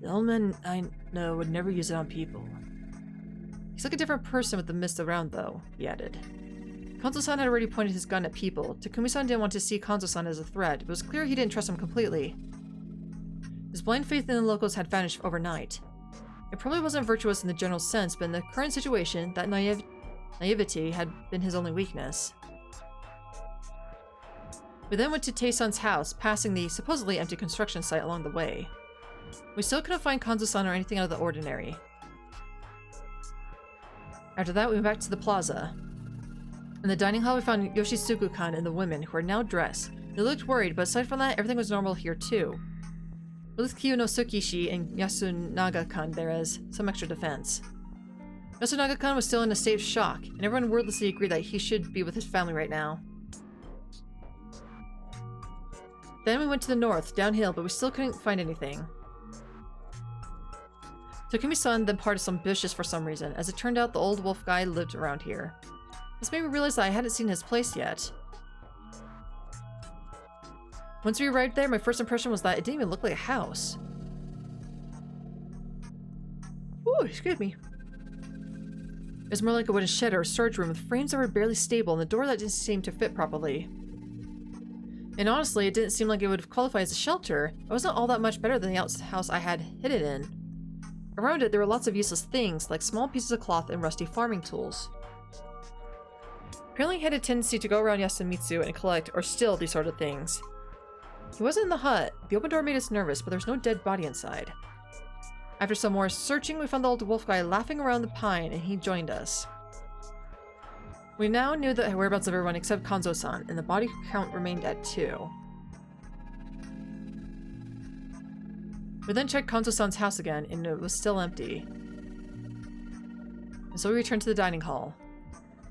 The old man I know would never use it on people. He's like a different person with the mist around, though, he added. Kanzo-san had already pointed his gun at people. Takumi-san didn't want to see Kanzo-san as a threat, but it was clear he didn't trust him completely. His blind faith in the locals had vanished overnight. It probably wasn't virtuous in the general sense, but in the current situation, that naivety had been his only weakness. We then went to Tei-san's house, passing the supposedly empty construction site along the way. We still couldn't find Kanzo-san or anything out of the ordinary. After that, we went back to the plaza. In the dining hall, we found Yoshisuku-kan and the women, who are now dressed. They looked worried, but aside from that, everything was normal here too. With Kiyonosuke-shi and Yasunaga-kan, there is some extra defense. Yasunaga-kan was still in a state of shock, and everyone wordlessly agreed that he should be with his family right now. Then we went to the north, downhill, but we still couldn't find anything. Takumi-san then parted some bushes for some reason. As it turned out, the old wolf guy lived around here. This made me realize that I hadn't seen his place yet. Once we arrived there, my first impression was that it didn't even look like a house. Ooh, excuse me. It was more like a wooden shed or a storage room with frames that were barely stable and the door that didn't seem to fit properly. And honestly, it didn't seem like it would qualify as a shelter. It wasn't all that much better than the house I had hid it in. Around it, there were lots of useless things, like small pieces of cloth and rusty farming tools. Apparently he had a tendency to go around Yasumitsu and collect or steal these sort of things. He wasn't in the hut. The open door made us nervous, but there was no dead body inside. After some more searching, we found the old wolf guy laughing around the pine, and he joined us. We now knew the whereabouts of everyone except Kanzo-san, and the body count remained at 2. We then checked Kanzo-san's house again, and it was still empty. And so we returned to the dining hall.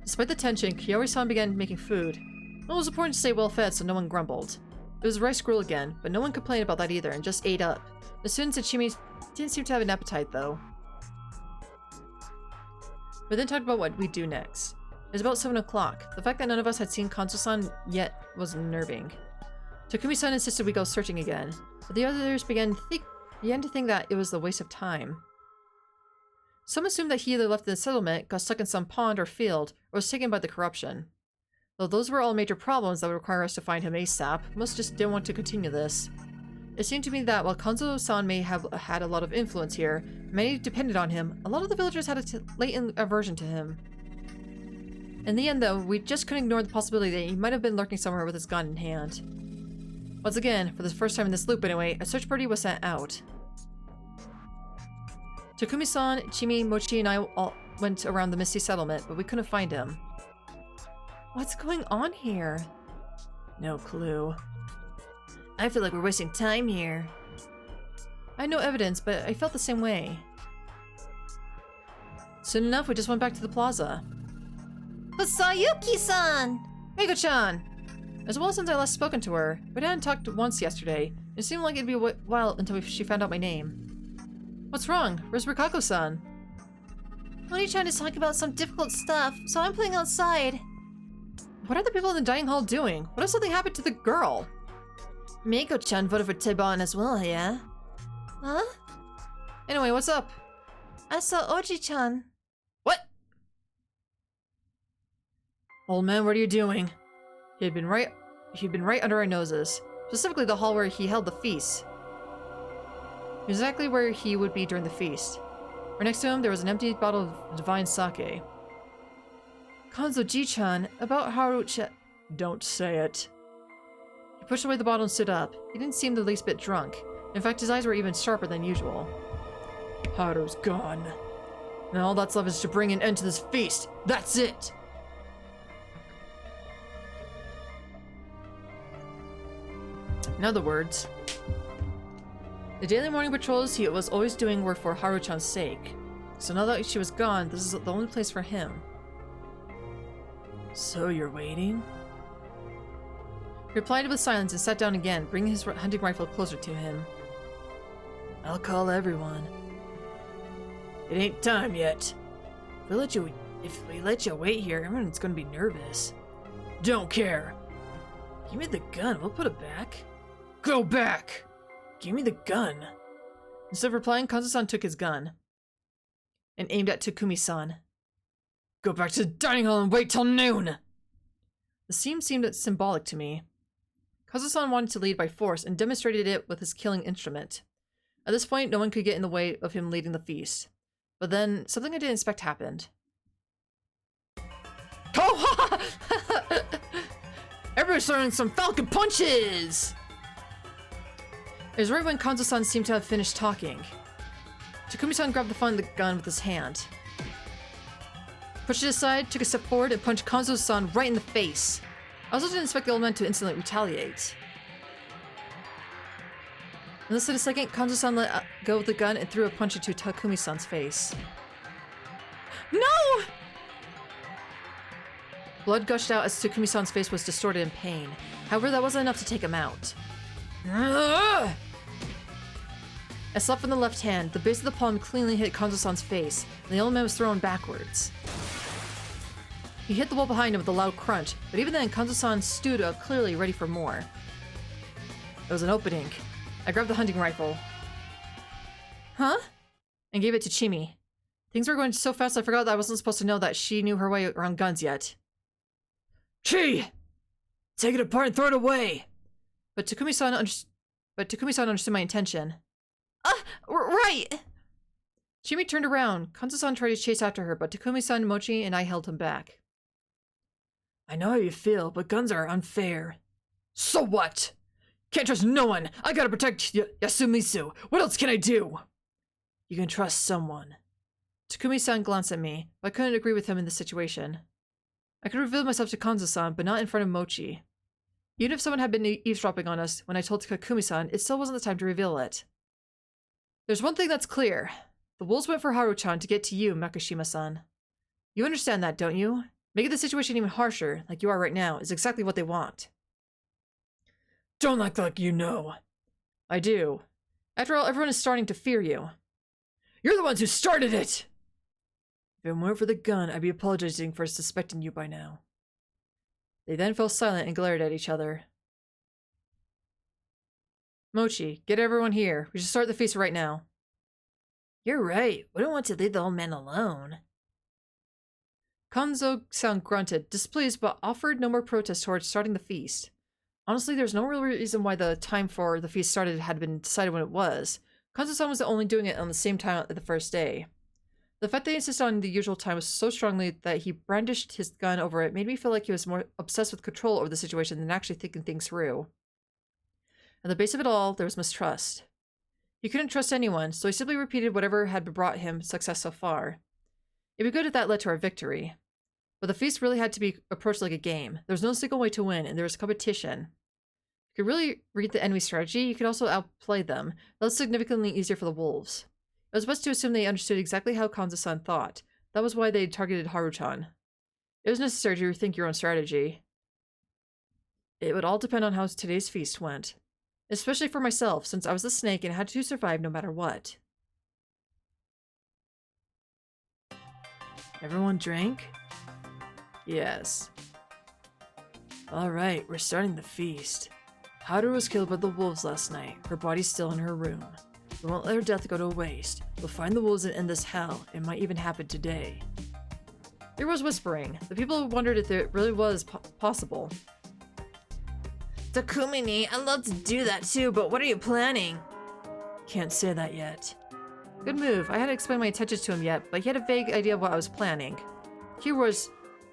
Despite the tension, Kiyoshi-san began making food. It was important to stay well fed so no one grumbled. It was rice gruel again, but no one complained about that either and just ate up. The students at Chimi didn't seem to have an appetite though. We then talked about what we'd do next. It was about 7 o'clock. The fact that none of us had seen Kanzo-san yet was unnerving. Takumi-san insisted we go searching again, but the others began to think that it was a waste of time. Some assumed that he either left the settlement, got stuck in some pond or field, or was taken by the corruption. Though those were all major problems that would require us to find him ASAP, most just didn't want to continue this. It seemed to me that while Kanzo-san may have had a lot of influence here, many depended on him, a lot of the villagers had a latent aversion to him. In the end though, we just couldn't ignore the possibility that he might have been lurking somewhere with his gun in hand. Once again, for the first time in this loop anyway, a search party was sent out. Takumi-san, Chimi, Mochi, and I all went around the Misty Settlement, but we couldn't find him. What's going on here? No clue. I feel like we're wasting time here. I had no evidence, but I felt the same way. Soon enough, we just went back to the plaza. But Sayuki-san! Meiko-chan! As well since I last spoken to her, we hadn't talked once yesterday. It seemed like it'd be a while until she found out my name. What's wrong? Where's Rikako-san? Oni-chan is talking about some difficult stuff, so I'm playing outside. What are the people in the dining hall doing? What if something happened to the girl? Meiko-chan voted for Teban as well, yeah? Huh? Anyway, what's up? I saw Oji-chan. What? Old man, what are you doing? He'd been right under our noses. Specifically the hall where he held the feast. Exactly where he would be during the feast. Right next to him, there was an empty bottle of divine sake. Kanzo-ji-chan, about Haru-chan... Don't say it. He pushed away the bottle and stood up. He didn't seem the least bit drunk. In fact, his eyes were even sharper than usual. Haru's gone. Now all that's left is to bring an end to this feast. That's it! In other words, the daily morning patrols he was always doing were for Haru-chan's sake. So now that she was gone, this is the only place for him. So you're waiting? He replied with silence and sat down again, bringing his hunting rifle closer to him. I'll call everyone. It ain't time yet. If we let you wait here, everyone's gonna be nervous. Don't care. Give me the gun, we'll put it back. Go back! Give me the gun. Instead of replying, Kanzo-san took his gun and aimed at Takumi-san. Go back to the dining hall and wait till noon! The scene seemed symbolic to me. Kanzo-san wanted to lead by force and demonstrated it with his killing instrument. At this point, no one could get in the way of him leading the feast. But then, something I didn't expect happened. Oh! Everybody's throwing some falcon punches! It was right when Kanzo-san seemed to have finished talking. Takumi-san grabbed the front of the gun with his hand. pushed it aside, took a step forward, and punched Kanzo-san right in the face. I also didn't expect the old man to instantly retaliate. In less than a second, Kanzo-san let go of the gun and threw a punch into Takumi-san's face. No! Blood gushed out as Takumi-san's face was distorted in pain. However, that wasn't enough to take him out. A slap from the left hand, the base of the palm cleanly hit Kanzo-san's face, and the old man was thrown backwards. He hit the wall behind him with a loud crunch, but even then, Kanzo-san stood up, clearly ready for more. There was an opening. I grabbed the hunting rifle. Huh? And gave it to Chimi. Things were going so fast I forgot that I wasn't supposed to know that she knew her way around guns yet. Chi! Take it apart and throw it away! But Takumi-san understood my intention. Right! Chimi turned around. Kanzo-san tried to chase after her, but Takumi-san, Mochi, and I held him back. I know how you feel, but guns are unfair. So what? Can't trust no one! I gotta protect Yasumitsu! What else can I do? You can trust someone. Takumi-san glanced at me, but I couldn't agree with him in this situation. I could reveal myself to Kanzo-san, but not in front of Mochi. Even if someone had been eavesdropping on us when I told Takumi-san, it still wasn't the time to reveal it. There's one thing that's clear. The wolves went for Haru-chan to get to you, Makishima-san. You understand that, don't you? Making the situation even harsher, like you are right now, is exactly what they want. Don't act like you know. I do. After all, everyone is starting to fear you. You're the ones who started it! If it weren't for the gun, I'd be apologizing for suspecting you by now. They then fell silent and glared at each other. Mochi, get everyone here. We should start the feast right now. You're right. We don't want to leave the old man alone. Kanzo-san grunted, displeased, but offered no more protest towards starting the feast. Honestly, there's no real reason why the time for the feast started had been decided when it was. Kanzo-san was only doing it on the same time at the first day. The fact that he insisted on the usual time was so strongly that he brandished his gun over it made me feel like he was more obsessed with control over the situation than actually thinking things through. At the base of it all, there was mistrust. He couldn't trust anyone, so he simply repeated whatever had brought him success so far. It'd be good if that led to our victory. But the feast really had to be approached like a game. There was no single way to win, and there was competition. If you could really read the enemy's strategy, you could also outplay them. That was significantly easier for the wolves. It was best to assume they understood exactly how Kanzo-san thought. That was why they targeted Haru-chan. It was necessary to rethink your own strategy. It would all depend on how today's feast went. Especially for myself, since I was the snake and had to survive no matter what. Everyone drank? Yes. Alright, we're starting the feast. Haru was killed by the wolves last night. Her body's still in her room. We won't let her death go to waste. We'll find the wolves and end this hell. It might even happen today. There was whispering. The people wondered if it really was possible. Takumi, I'd love to do that too, but what are you planning? Can't say that yet. Good move. I hadn't explained my intentions to him yet, but he had a vague idea of what I was planning. Here was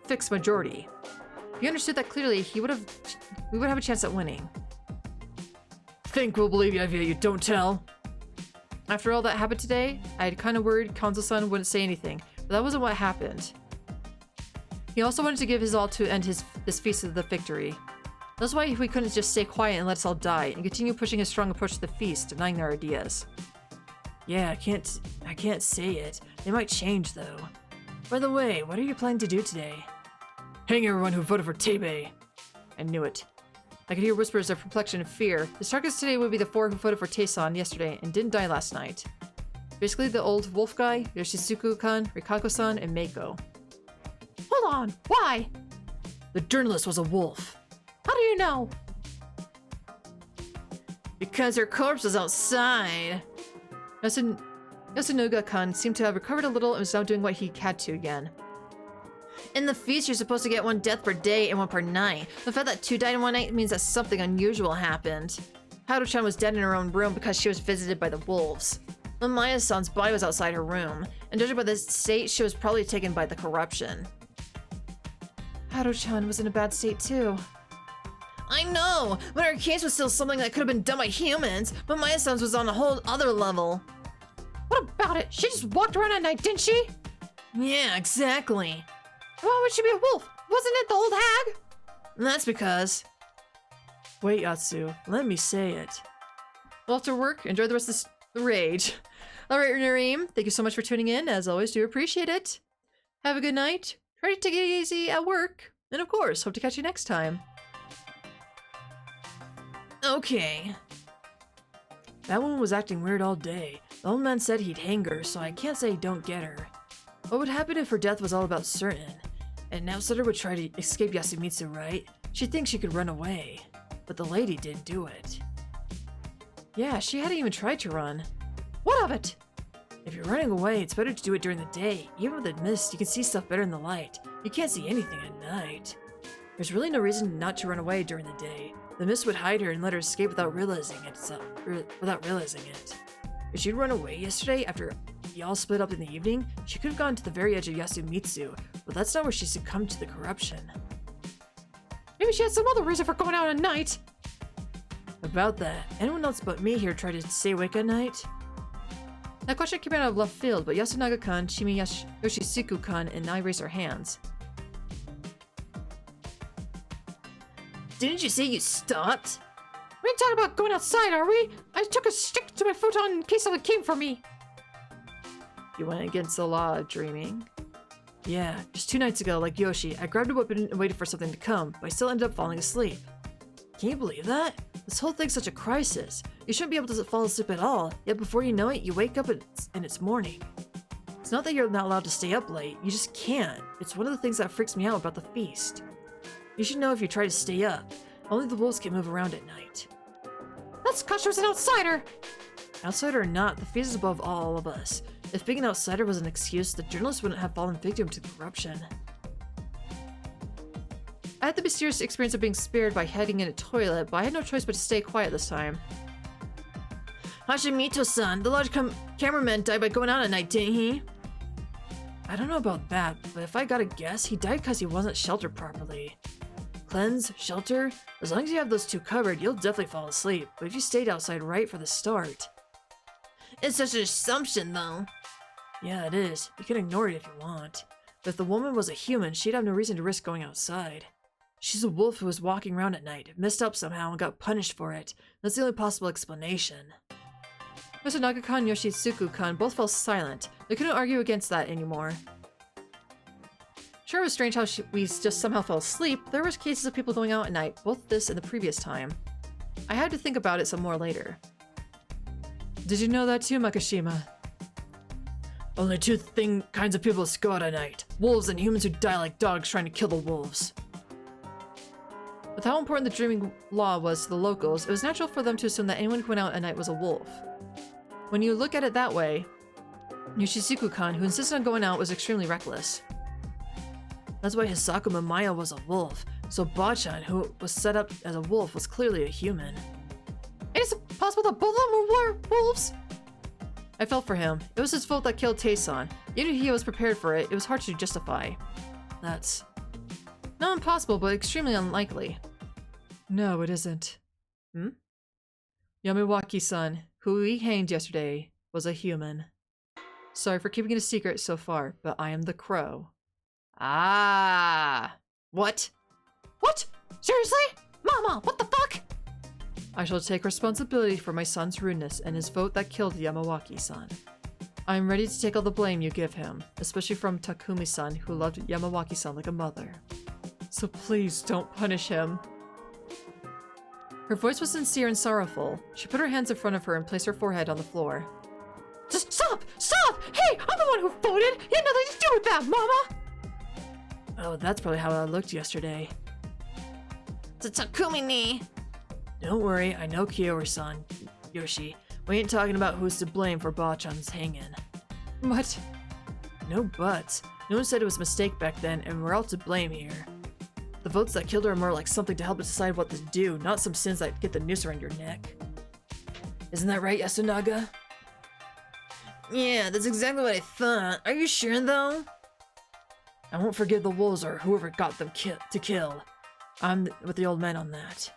fixed majority. If he understood that clearly, we would have a chance at winning. Think we'll believe you if you don't tell. After all that happened today, I had kind of worried Kanzo-san wouldn't say anything, but that wasn't what happened. He also wanted to give his all to end this feast of the victory. That's why we couldn't just stay quiet and let us all die, and continue pushing his strong approach to the feast, denying their ideas. Yeah, I can't say it. They might change though. By the way, what are you planning to do today? Hang everyone who voted for Tebe. I knew it. I could hear whispers of perplexion and fear. His targets today would be the 4 who voted for Taesan yesterday and didn't die last night. Basically the old wolf guy, Yoshitsugu-kan, Rikako-san, and Meiko. Hold on, why? The journalist was a wolf. How do you know? Because her corpse was outside. Yasunuga-kan seemed to have recovered a little and was now doing what he had to again. In the feast, you're supposed to get 1 death per day and 1 per night. The fact that 2 died in 1 night means that something unusual happened. Haru-chan was dead in her own room because she was visited by the wolves. Maya-san's body was outside her room, and judging by the state, she was probably taken by the corruption. Haru-chan was in a bad state too. I know, but her case was still something that could have been done by humans, but Maya-san's was on a whole other level. What about it? She just walked around at night, didn't she? Yeah, exactly. Why would she be a wolf? Wasn't it the old hag? And that's because... Wait, Yatsu, let me say it. Well, after work, enjoy the rest of the rage. Alright, Nareem, thank you so much for tuning in. As always, do appreciate it. Have a good night. Try to take it easy at work. And of course, hope to catch you next time. Okay. That woman was acting weird all day. The old man said he'd hang her, so I can't say don't get her. What would happen if her death was all about certain? An outsider would try to escape Yasumitsu, right? She'd think she could run away. But the lady didn't do it. Yeah, she hadn't even tried to run. What of it? If you're running away, it's better to do it during the day. Even with the mist, you can see stuff better in the light. You can't see anything at night. There's really no reason not to run away during the day. The mist would hide her and let her escape without realizing it. If she'd run away yesterday after y'all split up in the evening, she could have gone to the very edge of Yasumitsu, but that's not where she succumbed to the corruption. Maybe she had some other reason for going out at night. About that, anyone else but me here try to stay awake at night? That question came out of left field, but Yasunaga-kun, Yoshisuku-kun, and I raised our hands. Didn't you say you stopped? We ain't talking about going outside, are we? I took a stick to my futon in case someone came for me. You went against the law of dreaming? Yeah, just 2 nights ago, like Yoshi, I grabbed a weapon and waited for something to come, but I still ended up falling asleep. Can you believe that? This whole thing's such a crisis. You shouldn't be able to fall asleep at all, yet before you know it, you wake up and it's morning. It's not that you're not allowed to stay up late, you just can't. It's one of the things that freaks me out about the feast. You should know if you try to stay up. Only the wolves can move around at night. That's because she was an outsider. Outsider or not, the feast is above all of us. If being an outsider was an excuse, the journalists wouldn't have fallen victim to corruption. I had the mysterious experience of being spared by hiding in a toilet, but I had no choice but to stay quiet this time. Hashimoto-san, the large cameraman died by going out at night, didn't he? I don't know about that, but if I gotta guess, he died because he wasn't sheltered properly. Cleanse, shelter, as long as you have those 2 covered, you'll definitely fall asleep, but if you stayed outside right for the start. It's such an assumption, though. Yeah, it is. You can ignore it if you want. But if the woman was a human, she'd have no reason to risk going outside. She's a wolf who was walking around at night, messed up somehow, and got punished for it. That's the only possible explanation. Mr. Naga-kun and Yoshisuku-kun both fell silent. They couldn't argue against that anymore. Sure, it was strange how we just somehow fell asleep. There were cases of people going out at night, both this and the previous time. I had to think about it some more later. Did you know that too, Makishima? Only 2 kinds of people go out at night. Wolves and humans who die like dogs trying to kill the wolves. With how important the dreaming law was to the locals, it was natural for them to assume that anyone who went out at night was a wolf. When you look at it that way, Yoshisuku-kan, who insisted on going out, was extremely reckless. That's why Hisaku Mamiya was a wolf, so Bachan, who was set up as a wolf, was clearly a human. Is it possible that both of them were wolves? I felt for him. It was his fault that killed Taeson. Even if he was prepared for it, it was hard to justify. That's not impossible, but extremely unlikely. No, it isn't. Yamawaki-san, who we hanged yesterday, was a human. Sorry for keeping it a secret so far, but I am the Crow. Ah! What? What? Seriously? Mama, what the fuck? I shall take responsibility for my son's rudeness and his vote that killed Yamawaki-san. I am ready to take all the blame you give him, especially from Takumi-san, who loved Yamawaki-san like a mother. So please don't punish him. Her voice was sincere and sorrowful. She put her hands in front of her and placed her forehead on the floor. Just stop! Stop! Hey, I'm the one who voted! You had nothing to do with that, Mama! Oh, that's probably how I looked yesterday. It's Takumi-ni. Don't worry, I know Kiyoshi-san. Yoshi, we ain't talking about who's to blame for Bachan's hanging. What? No buts. No one said it was a mistake back then, and we're all to blame here. The votes that killed her are more like something to help us decide what to do, not some sins that get the noose around your neck. Isn't that right, Yasunaga? Yeah, that's exactly what I thought. Are you sure, though? I won't forgive the wolves or whoever got them to kill. I'm with the old man on that.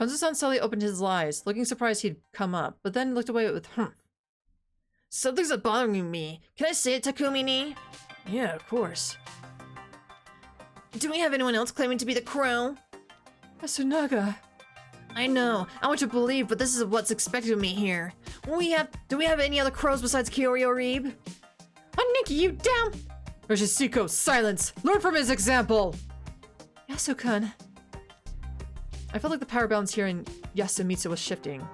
Konzu-san slowly opened his eyes, looking surprised he'd come up, but then looked away with Something's bothering me. Can I say it, Takumi-ni? Yeah, of course. Do we have anyone else claiming to be the crow? Yasunaga. I know. I want to believe, but this is what's expected of me here. Do we have any other crows besides Kiori Oribe? Oh, Nikki, you damn! Yoshisuko, silence! Learn from his example! Yasukan. I felt like the power balance here in Yasumitsu was shifting.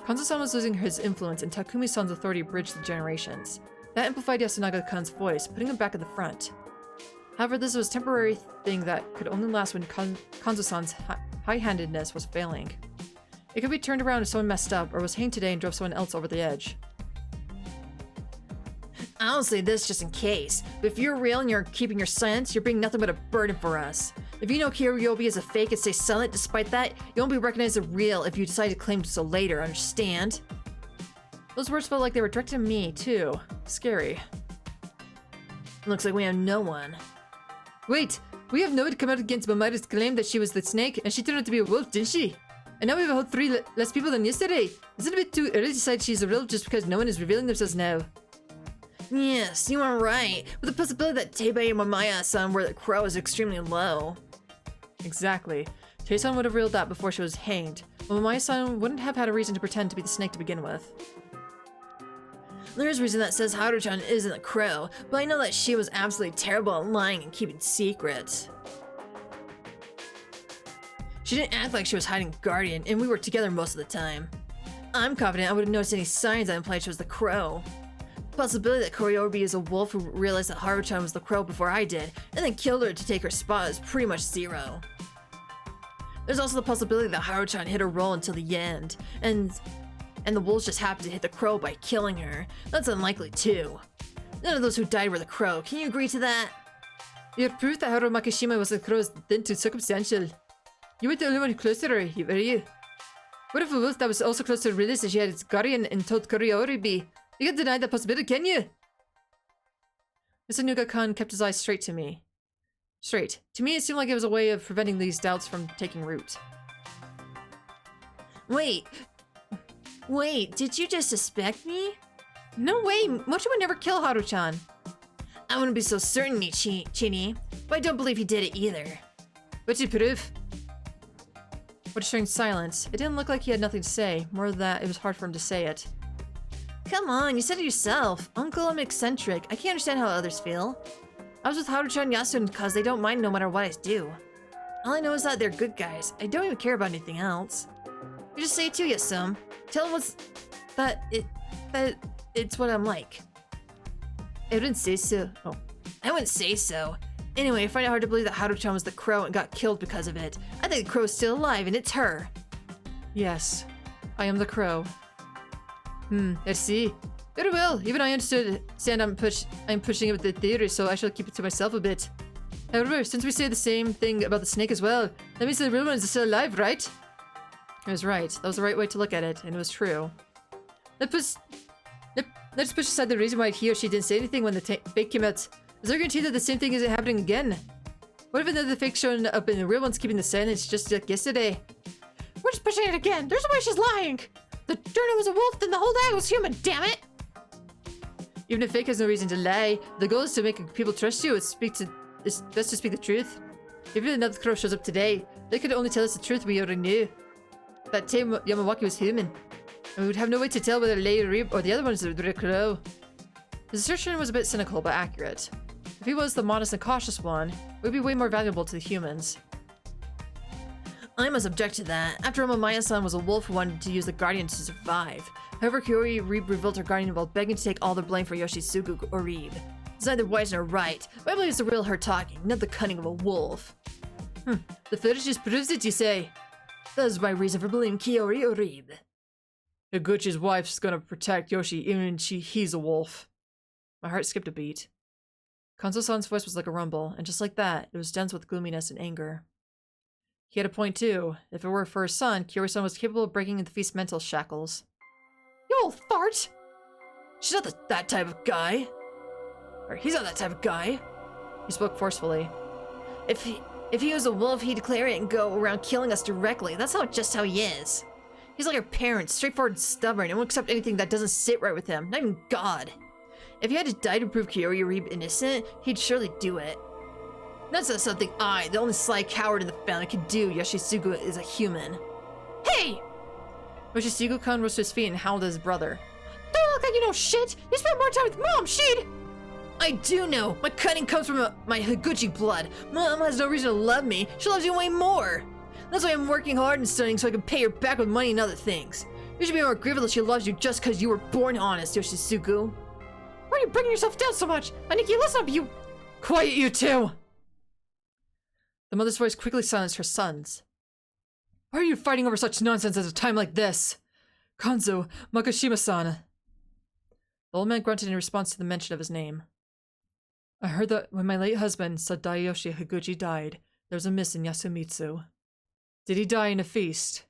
Kanzo-san was losing his influence and Takumi-san's authority bridged the generations. That amplified Yasunaga-kun's voice, putting him back at the front. However, this was a temporary thing that could only last when Kanzo-san's high-handedness was failing. It could be turned around if someone messed up or was hanged today and drove someone else over the edge. I'll say this just in case, but if you're real and you're keeping your silence, you're being nothing but a burden for us. If you know Kiryobi is a fake and stay silent despite that, you won't be recognized as real if you decide to claim so later, understand? Those words felt like they were directed at me, too. Scary. Looks like we have no one. Wait, we have nobody come out against Mamara's claim that she was the snake, and she turned out to be a wolf, didn't she? And now we have a whole 3 less people than yesterday. Is it a bit too early to decide she's a real just because no one is revealing themselves now? Yes, you are right, but the possibility that Teibei and Mamaya-san were the crow is extremely low. Exactly. Tei-san would have revealed that before she was hanged. Well, Mamaya-san wouldn't have had a reason to pretend to be the snake to begin with. There's reason that says Haru-chan isn't a crow, but I know that she was absolutely terrible at lying and keeping secrets. She didn't act like she was hiding Guardian, and we were together most of the time. I'm confident I would have noticed any signs that implied she was the crow. The possibility that Koryobi is a wolf who realized that Haru-chan was the crow before I did, and then killed her to take her spot is pretty much zero. There's also the possibility that Haru-chan hit her role until the end, and the wolves just happened to hit the crow by killing her. That's unlikely too. None of those who died were the crow. Can you agree to that? Your proof that Haru Makishima was the crow is then too circumstantial. You were the only one close to her, were you? What if a wolf that was also close to her realized that she had its guardian and told Koryobi? You can't deny that possibility, can you? Yasunaga-kun kept his eyes straight to me. Straight. To me, it seemed like it was a way of preventing these doubts from taking root. Wait, did you just suspect me? No way! Mochi would never kill Haru-chan. I wouldn't be so certain, Chini, but I don't believe he did it either. What's your proof? What a strange silence. It didn't look like he had nothing to say, more than that it was hard for him to say it. Come on, you said it yourself. Uncle, I'm eccentric. I can't understand how others feel. I was with Haru-chan and Yasun because they don't mind no matter what I do. All I know is that they're good guys. I don't even care about anything else. You just say it too, Yasum. Tell them it's what I'm like. I wouldn't say so. Oh. I wouldn't say so. Anyway, I find it hard to believe that Haru-chan was the crow and got killed because of it. I think the crow's still alive and it's her. Yes. I am the crow. I see. Very well, even I understand I'm pushing it with the theory, so I shall keep it to myself a bit. However, since we say the same thing about the snake as well, that means the real one is still alive, right? I was right. That was the right way to look at it, and it was true. Let's push aside the reason why he or she didn't say anything when the fake came out. Is there a guarantee that the same thing isn't happening again? What if another fake showing up and the real one's keeping the silence just like yesterday? We're just pushing it again. There's no way she's lying. The journal was a wolf, then the whole day was human, damn it! Even if fake has no reason to lie, the goal is to make people trust you. It's best to speak the truth. If another crow shows up today, they could only tell us the truth we already knew. That Tei Yamawaki was human. And we would have no way to tell whether Lei Reeb or the other one is the real crow. His assertion was a bit cynical, but accurate. If he was the modest and cautious one, it would be way more valuable to the humans. I must object to that. After all, Mamaya-san was a wolf who wanted to use the Guardian to survive. However, Kiori Reeb revealed her Guardian while begging to take all the blame for Yoshitsugu Oribe. It's neither wise nor right, but I believe it's the real her talking, not the cunning of a wolf. The footage just proves it, you say? That is my reason for believing Kiori Oribe. Higuchi's wife's gonna protect Yoshi even when he's a wolf. My heart skipped a beat. Kanzo-san's voice was like a rumble, and just like that, it was dense with gloominess and anger. He had a point too. If it were for his son, Kiori-san was capable of breaking the feast's mental shackles. You old fart! She's not that type of guy. Or he's not that type of guy. He spoke forcefully. If he was a wolf, he'd declare it and go around killing us directly. That's just how he is. He's like our parents, straightforward and stubborn, and won't accept anything that doesn't sit right with him, not even God. If he had to die to prove Kiori Reeb innocent, he'd surely do it. That's not something the only sly coward in the family, can do. Yoshitsugu is a human. Hey! Yoshitsugu-kun rose to his feet and howled at his brother. Don't look like you know shit! You spent more time with Mom, she'd... I do know! My cunning comes from my Higuchi blood. Mom has no reason to love me. She loves you way more. That's why I'm working hard and studying so I can pay her back with money and other things. You should be more grateful that she loves you just because you were born honest, Yoshitsugu. Why are you bringing yourself down so much? Aniki, listen up, you... Quiet, you two! The mother's voice quickly silenced her son's. Why are you fighting over such nonsense at a time like this? Kanzo, Makashima-san. The old man grunted in response to the mention of his name. I heard that when my late husband, Sadayoshi Higuchi, died, there was a miss in Yasumitsu. Did he die in a feast?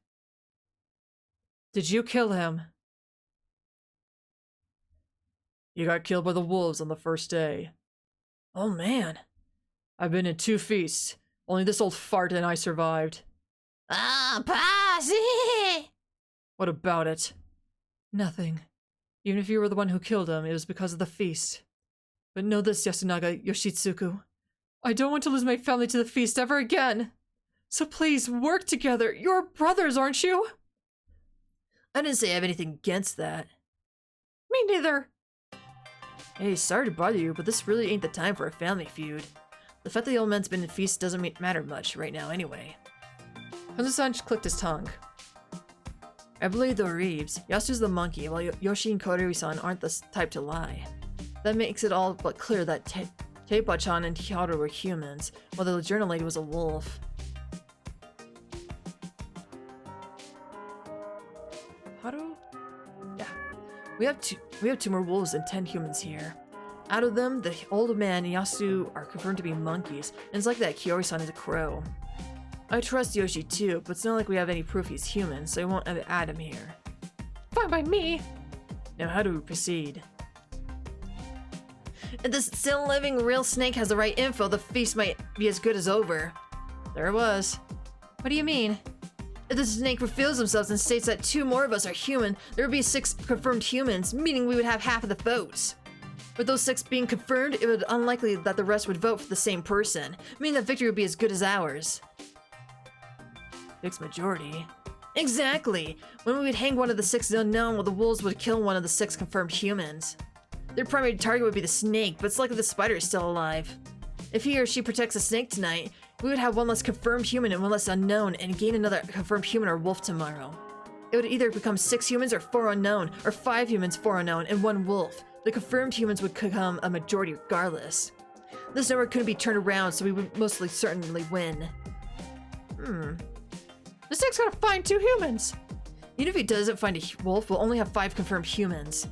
Did you kill him? He got killed by the wolves on the first day. Oh man. I've been in 2 feasts. Only this old fart and I survived. Ah, Posse! What about it? Nothing. Even if you were the one who killed him, it was because of the feast. But know this, Yasunaga Yoshitsugu. I don't want to lose my family to the feast ever again. So please, work together. You're brothers, aren't you? I didn't say I have anything against that. Me neither. Hey, sorry to bother you, but this really ain't the time for a family feud. The fact that the old man's been in feast doesn't matter much right now anyway. Hanzo-san just clicked his tongue. I believe the Reeves. Yasu's the monkey, while Yoshi and Koroi-san aren't the type to lie. That makes it all but clear that Teipa-chan and Haru were humans, while the journal lady was a wolf. Haru? Yeah. We have two more wolves and 10 humans here. Out of them, the old man and Yasu are confirmed to be monkeys, and it's like that Kiori-san is a crow. I trust Yoshi too, but it's not like we have any proof he's human, so I won't add him here. Fine by me. Now how do we proceed? If this still living real snake has the right info, the feast might be as good as over. There it was. What do you mean? If the snake reveals himself and states that 2 more of us are human, there would be 6 confirmed humans, meaning we would have half of the votes. With those 6 being confirmed, it would be unlikely that the rest would vote for the same person, meaning that victory would be as good as ours. Fixed majority? Exactly! When we would hang one of the 6 unknown, well, the wolves would kill one of the 6 confirmed humans. Their primary target would be the snake, but it's likely the spider is still alive. If he or she protects the snake tonight, we would have 1 less confirmed human and 1 less unknown, and gain another confirmed human or wolf tomorrow. It would either become 6 humans or 4 unknown, or 5 humans, 4 unknown, and 1 wolf. The confirmed humans would become a majority regardless. This number couldn't be turned around, so we would mostly certainly win. The snake's gotta find 2 humans. Even if he doesn't find a wolf, we'll only have 5 confirmed humans.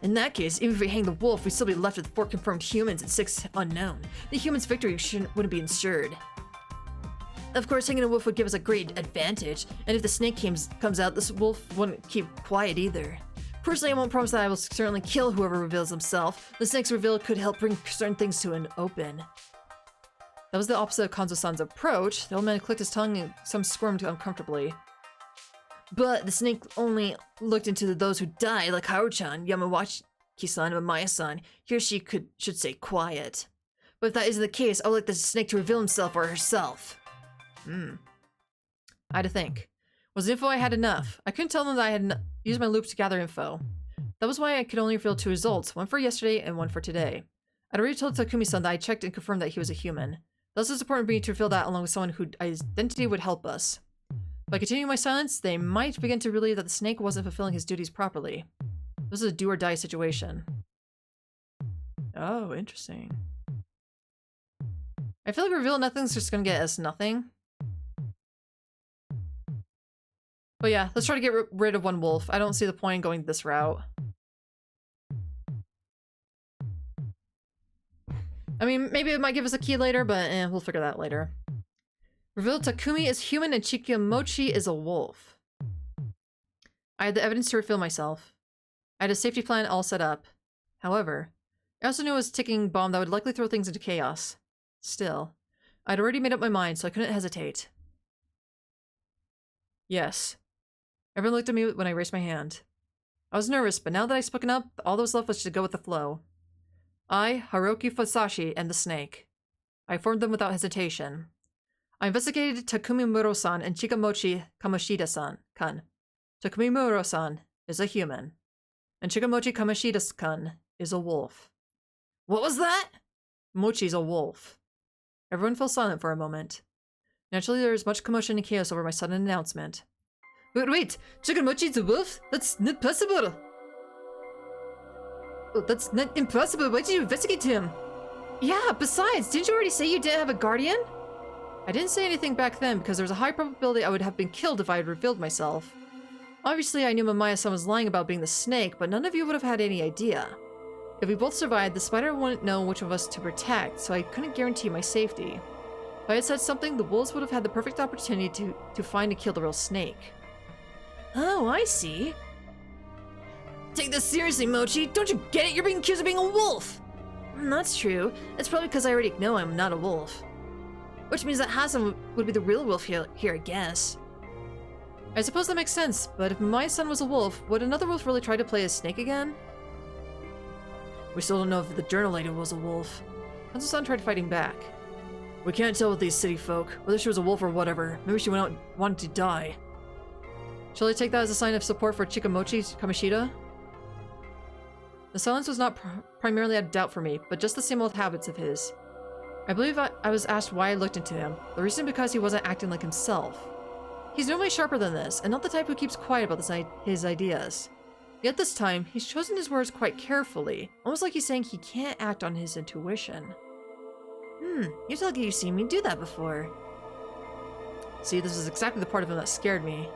In that case, even if we hang the wolf, we'd still be left with 4 confirmed humans and 6 unknown. The human's victory wouldn't be ensured. Of course, hanging a wolf would give us a great advantage, and if the snake comes out, this wolf wouldn't keep quiet either. Personally, I won't promise that I will certainly kill whoever reveals himself. The snake's reveal could help bring certain things to an open. That was the opposite of Kanzo-san's approach. The old man clicked his tongue and some squirmed uncomfortably. But the snake only looked into those who died, like Haru-chan, Yamawachi-san, and Maya-san. He or she should stay quiet. But if that isn't the case, I would like the snake to reveal himself or herself. I had to think. Was the info I had enough? I couldn't tell them that I had used my loop to gather info. That was why I could only reveal 2 results, 1 for yesterday and 1 for today. I'd already told Takumi-san that I checked and confirmed that he was a human. Thus it's important for me to reveal that along with someone whose identity would help us. By continuing my silence, they might begin to believe that the snake wasn't fulfilling his duties properly. This is a do-or-die situation. Oh, interesting. I feel like reveal nothing's just gonna get us nothing. But yeah, let's try to get rid of 1 wolf. I don't see the point in going this route. I mean, maybe it might give us a key later, but we'll figure that out later. Reveal Takumi is human and Chikamochi is a wolf. I had the evidence to reveal myself. I had a safety plan all set up. However, I also knew it was a ticking bomb that would likely throw things into chaos. Still, I'd already made up my mind, so I couldn't hesitate. Yes. Everyone looked at me when I raised my hand. I was nervous, but now that I'd spoken up, all that was left was to go with the flow. I, Haruki Fusashi, and the snake. I informed them without hesitation. I investigated Takumi Muro-san and Chikamochi Kamoshida-san. Takumi Muro-san is a human, and Chikamochi Kamoshida-san is a wolf. What was that? Mochi's a wolf. Everyone fell silent for a moment. Naturally, there was much commotion and chaos over my sudden announcement. Wait! Chikamochi's a wolf? That's not possible! Oh, that's not impossible. Why did you investigate him? Yeah, besides, didn't you already say you didn't have a guardian? I didn't say anything back then because there was a high probability I would have been killed if I had revealed myself. Obviously, I knew Mamaya-san was lying about being the snake, but none of you would have had any idea. If we both survived, the spider wouldn't know which of us to protect, so I couldn't guarantee my safety. If I had said something, the wolves would have had the perfect opportunity to find and kill the real snake. Oh, I see. Take this seriously, Mochi. Don't you get it? You're being accused of being a wolf! That's true. It's probably because I already know I'm not a wolf. Which means that Hasan would be the real wolf here, I guess. I suppose that makes sense, but if my son was a wolf, would another wolf really try to play a snake again? We still don't know if the journal lady was a wolf. Hanzo-san tried fighting back. We can't tell with these city folk, whether she was a wolf or whatever. Maybe she went out and wanted to die. Shall I take that as a sign of support for Chikamochi Kamoshida? The silence was not primarily out of doubt for me, but just the same old habits of his. I believe I was asked why I looked into him, the reason because he wasn't acting like himself. He's normally sharper than this, and not the type who keeps quiet about his ideas. Yet this time, he's chosen his words quite carefully, almost like he's saying he can't act on his intuition. You're lucky you've seen me do that before. See, this is exactly the part of him that scared me.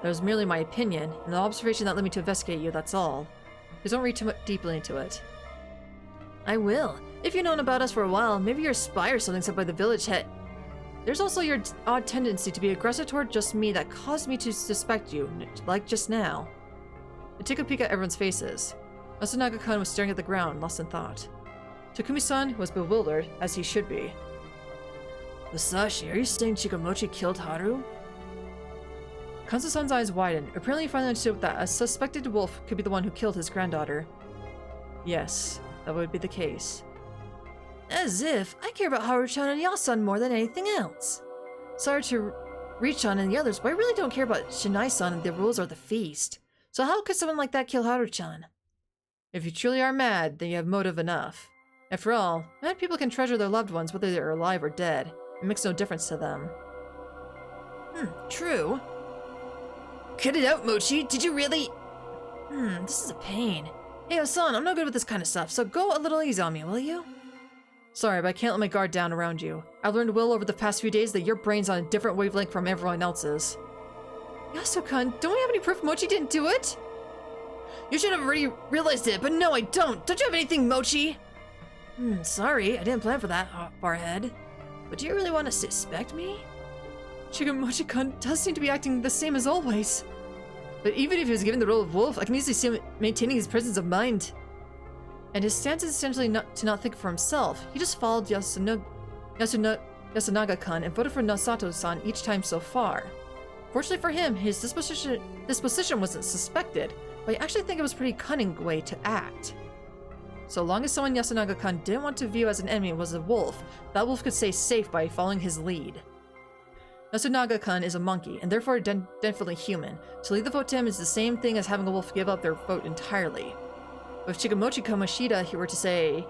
That was merely my opinion, and the observation that led me to investigate you, that's all. Please don't read too much deeply into it. I will. If you've known about us for a while, maybe you're a spy or something sent by the village head. There's also your odd tendency to be aggressive toward just me that caused me to suspect you, like just now. I took a peek at everyone's faces. Matsunaga-kun was staring at the ground, lost in thought. Takumi-san was bewildered, as he should be. Musashi, are you saying Chikamochi killed Haru? Kanzo-san's eyes widened. Apparently he finally understood that a suspected wolf could be the one who killed his granddaughter. Yes, that would be the case. As if I care about Haru-chan and Yasan more than anything else. Sorry to Ri-chan and the others, but I really don't care about Shinai-san and the rules or the feast. So how could someone like that kill Haru-chan? If you truly are mad, then you have motive enough. After all, mad people can treasure their loved ones whether they're alive or dead. It makes no difference to them. True. Cut it out, Mochi! Did you really? This is a pain. Hey, Hasan, I'm no good with this kind of stuff, so go a little easy on me, will you? Sorry, but I can't let my guard down around you. I've learned well over the past few days that your brain's on a different wavelength from everyone else's. Yasuo-kun, don't we have any proof Mochi didn't do it? You should have already realized it, but no, I don't! Don't you have anything, Mochi? Sorry, I didn't plan for that far ahead. But do you really want to suspect me? Chikamochi-kun does seem to be acting the same as always. But even if he was given the role of wolf, I can easily see him maintaining his presence of mind. And his stance is essentially to not think for himself. He just followed Yasunaga-kun and voted for Nasato-san each time so far. Fortunately for him, his disposition wasn't suspected, but I actually think it was a pretty cunning way to act. So long as someone Yasunaga-kun didn't want to view as an enemy was a wolf, that wolf could stay safe by following his lead. Yasunaga-kun is a monkey, and therefore definitely human. To leave the vote to him is the same thing as having a wolf give up their vote entirely. But if Chikamochi Kamoshida he were to say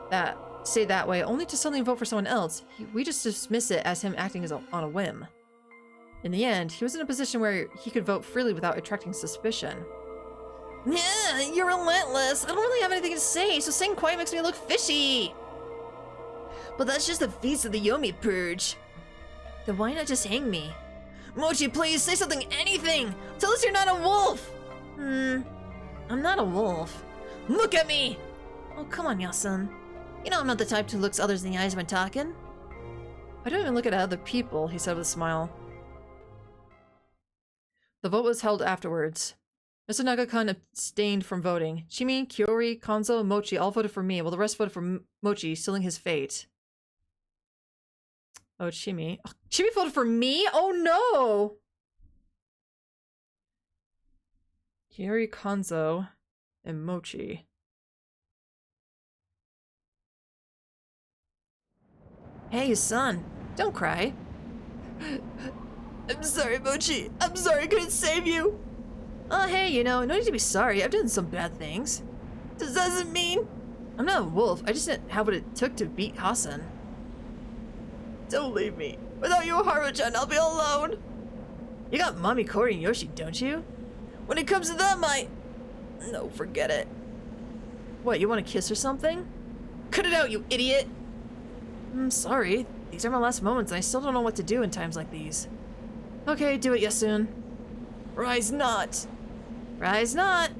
that way only to suddenly vote for someone else, we just dismiss it as him acting on a whim. In the end, he was in a position where he could vote freely without attracting suspicion. Yeah, you're relentless. I don't really have anything to say, so staying quiet makes me look fishy. But that's just the feast of the Yomi Purge. Then why not just hang me? Mochi, please, say something, anything! Tell us you're not a wolf! I'm not a wolf. Look at me! Oh, come on, Yasun. You know I'm not the type to look others in the eyes when talking. I don't even look at other people, he said with a smile. The vote was held afterwards. Mr. Naga-kun abstained from voting. Chimi, Kyori, Kanzo, and Mochi all voted for me, while the rest voted for Mochi, sealing his fate. Oh, Chimi. Oh, Chimi voted for me? Oh no! Kyori, Kanzo, and Mochi. Hey, son, don't cry. I'm sorry, Mochi. I'm sorry I couldn't save you. Oh, hey, you know, no need to be sorry. I've done some bad things. This doesn't mean I'm not a wolf. I just didn't have what it took to beat Hassan. Don't leave me. Without you, Haru-chan, I'll be alone. You got Mommy, Cory, and Yoshi, don't you? When it comes to them, No, forget it. What, you want to kiss or something? Cut it out, you idiot! I'm sorry. These are my last moments, and I still don't know what to do in times like these. Okay, do it, Yasun. Rise not! Rise not!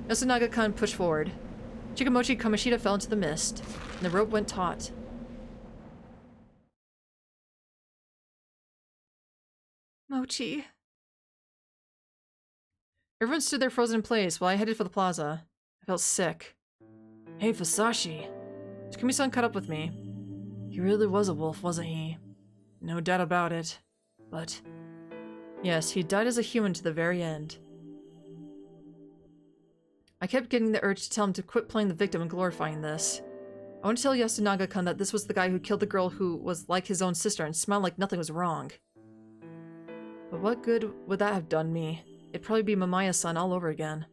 Yasunaga-kun pushed forward. Chikamochi Kamoshida fell into the mist, and the rope went taut. Mochi. Everyone stood there frozen in place while I headed for the plaza. I felt sick. Hey, Fusashi. Takumi-san caught up with me. He really was a wolf, wasn't he? No doubt about it. But... yes, he died as a human to the very end. I kept getting the urge to tell him to quit playing the victim and glorifying this. I want to tell Yasunaga-kun that this was the guy who killed the girl who was like his own sister and smiled like nothing was wrong. But what good would that have done me? It'd probably be Mamaya-san all over again.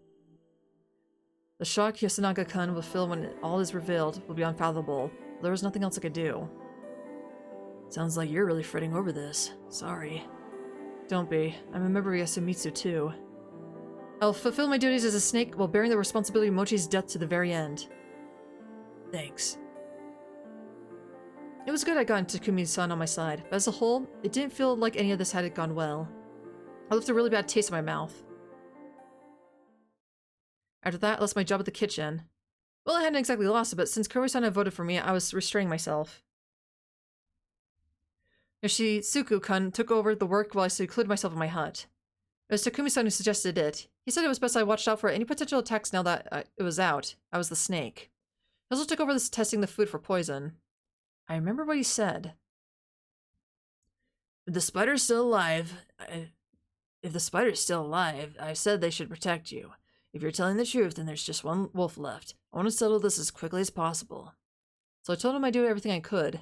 The shock Yasunaga-kun will feel when all is revealed will be unfathomable. There was nothing else I could do. Sounds like you're really fretting over this. Sorry. Don't be. I'm a member of Yasumitsu too. I'll fulfill my duties as a snake while bearing the responsibility of Mochi's death to the very end. Thanks. It was good I got Takumi-san on my side, but as a whole, it didn't feel like any of this had gone well. I left a really bad taste in my mouth. After that, I lost my job at the kitchen. Well, I hadn't exactly lost it, but since Kaoru-san had voted for me, I was restraining myself. Yoshitsugu-kun took over the work while I secluded myself in my hut. It was Takumi-san who suggested it. He said it was best I watched out for any potential attacks now that it was out. I was the snake. He also took over this testing the food for poison. I remember what he said. If the spider's still alive, I said they should protect you. If you're telling the truth, then there's just one wolf left. I want to settle this as quickly as possible. So I told him I'd do everything I could.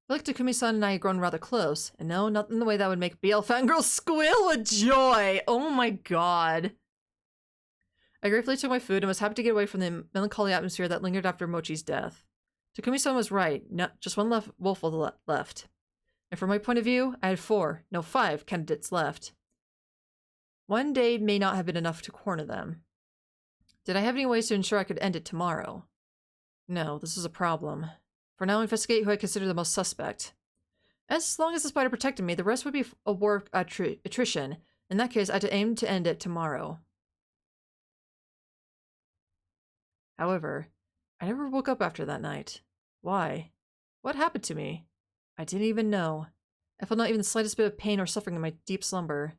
I felt like Takumi-san and I had grown rather close, and no, not in the way that would make BL fangirls squeal with joy! Oh my god. I gratefully took my food and was happy to get away from the melancholy atmosphere that lingered after Mochi's death. Takumi-san was right, just one wolf left. And from my point of view, I had 5 candidates left. One day may not have been enough to corner them. Did I have any ways to ensure I could end it tomorrow? No, this was a problem. For now, investigate who I consider the most suspect. As long as the spider protected me, the rest would be a war attrition. In that case, I had to aim to end it tomorrow. However, I never woke up after that night. Why? What happened to me? I didn't even know. I felt not even the slightest bit of pain or suffering in my deep slumber.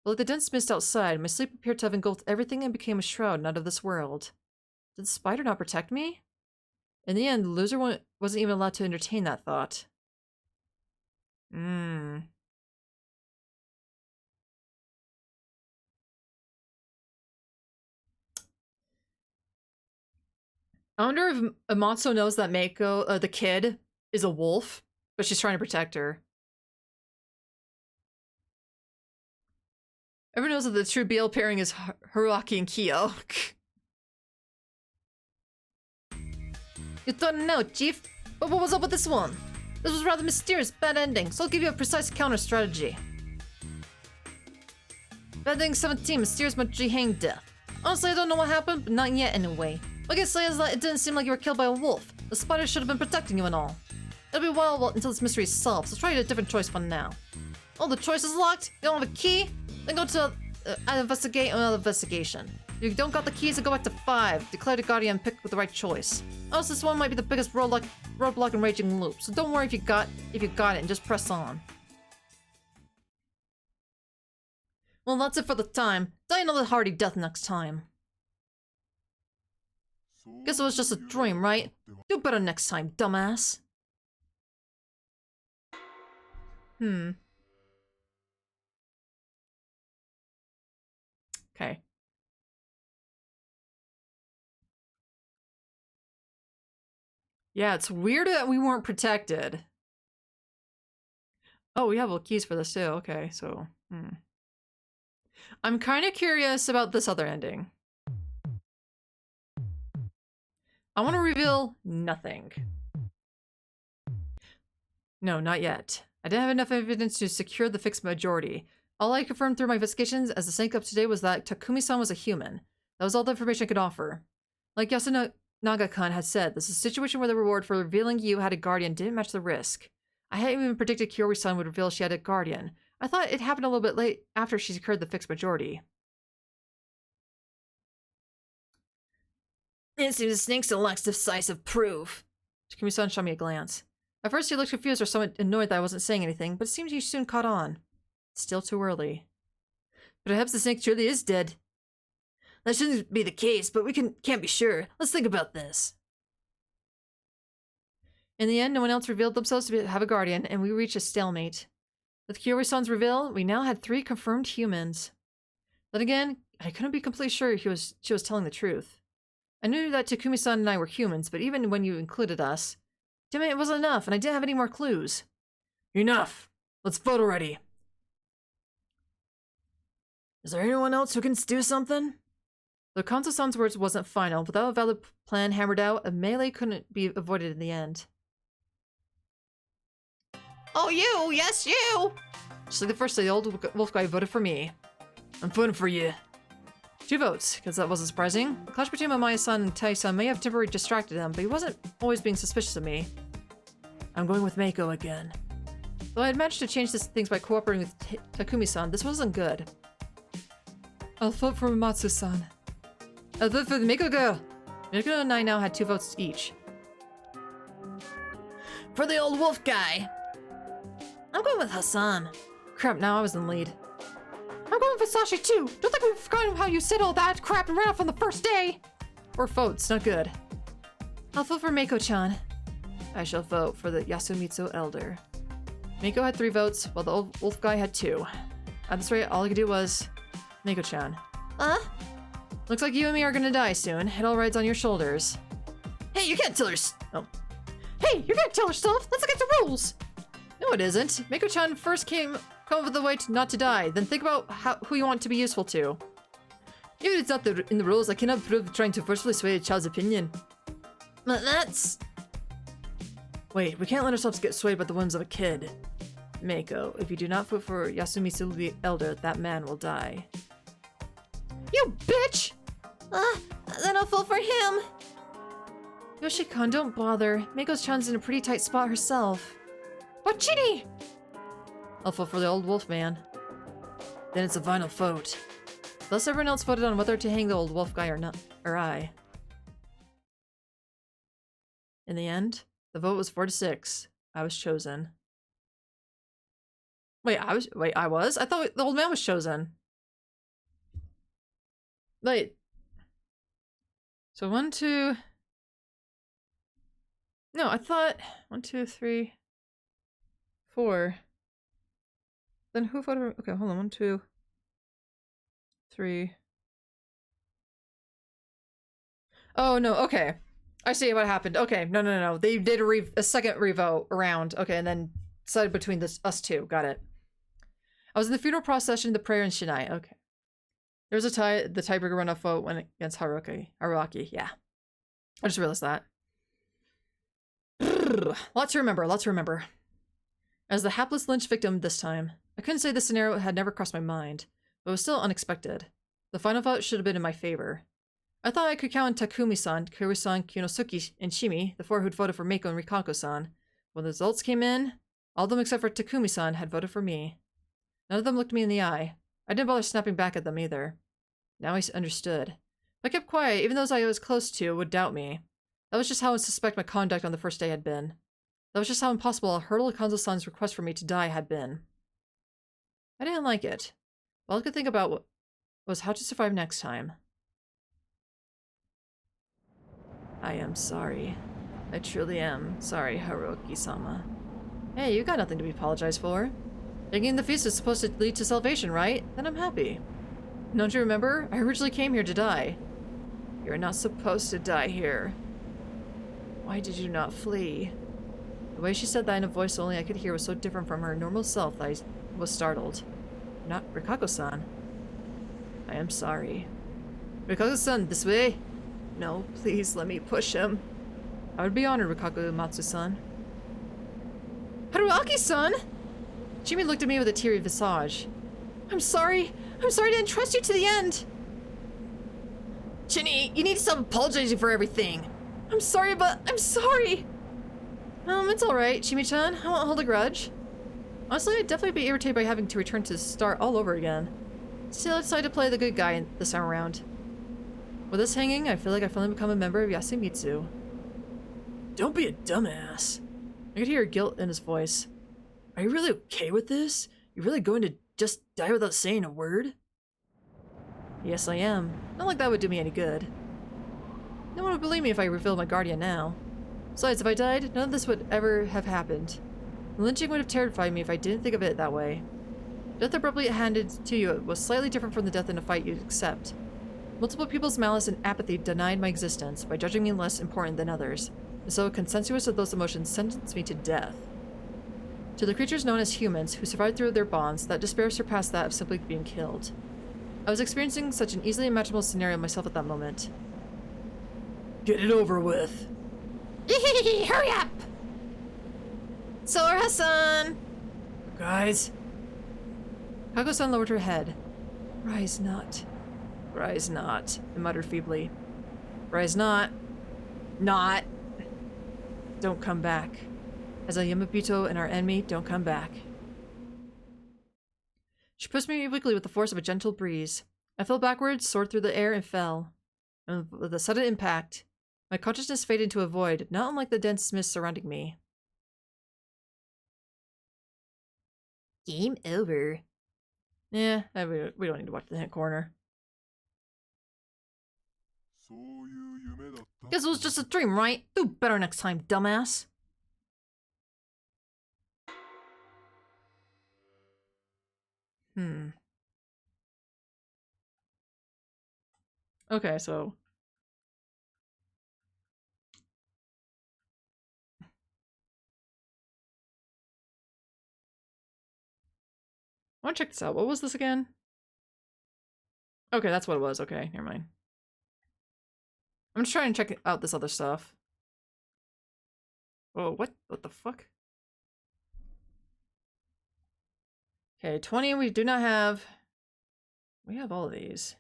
But like the dense mist outside, my sleep appeared to have engulfed everything and became a shroud not of this world. Did the spider not protect me? In the end, the loser wasn't even allowed to entertain that thought. I wonder if Amatsu knows that Meiko, the kid, is a wolf, but she's trying to protect her. Everyone knows that the true BL pairing is Haruaki and Kyo. You don't know, Chief? But what was up with this one? This was rather mysterious, bad ending, so I'll give you a precise counter strategy. Bad ending 17, mysterious Mochi death. Honestly, I don't know what happened, but not yet anyway. What I can say is that it didn't seem like you were killed by a wolf. The spider should have been protecting you and all. It'll be a while until this mystery is solved, so try a different choice for now. Oh, the choice is locked? You don't have a key? Then go to investigate another investigation. If you don't got the keys, then go back to 5. Declare the guardian and pick with the right choice. Also, this one might be the biggest roadblock in Raging Loop, so don't worry if you got it and just press on. Well, that's it for the time. Die another hearty death next time. Guess it was just a dream, right? Do better next time, dumbass. Okay. Yeah, it's weird that we weren't protected. Oh, we have all keys for this too. Okay, so... I'm kind of curious about this other ending. I want to reveal nothing. No, not yet. I didn't have enough evidence to secure the fixed majority. All I confirmed through my investigations as the sync up today was that Takumi-san was a human. That was all the information I could offer. Like Yasunaga-kun had said, this is a situation where the reward for revealing you had a guardian didn't match the risk. I hadn't even predicted Kiori-san would reveal she had a guardian. I thought it happened a little bit late after she secured the fixed majority. It seems the snake still lacks decisive proof. Takumi-san shot me a glance. At first he looked confused or somewhat annoyed that I wasn't saying anything, but it seems he soon caught on. Still too early. Perhaps the snake truly is dead. That shouldn't be the case, but we can't be sure. Let's think about this. In the end, no one else revealed themselves to have a guardian, and we reached a stalemate. With Kiori-san's reveal, we now had 3 confirmed humans. Then again, I couldn't be completely sure she was telling the truth. I knew that Takumi-san and I were humans, but even when you included us, damn it wasn't enough, and I didn't have any more clues. Enough! Let's vote already! Is there anyone else who can do something? Though Kanzo-san's words wasn't final, without a valid plan hammered out, a melee couldn't be avoided in the end. Oh, you! Yes, you! Just like the first day, the old wolf guy voted for me. I'm voting for you. 2 votes, because that wasn't surprising. The clash between Mamaya-san and Tai-san may have temporarily distracted him, but he wasn't always being suspicious of me. I'm going with Meiko again. Though I had managed to change things by cooperating with Takumi-san, this wasn't good. I'll vote for Matsu-san. I'll vote for the Meiko girl! Meiko and I now had 2 votes each. For the old wolf guy! I'm going with Hassan. Crap, now I was in the lead. I'm going with Sashi too! Don't think we've forgotten how you said all that crap and ran off on the first day! 4 votes, not good. I'll vote for Meiko-chan. I shall vote for the Yasumitsu Elder. Meiko had 3 votes, while the old wolf guy had 2. At this rate, all I could do was... Meiko-chan. Looks like you and me are gonna die soon. It all rides on your shoulders. Hey, you can't tell her oh. Hey, you can't tell her stuff! Let's look at the rules! No, it isn't. Meiko-chan first come up with a way not to die, then think about who you want to be useful to. Even if it's not in the rules, I cannot prove trying to forcefully sway a child's opinion. But that's... Wait, we can't let ourselves get swayed by the whims of a kid. Meiko, if you do not vote for Yasumitsu the Elder, that man will die. You bitch! Then I'll vote for him. Yoshi-kan, don't bother. Meiko-chan's in a pretty tight spot herself. But Chini! I'll vote for the old wolf man. Then it's a final vote. Thus everyone else voted on whether to hang the old wolf guy or not, or I. In the end, the vote was 4-6. I was chosen. Wait, I was? I thought the old man was chosen. Wait. So 1, 2... No, I thought 1, 2, 3, 4. Then who voted? Okay, hold on. 1, 2, 3. Oh no. Okay, I see what happened. Okay, no. They did a second revote around. Okay, and then decided between us 2. Got it. I was in the funeral procession, the prayer, and Shinai. Okay. There was a tie. The tiebreaker runoff vote went against Haruaki. Yeah. I just realized that. Lots to remember. As the hapless lynch victim this time, I couldn't say this scenario had never crossed my mind, but it was still unexpected. The final vote should have been in my favor. I thought I could count on Takumi-san, Kiori-san, Kinosuke, and Shimi, the 4 who'd voted for Meiko and Rikako-san. When the results came in, all of them except for Takumi-san had voted for me. None of them looked me in the eye. I didn't bother snapping back at them either. Now I understood. If I kept quiet, even those I was close to would doubt me. That was just how unsuspect my conduct on the first day had been. That was just how impossible a hurdle Kanzo-san's request for me to die had been. I didn't like it. All I could think about was how to survive next time. I am sorry. I truly am sorry, Haruki-sama. Hey, you got nothing to be apologized for. Taking the feast is supposed to lead to salvation, right? Then I'm happy. Don't you remember? I originally came here to die. You're not supposed to die here. Why did you not flee? The way she said that in a voice only I could hear was so different from her normal self that I was startled. Not Rikako-san. I am sorry. Rikako-san, this way! No, please let me push him. I would be honored, Rikako Matsu-san. Haruaki-san! Jimmy looked at me with a teary visage. I'm sorry. I'm sorry I didn't trust you to the end. Chinny, you need to stop apologizing for everything. I'm sorry, but I'm sorry. It's alright, Chimi-chan. I won't hold a grudge. Honestly, I'd definitely be irritated by having to return to the start all over again. Still, I decided to play the good guy this time around. With this hanging, I feel like I've finally become a member of Yasumitsu. Don't be a dumbass. I could hear guilt in his voice. Are you really okay with this? You're really going to just die without saying a word? Yes, I am. Not like that would do me any good. No one would believe me if I revealed my guardian now. Besides, if I died, none of this would ever have happened. The lynching would have terrified me if I didn't think of it that way. Death abruptly handed to you was slightly different from the death in a fight you'd accept. Multiple people's malice and apathy denied my existence by judging me less important than others, and so a consensus of those emotions sentenced me to death. To the creatures known as humans, who survived through their bonds, that despair surpassed that of simply being killed. I was experiencing such an easily imaginable scenario myself at that moment. Get it over with. Hurry up! Sora-san! Guys? Kago-san lowered her head. Rise not. Rise not, I muttered feebly. Rise not. Not. Don't come back. As a Yamabito and our enemy, don't come back. She pushed me weakly with the force of a gentle breeze. I fell backwards, soared through the air, and fell. And with a sudden impact, my consciousness faded into a void, not unlike the dense mist surrounding me. Game over. Yeah, we don't need to watch the hint corner. Guess it was just a dream, right? Do better next time, dumbass. Okay, so... I want to check this out. What was this again? Okay, that's what it was. Okay, never mind. I'm just trying to check out this other stuff. Whoa, what? What the fuck? Okay, 20 we do not have. We have all of these.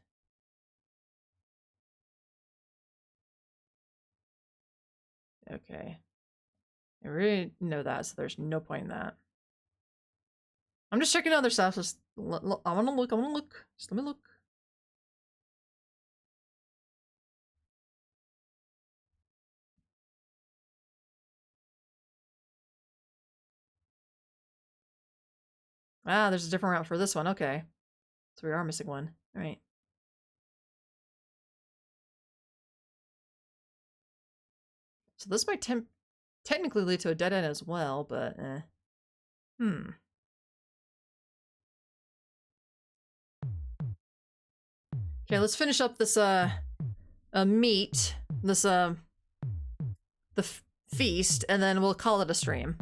Okay. I really know that, so there's no point in that. I'm just checking other stuff. Just I want to look. I want to look. Just let me look. Ah, there's a different route for this one. Okay. So we are missing one. All right. So this might technically lead to a dead end as well, but Okay, let's finish up this meat, this the feast, and then we'll call it a stream.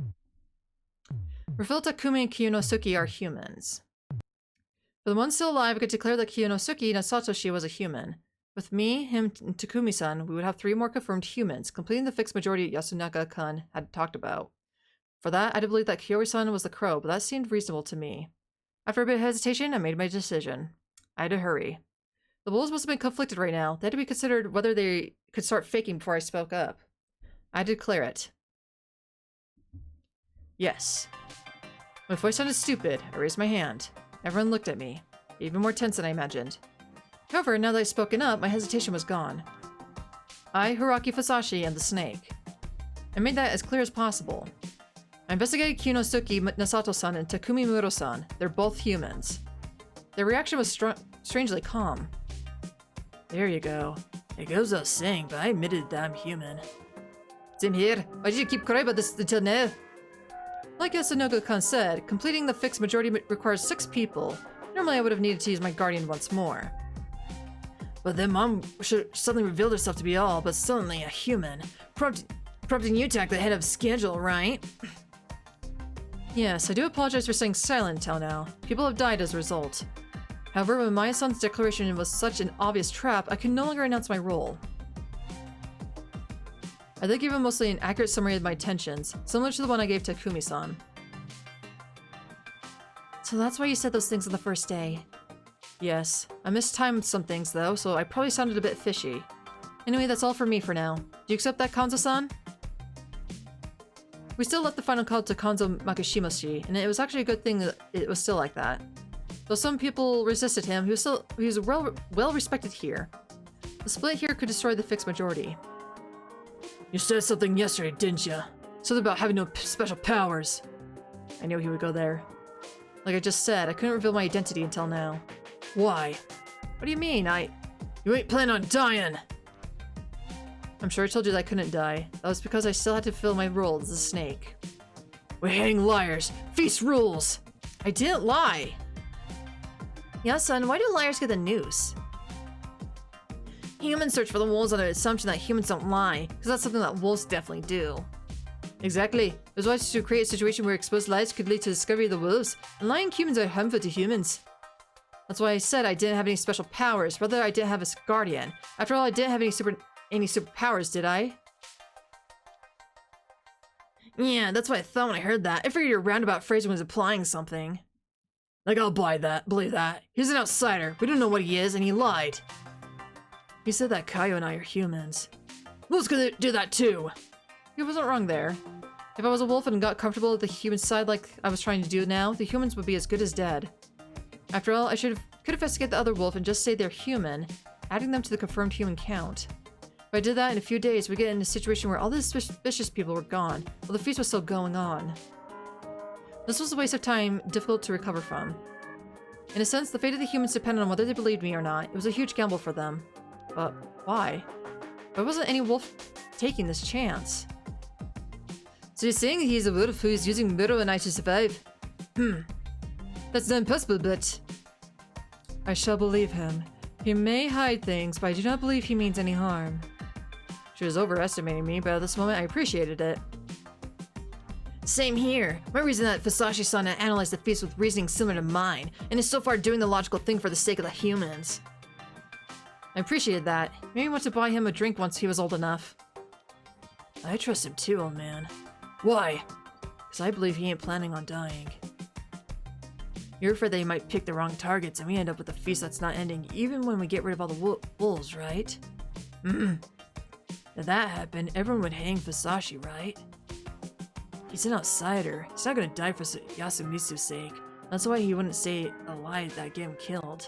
Revealed Takumi and Kiyonosuke are humans. For the one still alive, I could declare that Kiyonosuke Nasatoshi was a human. With me, him, and Takumi-san, we would have 3 more confirmed humans, completing the fixed majority Yasunaga-kun had talked about. For that, I had believed that Kiyori-san was the crow, but that seemed reasonable to me. After a bit of hesitation, I made my decision. I had to hurry. The wolves must have been conflicted right now. They had to be considered whether they could start faking before I spoke up. I had to declare it. Yes. My voice sounded stupid. I raised my hand. Everyone looked at me. Even more tense than I imagined. However, now that I'd spoken up, my hesitation was gone. I, Hiroki Fusashi, am the snake. I made that as clear as possible. I investigated Kiyonosuke Nasato-san and Takumi Muro-san. They're both humans. Their reaction was strangely calm. There you go. It goes without saying, but I admitted that I'm human. Same here. Why did you keep quiet about this until now? Like Yasunaga-kun said, completing the fixed majority requires 6 people. Normally I would have needed to use my guardian once more. But then Mom suddenly revealed herself to be all but suddenly a human. corrupting UTAC, the head of schedule, right? Yes, I do apologize for staying silent until now. People have died as a result. However, when Maya-san's declaration was such an obvious trap, I can no longer announce my role. I did give him mostly an accurate summary of my intentions, similar to the one I gave to Kumi-san. So that's why you said those things on the first day. Yes, I mistimed some things though, so I probably sounded a bit fishy. Anyway, that's all for me for now. Do you accept that, Kanzo-san? We still left the final call to Kanzo Makishimashi, and it was actually a good thing that it was still like that. Though some people resisted him, he was well respected here. The split here could destroy the fixed majority. You said something yesterday, didn't you? Something about having no special powers. I knew he would go there. Like I just said, I couldn't reveal my identity until now. Why? What do you mean? You ain't planning on dying! I'm sure I told you that I couldn't die. That was because I still had to fill my role as a snake. We hang liars! Feast rules! I didn't lie! Yeah, son, why do liars get the noose? Humans search for the wolves on the assumption that humans don't lie, because that's something that wolves definitely do. Exactly. It was wise to create a situation where exposed lies could lead to the discovery of the wolves, and lying humans are harmful to humans. That's why I said I didn't have any special powers, rather I didn't have a guardian. After all, I didn't have any superpowers, did I? Yeah, that's what I thought when I heard that. I figured your roundabout phrase was implying something. Like, I'll believe that. He's an outsider. We don't know what he is, and he lied. He said that Kaio and I are humans. Wolves could do that too. He wasn't wrong there. If I was a wolf and got comfortable with the human side like I was trying to do now, the humans would be as good as dead. After all, I could investigate the other wolf and just say they're human, adding them to the confirmed human count. If I did that in a few days, we'd get in a situation where all the suspicious people were gone, while the feast was still going on. This was a waste of time, difficult to recover from. In a sense, the fate of the humans depended on whether they believed me or not. It was a huge gamble for them. But why? Why wasn't any wolf taking this chance? So you're saying he's a wolf who is using Miro and I to survive? That's not impossible, but... I shall believe him. He may hide things, but I do not believe he means any harm. She was overestimating me, but at this moment I appreciated it. Same here. My reason that Fusashi-san analyzed the feast with reasoning similar to mine, and is so far doing the logical thing for the sake of the humans. I appreciated that. Maybe I want to buy him a drink once he was old enough. I trust him too, old man. Why? Because I believe he ain't planning on dying. You're afraid that he might pick the wrong targets and we end up with a feast that's not ending even when we get rid of all the wolves, right? If that happened, everyone would hang Fusashi, right? He's an outsider. He's not gonna die for Yasumitsu's sake. That's why he wouldn't say a lie that get him killed.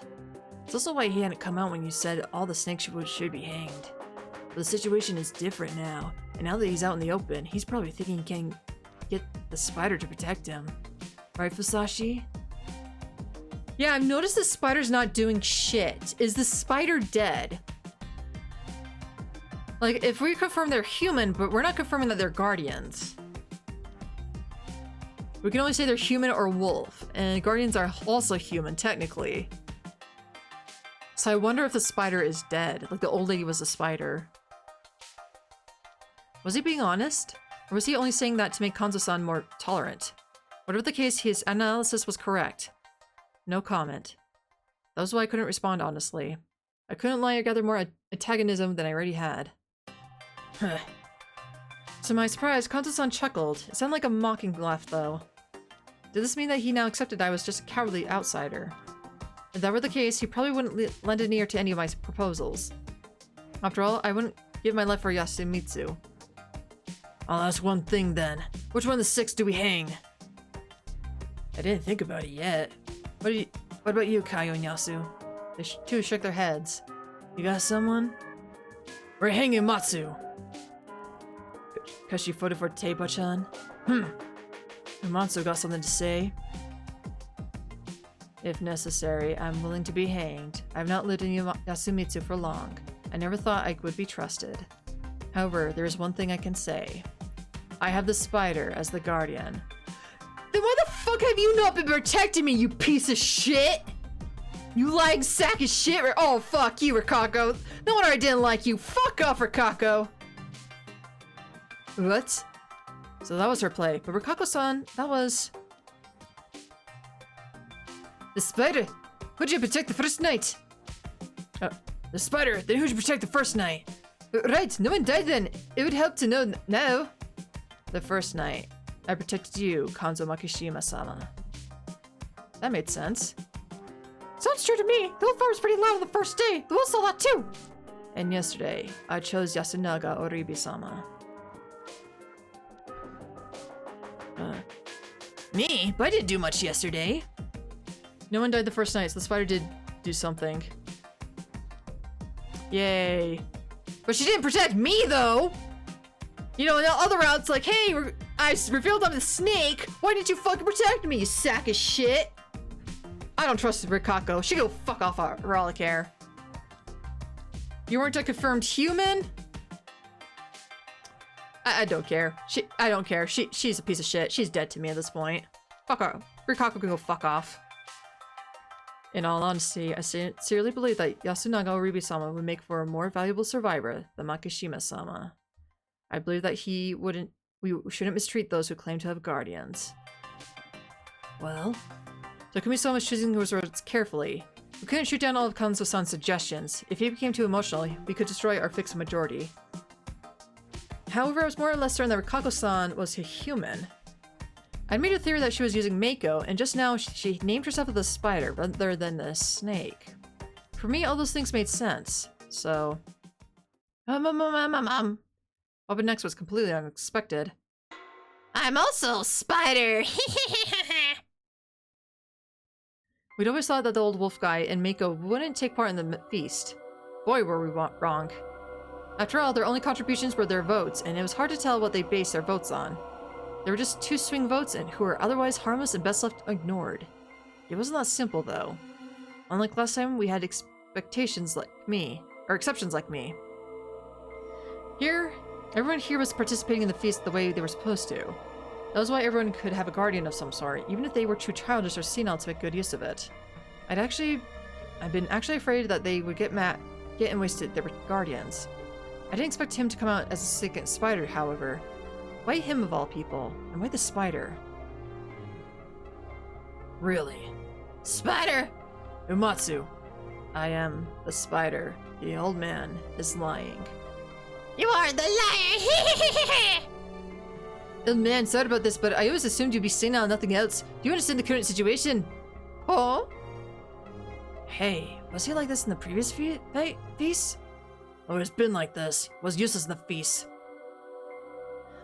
It's also why he hadn't come out when you said all the snakes should be hanged. But the situation is different now, and now that he's out in the open, he's probably thinking he can get the spider to protect him. Right, Fusashi? Yeah, I've noticed the spider's not doing shit. Is the spider dead? Like, if we confirm they're human, but we're not confirming that they're guardians. We can only say they're human or wolf, and guardians are also human, technically. So I wonder if the spider is dead, like the old lady was a spider. Was he being honest? Or was he only saying that to make Kanzo-san more tolerant? Whatever the case, his analysis was correct. No comment. That was why I couldn't respond honestly. I couldn't lie or gather more antagonism than I already had. To my surprise, Kanzo-san chuckled. It sounded like a mocking laugh, though. Did this mean that he now accepted I was just a cowardly outsider? If that were the case, he probably wouldn't lend an ear to any of my proposals. After all, I wouldn't give my life for Yasumitsu. I'll ask one thing then. Which one of the 6 do we hang? I didn't think about it yet. What about you, Kaio and Yasu? They two shook their heads. You got someone? We're hanging Matsu. Cause she voted for Teiba-chan? Matsu got something to say? If necessary, I'm willing to be hanged. I've not lived in Yasumitsu for long. I never thought I would be trusted. However, there is one thing I can say. I have the spider as the guardian. Then why the fuck have you not been protecting me, you piece of shit? You lying sack of shit. Oh, fuck you, Rikako. No wonder I didn't like you. Fuck off, Rikako. What? So that was her play. But Rikako-san, that was... The spider! Who'd you protect the first night? The spider! Then who'd you protect the first night? Right, no one died then. It would help to know now. The first night, I protected you, Kanzo Makishima-sama. That made sense. Sounds true to me. The wolf was pretty loud on the first day. The wolf saw that too. And yesterday, I chose Yasunaga Oribi-sama. Me? But I didn't do much yesterday. No one died the first night, so the spider did do something. Yay. But she didn't protect me, though! You know, in the other routes, like, hey, I revealed I'm the snake! Why didn't you fucking protect me, you sack of shit? I don't trust Rikako. She go fuck off for all I care. You weren't a confirmed human? I don't care. I don't care. She's a piece of shit. She's dead to me at this point. Fuck her. Rikako can go fuck off. In all honesty, I sincerely believe that Yasunaga Oribi-sama would make for a more valuable survivor than Makishima-sama. I believe that we shouldn't mistreat those who claim to have guardians. Well, Takumi-sama's choosing his words carefully. We couldn't shoot down all of Kanzo-san's suggestions. If he became too emotional, we could destroy our fixed majority. However, I was more or less certain that Rikako-san was a human. I'd made a theory that she was using Mako, and just now she named herself as the spider rather than the snake. For me, all those things made sense, so... What happened next was completely unexpected. I'm also a spider. We'd always thought that the old wolf guy and Mako wouldn't take part in the feast. Boy, were we wrong. After all, their only contributions were their votes, and it was hard to tell what they based their votes on. There were just 2 swing votes in who were otherwise harmless and best left ignored. It wasn't that simple, though. Unlike last time, we had exceptions like me. Here, everyone here was participating in the feast the way they were supposed to. That was why everyone could have a guardian of some sort, even if they were too childish or senile to make good use of it. I've been actually afraid that they would get and wasted their guardians. I didn't expect him to come out as a second spider, however. Why him of all people? And why the spider? Really? Spider! Umatsu. I am the spider. The old man is lying. You are the liar! Old man, sorry about this, but I always assumed you'd be senile and nothing else. Do you understand the current situation? Oh? Hey, was he like this in the previous feast? Oh, it's been like this. Was useless in the feast.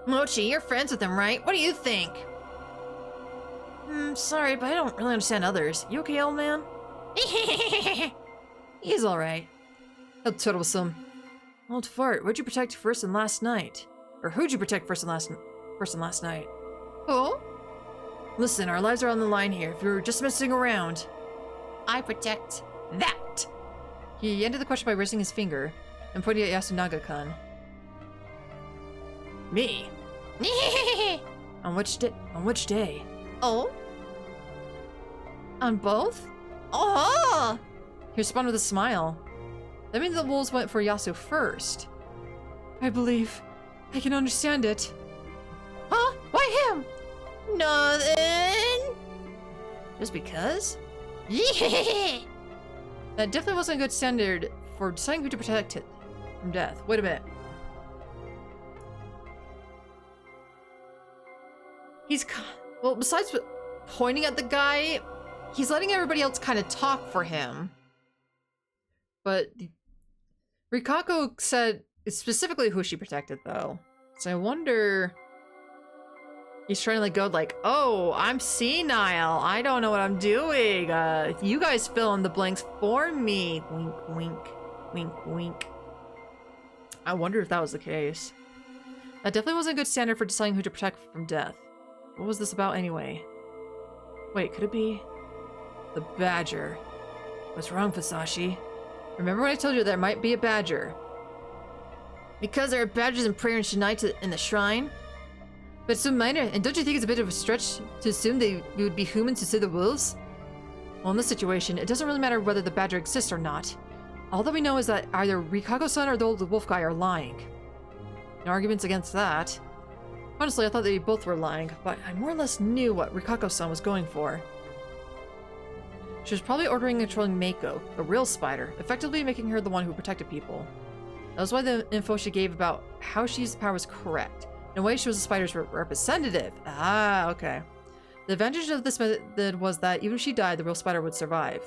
Mochi, you're friends with him, right? What do you think? Sorry, but I don't really understand others. You okay, old man? He's alright. How troublesome. Old fart, where'd you protect first and last night? Or who'd you protect first and last night? Oh? Listen, our lives are on the line here. If you're just messing around... I protect that. He ended the question by raising his finger and pointing at Yasunaga-kun. Me? On which day? Oh? On both? Oh! He responded with a smile. That means the wolves went for Yasu first. I believe I can understand it. Huh? Why him? Nothing. Just because? Yeah. That definitely wasn't a good standard for deciding who to protect it from death. Wait a minute. Well, besides pointing at the guy, he's letting everybody else kind of talk for him. But Rikako said specifically who she protected, though. So I wonder... He's trying to go like, oh, I'm senile. I don't know what I'm doing. You guys fill in the blanks for me. Wink, wink. Wink, wink. I wonder if that was the case. That definitely wasn't a good standard for deciding who to protect from death. What was this about anyway? Wait, could it be... The badger. What's wrong, Fusashi? Remember when I told you there might be a badger? Because there are badgers in prayer and Shinai in the shrine? But it's so minor, and don't you think it's a bit of a stretch to assume they would be humans to see the wolves? Well, in this situation, it doesn't really matter whether the badger exists or not. All that we know is that either Rikako-san or the old wolf guy are lying. No arguments against that. Honestly, I thought they both were lying, but I more or less knew what Rikako-san was going for. She was probably ordering and controlling Mako, the real spider, effectively making her the one who protected people. That was why the info she gave about how she used the power was correct. In a way, she was the spider's representative. Ah, okay. The advantage of this method was that even if she died, the real spider would survive.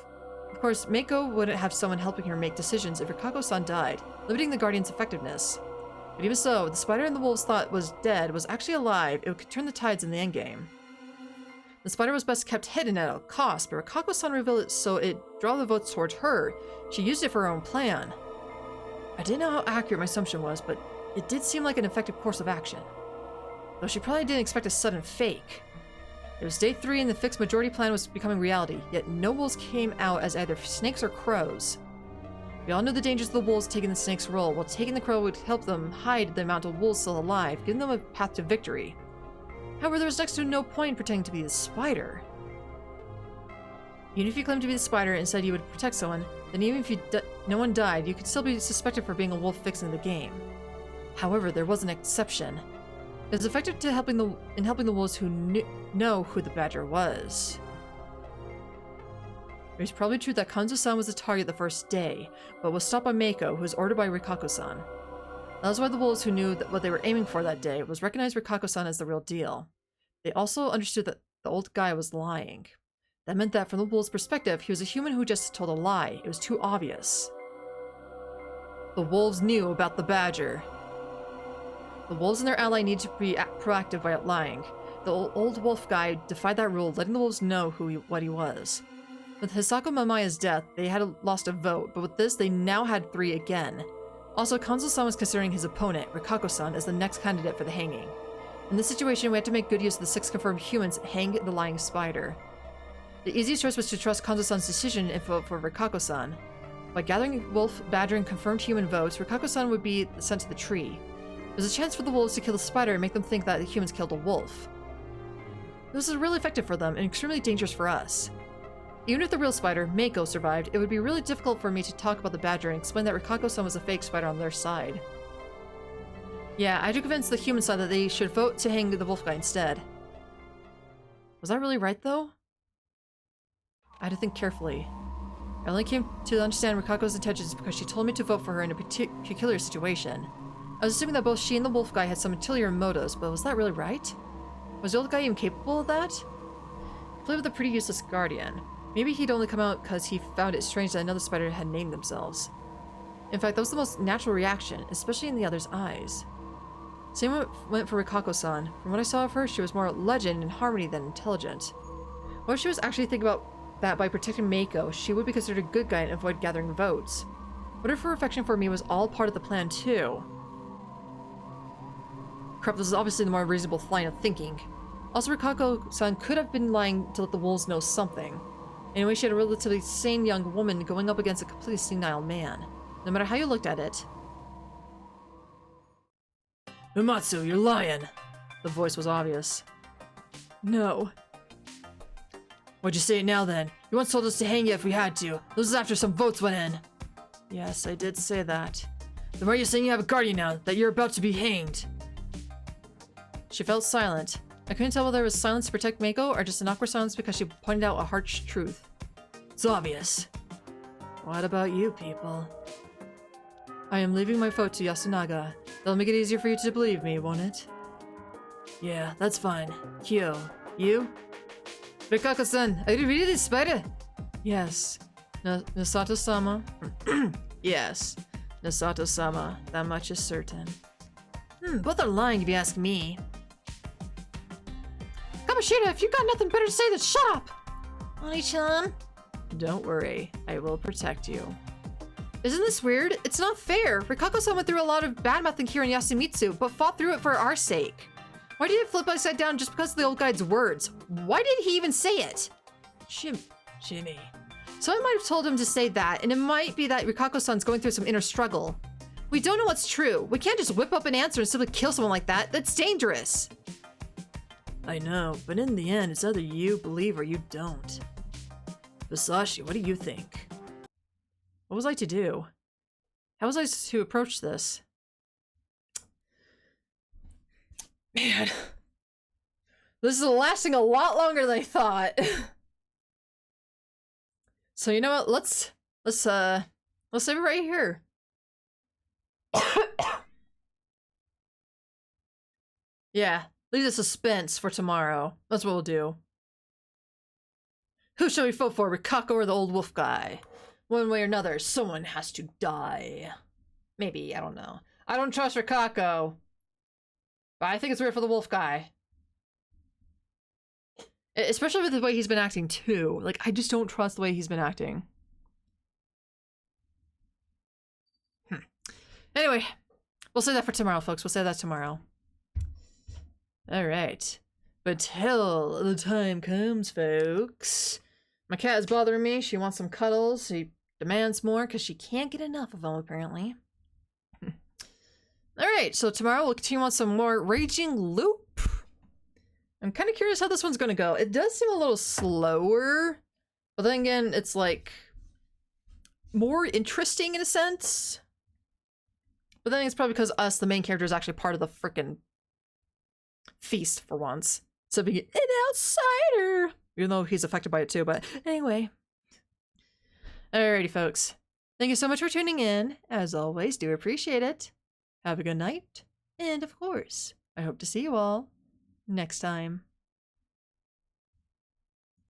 Of course, Mako wouldn't have someone helping her make decisions if Rikako-san died, limiting the Guardian's effectiveness. But even so, the spider the wolves thought was dead was actually alive. It could turn the tides in the endgame. The spider was best kept hidden at all costs, but Rikako-san revealed it so it draw the votes towards her. She used it for her own plan. I didn't know how accurate my assumption was, but it did seem like an effective course of action. Though she probably didn't expect a sudden fake. It was day 3 and the fixed majority plan was becoming reality, yet no wolves came out as either snakes or crows. We all knew the dangers of the wolves taking the snake's role, while taking the crow would help them hide the amount of wolves still alive, giving them a path to victory. However, there was next to no point in pretending to be the spider. Even if you claimed to be the spider and said you would protect someone, then even if no one died, you could still be suspected for being a wolf fixing the game. However, there was an exception. It was effective in helping the wolves who know who the badger was. It was probably true that Kanzo-san was the target the first day, but was stopped by Mako, who was ordered by Rikako-san. That was why the wolves who knew that what they were aiming for that day was recognized Rikako-san as the real deal. They also understood that the old guy was lying. That meant that from the wolves' perspective, he was a human who just told a lie. It was too obvious. The wolves knew about the badger. The wolves and their ally needed to be proactive by lying. The old wolf guy defied that rule, letting the wolves know what he was. With Hisako Mamaya's death, they had lost a vote, but with this, they now had 3 again. Also, Kanzo-san was considering his opponent, Rikako-san, as the next candidate for the hanging. In this situation, we had to make good use of the 6 confirmed humans and hang the lying spider. The easiest choice was to trust Kanzo-san's decision and vote for Rikako-san. By gathering wolf, badger, and confirmed human votes, Rikako-san would be sent to the tree. There's a chance for the wolves to kill the spider and make them think that the humans killed a wolf. This is really effective for them and extremely dangerous for us. Even if the real spider, Mako, survived, it would be really difficult for me to talk about the badger and explain that Rikako-san was a fake spider on their side. Yeah, I had to convince the human side that they should vote to hang the wolf guy instead. Was that really right, though? I had to think carefully. I only came to understand Rikako's intentions because she told me to vote for her in a peculiar situation. I was assuming that both she and the wolf guy had some ulterior motives, but was that really right? Was the old guy even capable of that? He played with a pretty useless guardian. Maybe he'd only come out because he found it strange that another spider had named themselves. In fact, that was the most natural reaction, especially in the other's eyes. Same went for Rikako-san. From what I saw of her, she was more legend and harmony than intelligent. What if she was actually thinking about that by protecting Mako, she would be considered a good guy and avoid gathering votes? What if her affection for me was all part of the plan too? Crap, this is obviously the more reasonable line of thinking. Also, Rikako-san could have been lying to let the wolves know something. Anyway, she had a relatively sane young woman going up against a completely senile man. No matter how you looked at it. Uematsu, you're lying. The voice was obvious. No. Why'd you say it now then? You once told us to hang you if we had to. This is after some votes went in. Yes, I did say that. Then why are you saying you have a guardian now, that you're about to be hanged? She felt silent. I couldn't tell whether it was silence to protect Mako or just an awkward silence because she pointed out a harsh truth. It's obvious. What about you people? I am leaving my vote to Yasunaga. That'll make it easier for you to believe me, won't it? Yeah, that's fine. Kyo, you? Rikako-san, are you really the spider? Yes. Nasato-sama? Yes. Nasato-sama, that much is certain. Both are lying if you ask me. Kamoshida, if you got nothing better to say, then shut up! Oni-chan? Don't worry, I will protect you. Isn't this weird? It's not fair. Rikako-san went through a lot of bad-mouthing here in Yasumitsu, but fought through it for our sake. Why did it flip upside down just because of the old guy's words? Why did he even say it? Jimmy. Someone might have told him to say that, and it might be that Rikako-san's going through some inner struggle. We don't know what's true. We can't just whip up an answer and simply kill someone like that. That's dangerous. I know, but in the end, it's either you believe or you don't. Musashi, what do you think? What was I to do? How was I to approach this? Man. This is lasting a lot longer than I thought. So you know what? Let's save it right here. Yeah, leave the suspense for tomorrow. That's what we'll do. Who shall we vote for, Rikako or the old wolf guy? One way or another, someone has to die. Maybe, I don't know. I don't trust Rikako. But I think it's weird for the wolf guy. Especially with the way he's been acting too. Like, I just don't trust the way he's been acting. Anyway, we'll say that for tomorrow, folks. We'll say that tomorrow. Alright. But till the time comes, folks. My cat is bothering me. She wants some cuddles. She demands more because she can't get enough of them, apparently. Alright, so tomorrow we'll continue on some more Raging Loop. I'm kind of curious how this one's going to go. It does seem a little slower, but then again, it's like more interesting in a sense. But then it's probably because us, the main character, is actually part of the frickin' feast for once. So being an outsider, even though he's affected by it too, but anyway. Alrighty, folks. Thank you so much for tuning in. As always, do appreciate it. Have a good night. And of course, I hope to see you all next time.